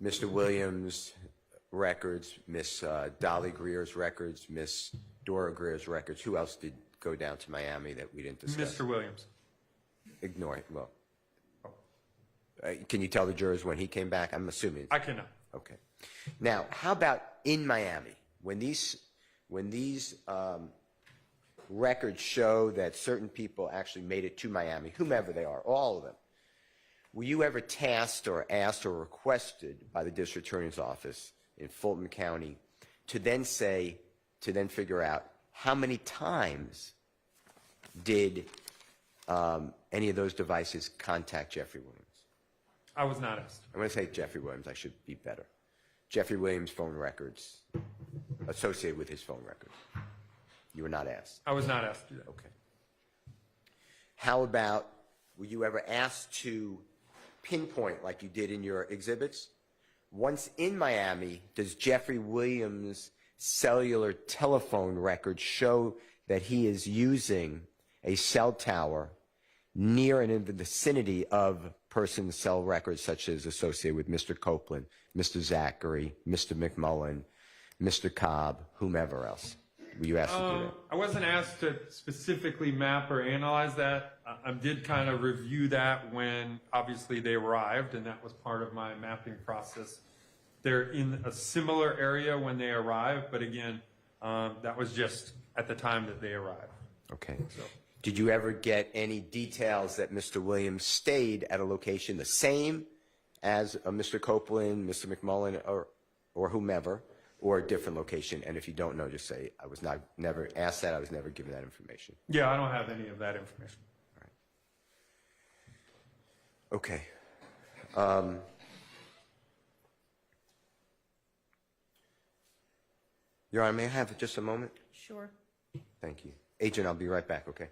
Mr. Williams' records, Miss Dolly Greer's records, Miss Dora Greer's records? Who else did go down to Miami that we didn't discuss? Mr. Williams. Ignore it. Well, can you tell the jurors when he came back? I'm assuming. I cannot. Okay. Now, how about in Miami? When these records show that certain people actually made it to Miami, whomever they are, all of them, were you ever tasked or asked or requested by the district attorney's office in Fulton County to then figure out how many times did any of those devices contact Jeffery Williams? I was not asked. I'm going to say Jeffery Williams. I should be better. Jeffery Williams' phone records associated with his phone records. You were not asked. I was not asked to do that. Okay. How about, were you ever asked to pinpoint, like you did in your exhibits? Once in Miami, does Jeffery Williams' cellular telephone records show that he is using a cell tower near and in the vicinity of person's cell records, such as associated with Mr. Copeland, Mr. Zachary, Mr. McMullen, Mr. Cobb, whomever else? Were you asked to do that? I wasn't asked to specifically map or analyze that. I did kind of review that when obviously they arrived, and that was part of my mapping process. They're in a similar area when they arrived, but again, that was just at the time that they arrived. Okay. So. Did you ever get any details that Mr. Williams stayed at a location the same as Mr. Copeland, Mr. McMullen, or whomever, or a different location? And if you don't know, just say, I was never asked that, I was never given that information. Yeah, I don't have any of that information. All right. Okay. Your Honor, may I have just a moment? Sure. Thank you. Agent, I'll be right back, okay?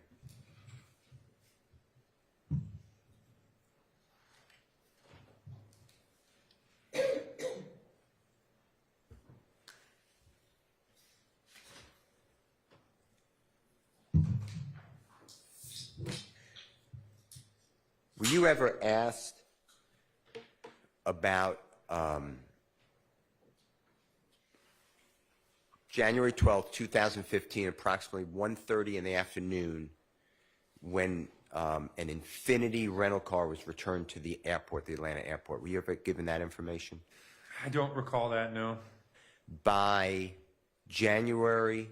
Were you ever asked about January 12th, 2015, approximately 1:30 in the afternoon, when an Infinity rental car was returned to the airport, the Atlanta airport? Were you ever given that information? I don't recall that, no. By January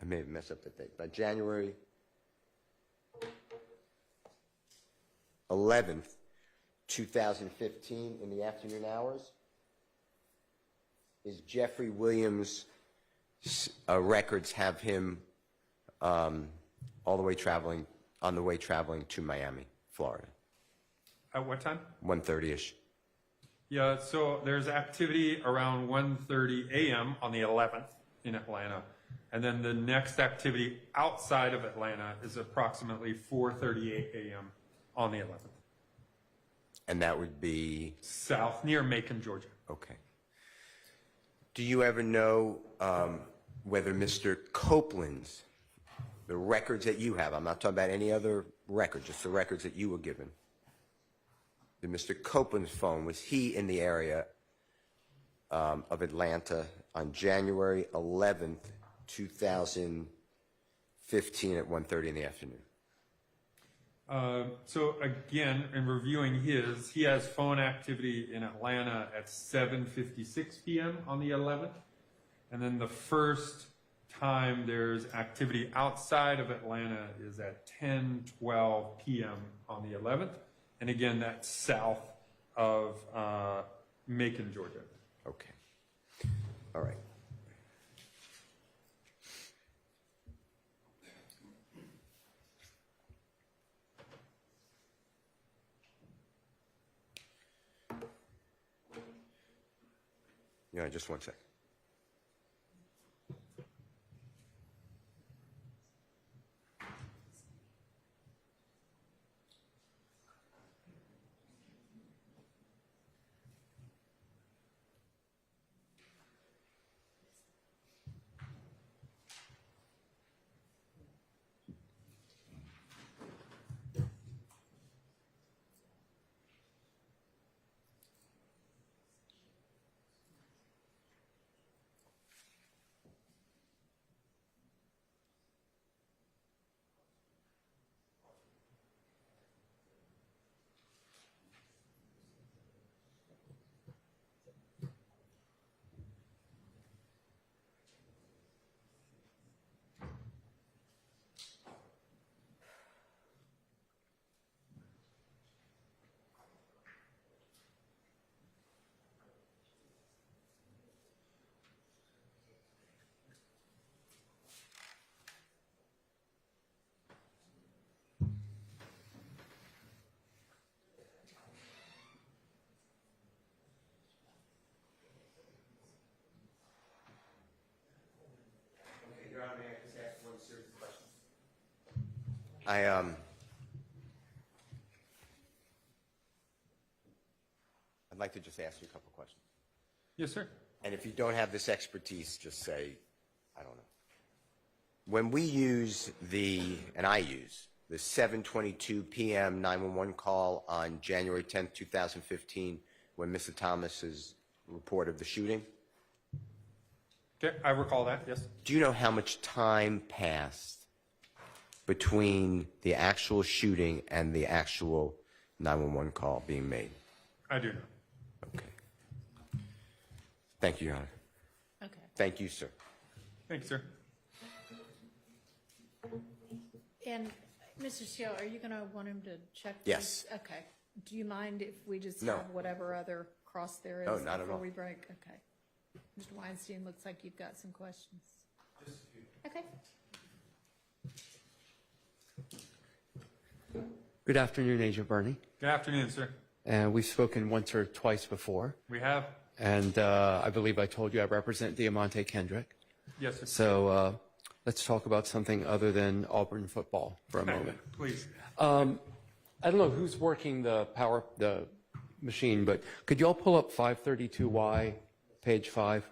I may have messed up the date, by January 11th, 2015, in the afternoon hours, is Jeffery Williams records have him all the way traveling, on the way traveling to Miami, Florida, At what time? 1:30ish. Yeah, so there's activity around 1:30 a.m. on the 11th in Atlanta. And then the next activity outside of Atlanta is approximately 4:38 a.m. on the 11th. And that would be, South, near Macon, Georgia. okay. Do you ever know whether Mr. Copeland's, the records that you have, I'm not talking about any other record, just the records that you were given, the Mr. Copeland's phone, was he in the area of Atlanta on January 11th, 2015 at 1:30 in the afternoon? So again, in reviewing his, he has phone activity in Atlanta at 7:56 p.m. on the 11th. And then the first time there's activity outside of Atlanta is at 10:12 p.m. on the 11th. And again, that's south of Macon, Georgia. Okay. All right. Yeah, just one second. I'd like to just ask you a couple questions. Yes, sir. And if you don't have this expertise, just say, I don't know. When we use and I use the 7:22 p.m. 911 call on January 10th, 2015, when Mr. Thomas's report of the shooting, Okay, I recall that, yes. do you know how much time passed between the actual shooting and the actual 911 call being made? I do know. Okay. Thank you, Your Honor. Okay. Thank you, sir. Thank you, sir. And Mr. Steele, are you going to want him to check? Yes. these? Okay. Do you mind if we just No. have whatever other cross there is No, not at before all. we break? Okay. Mr. Weinstein, looks like you've got some questions. Okay. Good afternoon, Agent Bernie. Good afternoon, sir. And we've spoken once or twice before. We have? And I believe I told you I represent Diamante Kendrick. Yes, sir. So let's talk about something other than Auburn football for a moment. Please. I don't know who's working the machine, but could you all pull up 532Y, page 5?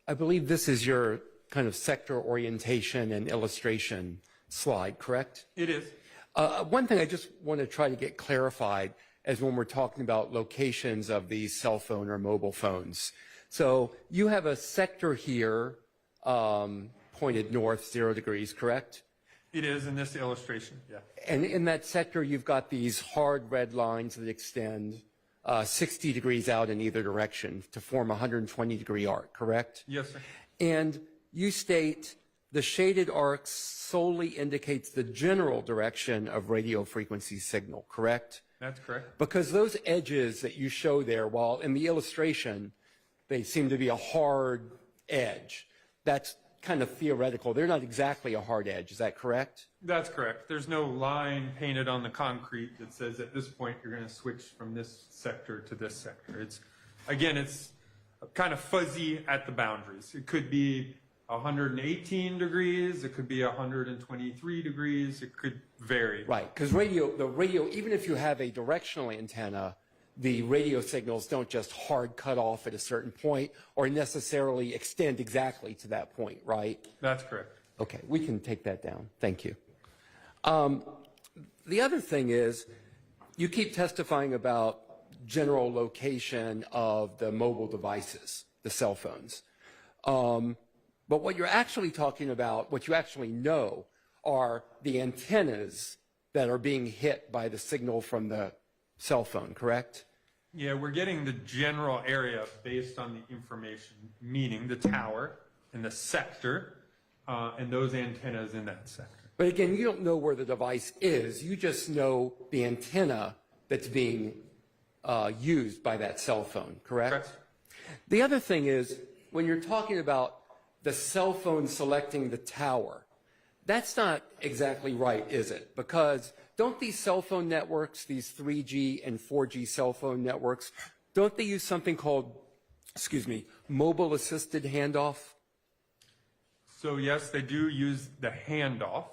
I believe this is your kind of sector orientation and illustration slide, correct? It is. One thing I just want to try to get clarified is when we're talking about locations of these cell phone or mobile phones. So you have a sector here pointed north 0 degrees, correct? It is in this illustration, yeah. And in that sector, you've got these hard red lines that extend 60 degrees out in either direction to form a 120-degree arc, correct? Yes, sir. And you state the shaded arcs solely indicates the general direction of radio frequency signal, correct? That's correct. Because those edges that you show there, while in the illustration, they seem to be a hard edge. That's kind of theoretical. They're not exactly a hard edge. Is that correct? That's correct. There's no line painted on the concrete that says at this point you're going to switch from this sector to this sector. It's, again, it's kind of fuzzy at the boundaries. It could be 118 degrees. It could be 123 degrees. It could vary. Right, because the radio, even if you have a directional antenna, the radio signals don't just hard cut off at a certain point or necessarily extend exactly to that point, right? That's correct. Okay, we can take that down. Thank you. The other thing is, you keep testifying about general location of the mobile devices, the cell phones. But what you're actually talking about, what you actually know, are the antennas that are being hit by the signal from the cell phone, correct? Yeah, we're getting the general area based on the information, meaning the tower and the sector and those antennas in that sector. But again, you don't know where the device is. You just know the antenna that's being used by that cell phone, correct? Correct. The other thing is, when you're talking about the cell phone selecting the tower, that's not exactly right, is it? Because don't these cell phone networks, these 3G and 4G cell phone networks, don't they use something called, mobile assisted handoff? So yes, they do use the handoff,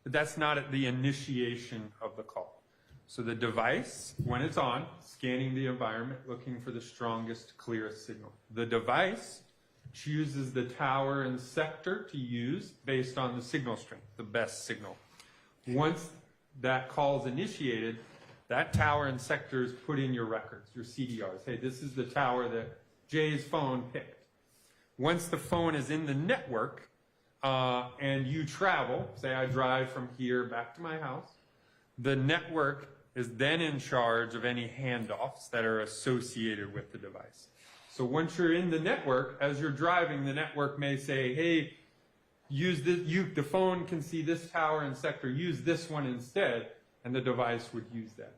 but that's not at the initiation of the call. So the device, when it's on, scanning the environment, looking for the strongest, clearest signal. The device chooses the tower and sector to use based on the signal strength, the best signal. Once that call is initiated, that tower and sector is put in your records, your CDRs. Hey, this is the tower that Jay's phone picked. Once the phone is in the network and you travel, say I drive from here back to my house, the network is then in charge of any handoffs that are associated with the device. So once you're in the network, as you're driving, the network may say, hey, use this, the phone can see this tower and sector, use this one instead, and the device would use that.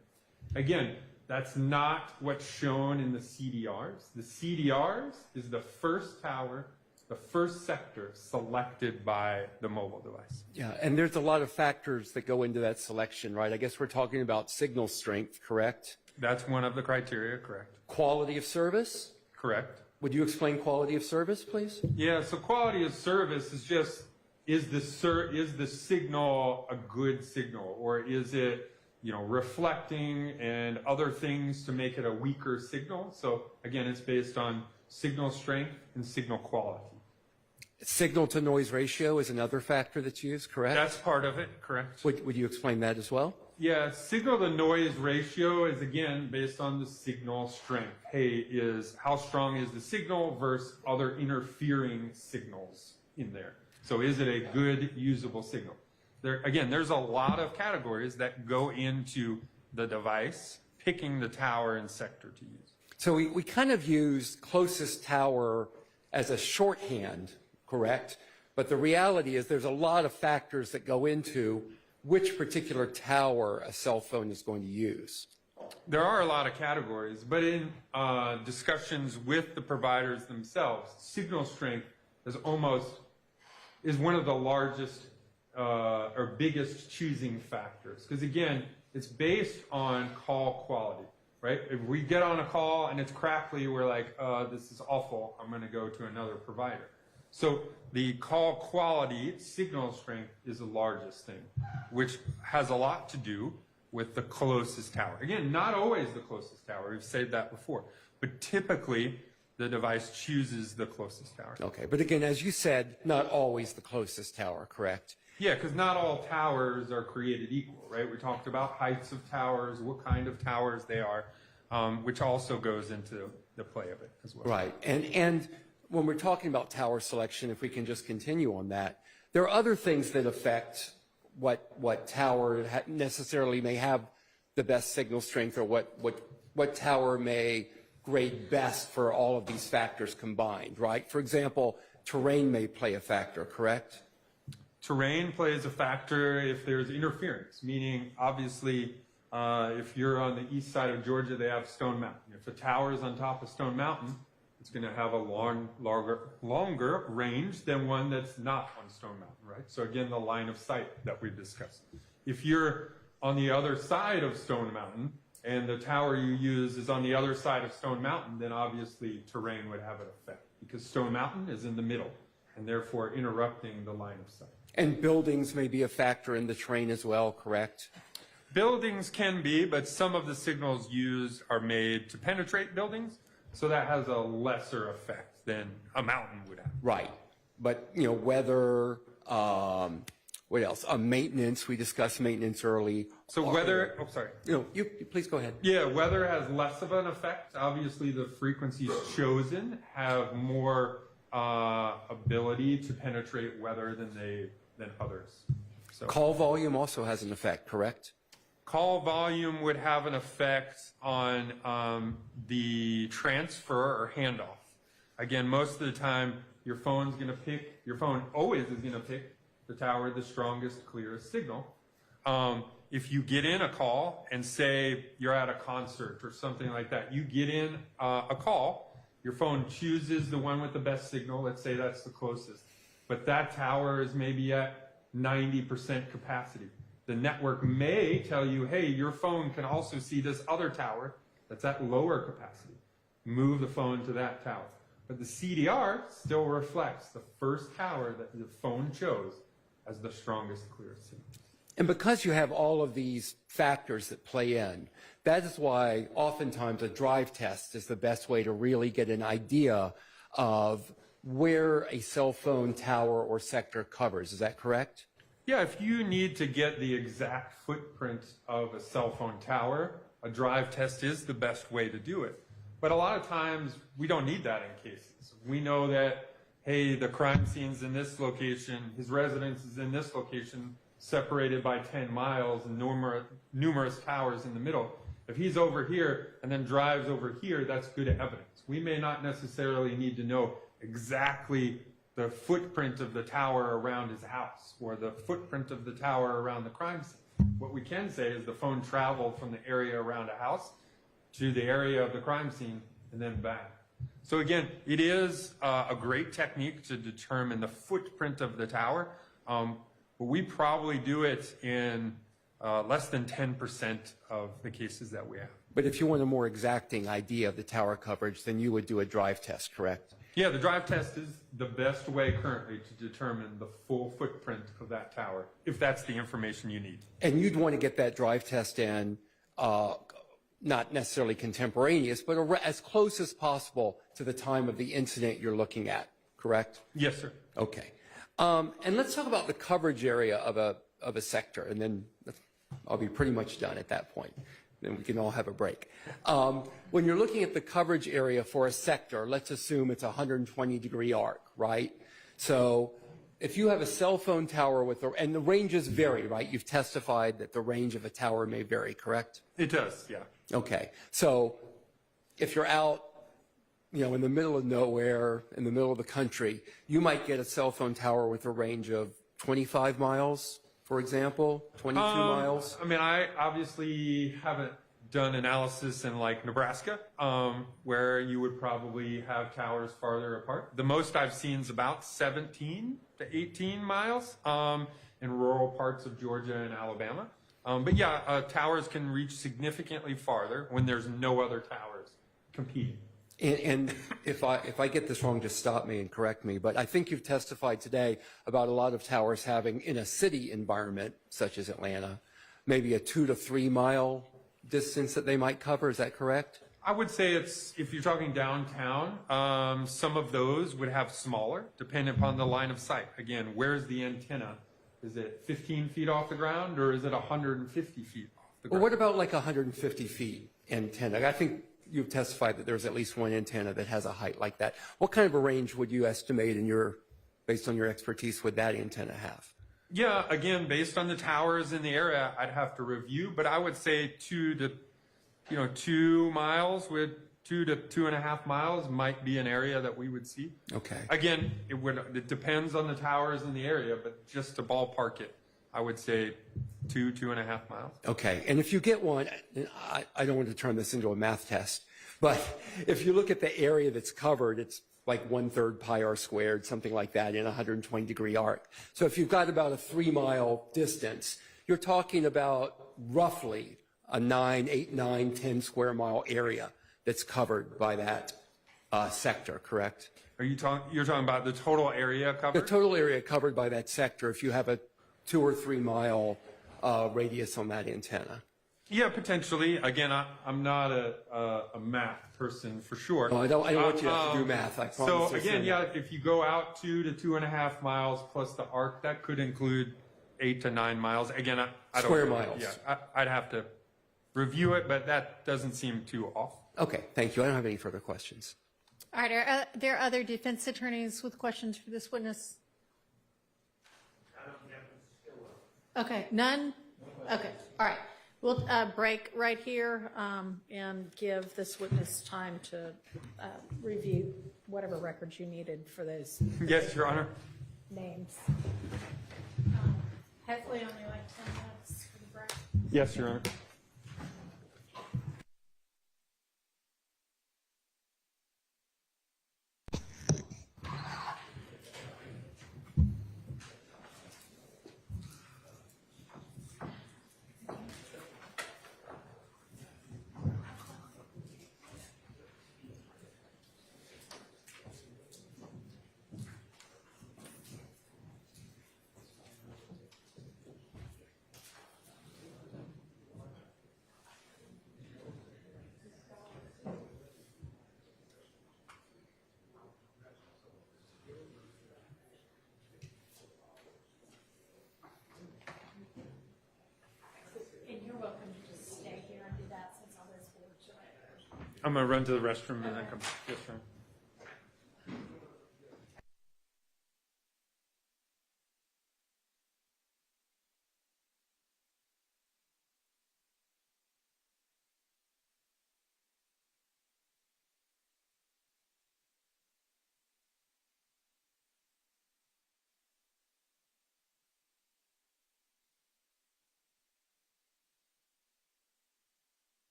Again, that's not what's shown in the CDRs. The CDRs is the first tower, the first sector selected by the mobile device. Yeah, and there's a lot of factors that go into that selection, right? I guess we're talking about signal strength, correct? That's one of the criteria, correct? Quality of service? Correct. Would you explain quality of service, please? Yeah, so quality of service is just, is the signal a good signal, or is it, reflecting and other things to make it a weaker signal? So again, it's based on signal strength and signal quality. Signal to noise ratio is another factor that's used, correct? That's part of it, correct? Would you explain that as well? Yeah, signal to noise ratio is again based on the signal strength. Hey, how strong is the signal versus other interfering signals in there? So is it a good usable signal? There's a lot of categories that go into the device picking the tower and sector to use. So we kind of use closest tower as a shorthand, correct? But the reality is there's a lot of factors that go into which particular tower a cell phone is going to use. There are a lot of categories, but in discussions with the providers themselves, signal strength is one of the largest or biggest choosing factors. Because again, it's based on call quality, right? If we get on a call and it's crackly, we're like, this is awful, I'm gonna go to another provider. So the call quality, signal strength, is the largest thing, which has a lot to do with the closest tower. Again, not always the closest tower. We've said that before. But typically, the device chooses the closest tower. Okay, but again, as you said, not always the closest tower, correct? Yeah, because not all towers are created equal, right? We talked about heights of towers, what kind of towers they are, which also goes into the play of it as well. Right, and when we're talking about tower selection, if we can just continue on that, there are other things that affect what tower necessarily may have the best signal strength, or what tower may grade best for all of these factors combined, right? For example, terrain may play a factor, correct? Terrain plays a factor if there's interference, meaning obviously if you're on the east side of Georgia, they have Stone Mountain. If a tower is on top of Stone Mountain, it's going to have a longer range than one that's not on Stone Mountain, right? So again, the line of sight that we've discussed. If you're on the other side of Stone Mountain and the tower you use is on the other side of Stone Mountain, then obviously terrain would have an effect because Stone Mountain is in the middle and therefore interrupting the line of sight. And buildings may be a factor in the terrain as well, correct? Buildings can be, but some of the signals used are made to penetrate buildings, so that has a lesser effect than a mountain would have. Right. But, you know, weather, what else? Maintenance, we discussed maintenance early. So weather, oh, sorry. You please go ahead. Yeah, weather has less of an effect. Obviously, the frequencies chosen have more ability to penetrate weather than others. So Call volume also has an effect, correct? call volume would have an effect on the transfer or handoff. Again, most of the time, your phone always is going to pick the tower, the strongest, clearest signal. If you get in a call and say you're at a concert or something like that, you get in a call, your phone chooses the one with the best signal. Let's say that's the closest. But that tower is maybe at 90% capacity. The network may tell you, hey, your phone can also see this other tower that's at lower capacity. Move the phone to that tower. But the CDR still reflects the first tower that the phone chose as the strongest, clearest signal. And because you have all of these factors that play in, that is why oftentimes a drive test is the best way to really get an idea of where a cell phone tower or sector covers. Is that correct? Yeah, if you need to get the exact footprint of a cell phone tower, a drive test is the best way to do it. But a lot of times, we don't need that in cases. We know that, hey, the crime scene's in this location, his residence is in this location, separated by 10 miles and numerous towers in the middle. If he's over here and then drives over here, that's good evidence. We may not necessarily need to know exactly the footprint of the tower around his house or the footprint of the tower around the crime scene. What we can say is the phone traveled from the area around a house to the area of the crime scene and then back. So again, it is a great technique to determine the footprint of the tower, but we probably do it in less than 10% of the cases that we have. But if you want a more exacting idea of the tower coverage, then you would do a drive test, correct? Yeah, the drive test is the best way currently to determine the full footprint of that tower, if that's the information you need. And you'd want to get that drive test in, not necessarily contemporaneous, but as close as possible to the time of the incident you're looking at, correct? Yes, sir. Okay. And let's talk about the coverage area of a sector, and then I'll be pretty much done at that point. Then we can all have a break. When you're looking at the coverage area for a sector, let's assume it's a 120-degree arc, right? So if you have a cell phone tower and the ranges vary, right? You've testified that the range of a tower may vary, correct? It does, yeah. Okay. So if you're out, in the middle of nowhere, in the middle of the country, you might get a cell phone tower with a range of 25 miles, for example, 22 miles. I mean, I obviously haven't done analysis in like Nebraska, where you would probably have towers farther apart. The most I've seen is about 17 to 18 miles in rural parts of Georgia and Alabama. But yeah, towers can reach significantly farther when there's no other towers competing. And if I get this wrong, just stop me and correct me, but I think you've testified today about a lot of towers having, in a city environment, such as Atlanta, maybe a 2 to 3 mile distance that they might cover. Is that correct? I would say if you're talking downtown, some of those would have smaller, depending upon the line of sight. Again, where's the antenna? Is it 15 feet off the ground, or is it 150 feet off the ground? Well, what about like 150 feet antenna? I think you've testified that there's at least one antenna that has a height like that. What kind of a range would you estimate based on your expertise, would that antenna have? Yeah, again, based on the towers in the area, I'd have to review, but I would say 2 miles with 2 to 2.5 miles might be an area that we would see. Okay. Again, it depends on the towers in the area, but just to ballpark it, I would say 2.5 miles. Okay, and if you get one, I don't want to turn this into a math test, but if you look at the area that's covered, it's like 1/3 pi r squared, something like that, in a 120-degree arc. So if you've got about a 3-mile distance, you're talking about roughly a 8, 9, 10 square mile area that's covered by that sector, correct? You're talking about the total area The covered? total area covered by that sector, if you have a 2 or 3 mile radius on that antenna. Yeah, potentially. Again, I'm not a math person for sure. No, I don't want you to have to do math, I promise. So again, yeah, if you go out 2 to 2.5 miles plus the arc, that could include 8 to 9 miles. Again, I don't Square know. miles. Yeah, I'd have to review it, but that doesn't seem too off. Okay, thank you. I don't have any further questions. All right, are there other defense attorneys with questions for this witness? Okay, none? Okay, all right. We'll break right here and give this witness time to review whatever records you needed for those Yes, Your Honor. names. Hopefully only like 10 minutes for the break. Yes, Your Honor. And you're welcome to just stay here and do that since all those boards are right. I'm going to run to the restroom and then come back. Yes, Your Honor.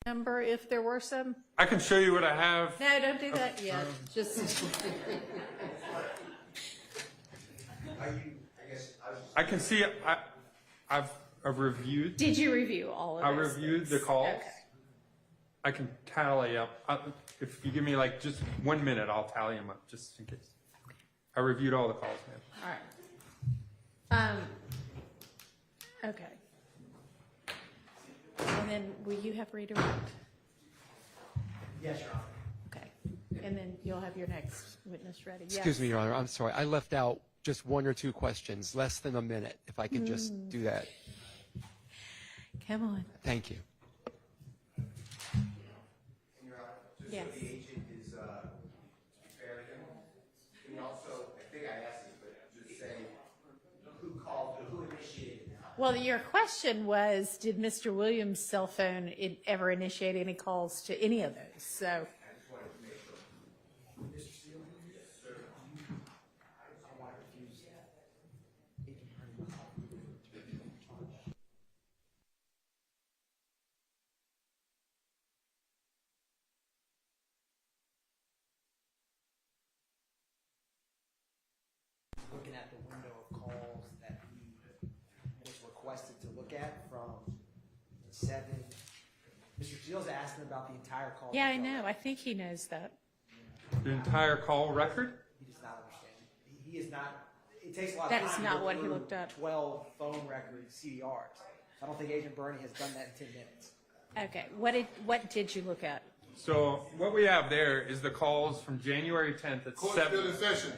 Number if there were some? I can show you what I have. No, don't do that yet. Just, I can see, I've reviewed, did you review all of I those reviewed the things? calls. Okay. I can tally up. If you give me like just 1 minute, I'll tally them up just in case. I reviewed all the calls, man. All right. Okay. And then will you have redirect? Yes, Your Honor. Okay. And then you'll have your next witness ready. Excuse me, Your Honor, I'm sorry. I left out just 1 or 2 questions, less than a minute, if I could just do that. Come on. Thank you. Your Honor, just Yes. so the agent is fair to him, can you also, I think I asked this, but just say who called, who initiated? Well, your question was, did Mr. Williams' cell phone ever initiate any calls to any of those? So, Looking at the window of calls that he was requested to look at from 7. Mr. Steele's asking about the entire call. yeah, I know. I think he knows that. The entire call record? He does not understand. He is not, it takes a lot of That time. is to not go what he through looked up. 12 phone record CDRs. I don't think Agent Burney has done that in 10 minutes. Okay. What did you look at? So what we have there is the calls from January 10th at 7.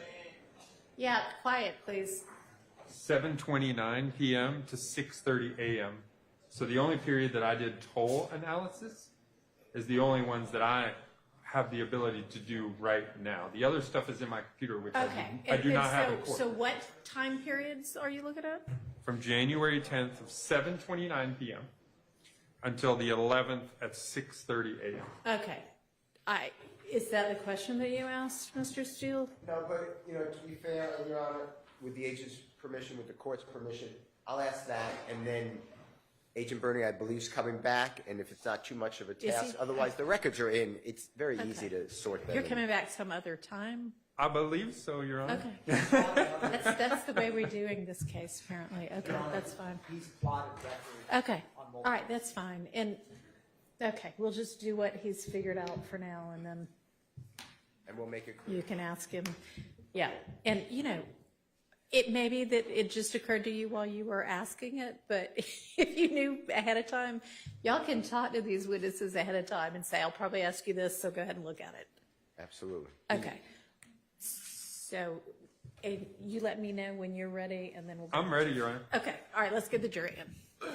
Yeah, quiet, please. 7:29 p.m. to 6:30 a.m. So the only period that I did toll analysis is the only ones that I have the ability to do right now. The other stuff is in my computer, which Okay. I do not have in so, court. so what time periods are you looking at? From January 10th of 7:29 p.m. until the 11th at 6:30 a.m. Okay. Is that the question that you asked, Mr. Steele? No, but, you know, to be fair, Your Honor, with the agent's permission, with the court's permission, I'll ask that, and then Agent Burney, I believe, is coming back, and if it's not too much of a Is task, he? otherwise the records are in, it's very Okay. easy to sort them. You're coming back some other time? I believe so, Your Honor. Okay. That's the way we're doing this case, apparently. Okay, that's fine. He's plotted records. Okay. On multiple- All right, that's fine. And, okay, we'll just do what he's figured out for now, and then And we'll make it clear. you can ask him. Yeah, and, you know, it may be that it just occurred to you while you were asking it, but if you knew ahead of time, y'all can talk to these witnesses ahead of time and say, I'll probably ask you this, so go ahead and look at it. Absolutely. Okay. So, you let me know when you're ready, and then we'll. I'm ready, Your Honor. Okay, all right, let's get the jury in.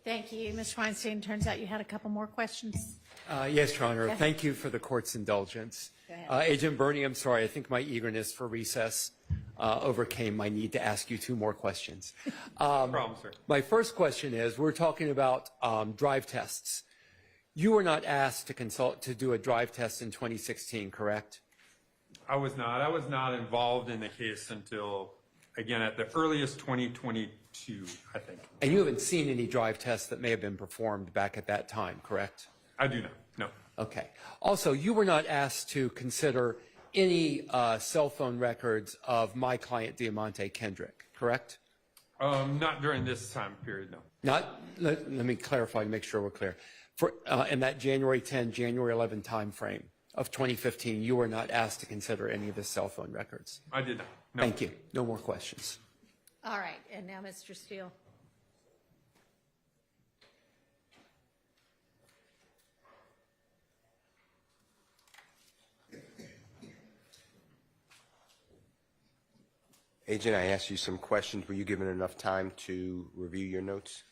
Thank you. Mr. Weinstein, turns out you had a couple more questions. Yes, Your Honor. Thank you for the court's indulgence. Go ahead. Agent Burney, I'm sorry. I think my eagerness for recess overcame my need to ask you 2 more questions. No problem, sir. My first question is, we're talking about drive tests. You were not asked to do a drive test in 2016, correct? I was not. I was not involved in the case until, again, at the earliest 2022, I think. And you haven't seen any drive tests that may have been performed back at that time, correct? I do not. No. Okay. Also, you were not asked to consider any cell phone records of my client, Diamante Kendrick, correct? Not during this time period, no. Let me clarify to make sure we're clear. In that January 10, January 11 time frame of 2015, you were not asked to consider any of his cell phone records. I did not. No. Thank you. No more questions. All right, and now Mr. Steele. Agent, I asked you some questions. Were you given enough time to review your notes?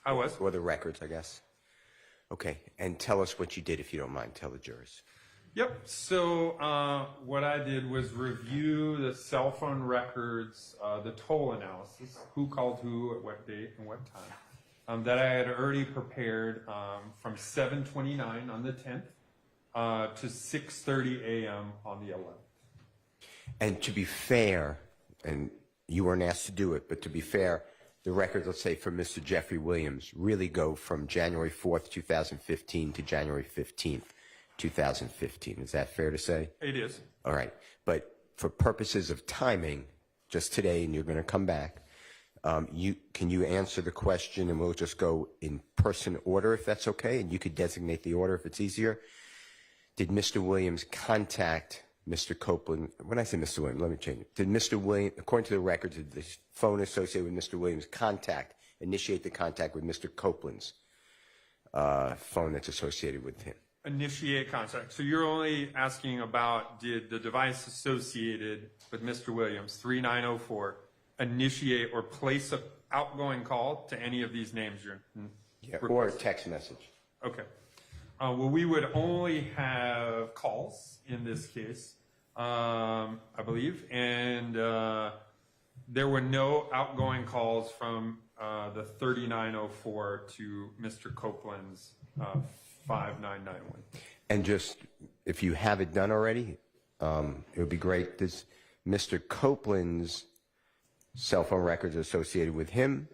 I was. Or the records, I guess. Okay, and tell us what you did, if you don't mind. Tell the jurors. Yep. So what I did was review the cell phone records, the toll analysis, who called who at what date and what time, that I had already prepared from 7:29 on the 10th to 6:30 a.m. on the 11th. And to be fair, and you weren't asked to do it, but to be fair, the records, let's say, for Mr. Jeffery Williams really go from January 4th, 2015 to January 15th, 2015. Is that fair to say? It is. All right. But for purposes of timing, just today, and you're going to come back, can you answer the question, and we'll just go in person order, if that's okay, and you could designate the order if it's easier. Did Mr. Williams contact Mr. Copeland? When I say Mr. Williams, let me change it. Did Mr. Williams, according to the records, did the phone associated with Mr. Williams initiate the contact with Mr. Copeland's phone that's associated with him? Initiate contact. So you're only asking about, did the device associated with Mr. Williams, 3904, initiate or place an outgoing call to any of these names you're Or a text message. Okay. Well, we would only have calls in this case, I believe, and there were no outgoing calls from the 3904 to Mr. Copeland's 5991. And just, if you have it done already, it would be great. Does Mr. Copeland's cell phone records associated with him,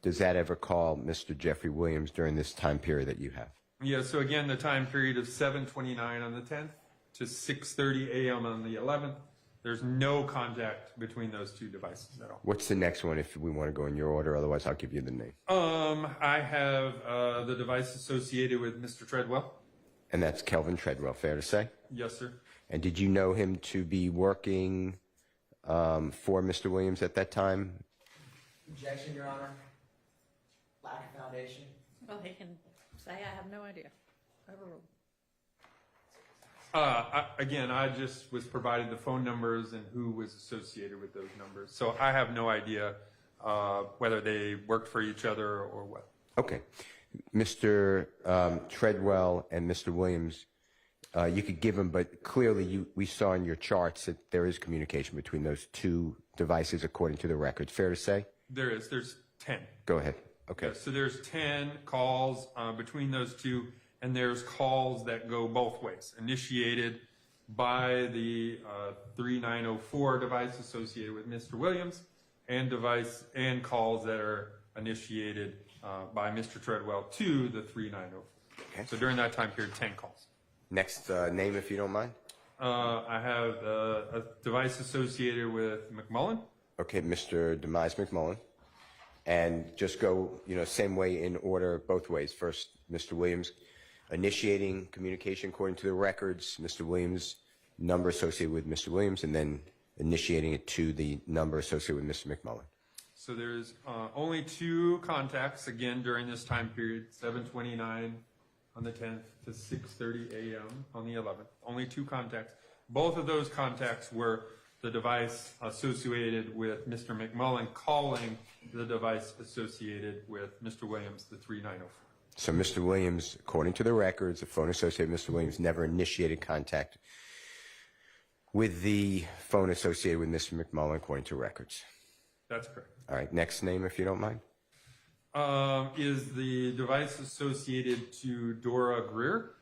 does that ever call Mr. Jeffery Williams during this time period that you have? Yeah, so again, the time period of 7:29 on the 10th to 6:30 a.m. on the 11th, there's no contact between those two devices at all. What's the next one if we want to go in your order? Otherwise, I'll give you the name. I have the device associated with Mr. Treadwell. And that's Kelvin Treadwell, fair to say? Yes, sir. And did you know him to be working for Mr. Williams at that time? Objection, Your Honor. Lack of foundation. Well, he can say, I have no idea. Overruled. Again, I just was provided the phone numbers and who was associated with those numbers. So I have no idea whether they worked for each other or what. Okay. Mr. Treadwell and Mr. Williams, you could give them, but clearly we saw in your charts that there is communication between those two devices according to the records. Fair to say? There is. There's 10. Go ahead. Okay. Yeah, so there's 10 calls between those two, and there's calls that go both ways, initiated by the 3904 device associated with Mr. Williams, and calls that are initiated by Mr. Treadwell to the 3904. Okay. So during that time period, 10 calls. Next name, if you don't mind. I have a device associated with McMullen. Okay, Mr. Demise McMullen. And just go, same way in order, both ways. First, Mr. Williams initiating communication according to the records, Mr. Williams, number associated with Mr. Williams, and then initiating it to the number associated with Mr. McMullen. So there's only 2 contacts, again, during this time period, 7:29 on the 10th to 6:30 a.m. on the 11th. Only 2 contacts. Both of those contacts were the device associated with Mr. McMullen calling the device associated with Mr. Williams, the 3904. So Mr. Williams, according to the records, the phone associated with Mr. Williams never initiated contact with the phone associated with Mr. McMullen, according to records. That's correct. All right, next name, if you don't mind. Is the device associated to Dora Greer?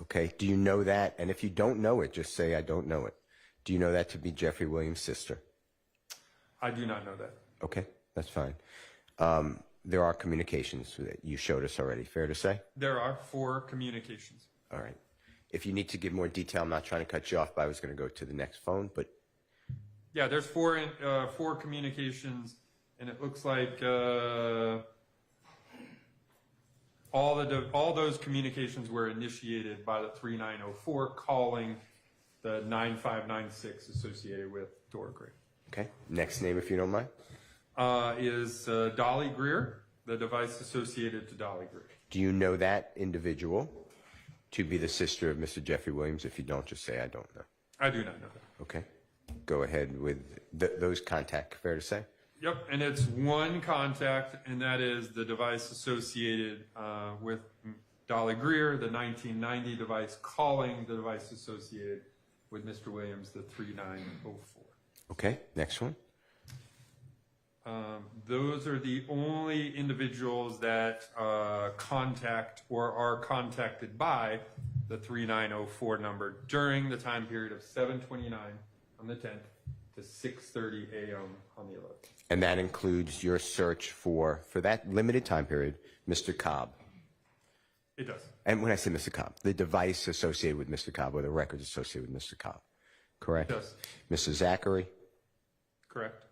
Okay, do you know that? And if you don't know it, just say, I don't know it. Do you know that to be Jeffery Williams' sister? I do not know that. Okay, that's fine. There are communications that you showed us already, fair to say? There are 4 communications. All right. If you need to give more detail, I'm not trying to cut you off, but I was going to go to the next phone, but Yeah, there's 4 communications, and it looks like all those communications were initiated by the 3904 calling the 9596 associated with Dora Greer. okay. Next name, if you don't mind. Is Dolly Greer, the device associated to Dolly Greer. Do you know that individual to be the sister of Mr. Jeffery Williams? If you don't, just say, I don't know. I do not know that. Okay. Go ahead with those contact, fair to say? Yep, and it's one contact, and that is the device associated with Dolly Greer, the 1990 device calling the device associated with Mr. Williams, the 3904. Okay, next one. Those are the only individuals that contact or are contacted by the 3904 number during the time period of 7/29 on the 10th to 6:30 a.m. on the 11th. And that includes your search for that limited time period, Mr. Cobb. It does. And when I say Mr. Cobb, the device associated with Mr. Cobb or the records associated with Mr. Cobb, correct? It does. Mr. Zachary Correct.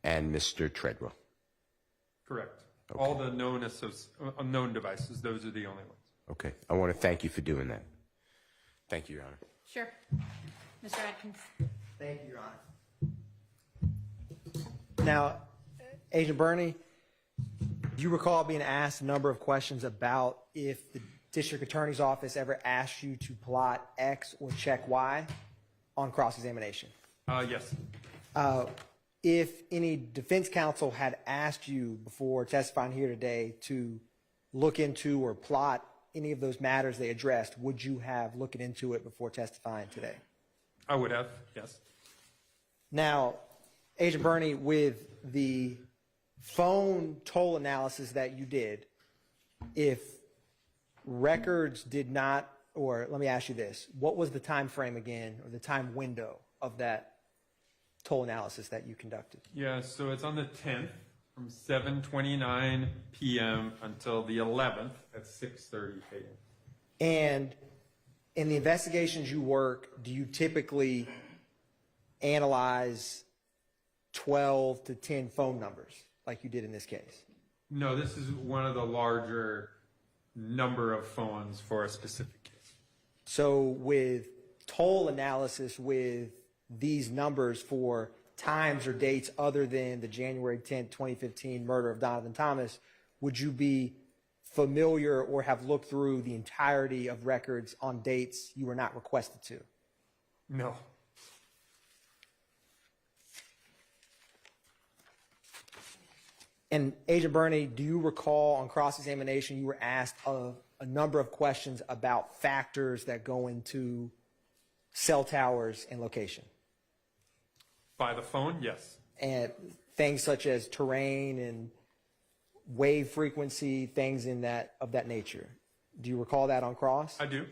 and Mr. Treadwell. Correct. All the known devices, those are the only ones. Okay, I want to thank you for doing that. Thank you, Your Honor. Sure. Mr. Atkins? Thank you, Your Honor. Now, Agent Burney, do you recall being asked a number of questions about if the district attorney's office ever asked you to plot X or check Y on cross-examination? Yes. If any defense counsel had asked you before testifying here today to look into or plot any of those matters they addressed, would you have looked into it before testifying today? I would have, yes. Now, Agent Burney, with the phone toll analysis that you did, if records did not, or let me ask you this, what was the time frame again, or the time window of that toll analysis that you conducted? Yeah, so it's on the 10th from 7:29 p.m. until the 11th at 6:30 a.m. And in the investigations you work, do you typically analyze 12 to 10 phone numbers like you did in this case? No, this is one of the larger number of phones for a specific case. So with toll analysis with these numbers for times or dates other than the January 10th, 2015 murder of Donovan Thomas, would you be familiar or have looked through the entirety of records on dates you were not requested to? No. And Agent Burney, do you recall on cross-examination you were asked a number of questions about factors that go into cell towers and location? By the phone, yes. And things such as terrain and wave frequency, things of that nature. Do you recall that on cross? I do.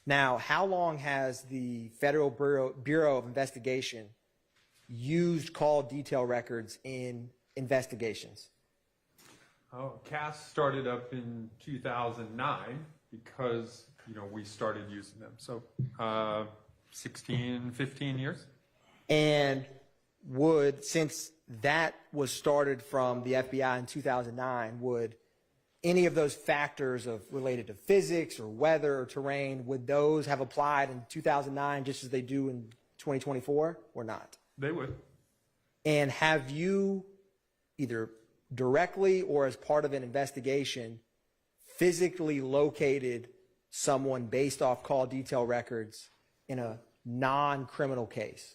Now, how long has the Federal Bureau of Investigation used call detail records in investigations? Oh, CAS started up in 2009 because, we started using them. So 16, 15 years. And since that was started from the FBI in 2009, would any of those factors related to physics or weather or terrain, would those have applied in 2009 just as they do in 2024 or not? They would. And have you either directly or as part of an investigation physically located someone based off call detail records in a non-criminal case?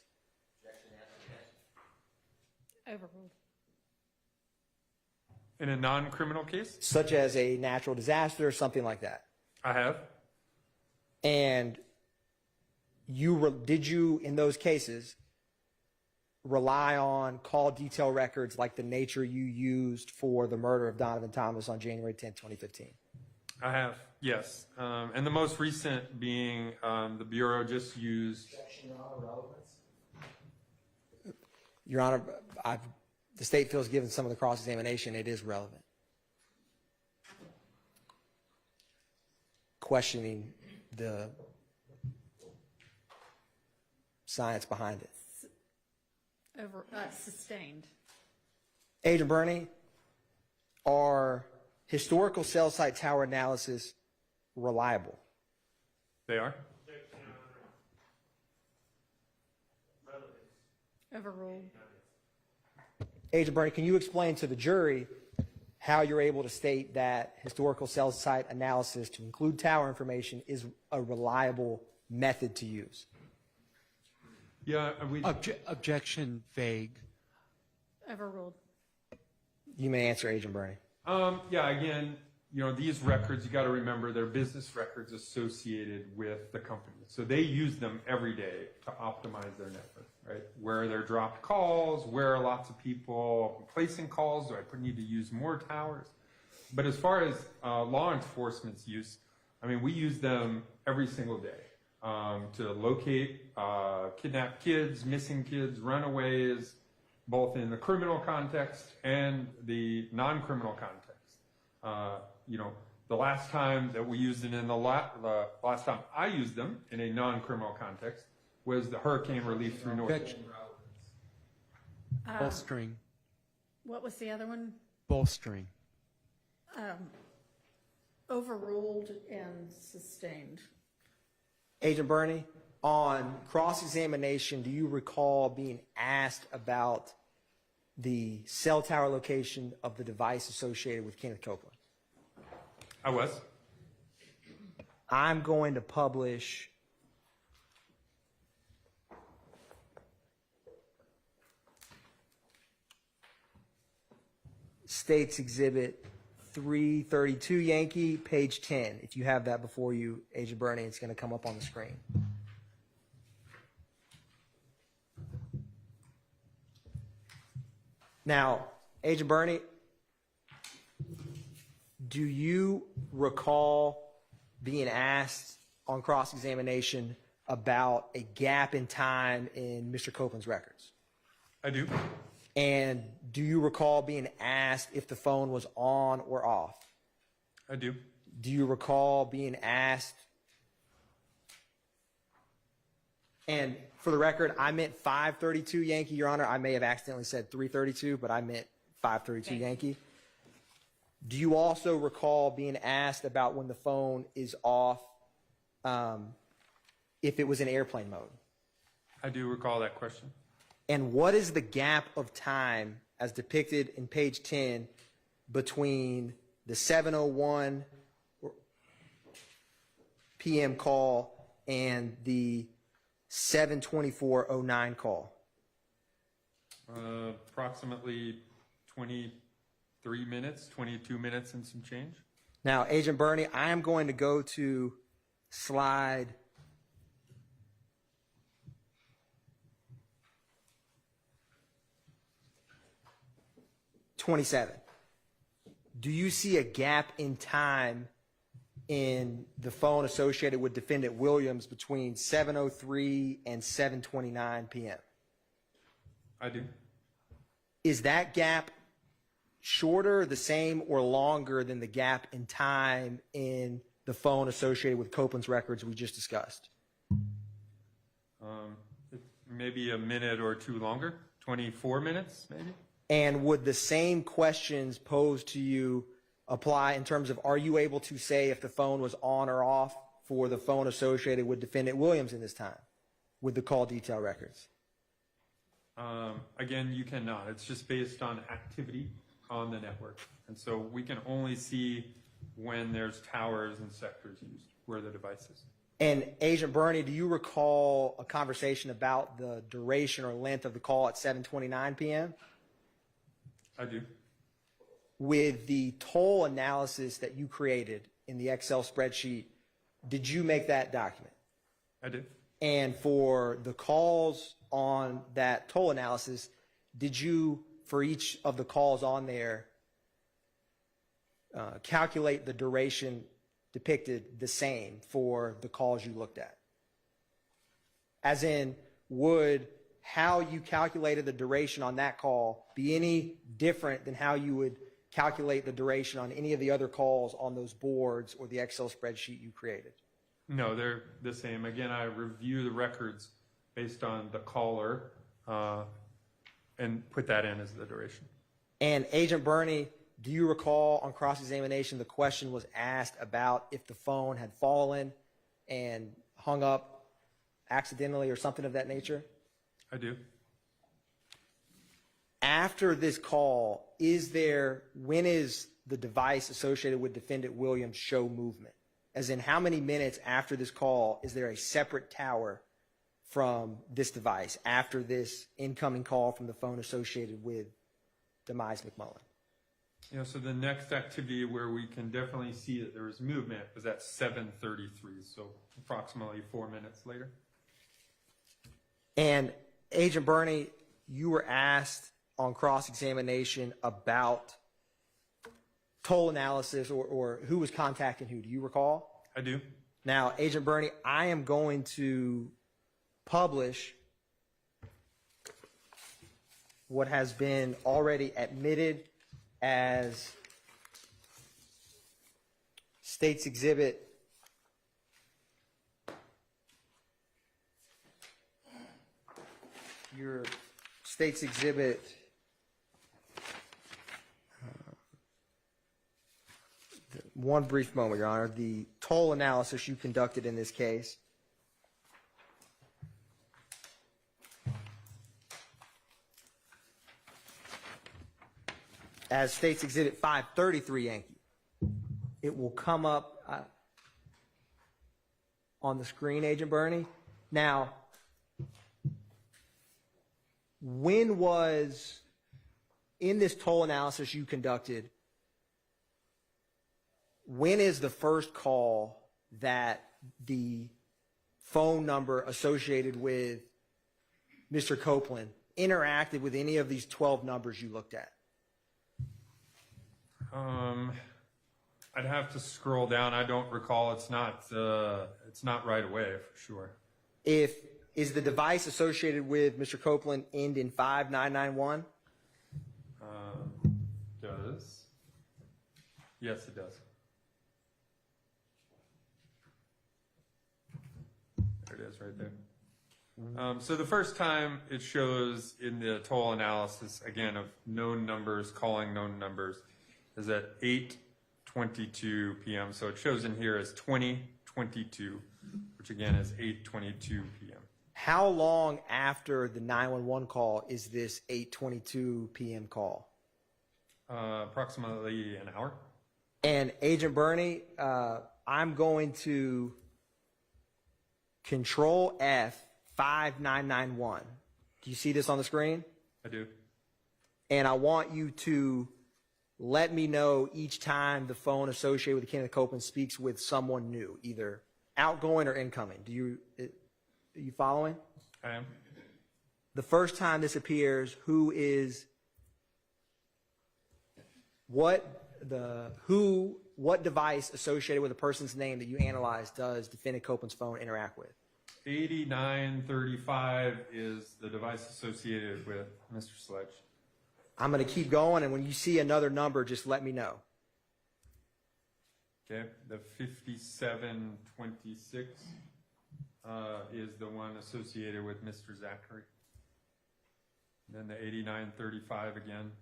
Overruled. In a non-criminal case, such as a natural disaster or something like that. I have. And did you, in those cases, rely on call detail records like the nature you used for the murder of Donovan Thomas on January 10, 2015? I have, yes. And the most recent being the Bureau just used. Your Honor, the state feels given some of the cross-examination, it is relevant. Questioning the science behind it. Sustained. Agent Burney, are historical cell site tower analysis reliable? They are. Overruled. Agent Burney, can you explain to the jury how you're able to state that historical cell site analysis to include tower information is a reliable method to use? Yeah, Objection vague. Overruled. You may answer, Agent Burney. Yeah, again, these records, you got to remember, they're business records associated with the company. So they use them every day to optimize their network, right? Where there are dropped calls, where are lots of people placing calls, do I need to use more towers? But as far as law enforcement's use, I mean, we use them every single day to locate kidnapped kids, missing kids, runaways, both in the criminal context and the non-criminal context. The last time that we used it the last time I used them in a non-criminal context was the hurricane relief through North. Bolstering. What was the other one? Bolstering. Overruled and sustained. Agent Burney, on cross-examination, do you recall being asked about the cell tower location of the device associated with Kenneth Copeland? I was. I'm going to publish States Exhibit 332 Yankee, page 10. If you have that before you, Agent Burney, it's going to come up on the screen. Now, Agent Burney, do you recall being asked on cross-examination about a gap in time in Mr. Copeland's records? I do. And do you recall being asked if the phone was on or off? I do. Do you recall being asked? And for the record, I meant 532 Yankee, Your Honor. I may have accidentally said 332, but I meant 532 Yankee. Do you also recall being asked about when the phone is off, if it was in airplane mode? I do recall that question. And what is the gap of time, as depicted in page 10, between the 7:01 p.m. call and the 7:24:09 call? Approximately 23 minutes, 22 minutes and some change. Now, Agent Burney, I am going to go to slide 27. Do you see a gap in time in the phone associated with Defendant Williams between 7:03 and 7:29 p.m.? I do. Is that gap shorter, the same, or longer than the gap in time in the phone associated with Copeland's records we just discussed? Maybe a minute or two longer, 24 minutes maybe. And would the same questions posed to you apply in terms of, are you able to say if the phone was on or off for the phone associated with Defendant Williams in this time with the call detail records? Again, you cannot. It's just based on activity on the network. And so we can only see when there's towers and sectors used, where the device is. And Agent Burney, do you recall a conversation about the duration or length of the call at 7:29 p.m.? I do. With the toll analysis that you created in the Excel spreadsheet, did you make that document? I did. And for the calls on that toll analysis, did you, for each of the calls on there, calculate the duration depicted the same for the calls you looked at? As in, would how you calculated the duration on that call be any different than how you would calculate the duration on any of the other calls on those boards or the Excel spreadsheet you created? No, they're the same. Again, I review the records based on the caller and put that in as the duration. And Agent Burney, do you recall on cross-examination the question was asked about if the phone had fallen and hung up accidentally or something of that nature? I do. After this call, when is the device associated with Defendant Williams show movement? As in, how many minutes after this call is there a separate tower from this device after this incoming call from the phone associated with Demise McMullen? Yeah, so the next activity where we can definitely see that there was movement was at 7:33, so approximately 4 minutes later. And Agent Burney, you were asked on cross-examination about toll analysis or who was contacting who. Do you recall? I do. Now, Agent Burney, I am going to publish what has been already admitted as State's Exhibit your State's Exhibit one brief moment, Your Honor. The toll analysis you conducted in this case. As State's Exhibit 533, Yankee. It will come up on the screen, Agent Burney. Now, when was, in this toll analysis you conducted, when is the first call that the phone number associated with Mr. Copeland interacted with any of these 12 numbers you looked at? I'd have to scroll down. I don't recall. It's not right away for sure. Is the device associated with Mr. Copeland end in 5991? Does. Yes, it does. There it is right there. So the first time it shows in the toll analysis, again, of known numbers, calling known numbers, is at 8:22 p.m. So it shows in here as 20:22, which again is 8:22 p.m. How long after the 911 call is this 8:22 p.m. call? Approximately an hour. And Agent Burney, I'm going to Control F 5991. Do you see this on the screen? I do. And I want you to let me know each time the phone associated with Kenneth Copeland speaks with someone new, either outgoing or incoming. Are you following? I am. The first time this appears, what device associated with a person's name that you analyzed does Defendant Copeland's phone interact with? 8935 is the device associated with Mr. Sledge. I'm going to keep going, and when you see another number, just let me know. Okay, the 5726 is the one associated with Mr. Zachary. Then the 8935 again.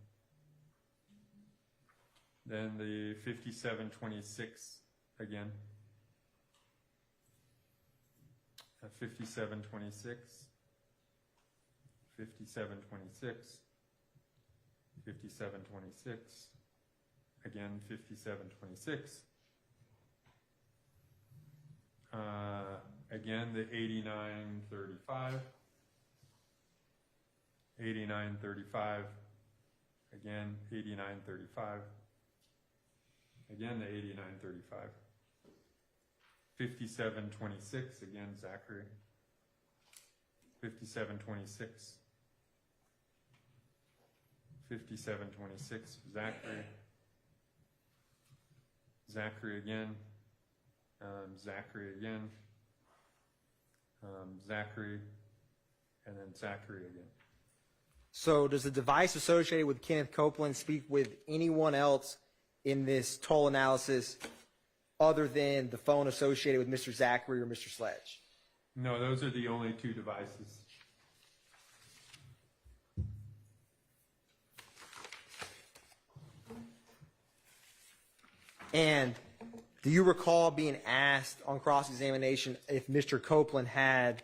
Then the 5726 again. 5726, 5726, 5726, again 5726, again the 8935, 8935, again, 8935. Again, the 8935. 5726, again, Zachary. 5726. 5726, Zachary. Zachary again. Zachary again. Zachary. And then Zachary again. So does the device associated with Kenneth Copeland speak with anyone else in this toll analysis other than the phone associated with Mr. Zachary or Mr. Sledge? No, those are the only two devices. And do you recall being asked on cross-examination if Mr. Copeland had,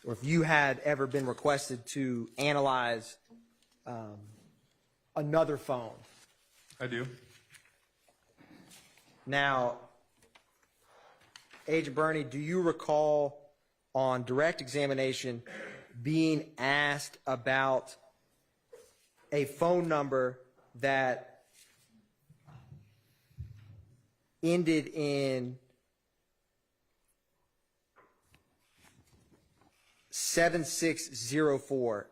or if you had ever been requested to analyze another phone? I do. Now, Agent Burney, do you recall on direct examination being asked about a phone number that ended in 7604?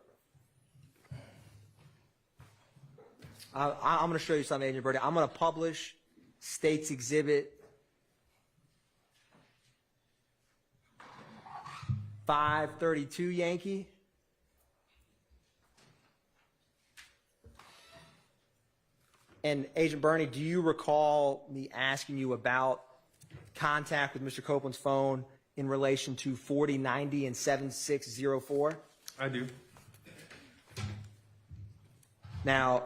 I'm going to show you something, Agent Burney. I'm going to publish State's Exhibit 532 Yankee. And Agent Burney, do you recall me asking you about contact with Mr. Copeland's phone in relation to 4090 and 7604? I do. Now,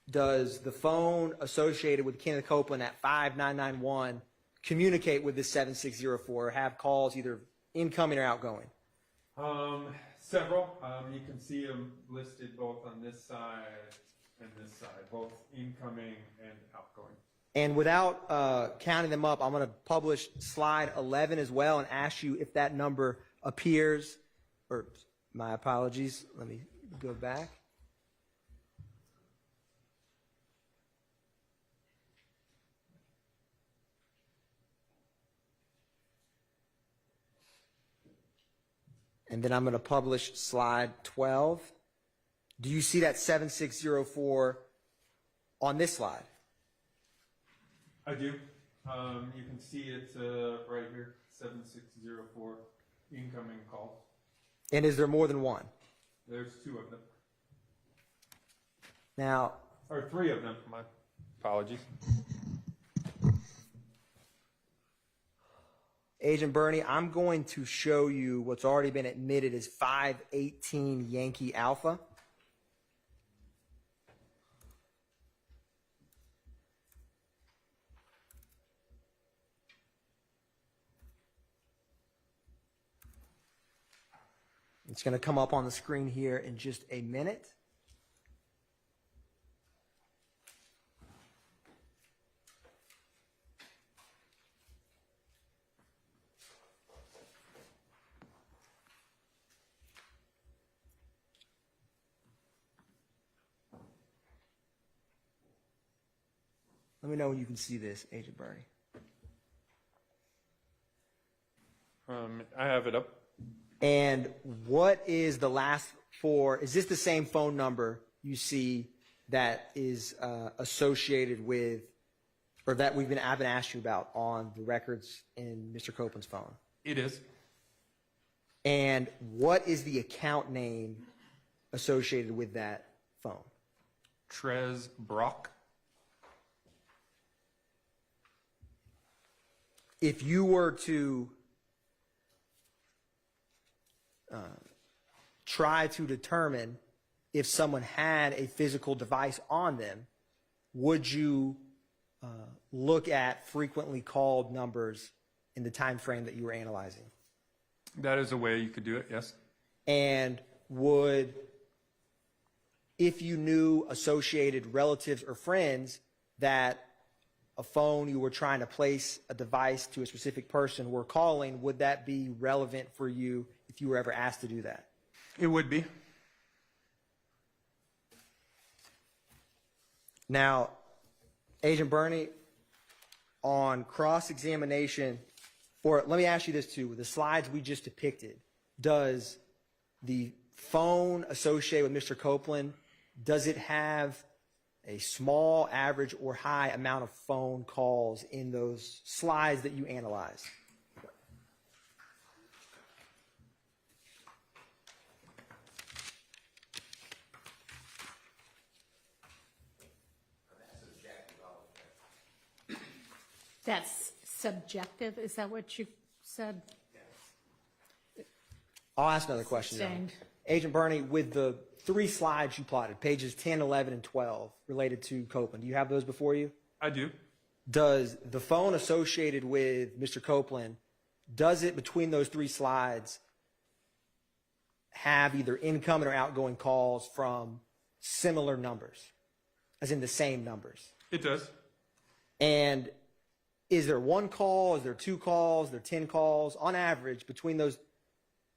does the phone associated with Kenneth Copeland at 5991 communicate with this 7604 or have calls either incoming or outgoing? Several. You can see them listed both on this side and this side, both incoming and outgoing. And without counting them up, I'm going to publish slide 11 as well and ask you if that number appears, or my apologies, let me go back. And then I'm going to publish slide 12. Do you see that 7604 on this slide? I do. You can see it right here, 7604, incoming call. And is there more than one? There's two of them. Now, Or three of them, my apologies. Agent Burney, I'm going to show you what's already been admitted as 518 Yankee Alpha. It's going to come up on the screen here in just a minute. Let me know when you can see this, Agent Burney. I have it up. And what is the last four? Is this the same phone number you see that is associated with, or that I've been asked you about on the records in Mr. Copeland's phone? It is. And what is the account name associated with that phone? Trez Brock. If you were to try to determine if someone had a physical device on them, would you look at frequently called numbers in the time frame that you were analyzing? That is a way you could do it, yes. And would, if you knew associated relatives or friends that a phone you were trying to place a device to a specific person were calling, would that be relevant for you if you were ever asked to do that? It would be. Now, Agent Burney, on cross-examination, or let me ask you this too, with the slides we just depicted, does the phone associated with Mr. Copeland, does it have a small, average, or high amount of phone calls in those slides that you analyzed? That's subjective, is that what you said? I'll ask another question. Sustained. Agent Burney, with the 3 slides you plotted, pages 10, 11, and 12, related to Copeland, do you have those before you? I do. Does the phone associated with Mr. Copeland, does it between those 3 slides have either incoming or outgoing calls from similar numbers, as in the same numbers? It does. And is there 1 call? Is there 2 calls? Is there 10 calls? On average, between those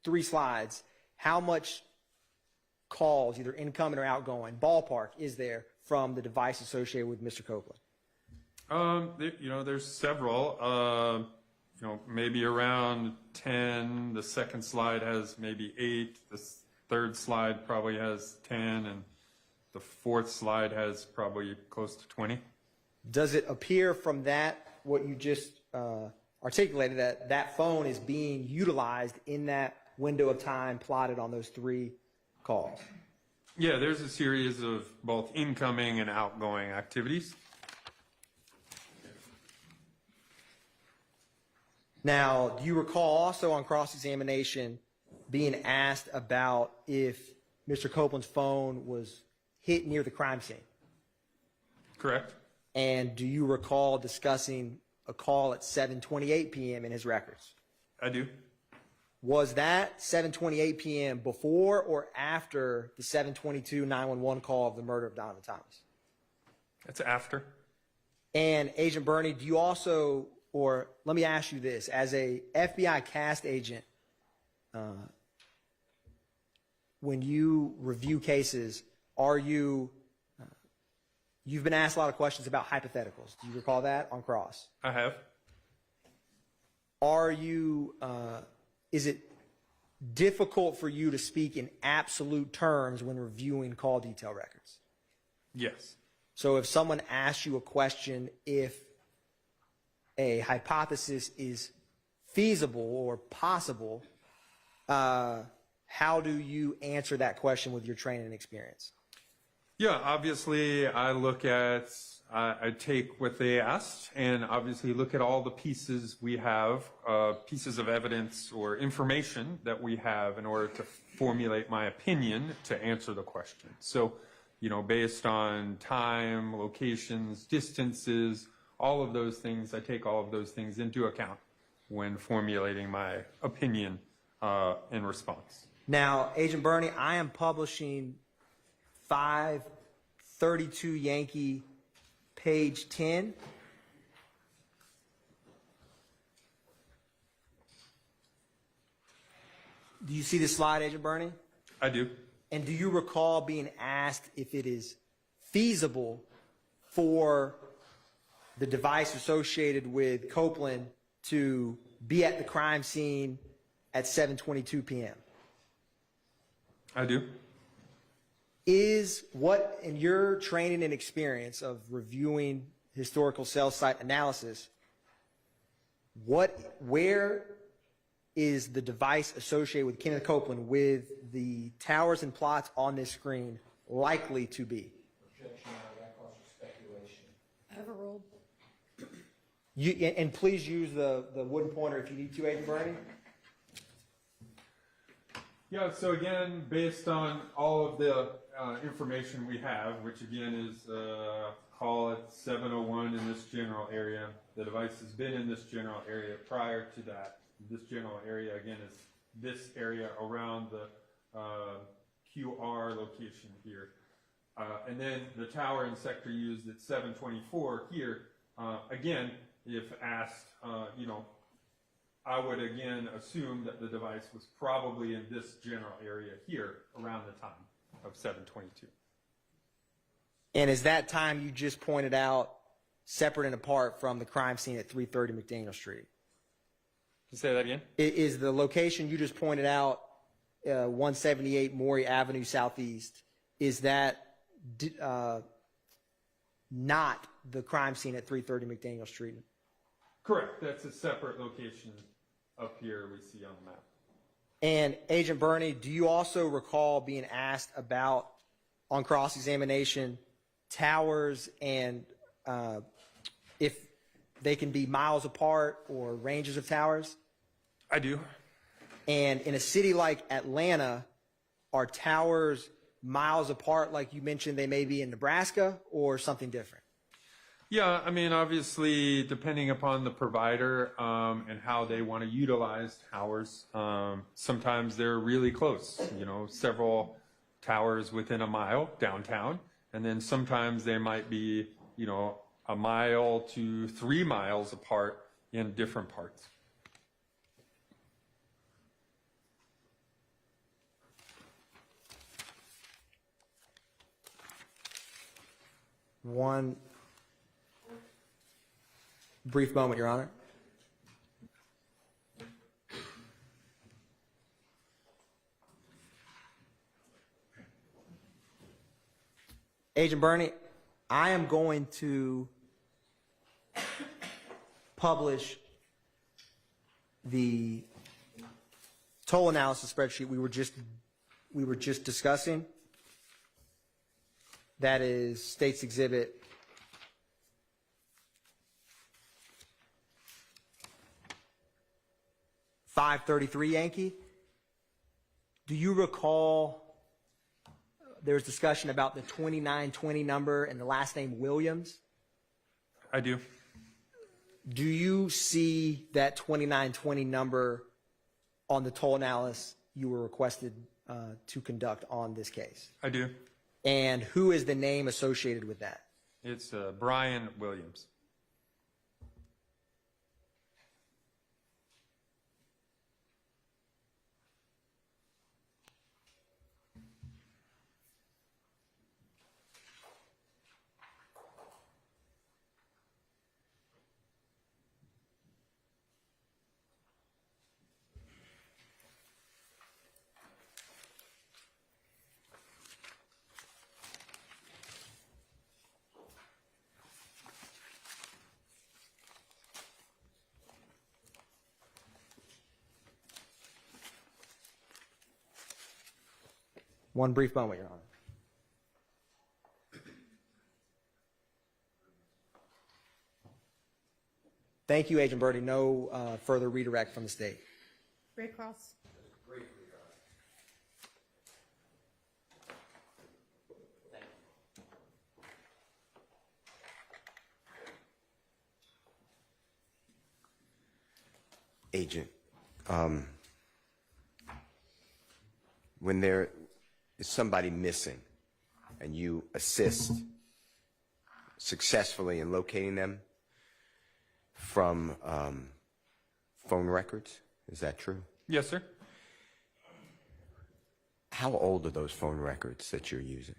3 slides, how much calls, either incoming or outgoing, ballpark, is there from the device associated with Mr. Copeland? There's several. Maybe around 10. The second slide has maybe 8. The third slide probably has 10, and the fourth slide has probably close to 20. Does it appear from that, what you just articulated, that that phone is being utilized in that window of time plotted on those 3 calls? Yeah, there's a series of both incoming and outgoing activities. Now, do you recall also on cross-examination being asked about if Mr. Copeland's phone was hit near the crime scene? Correct. And do you recall discussing a call at 7:28 p.m. in his records? I do. Was that 7:28 p.m. before or after the 7:22 911 call of the murder of Donovan Thomas? That's after. And Agent Burney, do you also, or let me ask you this, as a FBI cast agent, when you review cases, you've been asked a lot of questions about hypotheticals. Do you recall that on cross? I have. Is it difficult for you to speak in absolute terms when reviewing call detail records? Yes. So if someone asks you a question, if a hypothesis is feasible or possible, how do you answer that question with your training and experience? Yeah, obviously I take what they asked and obviously look at all the pieces we have, pieces of evidence or information that we have in order to formulate my opinion to answer the question. So, based on time, locations, distances, all of those things, I take all of those things into account when formulating my opinion in response. Now, Agent Burney, I am publishing 532 Yankee, page 10. Do you see the slide, Agent Burney? I do. And do you recall being asked if it is feasible for the device associated with Copeland to be at the crime scene at 7:22 p.m.? I do. Is what, in your training and experience of reviewing historical cell site analysis, where is the device associated with Kenneth Copeland with the towers and plots on this screen likely to be? Overruled. And please use the wooden pointer if you need to, Agent Burney. Yeah, so again, based on all of the information we have, which again is call it 701 in this general area. The device has been in this general area prior to that. This general area again is this area around the QR location here. And then the tower and sector used at 724 here, again, if asked, I would again assume that the device was probably in this general area here around the time of 722. And is that time you just pointed out separate and apart from the crime scene at 330 McDaniel Street? Can you say that again? Is the location you just pointed out, 178 Maury Avenue Southeast, is that not the crime scene at 330 McDaniel Street? Correct. That's a separate location up here we see on the map. And Agent Burney, do you also recall being asked about, on cross-examination, towers and if they can be miles apart or ranges of towers? I do. And in a city like Atlanta, are towers miles apart like you mentioned they may be in Nebraska, or something different? Yeah, I mean, obviously, depending upon the provider and how they want to utilize towers, sometimes they're really close, you know, several towers within a mile downtown. And then sometimes they might be, you know, a mile to 3 miles apart in different parts. One brief moment, Your Honor. Agent Burney, I am going to publish the toll analysis spreadsheet we were just discussing. That is State's Exhibit .533 Yankee. Do you recall there was discussion about the 2920 number and the last name Williams? I do. Do you see that 2920 number on the toll analysis you were requested to conduct on this case? I do. And who is the name associated with that? It's Brian Williams. One brief moment, Your Honor. Thank you, Agent Birdie. No further redirect from the state. Raycross. Agent, when there is somebody missing and you assist successfully in locating them from phone records, is that true? Yes, sir. How old are those phone records that you're using?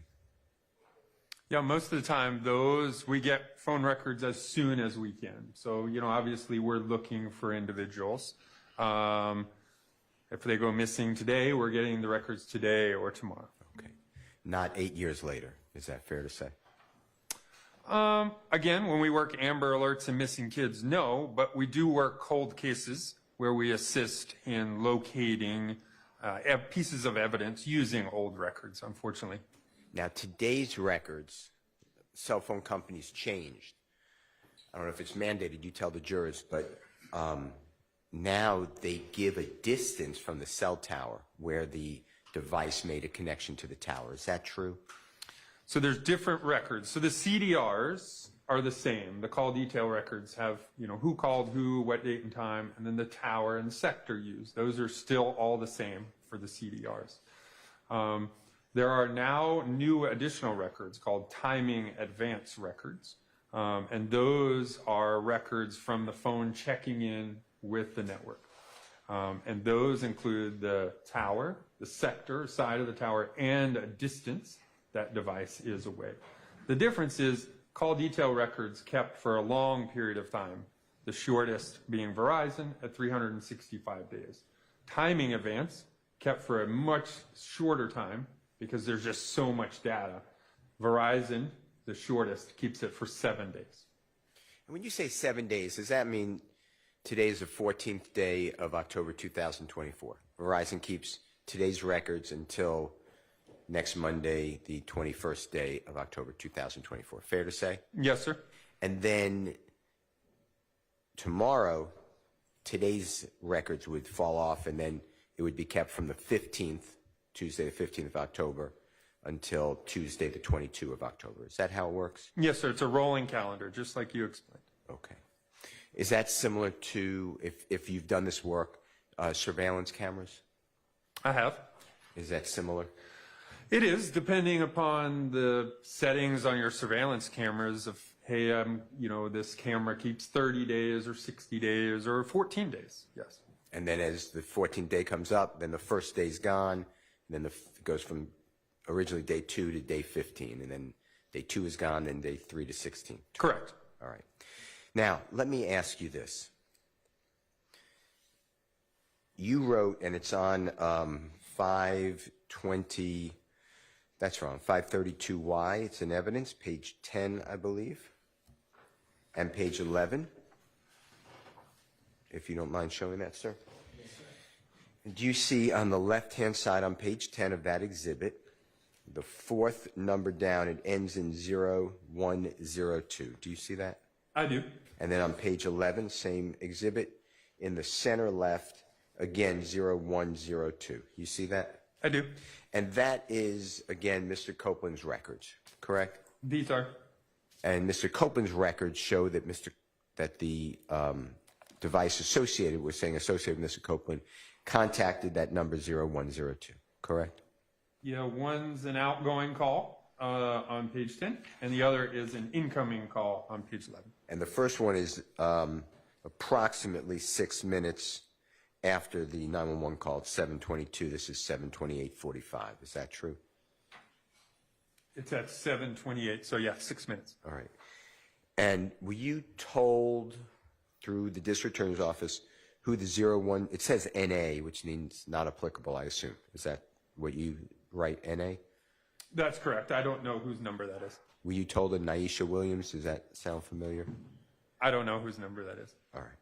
Yeah, most of the time, we get phone records as soon as we can. So, you know, obviously we're looking for individuals. If they go missing today, we're getting the records today or tomorrow. Okay. Not 8 years later. Is that fair to say? Again, when we work Amber Alerts and missing kids, no, but we do work cold cases where we assist in locating pieces of evidence using old records, unfortunately. Now, today's records, cell phone companies changed. I don't know if it's mandated, you tell the jurors, but now they give a distance from the cell tower where the device made a connection to the tower. Is that true? So there's different records. So the CDRs are the same. The call detail records have, you know, who called who, what date and time, and then the tower and sector used. Those are still all the same for the CDRs. There are now new additional records called timing advance records. And those are records from the phone checking in with the network. And those include the tower, the sector, side of the tower, and a distance that device is away. The difference is call detail records kept for a long period of time, the shortest being Verizon at 365 days. Timing events kept for a much shorter time because there's just so much data. Verizon, the shortest, keeps it for 7 days. And when you say 7 days, does that mean today is the 14th day of October 2024? Verizon keeps today's records until next Monday, the 21st day of October 2024. Fair to say? Yes, sir. And then tomorrow, today's records would fall off, and then it would be kept from the 15th, Tuesday the 15th of October, until Tuesday the 22nd of October. Is that how it works? Yes, sir. It's a rolling calendar, just like you explained. Okay. Is that similar to, if you've done this work, surveillance cameras? I have. Is that similar? It is, depending upon the settings on your surveillance cameras of, hey, you know, this camera keeps 30 days or 60 days or 14 days. Yes. And then as the 14th day comes up, then the first day's gone, and then it goes from originally day 2 to day 15, and then day 2 is gone, then day 3 to 16. Correct. All right. Now, let me ask you this. You wrote, and it's on 520, that's wrong, 532Y, it's in evidence, page 10, I believe, and page 11, if you don't mind showing that, sir. Yes, sir. Do you see on the left-hand side on page 10 of that exhibit, the fourth number down, it ends in 0102. Do you see that? I do. And then on page 11, same exhibit, in the center left, again, 0102. You see that? I do. And that is, again, Mr. Copeland's records, correct? These are. And Mr. Copeland's records show that the device associated with Mr. Copeland contacted that number 0102, correct? Yeah, one's an outgoing call on page 10, and the other is an incoming call on page 11. And the first one is approximately 6 minutes after the 911 call at 7:22. This is 7:28:45. Is that true? It's at 7:28, so yeah, 6 minutes. All right. And were you told through the district attorney's office who the 01, it says NA, which means not applicable, I assume. Is that what you write, NA? That's correct. I don't know whose number that is. Were you told of Naisha Williams? Does that sound familiar? I don't know whose number that is. All right.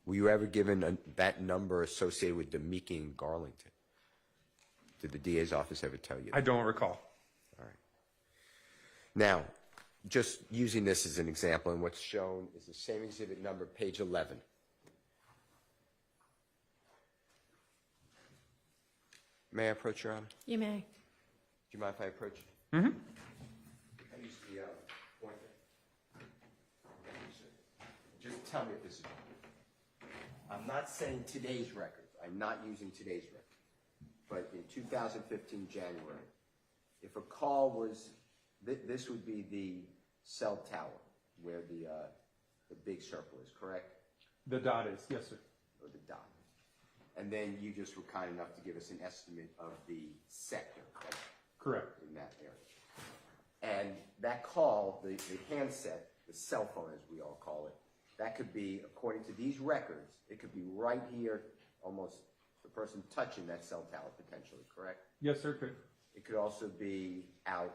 Were you ever given that number associated with Demeke and Garlington? Did the DA's office ever tell you that? I don't recall. All right. Now, just using this as an example, and what's shown is the same exhibit number, page 11. May I approach, Your Honor? You may. Do you mind if I approach? Mm-hmm. I use the pointer. Just tell me if this is wrong. I'm not saying today's records. I'm not using today's record. But in 2015 January, if a call was, this would be the cell tower where the big circle is, correct? The dot is, yes, sir. Or the dot. And then you just were kind enough to give us an estimate of the sector. Correct. In that area. And that call, the handset, the cell phone as we all call it, that could be, according to these records, it could be right here, almost the person touching that cell tower potentially, correct? Yes, sir, could. It could also be out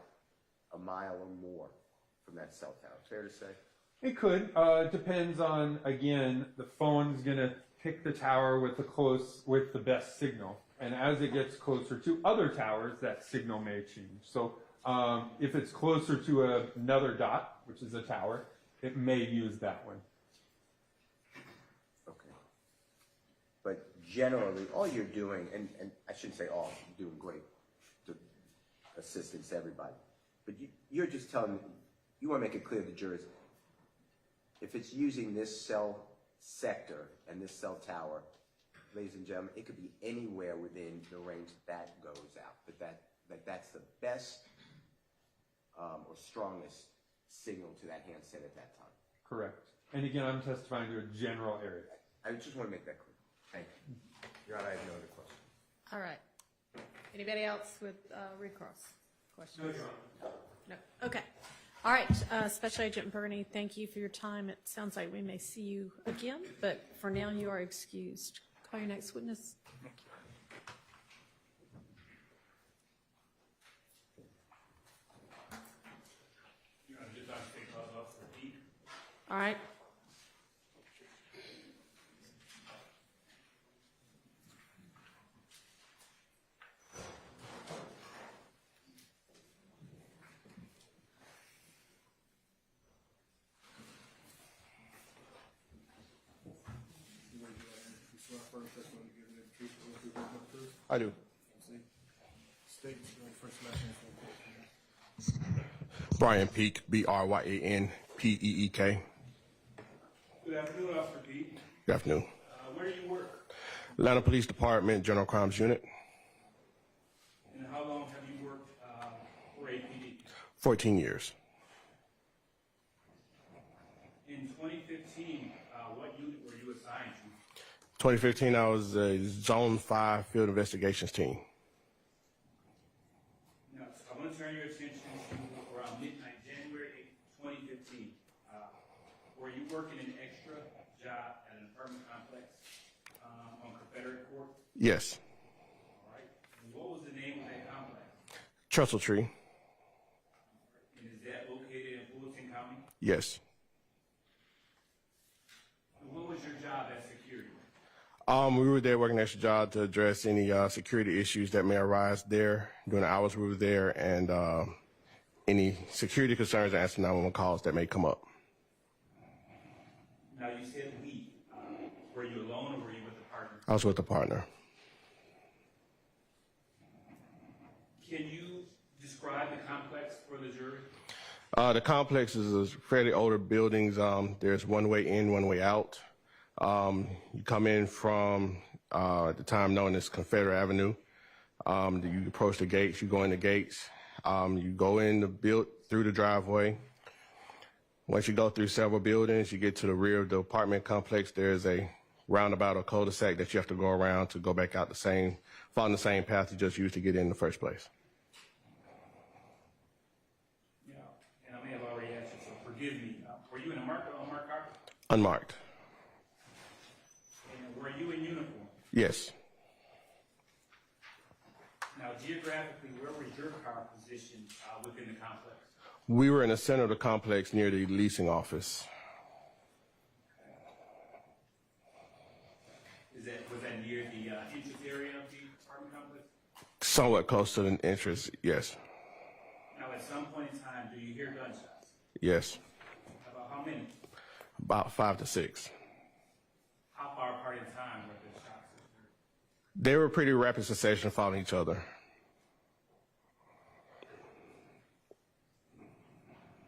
a mile or more from that cell tower. Fair to say? It could. Depends on, again, the phone's going to pick the tower with the best signal. And as it gets closer to other towers, that signal may change. So if it's closer to another dot, which is a tower, it may use that one. Okay. But generally, all you're doing, and I shouldn't say all, you're doing great to assistance to everybody. But you're just telling me, you want to make it clear to the jurors, if it's using this cell sector and this cell tower, ladies and gentlemen, it could be anywhere within the range that goes out. But that's the best or strongest signal to that handset at that time. Correct. And again, I'm testifying to a general area. I just want to make that clear. Thank you. Your Honor, I have no other questions. All right. Anybody else with recross questions? No, Your Honor. No. Okay. All right, Special Agent Bernie, thank you for your time. It sounds like we may see you again, but for now you are excused. Call your next witness. All right. I do. Brian Peak, Bryanpeek. Good afternoon, Officer Pete. Good afternoon. Where do you work? Atlanta Police Department, General Crimes Unit, And how long have you worked for APD? 14 years. In 2015, what unit were you assigned to? 2015, I was a Zone 5 Field Investigations Team. Now, I want to turn your attention to around midnight, January 8, 2015. Were you working an extra job at an apartment complex on Confederate Court? Yes. All right. And what was the name of that complex? Trestle Tree. And is that located in Fulton County? Yes. And what was your job as security? We were there working an extra job to address any security issues that may arise there during the hours we were there, and any security concerns and answer 911 calls that may come up. Now, you said we. Were you alone or were you with a partner? I was with a partner. Can you describe the complex for the jury? The complex is a fairly older buildings. There's one way in, one way out. You come in from the time known as Confederate Avenue. You approach the gates, you go in the gates. You go in the through the driveway. Once you go through several buildings, you get to the rear of the apartment complex. There's a roundabout or cul-de-sac that you have to go around to go back out following the same path you just used to get in the first place. Yeah, and I may have already asked you, so forgive me. Were you in a marked or unmarked car? Unmarked. And were you in uniform? Yes. Now, geographically, where was your car positioned within the complex? We were in the center of the complex near the leasing office. Was that near the entrance area of the apartment complex? Somewhat close to the entrance, yes. Now, at some point in time, do you hear gunshots? Yes. About how many? About 5 to 6. How far apart in time were the shots? They were pretty rapid succession following each other.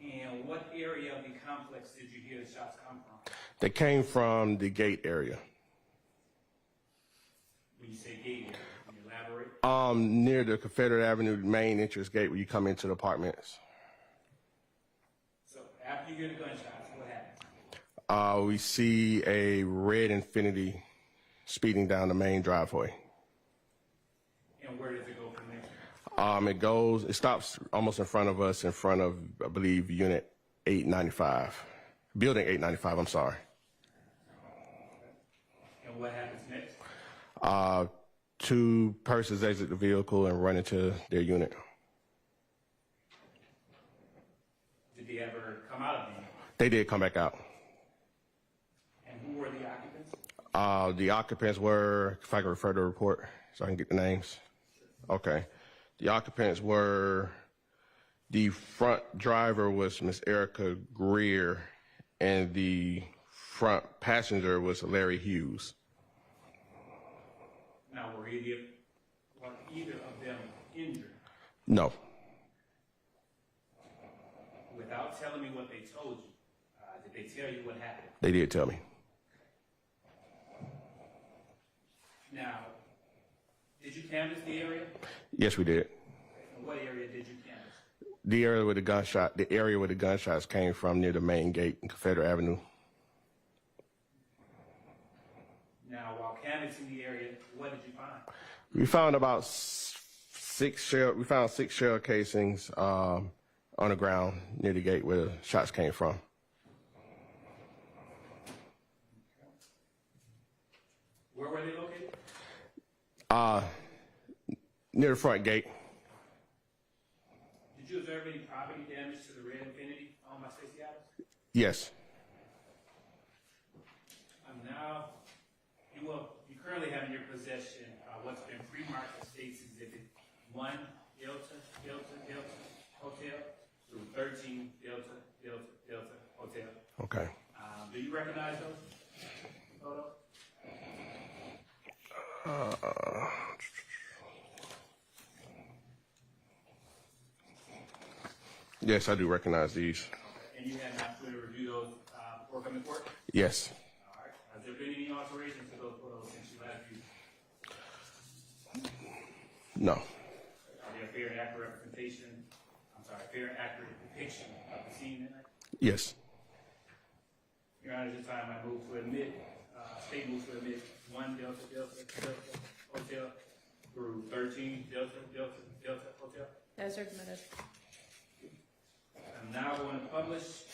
And what area of the complex did you hear the shots come from? They came from the gate area. When you say gate area, can you elaborate? Near the Confederate Avenue main entrance gate where you come into the apartments. So after you hear the gunshots, what happens? We see a red Infinity speeding down the main driveway. And where does it go from there? It stops almost in front of us, in front of, I believe, Unit 895. Building 895, I'm sorry. And what happens next? 2 persons exit the vehicle and run into their unit. Did they ever come out of the unit? They did come back out. And who were the occupants? The occupants were, if I can refer to the report so I can get the names. Okay. The occupants were, the front driver was Miss Erica Greer, and the front passenger was Larry Hughes. Now, were either of them injured? No. Without telling me what they told you, did they tell you what happened? They did tell me. Now, did you canvass the area? Yes, we did. And what area did you canvass? The area where the gunshots came from near the main gate in Confederate Avenue. Now, while canvassing the area, what did you find? We found about 6 shell casings, on the ground near the gate where the shots came from. Where were they located? Near the front gate. Did you observe any property damage to the red Infiniti owned by Stacey Adams? Yes. Now, you currently have in your possession what's been pre-marked as State's Exhibit 1 Delta Hotel through 13 Delta Hotel. Okay. Do you recognize those photos? Yes, I do recognize these. And you had an opportunity to review those before coming to court? Yes. All right. Has there been any alterations to those photos since you last viewed? No. Are they a fair and accurate representation, fair and accurate depiction of the scene that night? Yes. Your Honor, at this time, I move to admit, State moves to admit 1 Delta Hotel through 13 Delta Hotel. Those are admitted. I'm now going to publish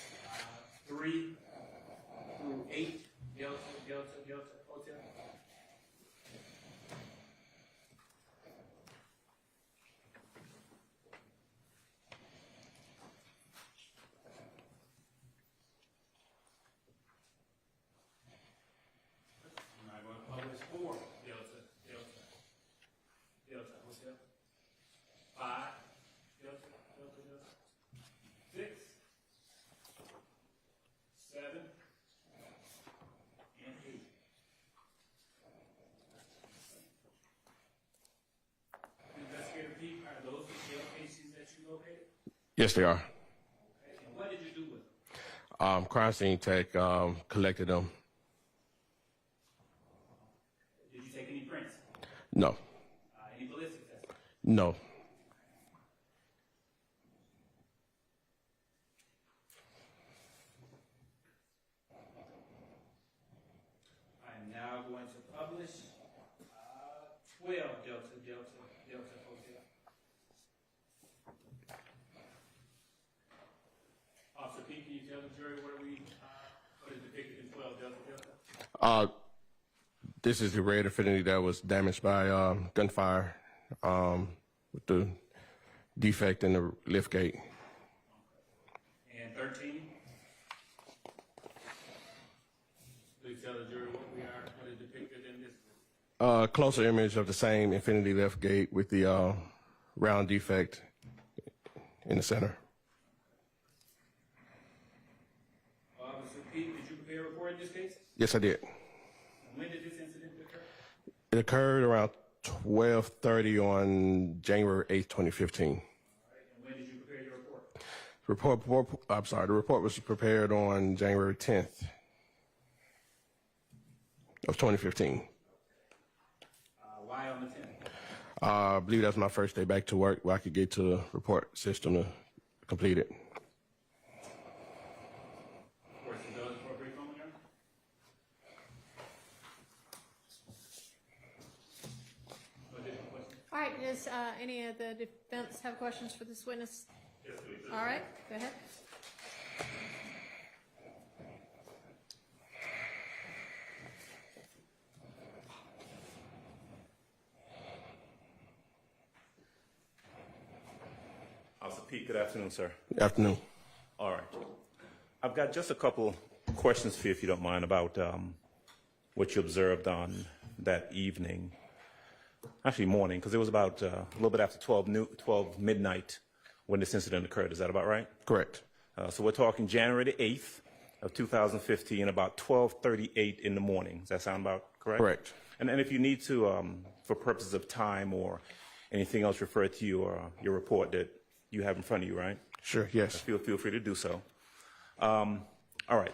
3 through 8 Delta Hotel. I'm now going to publish 4 Delta Hotel. 5 Delta. 6, 7, and 8. Investigator Pete, are those the jail cases that you located? Yes, they are. Okay. And what did you do with them? Crime scene tech collected them. Did you take any prints? No. Any ballistics tests? No. I'm now going to publish 12 Delta Hotel. Officer Pete, can you tell the jury what is depicted in 12 Delta? This is the red Infiniti that was damaged by gunfire with the defect in the lift gate. And 13? Please tell the jury what is depicted in this. Closer image of the same Infiniti lift gate with the round defect in the center. Officer Pete, did you prepare a report in this case? Yes, I did. When did this incident occur? It occurred around 12:30 on January 8th, 2015. All right, and when did you prepare your report? The report was prepared on January 10th of 2015. Why on the 10th? I believe that was my first day back to work where I could get to the report system to complete it. Of course, it does for a brief moment, Your Honor. No additional questions? All right, does any of the defense have questions for this witness? Yes, please. All right, go ahead. Officer Pete, good afternoon, sir. Good afternoon. All right. I've got just a couple questions for you, if you don't mind, about what you observed on that evening, actually morning, because it was about a little bit after 12 midnight when this incident occurred. Is that about right? Correct. So we're talking January the 8th of 2015, about 12:38 in the morning. Does that sound about correct? Correct. And if you need to, for purposes of time or anything else, refer to your report that you have in front of you, right? Sure, yes. Feel free to do so. All right.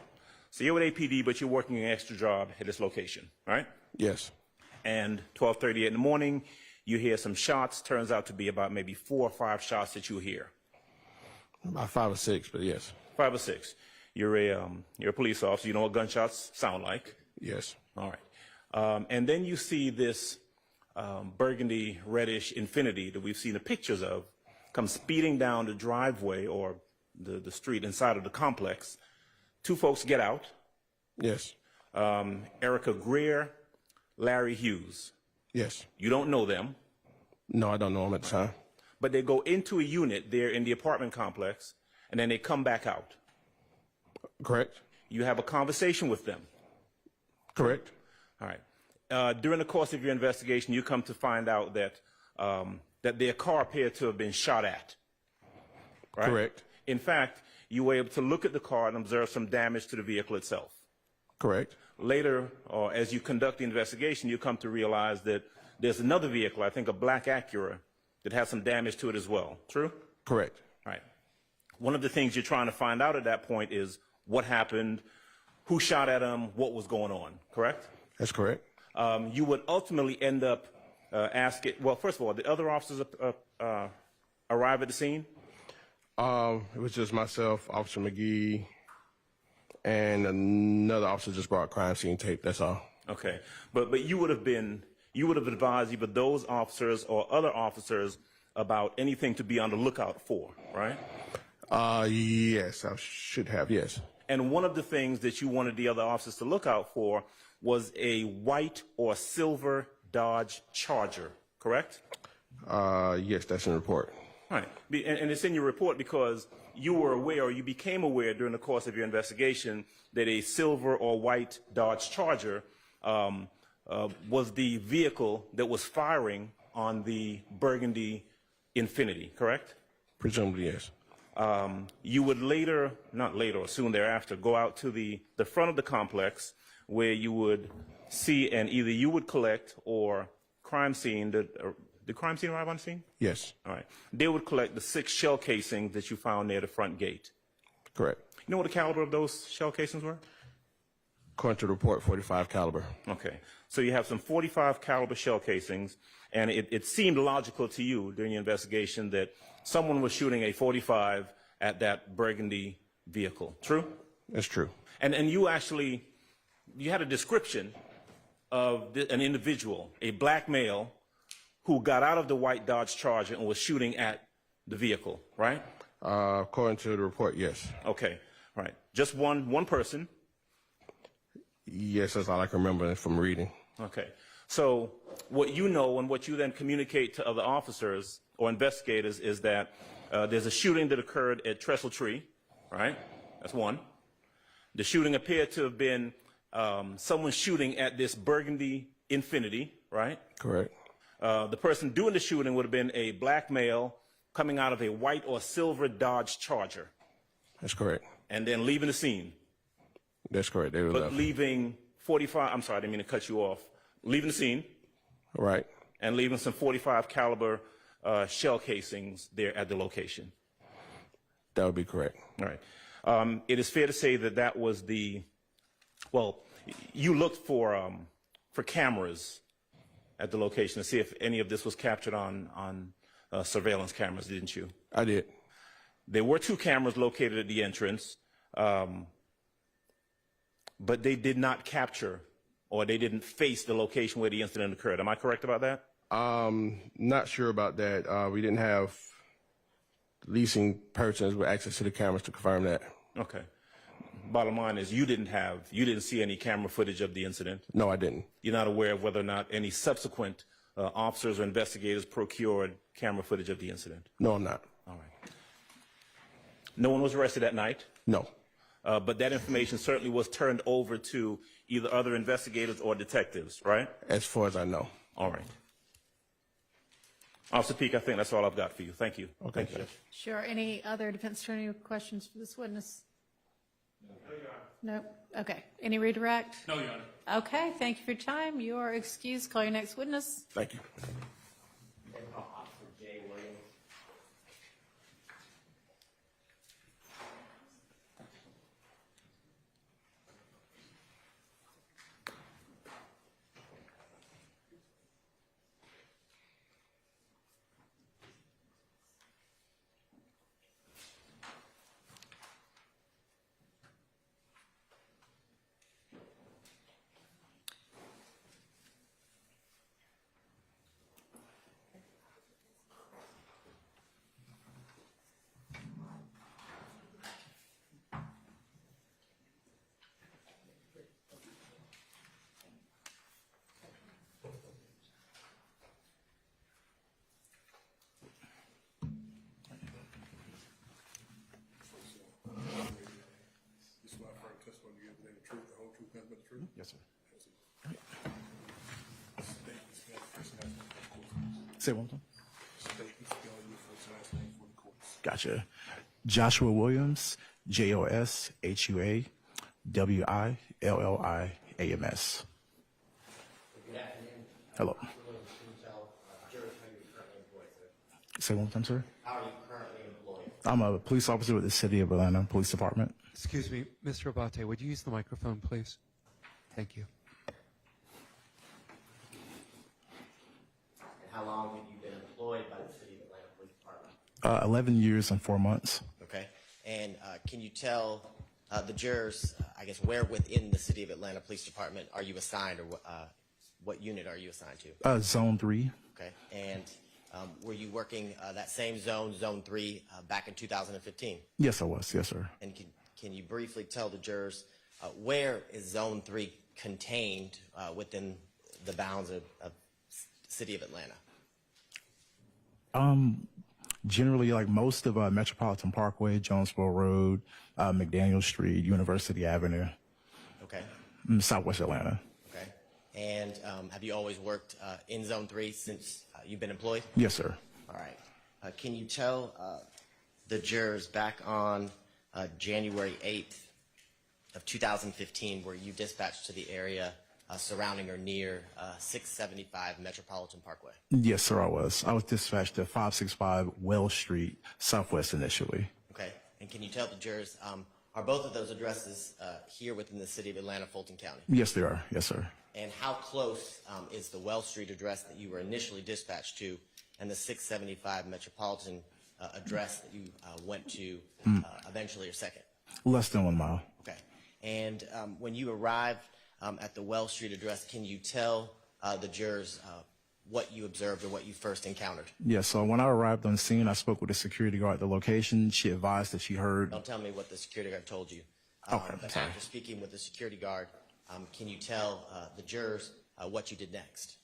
So you're with APD, but you're working an extra job at this location, right? Yes. And 12:38 in the morning, you hear some shots. Turns out to be about maybe 4 or 5 shots that you hear. About 5 or 6, but yes. 5 or 6. You're a police officer. You know what gunshots sound like. Yes. All right. And then you see this burgundy reddish Infiniti that we've seen the pictures of come speeding down the driveway or the street inside of the complex. Two folks get out. Yes. Erica Greer, Larry Hughes. Yes. You don't know them, No, I don't know him at the time. but they go into a unit there in the apartment complex, and then they come back out. Correct. You have a conversation with them. Correct. All right. During the course of your investigation, you come to find out that that their car appeared to have been shot at. Right? Correct. In fact, you were able to look at the car and observe some damage to the vehicle itself. Correct. Later, or as you conduct the investigation, you come to realize that there's another vehicle, I think a black Acura, that has some damage to it as well. True? Correct. All right. One of the things you're trying to find out at that point is what happened, who shot at him, what was going on. Correct? That's correct. You would ultimately end up asking, well, first of all, did other officers arrive at the scene? It was just myself, Officer McGee, and another officer just brought crime scene tape. That's all. Okay. But you would have advised either those officers or other officers about anything to be on the lookout for, right? Yes, I should have, yes. And one of the things that you wanted the other officers to look out for was a white or silver Dodge Charger, correct? Yes, that's in the report. Right. And it's in your report because you were aware, or you became aware during the course of your investigation, that a silver or white Dodge Charger was the vehicle that was firing on the burgundy Infiniti, correct? Presumably, yes. You would later, not later or soon thereafter, go out to the front of the complex where you would see, and either you would collect or crime scene, did crime scene arrive on the scene? Yes. All right. They would collect the 6 shell casings that you found near the front gate. Correct. You know what the caliber of those shell casings were? According to the report, 45 caliber. Okay. So you have some 45 caliber shell casings, and it seemed logical to you during your investigation that someone was shooting a 45 at that burgundy vehicle. True? That's true. And you actually, you had a description of an individual, a black male, who got out of the white Dodge Charger and was shooting at the vehicle, right? According to the report, yes. Okay. All right. Just one person. Yes, that's all I can remember from reading. Okay. So what you know and what you then communicate to other officers or investigators is that there's a shooting that occurred at Trestle Tree, right? That's one. The shooting appeared to have been someone shooting at this burgundy Infiniti, right? Correct. The person doing the shooting would have been a black male coming out of a white or silver Dodge Charger. That's correct. And then leaving the scene. That's correct. They were But left. leaving 45, I'm sorry, I didn't mean to cut you off. Leaving the scene. Right. And leaving some 45 caliber shell casings there at the location. That would be correct. All right. It is fair to say that that was well, you looked for cameras at the location to see if any of this was captured on surveillance cameras, didn't you? I did. There were 2 cameras located at the entrance, but they did not capture, or they didn't face the location where the incident occurred. Am I correct about that? Not sure about that. We didn't have leasing persons with access to the cameras to confirm that. Okay. Bottom line is you didn't see any camera footage of the incident. No, I didn't. You're not aware of whether or not any subsequent officers or investigators procured camera footage of the incident. No, I'm not. All right. No one was arrested that night, No. but that information certainly was turned over to either other investigators or detectives, right? As far as I know. All right. Officer Peake, I think that's all I've got for you. Thank you. Okay, Thank you, Judge. Judge. Sure. Any other defense attorney questions for this witness? No? Okay. Any redirect? No, Your Honor. Okay. Thank you for your time. You are excused. Call your next witness. Thank you. Officer J. Williams. Yes, sir. Say one more time. Gotcha. Joshua Williams, JOSHUA WILLIAMS. Good afternoon. Hello. Can you tell jurors how you're currently employed, sir? Say one more time, sir. How are you currently employed? I'm a police officer with the City of Atlanta Police Department. Excuse me, Mr. Abate, would you use the microphone, please? Thank you. And how long have you been employed by the City of Atlanta Police Department? 11 years and 4 months. Okay. And can you tell the jurors, I guess, where within the City of Atlanta Police Department are you assigned, or what unit are you assigned to? Zone 3. Okay. And were you working that same zone, Zone 3, back in 2015? Yes, I was. Yes, sir. And can you briefly tell the jurors where is Zone 3 contained within the bounds of City of Atlanta? Generally, like most of Metropolitan Parkway, Jonesboro Road, McDaniel Street, University Avenue, Okay. Southwest Atlanta. Okay. And have you always worked in Zone 3 since you've been employed? Yes, sir. All right. Can you tell the jurors back on January 8th of 2015 were you dispatched to the area surrounding or near 675 Metropolitan Parkway? Yes, sir, I was. I was dispatched to 565 Wells Street, Southwest initially. Okay. And can you tell the jurors, are both of those addresses here within the City of Atlanta, Fulton County? Yes, they are. Yes, sir. And how close is the Wells Street address that you were initially dispatched to and the 675 Metropolitan address that you went to eventually or second? Less than 1 mile. Okay. And when you arrived at the Wells Street address, can you tell the jurors what you observed or what you first encountered? Yes, so when I arrived on scene, I spoke with the security guard at the location. She advised that she heard. Don't tell me what the security guard told you. Okay, but sorry. after speaking with the security guard, can you tell the jurors what you did next?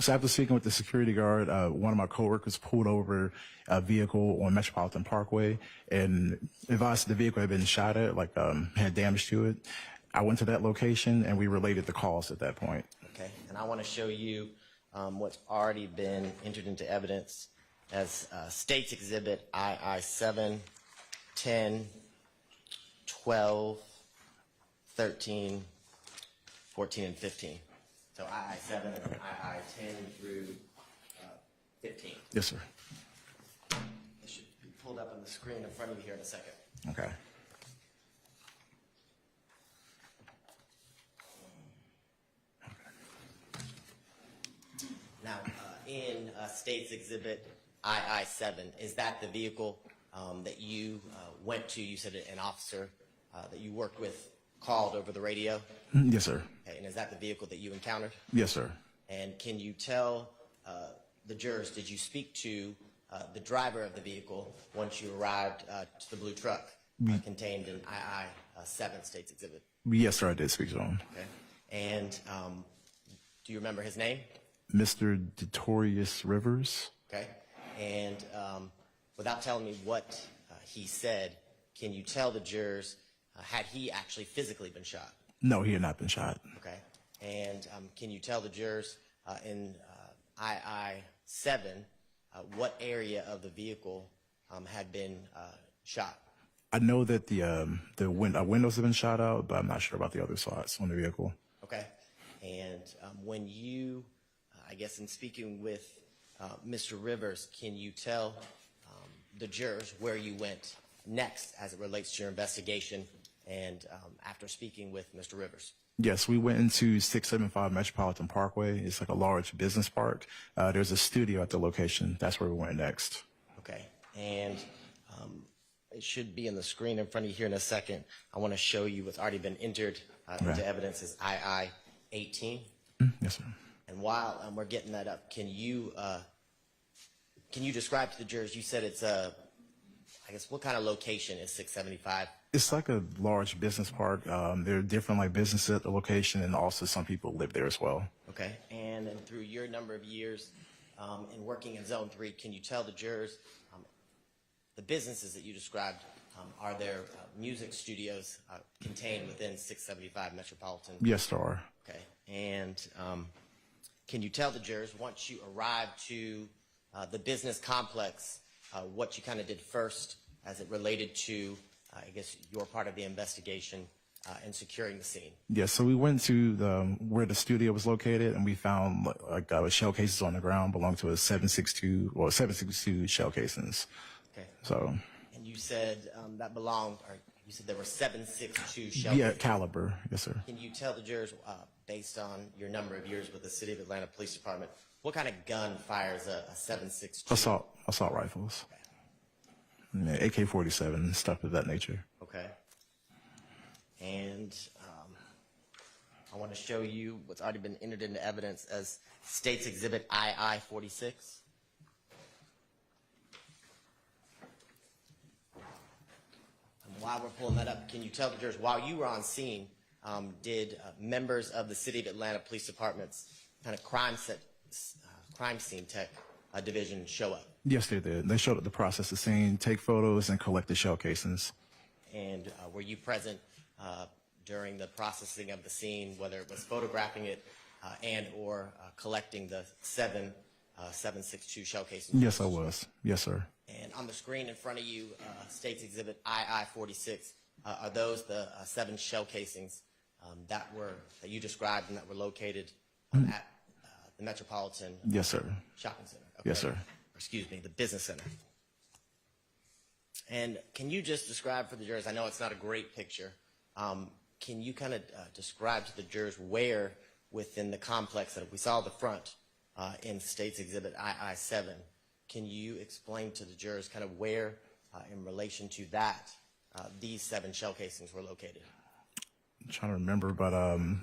So after speaking with the security guard, one of my coworkers pulled over a vehicle on Metropolitan Parkway and advised the vehicle had been shot at, like had damage to it. I went to that location and we related the calls at that point. Okay. And I want to show you what's already been entered into evidence as States Exhibit II 7, 10, 12, 13, 14, and 15. So II 7 and II 10 through 15. Yes, sir. It should be pulled up on the screen in front of you here in a second. Okay. Now, in States Exhibit II 7, is that the vehicle that you went to? You said an officer that you worked with called over the radio? Yes, sir. Okay, and is that the vehicle that you encountered? Yes, sir. And can you tell the jurors, did you speak to the driver of the vehicle once you arrived to the blue truck contained in II 7 States Exhibit? Yes, sir, I did speak to him. Okay. And do you remember his name? Mr. Detorius Rivers. Okay. And without telling me what he said, can you tell the jurors, had he actually physically been shot? No, he had not been shot. Okay. And can you tell the jurors in II 7 what area of the vehicle had been shot? I know that the windows have been shot out, but I'm not sure about the other sides on the vehicle. Okay. And when you, I guess in speaking with Mr. Rivers, can you tell the jurors where you went next as it relates to your investigation and after speaking with Mr. Rivers? Yes, we went into 675 Metropolitan Parkway. It's like a large business park. There's a studio at the location. That's where we went next. Okay. And it should be on the screen in front of you here in a second. I want to show you what's already been entered into evidence as II 18. Yes, sir. And while we're getting that up, can you describe to the jurors, you said it's I guess, what kind of location is 675? It's like a large business park. There are different like businesses at the location, and also some people live there as well. Okay. And then through your number of years in working in Zone 3, can you tell the jurors the businesses that you described Are there music studios contained within 675 Metropolitan? Yes, there are. Okay. And can you tell the jurors, once you arrived to the business complex, what you kind of did first as it related to, I guess, your part of the investigation and securing the scene? Yes, so we went to where the studio was located, and we found like shell cases on the ground belonging to a 762 shell casings. Okay. So. And you said that belonged, or you said there were 762 shell Yeah, casings. caliber. Yes, sir. Can you tell the jurors, based on your number of years with the City of Atlanta Police Department, what kind of gun fires a 762? Assault rifles. Yeah, AK-47, stuff of that nature. Okay. And I want to show you what's already been entered into evidence as State's Exhibit II-46. And while we're pulling that up, can you tell the jurors, while you were on scene, did members of the City of Atlanta Police Department's kind of crime scene tech division show up? Yes, they did. They showed up to process the scene, take photos, and collect the shell casings. And were you present during the processing of the scene, whether it was photographing it and or collecting the 762 shell casings? Yes, I was. Yes, sir. And on the screen in front of you, State's Exhibit II-46, are those the 7 shell casings that you described and that were located at the Metropolitan Yes, sir. Shopping Center? Okay. Yes, sir. Excuse me, the Business Center. And can you just describe for the jurors, I know it's not a great picture, can you kind of describe to the jurors where within the complex that we saw the front in State's Exhibit II-7, can you explain to the jurors kind of where in relation to that these 7 shell casings were located? I'm trying to remember, but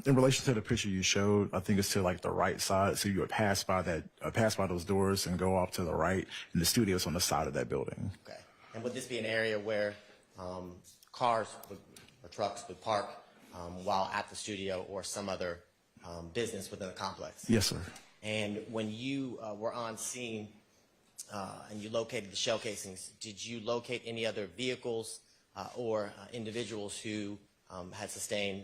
in relation to the picture you showed, I think it's to like the right side. So you would pass by those doors and go off to the right, and the studio's on the side of that building. Okay. And would this be an area where cars or trucks would park while at the studio or some other business within the complex? Yes, sir. And when you were on scene and you located the shell casings, did you locate any other vehicles or individuals who had sustained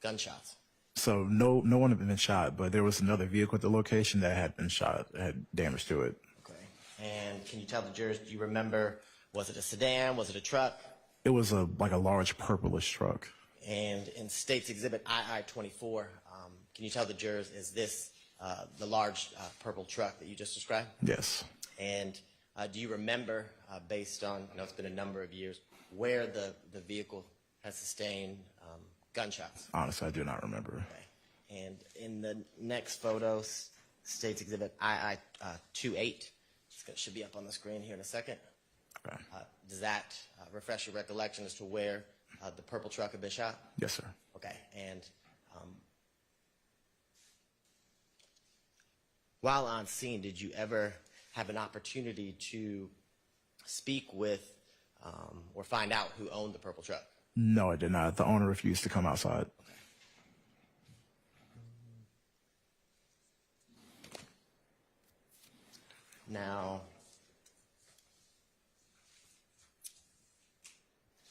gunshots? So no one had been shot, but there was another vehicle at the location that had been shot, that had damage to it. Okay. And can you tell the jurors, do you remember, was it a sedan, was it a truck? It was like a large purplish truck. And in State's Exhibit II-24, can you tell the jurors, is this the large purple truck that you just described? Yes. And do you remember, based on, I know it's been a number of years, where the vehicle has sustained gunshots? Honestly, I do not remember. Okay. And in the next photos, State's Exhibit II-28, should be up on the screen here in a second. Okay. Does that refresh your recollection as to where the purple truck had been shot? Yes, sir. Okay. And while on scene, did you ever have an opportunity to speak with or find out who owned the purple truck? No, I did not. The owner refused to come outside. Now,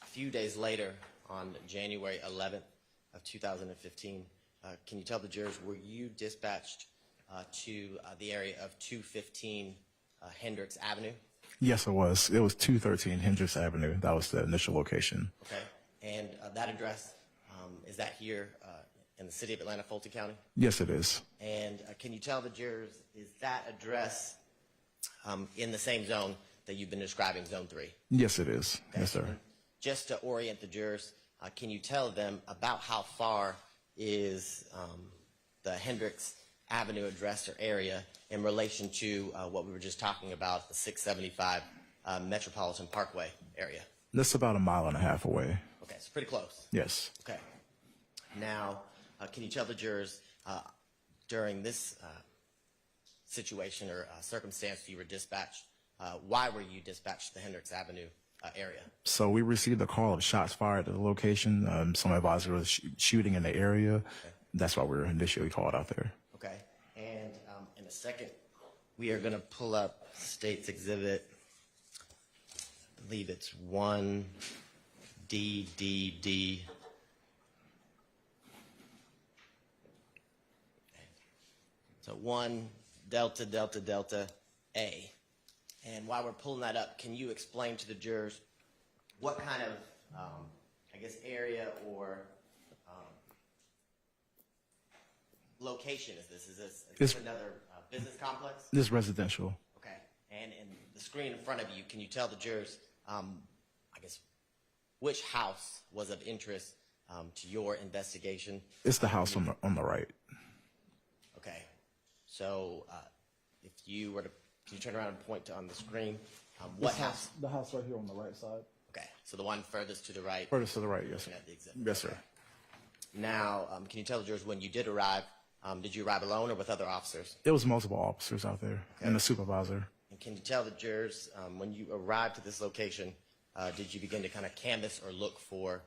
a few days later, on January 11th of 2015, can you tell the jurors, were you dispatched to the area of 215 Hendricks Avenue? Yes, it was. It was 213 Hendricks Avenue. That was the initial location. Okay. And that address, is that here in the City of Atlanta, Fulton County? Yes, it is. And can you tell the jurors, is that address in the same zone that you've been describing, Zone 3? Yes, it is. Okay. Yes, sir. Just to orient the jurors, can you tell them about how far is the Hendricks Avenue address or area in relation to what we were just talking about, the 675 Metropolitan Parkway area? That's about 1.5 miles away. Okay, so pretty close. Yes. Okay. Now, can you tell the jurors during this situation or circumstance you were dispatched, why were you dispatched to the Hendricks Avenue area? So we received a call of shots fired at the location. Some advisor was shooting in the area. Okay. That's why we were initially called out there. Okay. And in a second, we are going to pull up State's Exhibit, I believe it's 1. DDD. So 1 Delta Delta Delta A. And while we're pulling that up, can you explain to the jurors what kind of, I guess, area or location is this? Is this another business complex? This is residential. Okay. And in the screen in front of you, can you tell the jurors, I guess, which house was of interest to your investigation? It's the house on the right. Okay. So if you were to, can you turn around and point to on the screen? What house? The house right here on the right side. Okay. So the one furthest to the right. Furthest to the right, yes, sir. Looking at the exhibit. Yes, sir. Now, can you tell the jurors when you did arrive, did you arrive alone or with other officers? There was multiple officers out there and a supervisor. And can you tell the jurors when you arrived to this location, did you begin to kind of canvass or look for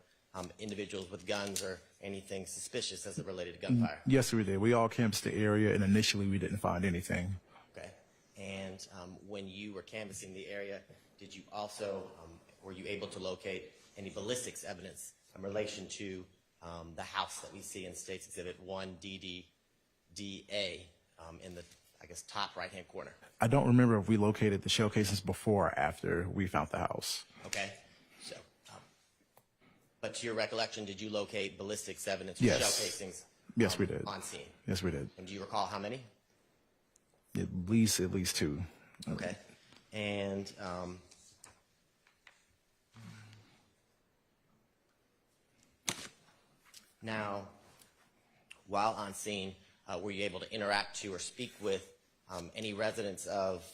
individuals with guns or anything suspicious as it related to gunfire? Yes, we did. We all canvassed the area, and initially we didn't find anything. Okay. And when you were canvassing the area, did you also, were you able to locate any ballistics evidence in relation to the house that we see in State's Exhibit 1DDDA in the, I guess, top right-hand corner? I don't remember if we located the shell casings before or after we found the house. Okay. So, but to your recollection, did you locate ballistics evidence or Yes. shell casings? Yes, we did. On scene. Yes, we did. And do you recall how many? At least 2. Okay. And now, while on scene, were you able to interact to or speak with any residents of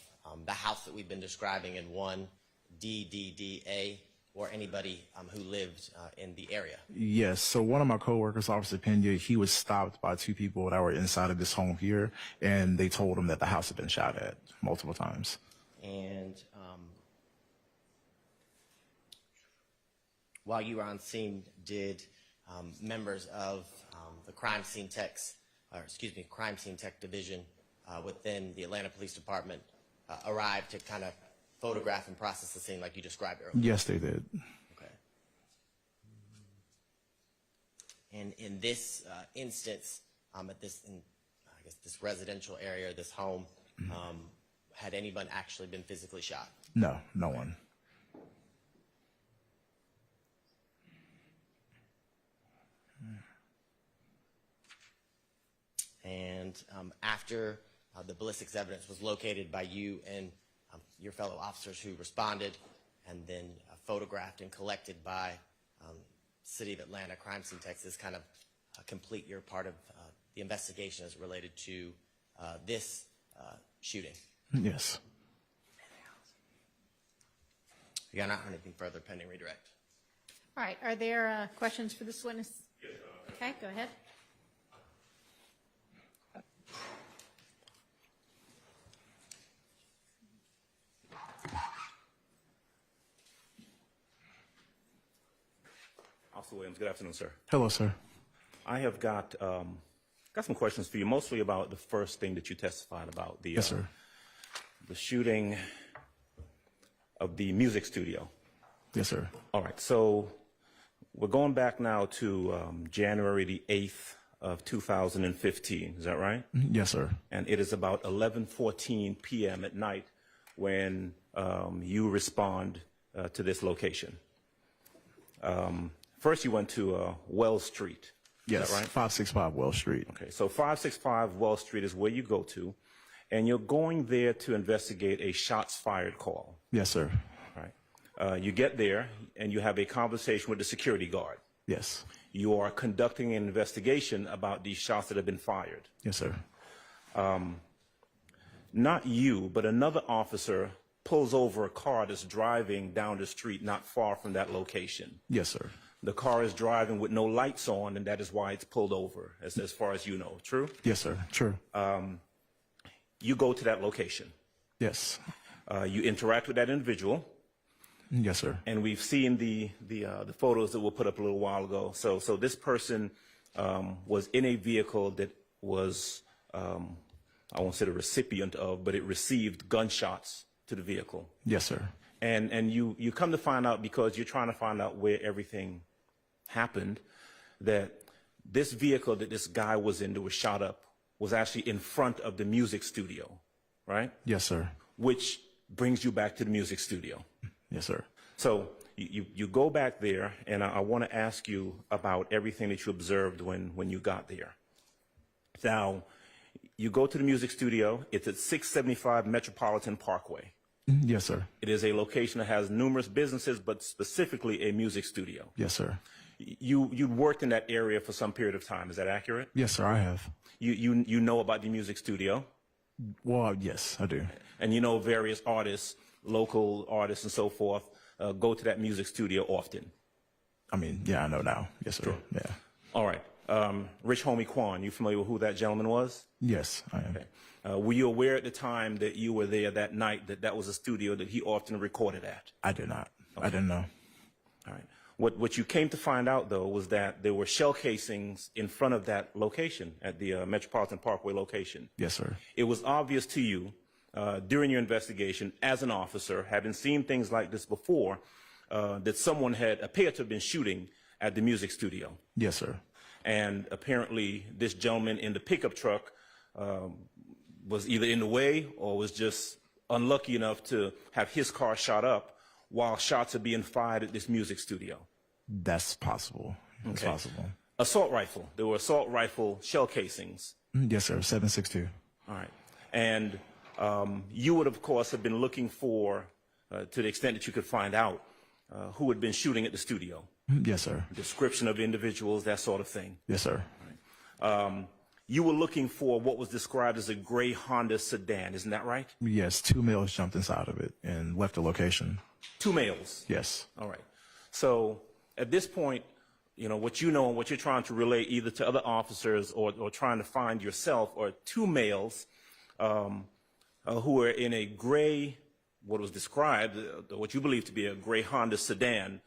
the house that we've been describing in 1DDDA or anybody who lived in the area? Yes. So one of my coworkers, Officer Pena, he was stopped by 2 people that were inside of this home here, and they told him that the house had been shot at multiple times. And while you were on scene, did members of the crime scene tech division within the Atlanta Police Department arrive to kind of photograph and process the scene like you described earlier? Yes, they did. Okay. And in this instance, at this, I guess, this residential area, this home, had anyone actually been physically shot? No, no one. And after the ballistics evidence was located by you and your fellow officers who responded and then photographed and collected by City of Atlanta crime scene techs, kind of complete your part of the investigation as related to this shooting? Yes. You got not anything further pending redirect? All right, are there questions for this witness? Okay, go ahead. Officer Williams, good afternoon, sir. Hello, sir. I have got some questions for you, mostly about the first thing that you testified about, Yes, sir. The shooting of the music studio. Yes, sir. All right, so we're going back now to January the 8th of 2015, is that right? Yes, sir. And it is about 11:14 p.m. at night when you respond to this location. First, you went to Wells Street. Yes, Is that right? 565 Wells Street. Okay, so 565 Wells Street is where you go to, and you're going there to investigate a shots fired call. Yes, sir. All right. You get there, and you have a conversation with the security guard. Yes. You are conducting an investigation about these shots that have been fired. Yes, sir. Not you, but another officer pulls over a car that's driving down the street not far from that location. Yes, sir. The car is driving with no lights on, and that is why it's pulled over, as far as you know. True? Yes, sir. True. You go to that location. Yes. You interact with that individual. Yes, sir. And we've seen the photos that were put up a little while ago. So this person was in a vehicle that was, I won't say the recipient of, but it received gunshots to the vehicle. Yes, sir. And you come to find out, because you're trying to find out where everything happened, that this vehicle that this guy was in that was shot up was actually in front of the music studio, right? Yes, sir. Which brings you back to the music studio. Yes, sir. So you go back there, and I want to ask you about everything that you observed when you got there. Now, you go to the music studio. It's at 675 Metropolitan Parkway. Yes, sir. It is a location that has numerous businesses, but specifically a music studio. Yes, sir. You worked in that area for some period of time. Is that accurate? Yes, sir, I have. You know about the music studio? Well, yes, I do. And you know various artists, local artists and so forth, go to that music studio often. I mean, yeah, I know now. Yes, sir. Sure. Yeah. All right. Rich Homie Quan, you familiar with who that gentleman was? Yes, I am. Okay. Were you aware at the time that you were there that night that that was a studio that he often recorded at? I did not. Okay. I didn't know. All right. What you came to find out, though, was that there were shell casings in front of that location, at the Metropolitan Parkway location. Yes, sir. It was obvious to you during your investigation as an officer, having seen things like this before, that someone had appeared to have been shooting at the music studio. Yes, sir. And apparently this gentleman in the pickup truck was either in the way or was just unlucky enough to have his car shot up while shots are being fired at this music studio. That's possible. It's Okay. possible. Assault rifle. There were assault rifle shell casings. Yes, sir. 7.62. All right. And you would, of course, have been looking for, to the extent that you could find out, who had been shooting at the studio. Yes, sir. Description of individuals, that sort of thing. Yes, sir. You were looking for what was described as a gray Honda sedan, isn't that right? Yes, 2 males jumped inside of it and left the location. 2 males. Yes. All right. So at this point, you know, what you know and what you're trying to relay either to other officers or trying to find yourself are 2 males who are in a gray, what was described, what you believe to be a gray Honda sedan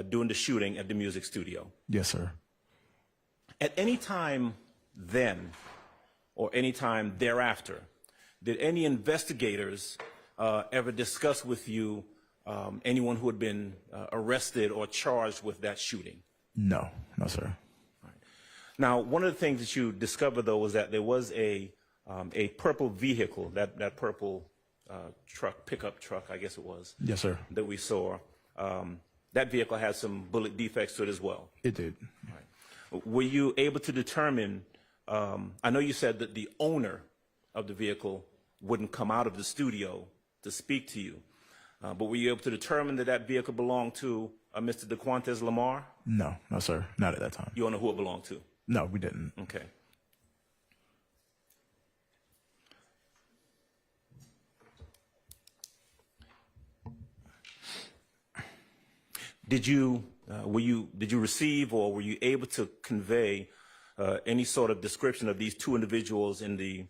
doing the shooting at the music studio. Yes, sir. At any time then or any time thereafter, did any investigators ever discuss with you anyone who had been arrested or charged with that shooting? No. No, sir. Now, one of the things that you discovered, though, was that there was a purple vehicle, that purple truck, pickup truck, I guess it was. Yes, sir. That we saw. That vehicle had some bullet defects to it as well. It did. Right. Were you able to determine, I know you said that the owner of the vehicle wouldn't come out of the studio to speak to you, but were you able to determine that that vehicle belonged to Mr. DeQuantes Lamar? No. No, sir. Not at that time. You don't know who it belonged to? No, we didn't. Okay. Did you receive or were you able to convey any sort of description of these 2 individuals in the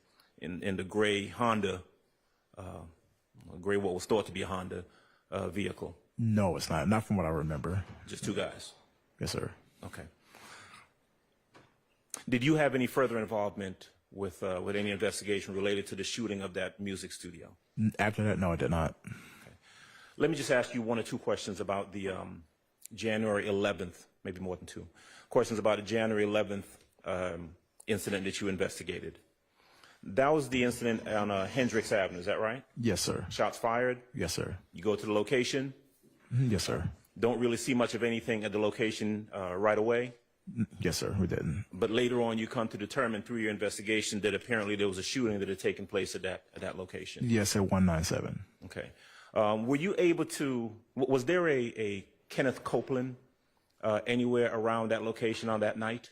gray Honda, gray what was thought to be a Honda vehicle? No, it's not. Not from what I remember. Just 2 guys. Yes, sir. Okay. Did you have any further involvement with any investigation related to the shooting of that music studio? After that, no, I did not. Let me just ask you 1 or 2 questions about the January 11th, maybe more than 2, questions about the January 11th incident that you investigated. That was the incident on Hendricks Avenue, is that right? Yes, sir. Shots fired? Yes, sir. You go to the location? Yes, sir. Don't really see much of anything at the location right away? Yes, sir. We didn't. But later on, you come to determine through your investigation that apparently there was a shooting that had taken place at that location. Yes, at 197. Okay. Were you able to, was there a Kenneth Copeland anywhere around that location on that night?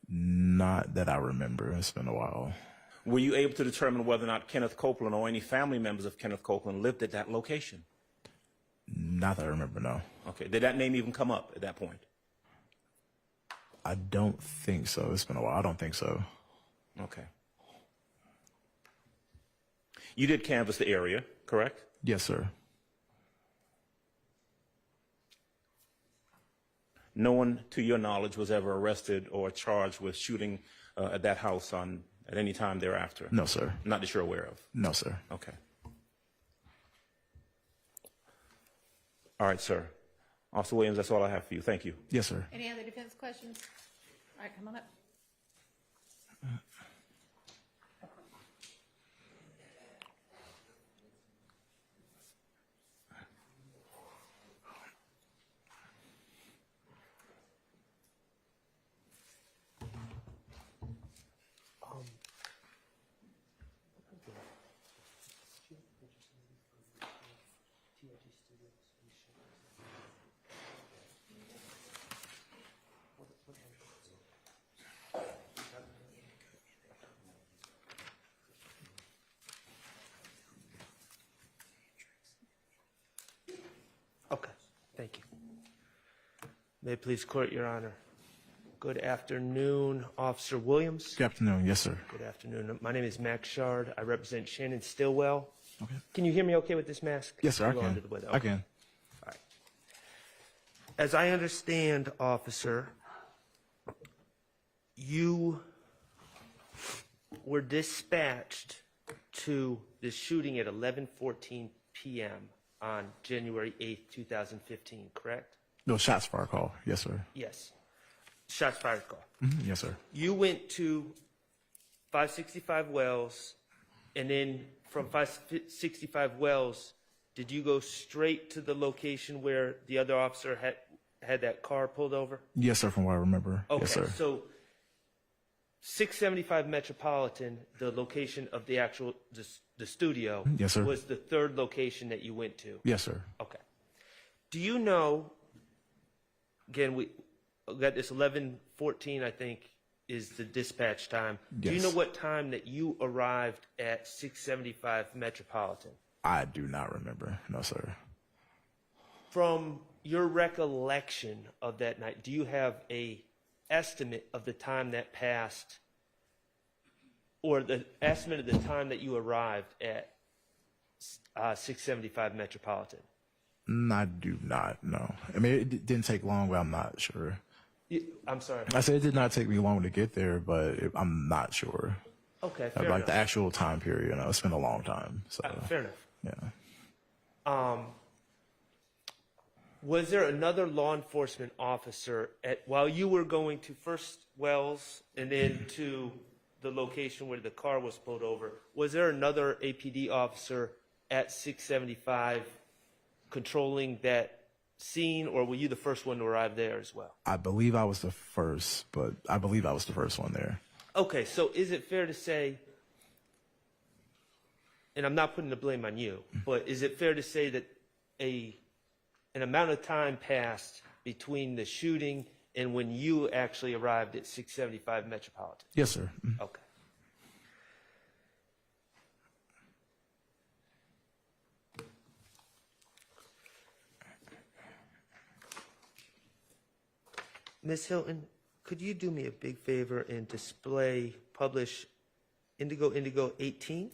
Not that I remember. It's been a while. Were you able to determine whether or not Kenneth Copeland or any family members of Kenneth Copeland lived at that location? Not that I remember, no. Okay. Did that name even come up at that point? I don't think so. It's been a while. I don't think so. Okay. You did canvass the area, correct? Yes, sir. No one, to your knowledge, was ever arrested or charged with shooting at that house at any time thereafter? No, sir. Not that you're aware of? No, sir. Okay. All right, sir. Officer Williams, that's all I have for you. Thank you. Yes, sir. Any other defense questions? All right, come on up. Okay, thank you. May it please court, Your Honor. Good afternoon, Officer Williams. Good afternoon. Yes, sir. Good afternoon. My name is Max Shard. I represent Shannon Stillwell. Okay. Can you hear me okay with this mask? Yes, sir. I Go can. under the weather. I Okay. can. All right. As I understand, officer, you were dispatched to the shooting at 11:14 p.m. on January 8th, 2015, correct? No, shots fired call. Yes, sir. Yes. Shots fired call. Yes, sir. You went to 565 Wells, and then from 565 Wells, did you go straight to the location where the other officer had that car pulled over? Yes, sir, from what I remember. Okay, Yes, sir. so 675 Metropolitan, the location of the actual the studio, Yes, sir. was the third location that you went to. Yes, sir. Okay. Do you know? Again, we got this 11:14. I think is the dispatch time. Do you Yes. know what time that you arrived at 675 Metropolitan? I do not remember. No, sir. From your recollection of that night, do you have a estimate of the time that passed, or the estimate of the time that you arrived at 675 Metropolitan? I do not know. I mean, it didn't take long, but I'm not sure. I'm sorry. I said it did not take me long to get there, but I'm not sure. Okay, fair Like enough. the actual time period, it's been a long time. So Fair enough. yeah. Was there another law enforcement officer while you were going to first Wells and then to the location where the car was pulled over? Was there another APD officer at 675 controlling that scene, or were you the first one to arrive there as well? I believe I was the first, but I believe I was the first one there. Okay, so is it fair to say, and I'm not putting the blame on you, but is it fair to say that an amount of time passed between the shooting and when you actually arrived at 675 Metropolitan? Yes, sir. Okay. Ms. Hilton, could you do me a big favor and publish Indigo 18?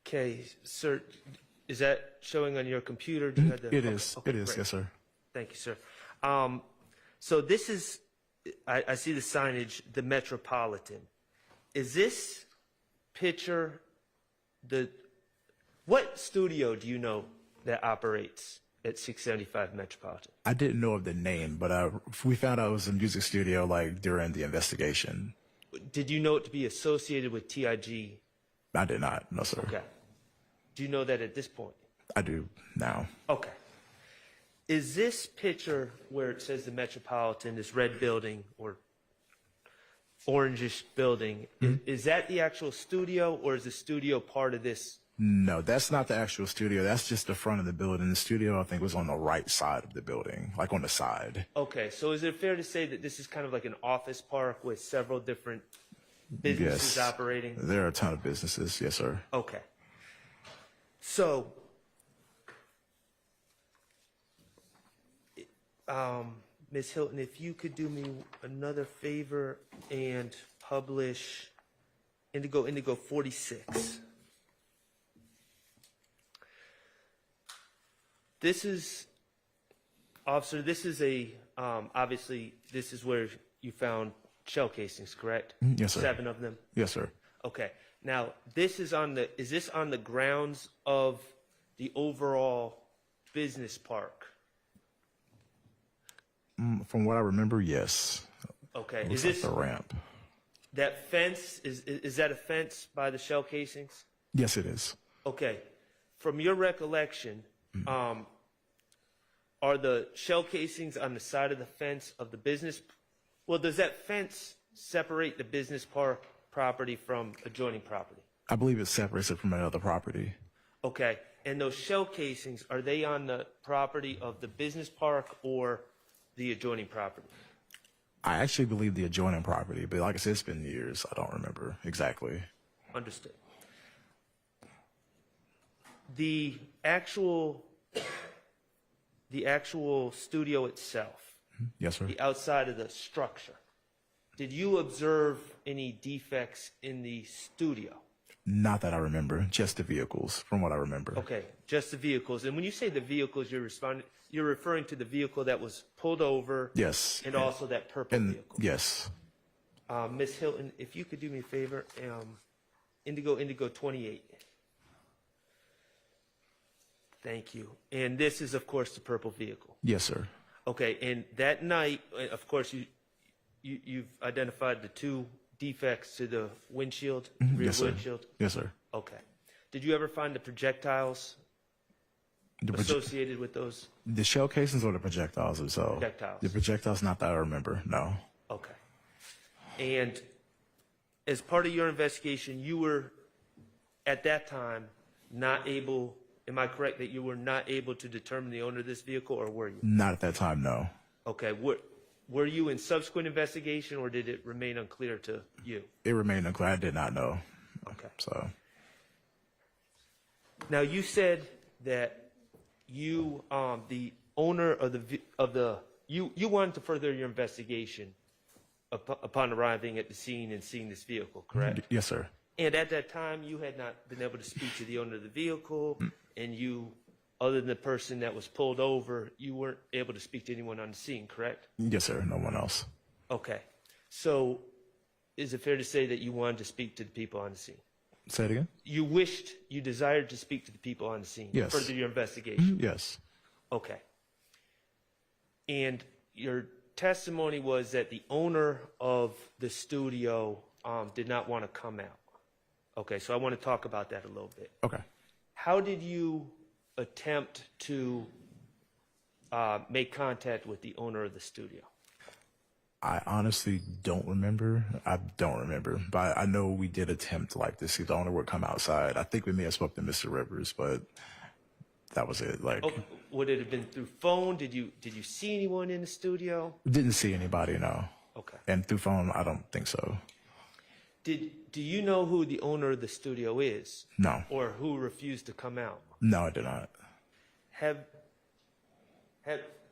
Okay, sir, is that showing on your computer? Do you have the- It is. Okay, It is. great. Yes, sir. Thank you, sir. So this is, I see the signage, the Metropolitan. Is this picture what studio do you know that operates at 675 Metropolitan? I didn't know of the name, but we found out it was a music studio like during the investigation. Did you know it to be associated with TIG? I did not. No, sir. Okay. Do you know that at this point? I do now. Okay. Is this picture where it says the Metropolitan, this red building or orangish building, is that the actual studio, or is the studio part of this? No, that's not the actual studio. That's just the front of the building. The studio, I think, was on the right side of the building, like on the side. Okay, so is it fair to say that this is kind of like an office park with several different businesses Yes. operating? There are a ton of businesses. Yes, sir. Okay. So, Ms. Hilton, if you could do me another favor and publish Indigo 46. This is, officer, this is obviously, this is where you found shell casings, correct? Yes, sir. 7 of them? Yes, sir. Okay. Now, is this on the grounds of the overall business park? From what I remember, yes. Okay, It is looks like this, the ramp? that fence, is that a fence by the shell casings? Yes, it is. Okay, from your recollection, are the shell casings on the side of the fence of the business? Well, does that fence separate the business park property from adjoining property? I believe it separates it from another property. Okay, and those shell casings, are they on the property of the business park or the adjoining property? I actually believe the adjoining property, but like I said, it's been years. I don't remember exactly. Understood. The actual studio itself, Yes, sir. the outside of the structure, did you observe any defects in the studio? Not that I remember, just the vehicles, from what I remember. Okay, just the vehicles. And when you say the vehicles, you're referring to the vehicle that was pulled over? Yes. And also that purple And vehicle? yes. Ms. Hilton, if you could do me a favor, Indigo 28. Thank you. And this is, of course, the purple vehicle. Yes, sir. Okay, and that night, of course, you've identified the two defects to the windshield, rear Yes, sir. windshield? Yes, sir. Okay. Did you ever find the projectiles associated with those? The shell casings or the projectiles themselves? Projectiles. The projectiles, not that I remember, no. Okay. And as part of your investigation, you were, at that time, not able, am I correct that you were not able to determine the owner of this vehicle, or were you? Not at that time, no. Okay. Were you in subsequent investigation, or did it remain unclear to you? It remained unclear. I did not know. Okay. So, Now, you said that you, the owner of you wanted to further your investigation upon arriving at the scene and seeing this vehicle, correct? yes, sir. And at that time, you had not been able to speak to the owner of the vehicle, and you, other than the person that was pulled over, you weren't able to speak to anyone on the scene, correct? Yes, sir. No one else. Okay. So, is it fair to say that you wanted to speak to the people on the scene? Say it again? You desired to speak to the people on the scene? Yes. Further your investigation? Yes. Okay. And your testimony was that the owner of the studio did not want to come out. Okay, so I want to talk about that a little bit. Okay. How did you attempt to make contact with the owner of the studio? I honestly don't remember. I don't remember. But I know we did attempt to see if the owner would come outside. I think we may have spoken to Mr. Rivers, but that was it. Would it have been through phone? Did you see anyone in the studio? Didn't see anybody, no. Okay. And through phone, I don't think so. Do you know who the owner of the studio is? No. Or who refused to come out? No, I did not. Have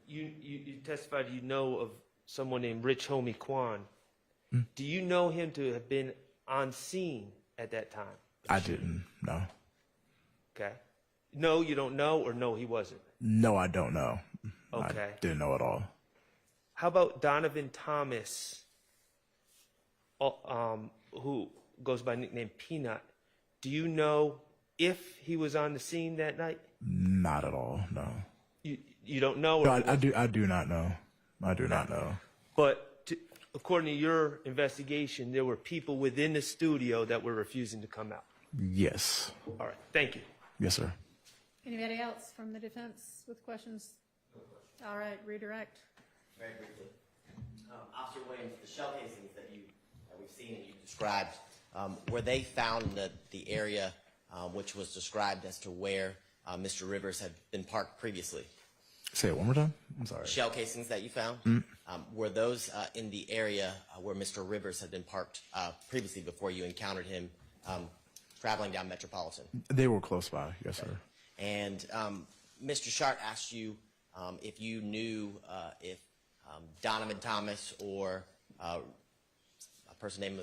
you testified you know of someone named Rich Homie Kwan? Do you know him to have been on scene at that time? I didn't, no. Okay. No, you don't know, or no, he wasn't? No, I don't know. Okay. I didn't know at all. How about Donovan Thomas, who goes by nickname Peanut? Do you know if he was on the scene that night? Not at all, no. You don't know? No, I do not know. I do not know. But according to your investigation, there were people within the studio that were refusing to come out. Yes. All right. Thank you. Yes, sir. Anybody else from the defense with questions? All right, redirect. Very briefly. Officer Williams, the shell casings that we've seen and you described, were they found in the area which was described as to where Mr. Rivers had been parked previously? Say it one more time. I'm sorry. Shell casings that you found, were those in the area where Mr. Rivers had been parked previously before you encountered him traveling down Metropolitan? They were close by, yes, sir. And Mr. Shart asked you if you knew if Donovan Thomas or a person named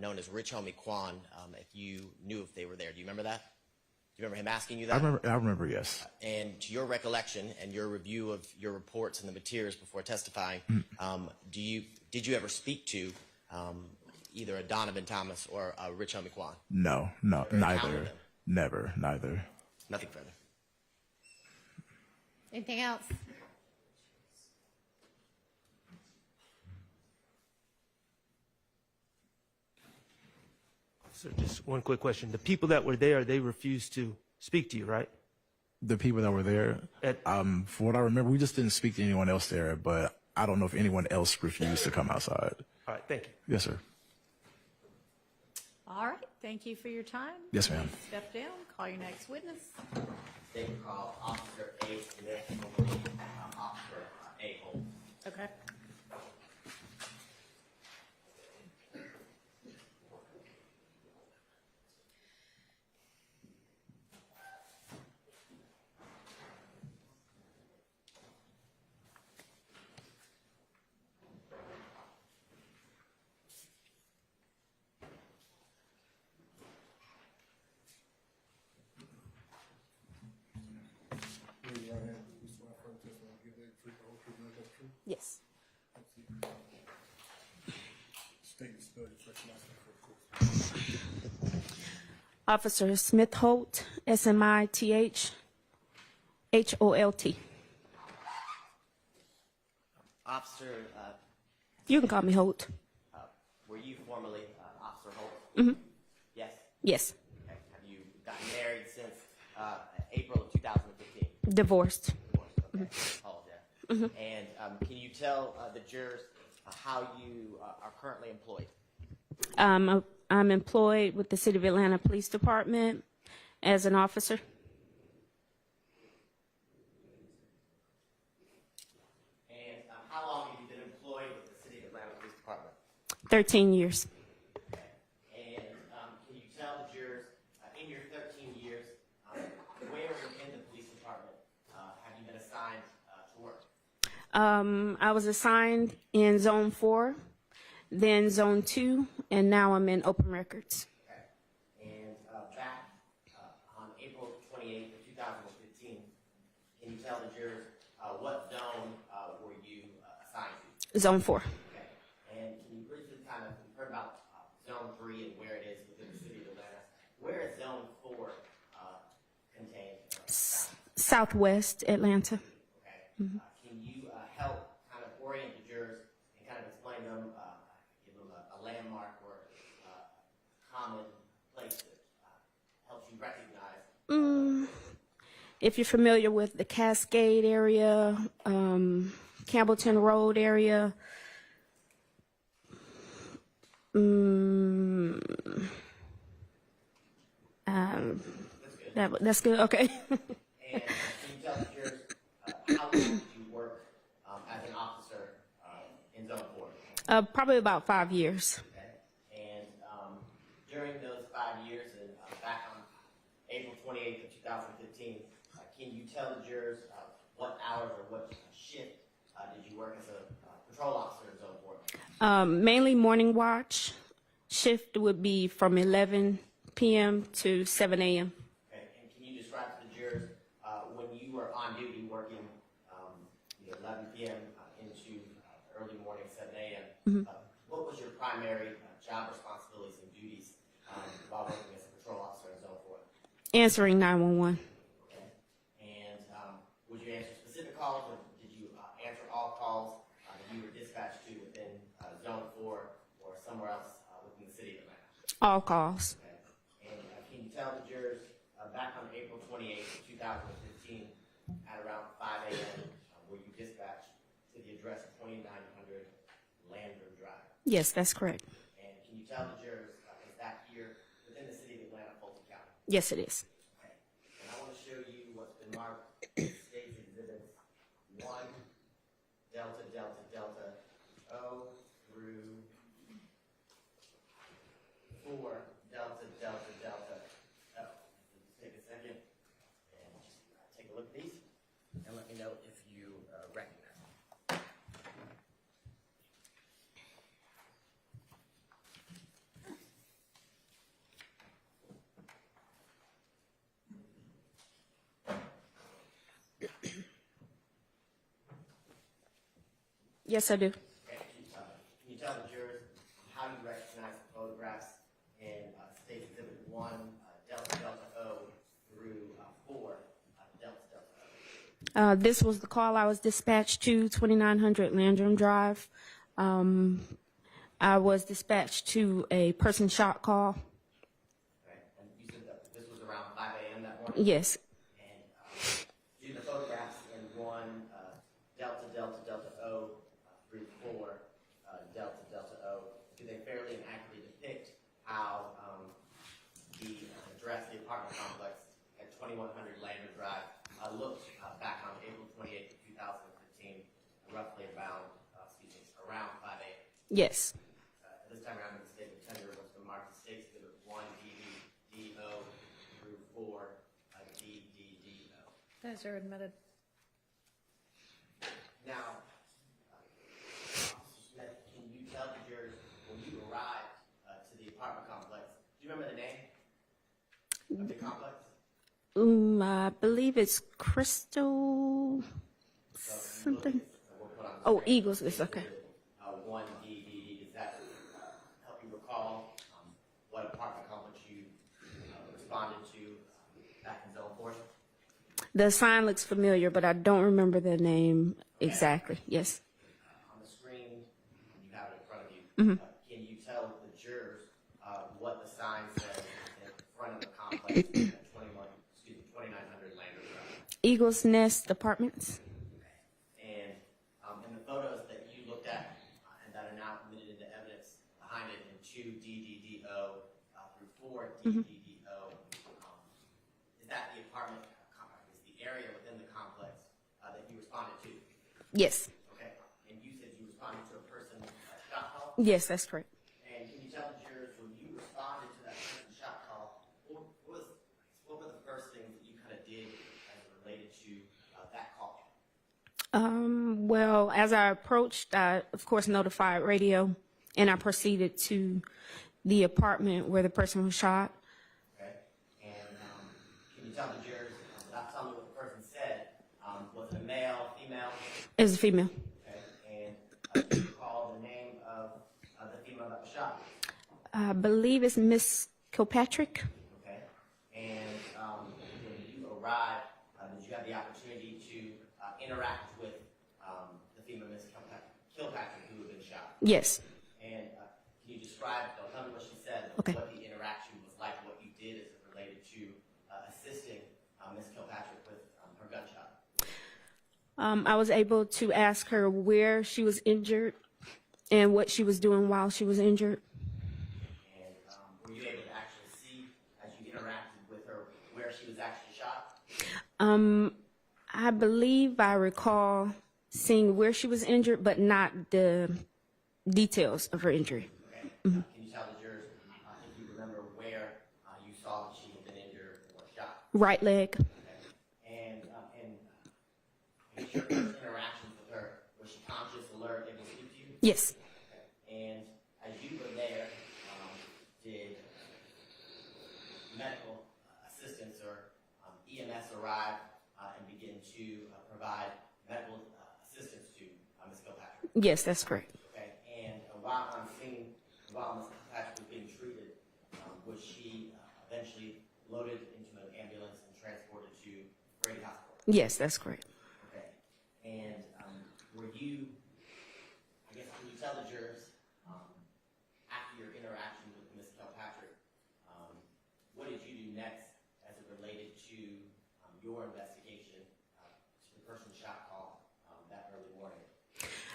known as Rich Homie Kwan, if you knew if they were there. Do you remember that? Do you remember him asking you that? I remember, yes. And to your recollection and your review of your reports and the materials before testifying, did you ever speak to either a Donovan Thomas or a Rich Homie Quan? No, encountered neither. them? Never, neither. Nothing further. Anything else? So just one quick question. The people that were there, they refused to speak to you, right? The people that were there, from what I remember, we just didn't speak to anyone else there, but I don't know if anyone else refused to come outside. All right, thank you. Yes, sir. All right, thank you for your time. Yes, ma'am. Step down, call your next witness. They can call Officer A. Smith, Officer A. Holt. Okay. Yes. Officer Smith Holt, SMITH HOLT. Officer, You can call me Holt. were you formerly Officer Holt? Mm-hmm. Yes. Yes. Okay. Have you gotten married since April of 2015? Divorced. Okay. Apologize. And can you tell the jurors how you are currently employed? I'm employed with the City of Atlanta Police Department as an officer. And how long have you been employed with the City of Atlanta Police Department? 13 years. Okay. And can you tell the jurors, in your 13 years, where within the police department have you been assigned to work? I was assigned in Zone 4, then Zone 2, and now I'm in Open Records. Okay. And back on April 28th of 2015, can you tell the jurors what zone were you assigned to? Zone 4. Okay. And can you briefly kind of, we've heard about Zone 3 and where it is within the City of Atlanta. Where is Zone 4 contained? Southwest Atlanta. Okay. Can you help kind of orient the jurors and kind of explain them, give them a landmark or common place that helps you recognize? If you're familiar with the Cascade area, Campbellton Road area, that's good. Okay. And can you tell the jurors how long did you work as an officer in Zone 4? Probably about 5 years. Okay. And during those 5 years, and back on April 28th of 2015, can you tell the jurors what hours or what shift did you work as a patrol officer in Zone 4? Mainly morning watch. Shift would be from 11 p.m. to 7 a.m. Okay. And can you describe to the jurors when you were on duty working 11 p.m. Into early morning 7 a.m., what was your primary job responsibilities and duties while working as a patrol officer in Zone 4? Answering 911. Okay. And would you answer specific calls, or did you answer all calls that you were dispatched to within Zone 4 or somewhere else within the City of Atlanta? All calls. Okay. And can you tell the jurors back on April 28th, 2015, at around 5 a.m., were you dispatched to the address of 2900 Landrum Drive? Yes, that's correct. And can you tell the jurors, is that here within the City of Atlanta, Fulton County? Yes, it is. Okay. And I want to show you what's been marked State Exhibits 1, Delta, Delta, Delta, O through 4, Delta, Delta, Delta, O. Just take a second and just take a look at these and let me know if you recognize them. Yes, I do. Okay. Can you tell the jurors how you recognize This was the call I was dispatched to, 2900 Landrum Drive. I was dispatched to a person shot call. Okay, and you said that this was around 5 a.m. that morning? Yes. And do the photographs in one Delta Delta Delta O through 4 Delta Delta O, do they fairly and accurately depict how the address, the apartment complex at 2100 Landrum Drive looked back on April 28th, 2015, roughly around 5 a.m.? Yes. This time around in the state of tender was the marked stakes exhibit 1 DDDO through 4 DDDO. Those are admitted. Now, Officer Smith, can you tell the jurors when you arrived to the apartment complex, do you remember the name of the complex? I believe it's Crystal something. Oh, Eagles. It's okay. 1 DDD, does that help you recall what apartment complex you responded to back in Zone 4? The sign looks familiar, but I don't remember the name exactly. Yes. On the screen, you have it in front of you. Mm-hmm. Can you tell the jurors what the sign says in front of the complex at 2900 Landrum Drive? Eagles Nest Apartments. And in the photos that you looked at and that are now admitted into evidence behind it in 2 DDDO through 4 DDDO, is that the apartment, is the area within the complex that you responded to? Yes. Okay. And you said you responded to a person shot call? Yes, that's correct. And can you tell the jurors when you responded to that person shot call, what were the first things that you kind of did as it related to that call? Well, as I approached, I, of course, notified radio, and I proceeded to the apartment where the person was shot. Okay. And can you tell the jurors, without telling me what the person said, was it a male, female? It was a female. Okay. And do you recall the name of the female that was shot? I believe it's Miss Kilpatrick. Okay. And when you arrived, did you have the opportunity to interact with the female Miss Kilpatrick who had been shot? Yes. And can you describe, don't tell me what she said, Okay. what the interaction was like, what you did as it related to assisting Miss Kilpatrick with her gunshot? I was able to ask her where she was injured and what she was doing while she was injured. And were you able to actually see, as you interacted with her, where she was actually shot? I believe I recall seeing where she was injured, but not the details of her injury. Okay. Can you tell the jurors if you remember where you saw that she had been injured or shot? Right leg. And your first interactions with her, was she conscious, alert, able to speak to you? Yes. And as you were there, did medical assistance or EMS arrive and begin to provide medical assistance to Ms. Kilpatrick? Yes, that's correct. Okay. And while on scene, while Ms. Kilpatrick was being treated, was she eventually loaded into an ambulance and transported to Brady Hospital? Yes, that's correct. Okay. And were you, I guess, can you tell the jurors, after your interaction with Ms. Kilpatrick, what did you do next as it related to your investigation to the person shot call that early morning?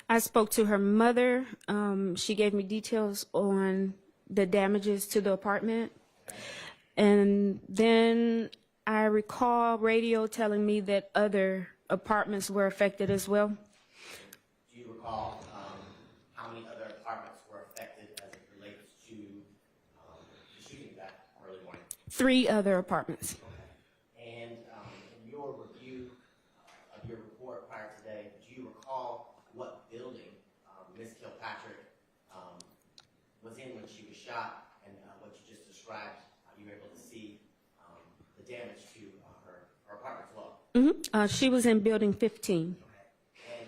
I spoke to her mother. She gave me details on the damages to the apartment. And then I recall radio telling me that other apartments were affected as well. Do you recall how many other apartments were affected as it relates to the shooting that early morning? 3 other apartments. And in your review of your report prior to today, do you recall what building Ms. Kilpatrick was in when she was shot, and what you just described, you were able to see the damage to her apartment as well? She was in building 15. Okay. And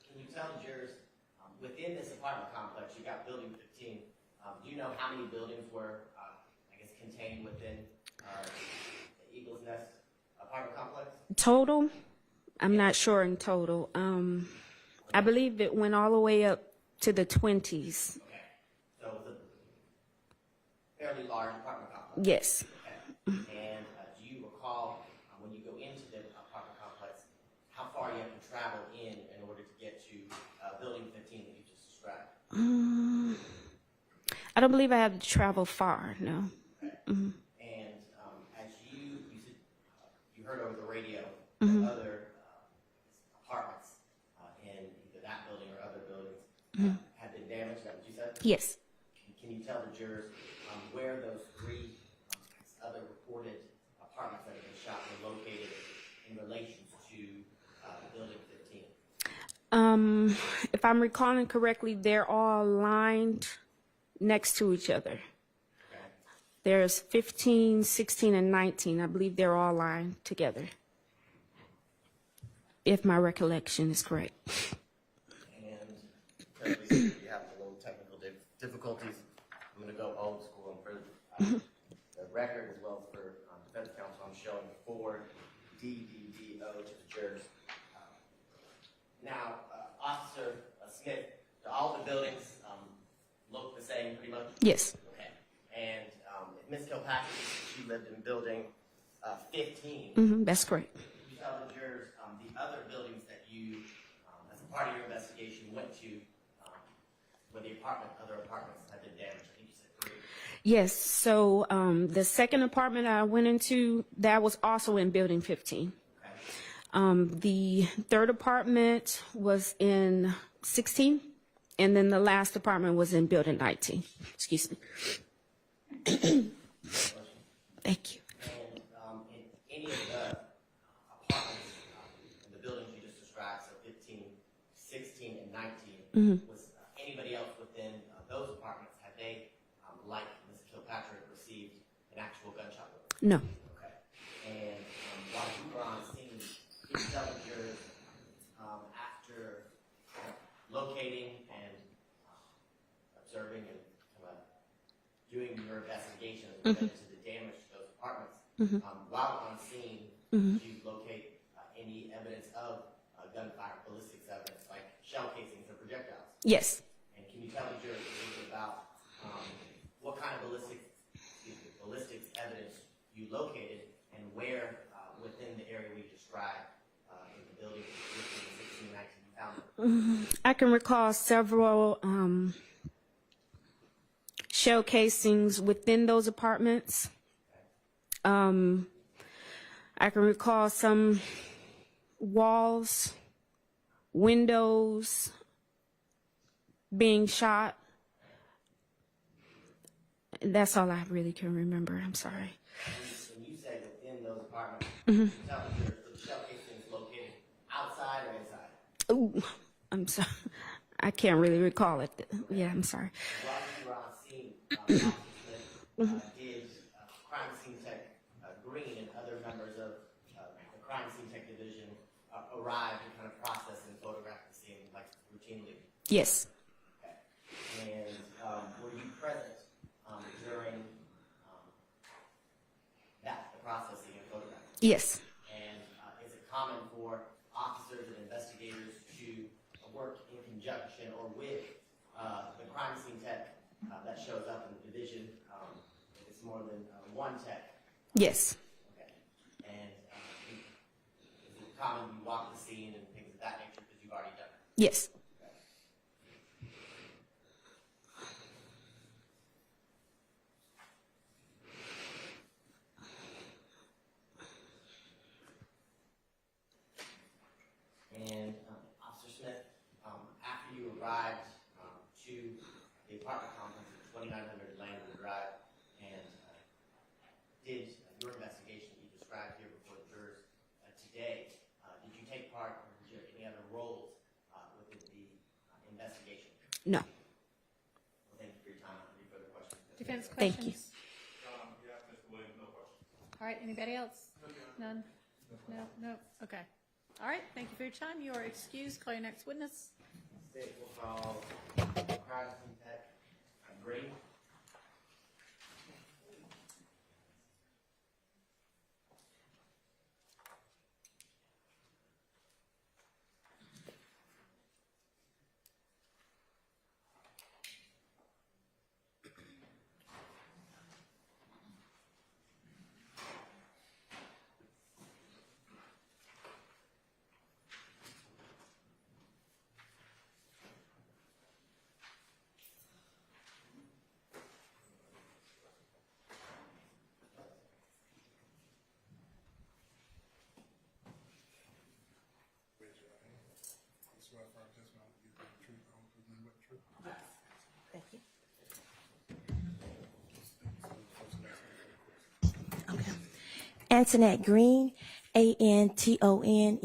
can you tell the jurors, within this apartment complex, you got building 15, do you know how many buildings were, I guess, contained within the Eagles Nest apartment complex? Total, I'm not sure in total. I believe it went all the way up to the 20s. Okay. So it was a fairly large apartment complex. Yes. Okay. And do you recall when you go into the apartment complex, how far you have to travel in order to get to building 15 that you just described? I don't believe I had to travel far, no. Okay. Mhm. And as you said, you heard over the radio Mhm. other apartments in either that building or other buildings have been damaged. Is that what you said? Yes. Can you tell the jurors where those three other reported apartments that have been shot were located in relation to building 15? If I'm recalling correctly, they're all lined next to each other. Okay. There's 15, 16, and 19. I believe they're all lined together, if my recollection is correct. And because we have a little technical difficulties, I'm going to go old school and for the record as well as for defense counsel, I'm showing 4DDDO to the jurors. Now, Officer Smith, do all the buildings look the same pretty much? Yes. Okay. And if Ms. Kilpatrick, she lived in building 15. That's correct. Can you tell the jurors the other buildings that you, as a part of your investigation, went to where the other apartments had been damaged? I think you said 3. Yes. So the second apartment I went into, that was also in building 15. Okay. The third apartment was in 16, and then the last apartment was in building 19. Excuse me. Thank you. And in any of the apartments in the buildings you just described, so 15, 16, and 19, was anybody else within those apartments, had they, like Ms. Kilpatrick, received an actual gunshot wound? No. Okay. And while you were on scene, can you tell the jurors after locating and observing and doing your investigation related to the damage to those apartments, while on scene, did you locate any evidence of gunfire, ballistics evidence, like shell casings or projectiles? Yes. And can you tell the jurors a little bit about what kind of ballistics evidence you located and where within the area we described in the building 15, 16, 19 you found them? I can recall several shell casings within those apartments. I can recall some walls, windows being shot. That's all I really can remember. I'm sorry. When you say within those apartments, tell the jurors the shell casings located outside or inside? Ooh, I'm sorry. I can't really recall it. Yeah, I'm sorry. While you were on scene, Officer Smith did crime scene tech Green and other members of the crime scene tech division arrive and kind of process and photograph the scene like routinely? Yes. Okay. And were you present during the processing and photographing? Yes. And is it common for officers and investigators to work in conjunction or with the crime scene tech that shows up in the division? If it's more than one tech. Yes. Okay. And is it common you walk the scene and things of that nature because you've already done it? Yes. And Officer Smith, after you arrived to the apartment complex at 2900 Langwood Drive and did your investigation you described here before the jurors today, did you take part or did you have any other roles within the investigation? No. Well, thank you for your time. Any further questions? Defense Thank you. questions? Yeah, Mr. Williams, no question. All right, anybody else? None? No, no, okay. All right, thank you for your time. You are excused. Call your next witness. State will call crime scene tech Green. Thank you. Antoinette Green, ANTONETTE GREEN.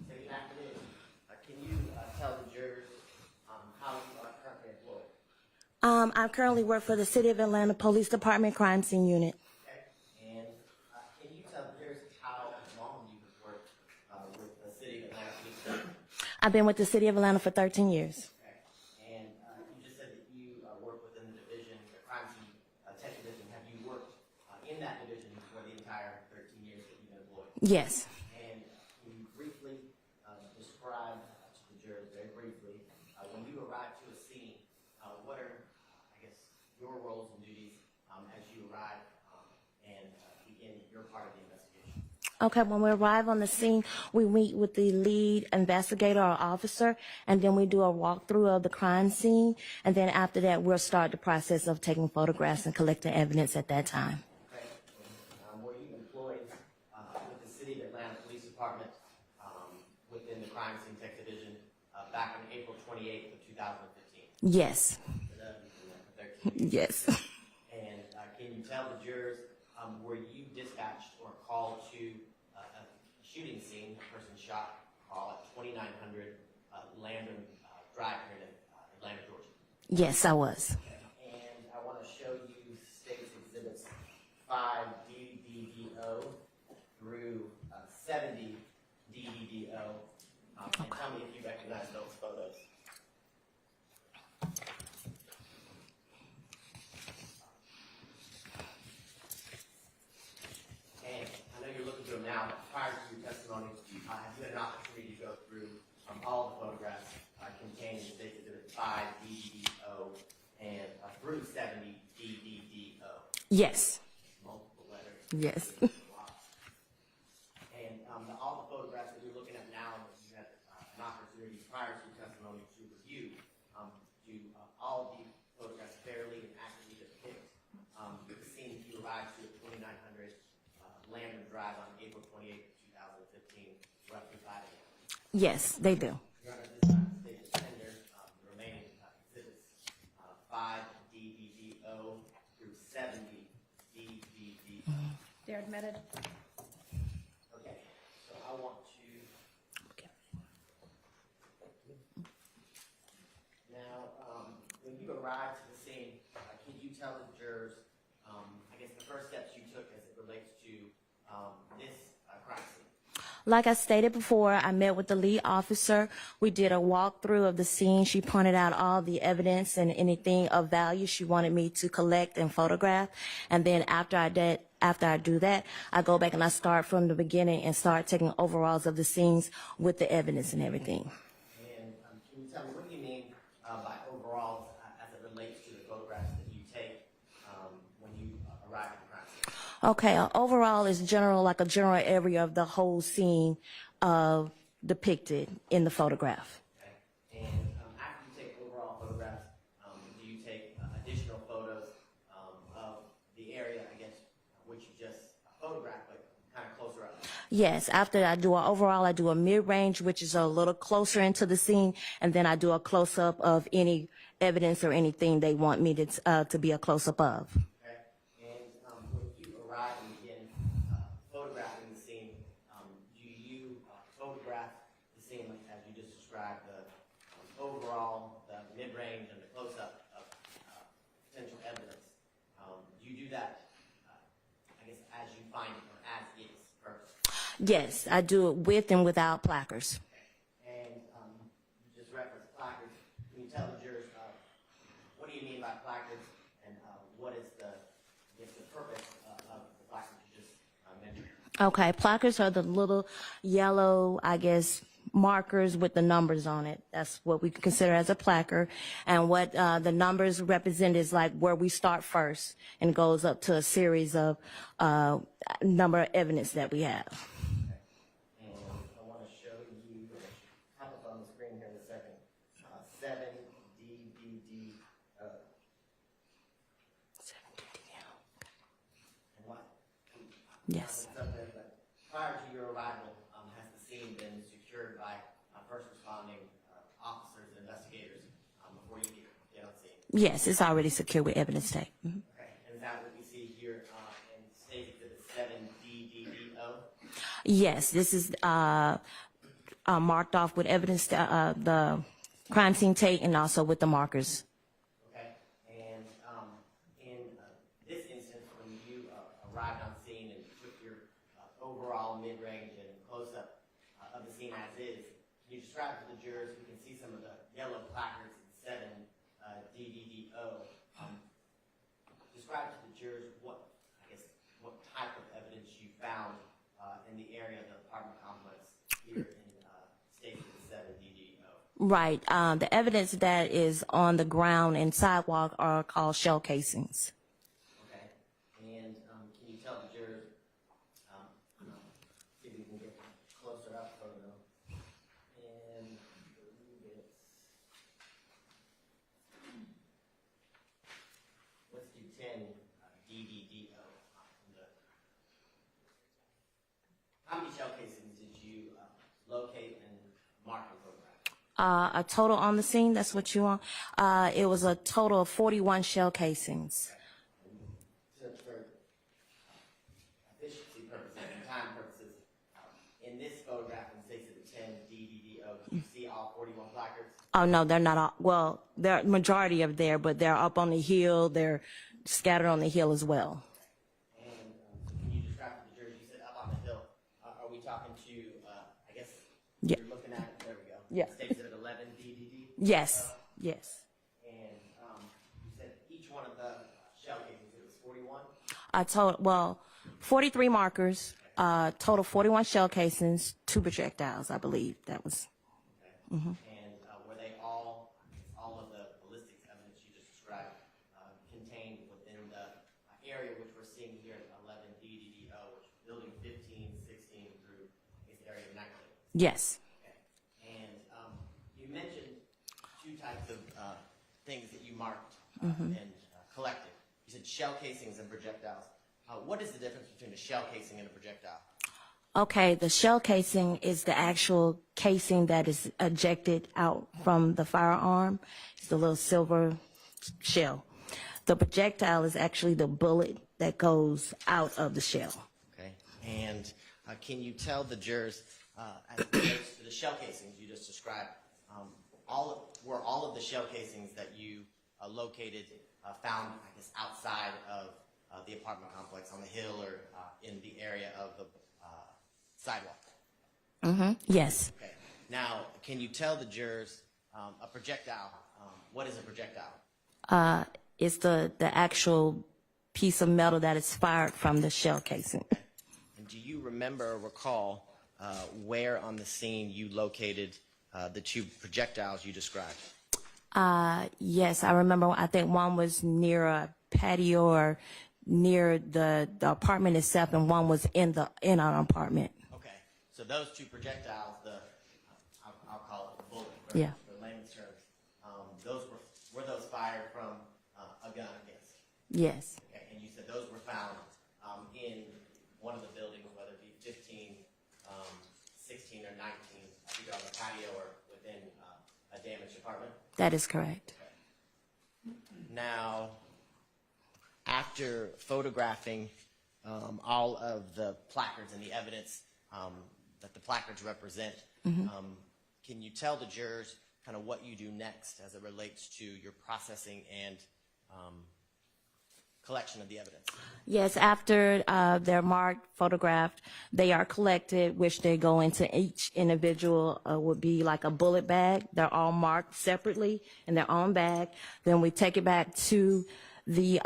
Good afternoon. Can you tell the jurors how you are currently employed? I currently work for the City of Atlanta Police Department Crime Scene Unit. Okay. And can you tell the jurors how long you have worked with the City of Atlanta Police Department? I've been with the City of Atlanta for 13 years. Okay. And you just said that you work within the division, the crime scene tech division. Have you worked in that division for the entire 13 years that you've been employed? Yes. And can you briefly describe to the jurors, very briefly, when you arrive to a scene, what are, I guess, your roles and duties as you arrive and begin your part of the investigation? Okay, when we arrive on the scene, we meet with the lead investigator or officer, and then we do a walkthrough of the crime scene, and then after that, we'll start the process of taking photographs and collecting evidence at that time. Okay. Were you employed with the City of Atlanta Police Department within the crime scene tech division back on April 28th of 2015? Yes. So that would be for 13 years. Yes. And can you tell the jurors, were you dispatched or called to a shooting scene, a person shot, call at 2900 Landon Drive here in Atlanta, Georgia? Yes, I was. And I want to show you State's Exhibits 5 DDDO through 70 DDDO. And tell me if you recognize those photos. And I know you're looking through them now, but prior to your testimony, have you had an opportunity to go through all the photographs contained in State's Exhibit 5 DDDO and through 70 DDDO? Yes. Multiple letters. Yes. And all the photographs that you're looking at now, that you had an opportunity prior to your testimony to review, do all of the photographs fairly and accurately depict the scene that you arrived to at 2900 Landon Drive on April 28th, 2015, roughly 5 a.m.? Yes, they do. Your Honor, this time, the state defender, the remaining exhibits 5 DDDO through 70 DDDO. They're admitted. Okay, so I want to. Now, when you arrived to the scene, can you tell the jurors, I guess, the first steps you took as it relates to this crime scene? Like I stated before, I met with the lead officer. We did a walkthrough of the scene. She pointed out all the evidence and anything of value she wanted me to collect and photograph. And then after I do that, I go back and I start from the beginning and start taking overalls of the scenes with the evidence and everything. And can you tell me, what do you mean by overalls as it relates to the photographs that you take when you arrive at the crime scene? Okay, overall is general, like a general area of the whole scene depicted in the photograph. Okay. And after you take overall photographs, do you take additional photos of the area against which you just photographed, but kind of closer up? Yes, after I do an overall, I do a mid-range, which is a little closer into the scene, and then I do a close-up of any evidence or anything they want me to be a close-up of. Okay. And when you arrive and begin photographing the scene, do you photograph the scene like as you just described, the overall, the mid-range, and the close-up of potential evidence? Do you do that, I guess, as you find it or as is first? Yes, I do it with and without placards. And you just referenced placards. Can you tell the jurors what do you mean by placards, and what is the purpose of the placards you just mentioned? Okay, placards are the little yellow, I guess, markers with the numbers on it. That's what we consider as a placard. And what the numbers represent is like where we start first and goes up to a series of number of evidence that we have. And I want to show you arrival, has the scene been secured by first responding officers and investigators before you get on scene? Yes, it's already secure with evidence tape. Mhm. Okay, and is that what we see here in State Exhibit 7DDDO? Yes, this is marked off with evidence, the crime scene tape, and also with the markers. Okay, and in this instance, when you arrived on scene and took your overall mid-range and close-up of the scene as is, can you describe to the jurors, we can see some of the yellow placards in 7DDDO. Describe to the jurors what type of evidence you found in the area of the apartment complex here in State 7DDO. Right. The evidence that is on the ground and sidewalk are called shell casings. Okay. And can you tell the jurors, see if we can get closer up photo. And I believe it's, let's do 10 DDDO. How many shell casings did you locate and mark and photograph? A total on the scene, that's what you want? It was a total of 41 shell casings. Just for efficiency purposes and time purposes, in this photograph in State Exhibit 10 DDDO, do you see all 41 placards? Oh, no, they're not all, well, they're majority of there, but they're up on the hill, they're scattered on the hill as well. And can you describe to the jurors, you said up on the hill, are we talking to, I guess, Yeah. you're looking at it, there we go. Yeah. State Exhibit 11 DDD? Yes, yes. And you said each one of the shell casings, it was 41? Well, 43 markers, total 41 shell casings, 2 projectiles, I believe. That was. Okay. And were they all of the ballistics evidence you just described contained within the area which we're seeing here at 11 DDDO, which is building 15, 16 through this area of 19? Yes. Okay. And you mentioned two types of things that you marked and collected. You said shell casings and projectiles. What is the difference between a shell casing and a projectile? Okay, the shell casing is the actual casing that is ejected out from the firearm. It's the little silver shell. The projectile is actually the bullet that goes out of the shell. Okay. And can you tell the jurors, as it relates to the shell casings you just described, were all of the shell casings that you located found, I guess, outside of the apartment complex on the hill or in the area of the sidewalk? Yes. Okay. Now, can you tell the jurors a projectile? What is a projectile? It's the actual piece of metal that is fired from the shell casing. And do you remember or recall where on the scene you located the two projectiles you described? Yes, I remember. I think one was near a patio or near the apartment itself, and one was in an apartment. Okay, so those two projectiles, I'll call it a bullet Yeah. for layman's terms, were those fired from a gun, I guess? Yes. Okay, and you said those were found in one of the buildings, whether it be 15, 16, or 19, either on the patio or within a damaged apartment? That is correct. Now, after photographing all of the placards and the evidence that the placards represent, can you tell the jurors kind of what you do next as it relates to your processing and collection of the evidence? Yes, after they're marked, photographed, they are collected, which they go into each individual would be like a bullet bag. They're all marked separately in their own bag. Then we take it back to the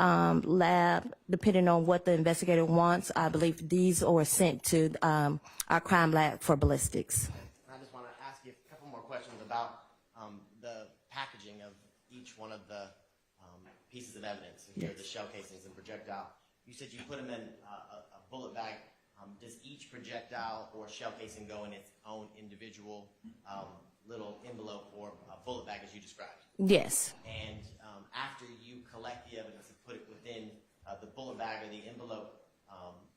lab, depending on what the investigator wants. I believe these are sent to our crime lab for ballistics. I just want to ask you a couple more questions about the packaging of each one of the pieces of evidence, here are the shell casings and projectile. You said you put them in a bullet bag. Does each projectile or shell casing go in its own individual little envelope or bullet bag as you described? Yes. And after you collect the evidence and put it within the bullet bag or the envelope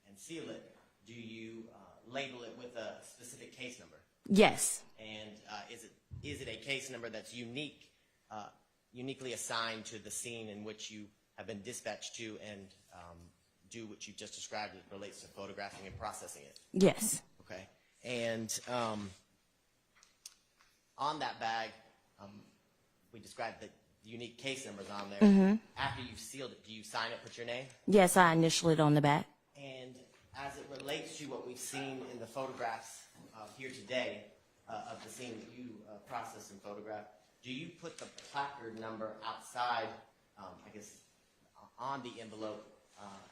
and seal it, do you label it with a specific case number? Yes. And is it a case number that's uniquely assigned to the scene in which you have been dispatched to and do what you just described as it relates to photographing and processing it? Yes. Okay. And on that bag, we described the unique case numbers on there. Mm-hmm. After you've sealed it, do you sign it, put your name? Yes, I initialed it on the back. And as it relates to what we've seen in the photographs here today of the scene that you processed and photographed, do you put the placard number outside, I guess, on the envelope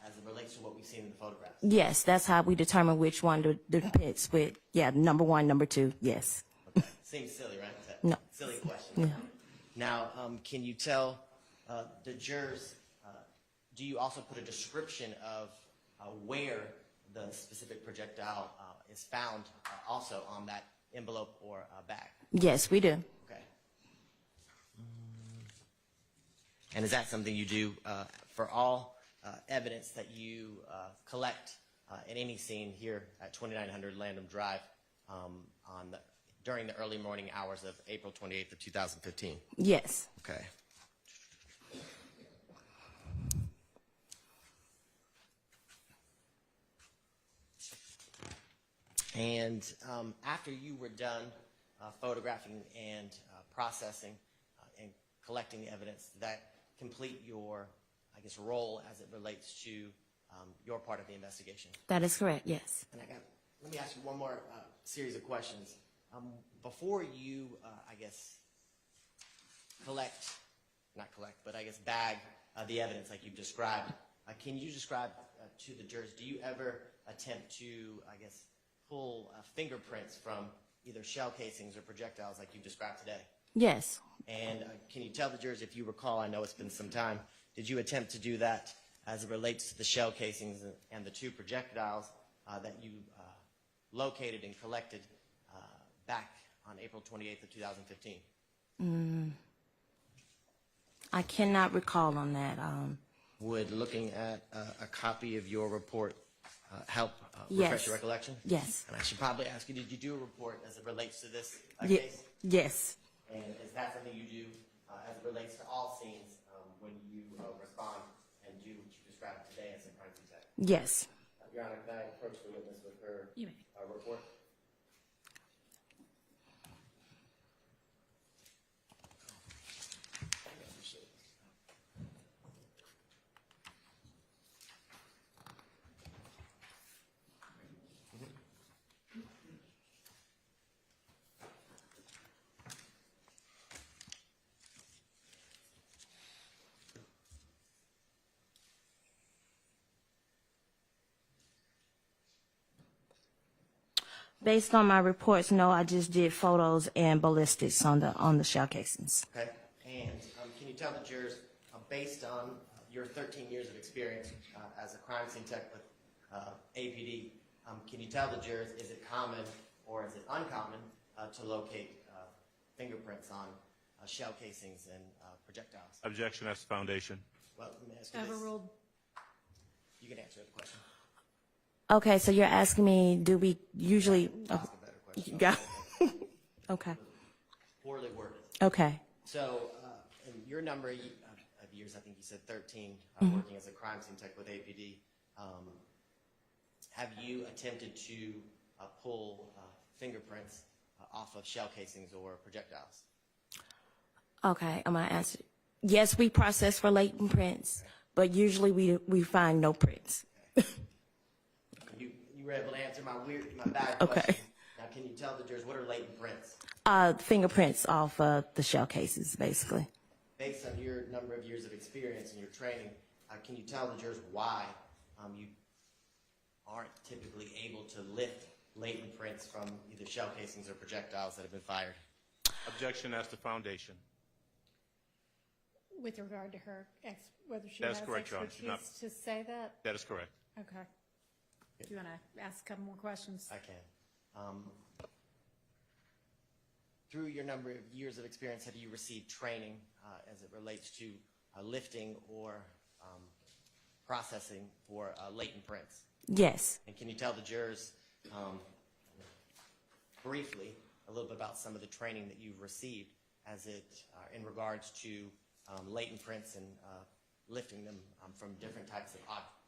as it relates to what we've seen in the photographs? Yes, that's how we determine which one depicts with, number 1, number 2, yes. Okay. Seems silly, right? That's a No. silly question. Yeah. Now, can you tell the jurors, do you also put a description of where the specific projectile is found also on that envelope or bag? Yes, we do. Okay. And is that something you do for all evidence that you collect in any scene here at 2900 Landham Drive during the early morning hours of April 28th of 2015? Yes. Okay. And after you were done photographing and processing and collecting the evidence, did that complete your, I guess, role as it relates to your part of the investigation? That is correct, yes. And let me ask you one more series of questions. Before you, I guess, bag the evidence like you've described, can you describe to the jurors, do you ever attempt to, I guess, pull fingerprints from either shell casings or projectiles like you've described today? Yes. And can you tell the jurors, if you recall, I know it's been some time, did you attempt to do that as it relates to the shell casings and the 2 projectiles that you located and collected back on April 28th of 2015? I cannot recall on that. Would looking at a copy of your report help Yes. refresh your recollection? Yes. And I should probably ask you, did you do a report as it relates to this Ye- case? Yes. And is that something you do as it relates to all scenes when you respond and do what you described today as a crime scene tech? Yes. Your Honor, can I approach the witness with her You may. report? Based on my reports, no, I just did photos and ballistics on the shell casings. Okay. And can you tell the jurors, based on your 13 years of experience as a crime scene tech with APD, can you tell the jurors, is it common or is it uncommon to locate fingerprints on shell casings and projectiles? Objection as to foundation. Well, let me ask you this. Overruled. You can answer the question. Okay, so you're asking me, do we usually? Ask a better question. Yeah. Okay. Poorly worded. Okay. So, in your number of years, I think you said 13, working as a crime scene tech with APD, have you attempted to pull fingerprints off of shell casings or projectiles? Okay, I'm gonna answer. Yes, we process for latent prints, but usually we find no prints. You were able to answer my bad Okay. question. Now, can you tell the jurors what are latent prints? Fingerprints off the shell cases, basically. Based on your number of years of experience and your training, can you tell the jurors why you aren't typically able to lift latent prints from either shell casings or projectiles that have been fired? Objection as to foundation. With regard to her, whether she That is has correct, Your Honor. She's not- expertise to say that? That is correct. Okay. Do you want to ask a couple more questions? I can. Through your number of years of experience, have you received training as it relates to lifting or processing for latent prints? Yes. And can you tell the jurors briefly a little bit about some of the training that you've received as it in regards to latent prints and lifting them from different types of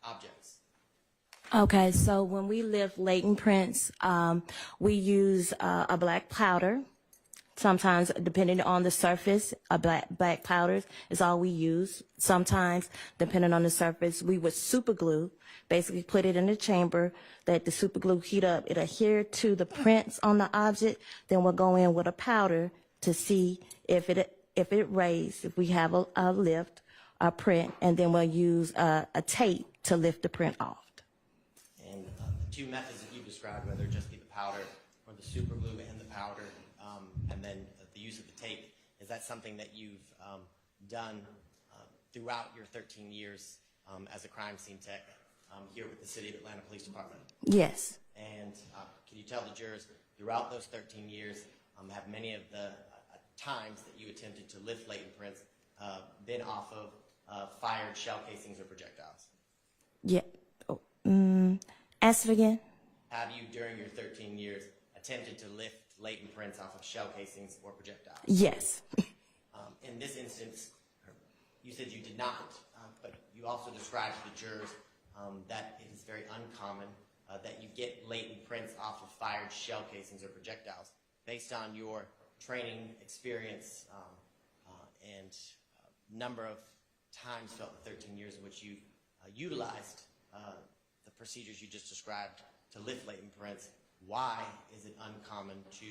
objects. Okay, so when we lift latent prints, we use a black powder. Sometimes, depending on the surface, a black powder is all we use. Sometimes, depending on the surface, we would super glue, basically put it in the chamber, let the super glue heat up. It adhere to the prints on the object. Then we'll go in with a powder to see if it raised, if we have a lift, a print, and then we'll use a tape to lift the print off. And the two methods that you described, whether it just be the powder or the super glue and the powder, and then the use of the tape, is that something that you've done throughout your 13 years as a crime scene tech here with the City of Atlanta Police Department? Yes. And can you tell the jurors, throughout those 13 years, have many of the times that you attempted to lift latent prints been off of fired shell casings or projectiles? Yeah. Ask it again. Have you, during your 13 years, attempted to lift latent prints off of shell casings or projectiles? Yes. In this instance, you said you did not, but you also described to the jurors that it is very uncommon that you get latent prints off of fired shell casings or projectiles. Based on your training experience and number of times throughout the 13 years in which you utilized the procedures you just described to lift latent prints, why is it uncommon to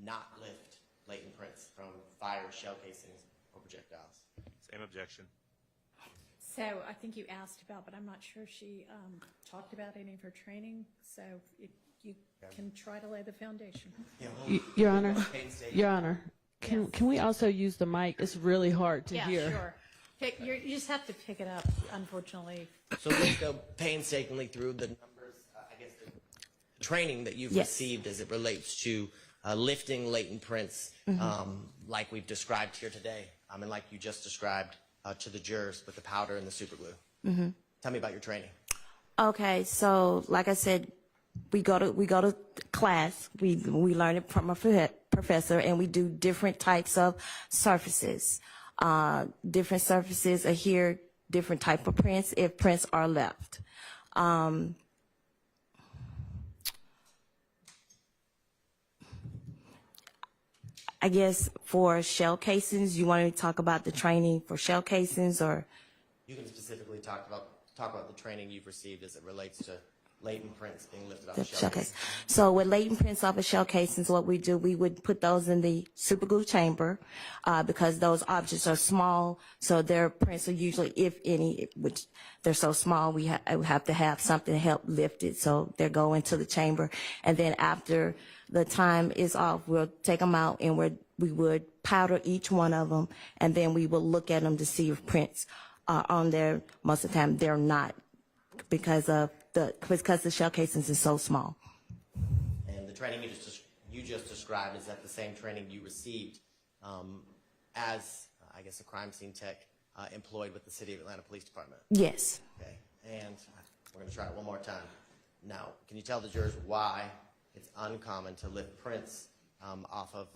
not lift latent prints from fired shell casings or projectiles? Same objection. So I think you asked about, but I'm not sure she talked about any of her training. So if you can try to lay the foundation. Your Honor, can we also use the mic? It's really hard to hear. Yeah, sure. You just have to pick it up, unfortunately. So let's go painstakingly through the numbers, I guess, the training that you've received as it relates to lifting latent prints, like we've described here today, and like you just described to the jurors with the powder and the super glue. Tell me about your training. Okay, so like I said, we go to class. We learn it from a professor, and we do different types of surfaces. Different surfaces adhere different type of prints if prints are left. I guess for shell casings, you want to talk about the training for shell casings, or? You can specifically talk about the training you've received as it relates to latent prints being lifted off The of shell shell casings. case. So with latent prints off of shell casings, what we do, we would put those in the super glue chamber because those objects are small. So their prints are usually, if any, which they're so small, we have to have something to help lift it. So they go into the chamber. And then after the time is off, we'll take them out and we would powder each one of them. And then we will look at them to see if prints are on there. Most of the time they're not because the shell casings is so small. And the training you just described, is that the same training you received as, I guess, a crime scene tech employed with the City of Atlanta Police Department? Yes. Okay, and we're going to try it one more time. Now, can you tell the jurors why it's uncommon to lift prints off of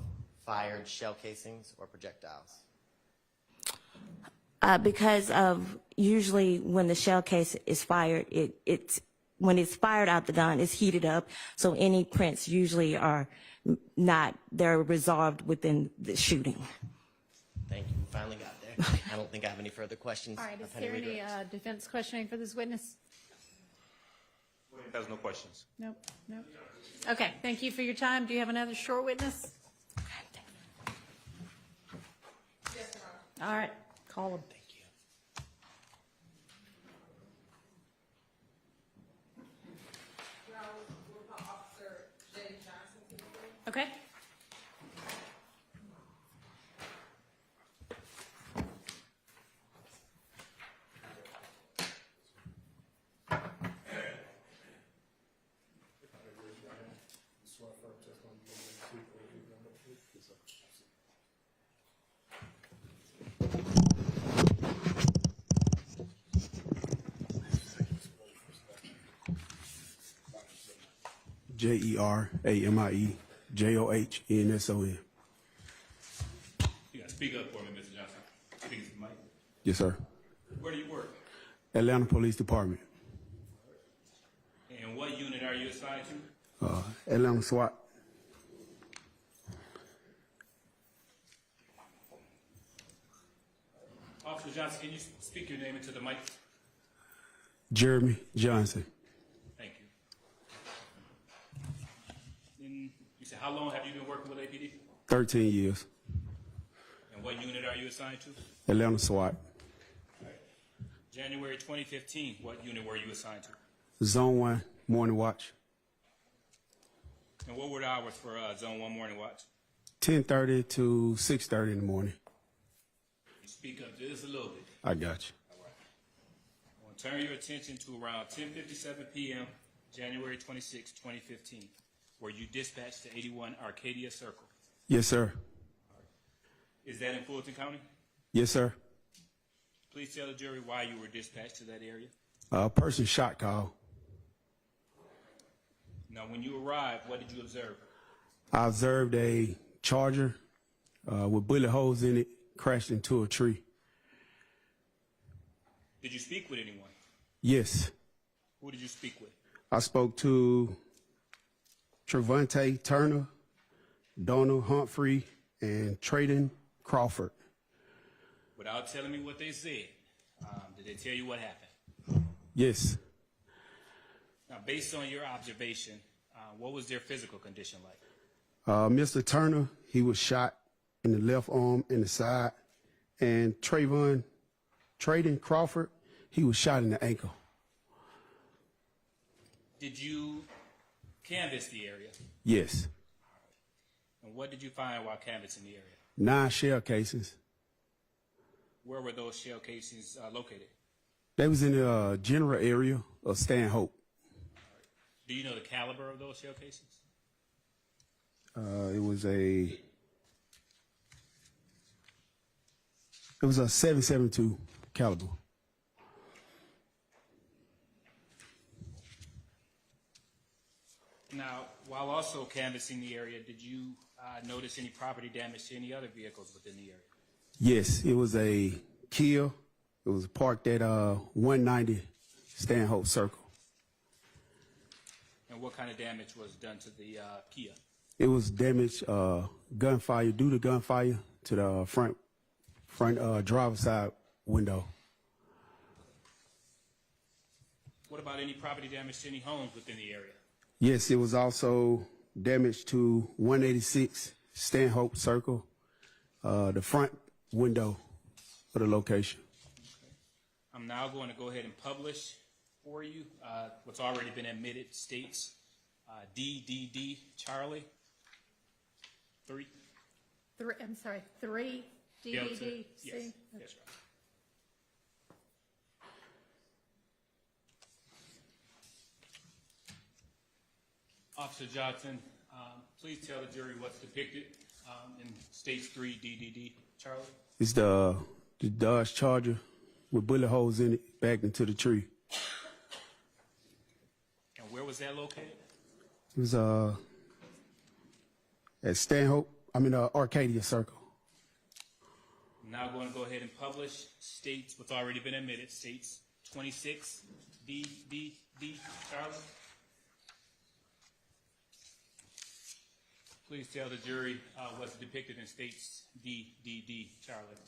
fired shell casings or projectiles? Because of usually when the shell case is fired, when it's fired out the gun, it's heated up. So any prints usually are they're resolved within the shooting. Thank you. We finally got there. I don't think I have any further questions. All right, is there any defense questioning for this witness? Has no questions. Nope, nope. Okay, thank you for your time. Do you have another short witness? All right, call him. Thank you. Okay. JERAMIEJOHNSON. You got to speak up for me, Mr. Johnson. Speak to the mic. Yes, sir. Where do you work? Atlanta Police Department. And what unit are you assigned to? Atlanta SWAT. Officer Johnson, can you speak your name into the mic? Jeremy Johnson. Thank you. And you said, how long have you been working with APD? 13 years. And what unit are you assigned to? Atlanta SWAT. January 2015, what unit were you assigned to? Zone 1, morning watch. And what were the hours for Zone 1 morning watch? 10:30 to 6:30 in the morning. You speak up just a little bit. I got you. I want to turn your attention to around 10:57 p.m., January 26, 2015, where you dispatched to 81 Arcadia Circle. Yes, sir. Is that in Fulton County? Yes, sir. Please tell the jury why you were dispatched to that area. Person shot call. Now, when you arrived, what did you observe? I observed a Charger with bullet holes in it crashed into a tree. Did you speak with anyone? Yes. Who did you speak with? I spoke to Trevante Turner, Donald Humphrey, and Trayden Crawford. Without telling me what they said, did they tell you what happened? Yes. Now, based on your observation, what was their physical condition like? Mr. Turner, he was shot in the left arm and the side. And Trayden Crawford, he was shot in the ankle. Did you canvass the area? Yes. And what did you find while canvassing the area? 9 shell casings. Where were those shell casings located? They was in the general area of Stanhope. Do you know the caliber of those shell casings? It was a 7.72 caliber. Now, while also canvassing the area, did you notice any property damage to any other vehicles within the area? Yes, it was a Kia. It was parked at 190 Stanhope Circle. And what kind of damage was done to the Kia? It was damaged, gunfire, due to gunfire to the front driver's side window. What about any property damage to any homes within the area? Yes, it was also damage to 186 Stanhope Circle, the front window of the location. I'm now going to go ahead and publish for you what's already been admitted states DDD Charlie 3. I'm sorry, 3 DDD. Yes, See? that's right. Officer Johnson, please tell the jury what's depicted in states 3 DDD Charlie. It's the Dodge Charger with bullet holes in it backed into the tree. And where was that located? It was at Arcadia Circle. I'm now going to go ahead and publish states what's already been admitted, states 26 DDD Charlie. Please tell the jury what's depicted in states DDD Charlie.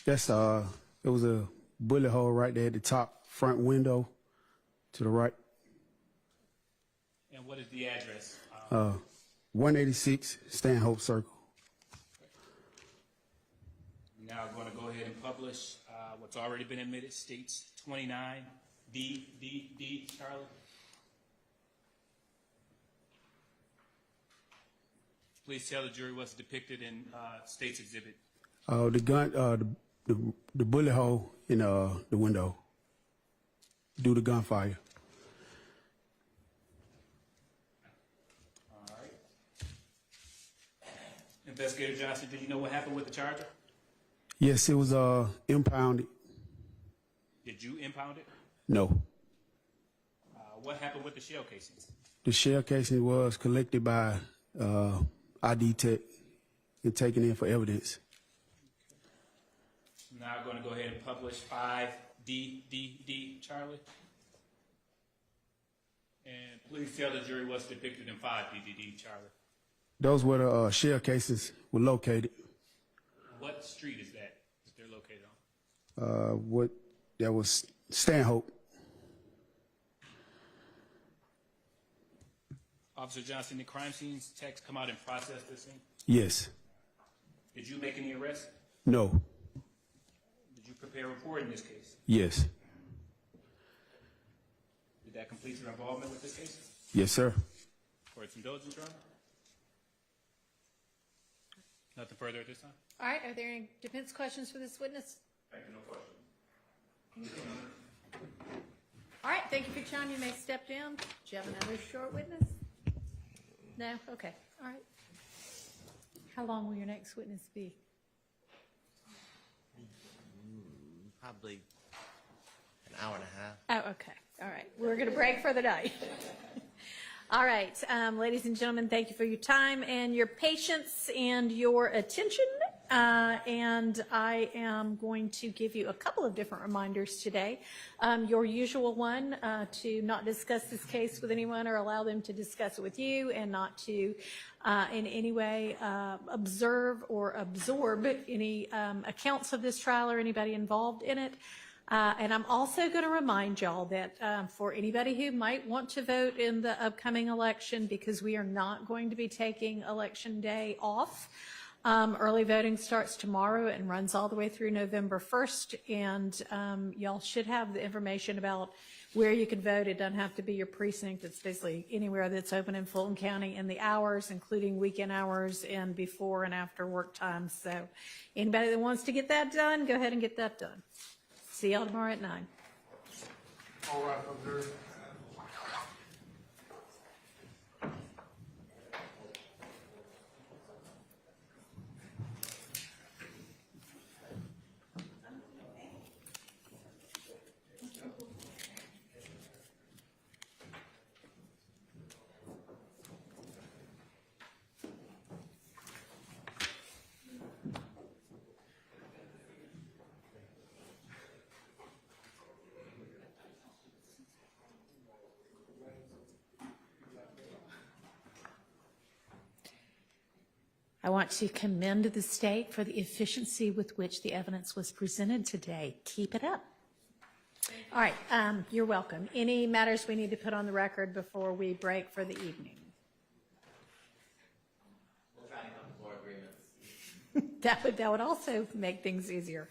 That's it was a bullet hole right there at the top front window to the right. And what is the address? 186 Stanhope Circle. Now I'm going to go ahead and publish what's already been admitted, states 29 DDD Charlie. Please tell the jury what's depicted in state's exhibit. The gun, the bullet hole in the window due to gunfire. All right. Investigator Johnson, do you know what happened with the Charger? Yes, it was impounded. Did you impound it? No. What happened with the shell casings? The shell casing was collected by ID Tech and taken in for evidence. Now I'm going to go ahead and publish 5D, Charlie. And please tell the jury what's depicted in 5D, Charlie. Those were the shell casings were located. What street is that they're located on? That was Stanhope. Officer Johnson, the crime scene's techs come out and process this scene? Yes. Did you make any arrests? No. Did you prepare a report in this case? Yes. Did that complete your involvement with this case? Yes, sir. Court's indulgence, Your Honor? Nothing further at this time? All right, are there any defense questions for this witness? Thank you, no question. All right, thank you for your time. You may step down. Do you have another short witness? No? Okay, all right. How long will your next witness be? Probably an hour and a half. Oh, okay, all right. We're going to break for the night. All right, ladies and gentlemen, thank you for your time and your patience and your attention. And I am going to give you a couple of different reminders today. Your usual one, to not discuss this case with anyone or allow them to discuss it with you, and not to in any way observe or absorb any accounts of this trial or anybody involved in it. And I'm also going to remind y'all that for anybody who might want to vote in the upcoming election, because we are not going to be taking election day off, early voting starts tomorrow and runs all the way through November 1st. And y'all should have the information about where you can vote. It doesn't have to be your precinct. It's basically anywhere that's open in Fulton County, and the hours, including weekend hours and before and after work times. So anybody that wants to get that done, go ahead and get that done. See y'all tomorrow at 9. All right, observe. I want to commend the state for the efficiency with which the evidence was presented today. Keep it up. All right, you're welcome. Any matters we need to put on the record before we break for the evening? We'll try to come to more agreements. That would also make things easier.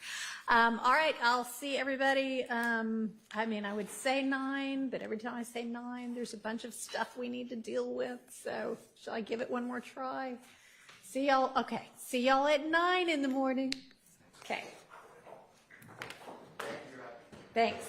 All right, I'll see everybody. I mean, I would say 9, but every time I say 9, there's a bunch of stuff we need to deal with. So shall I give it one more try? See y'all, okay, see y'all at 9 in the morning. Okay. Thanks.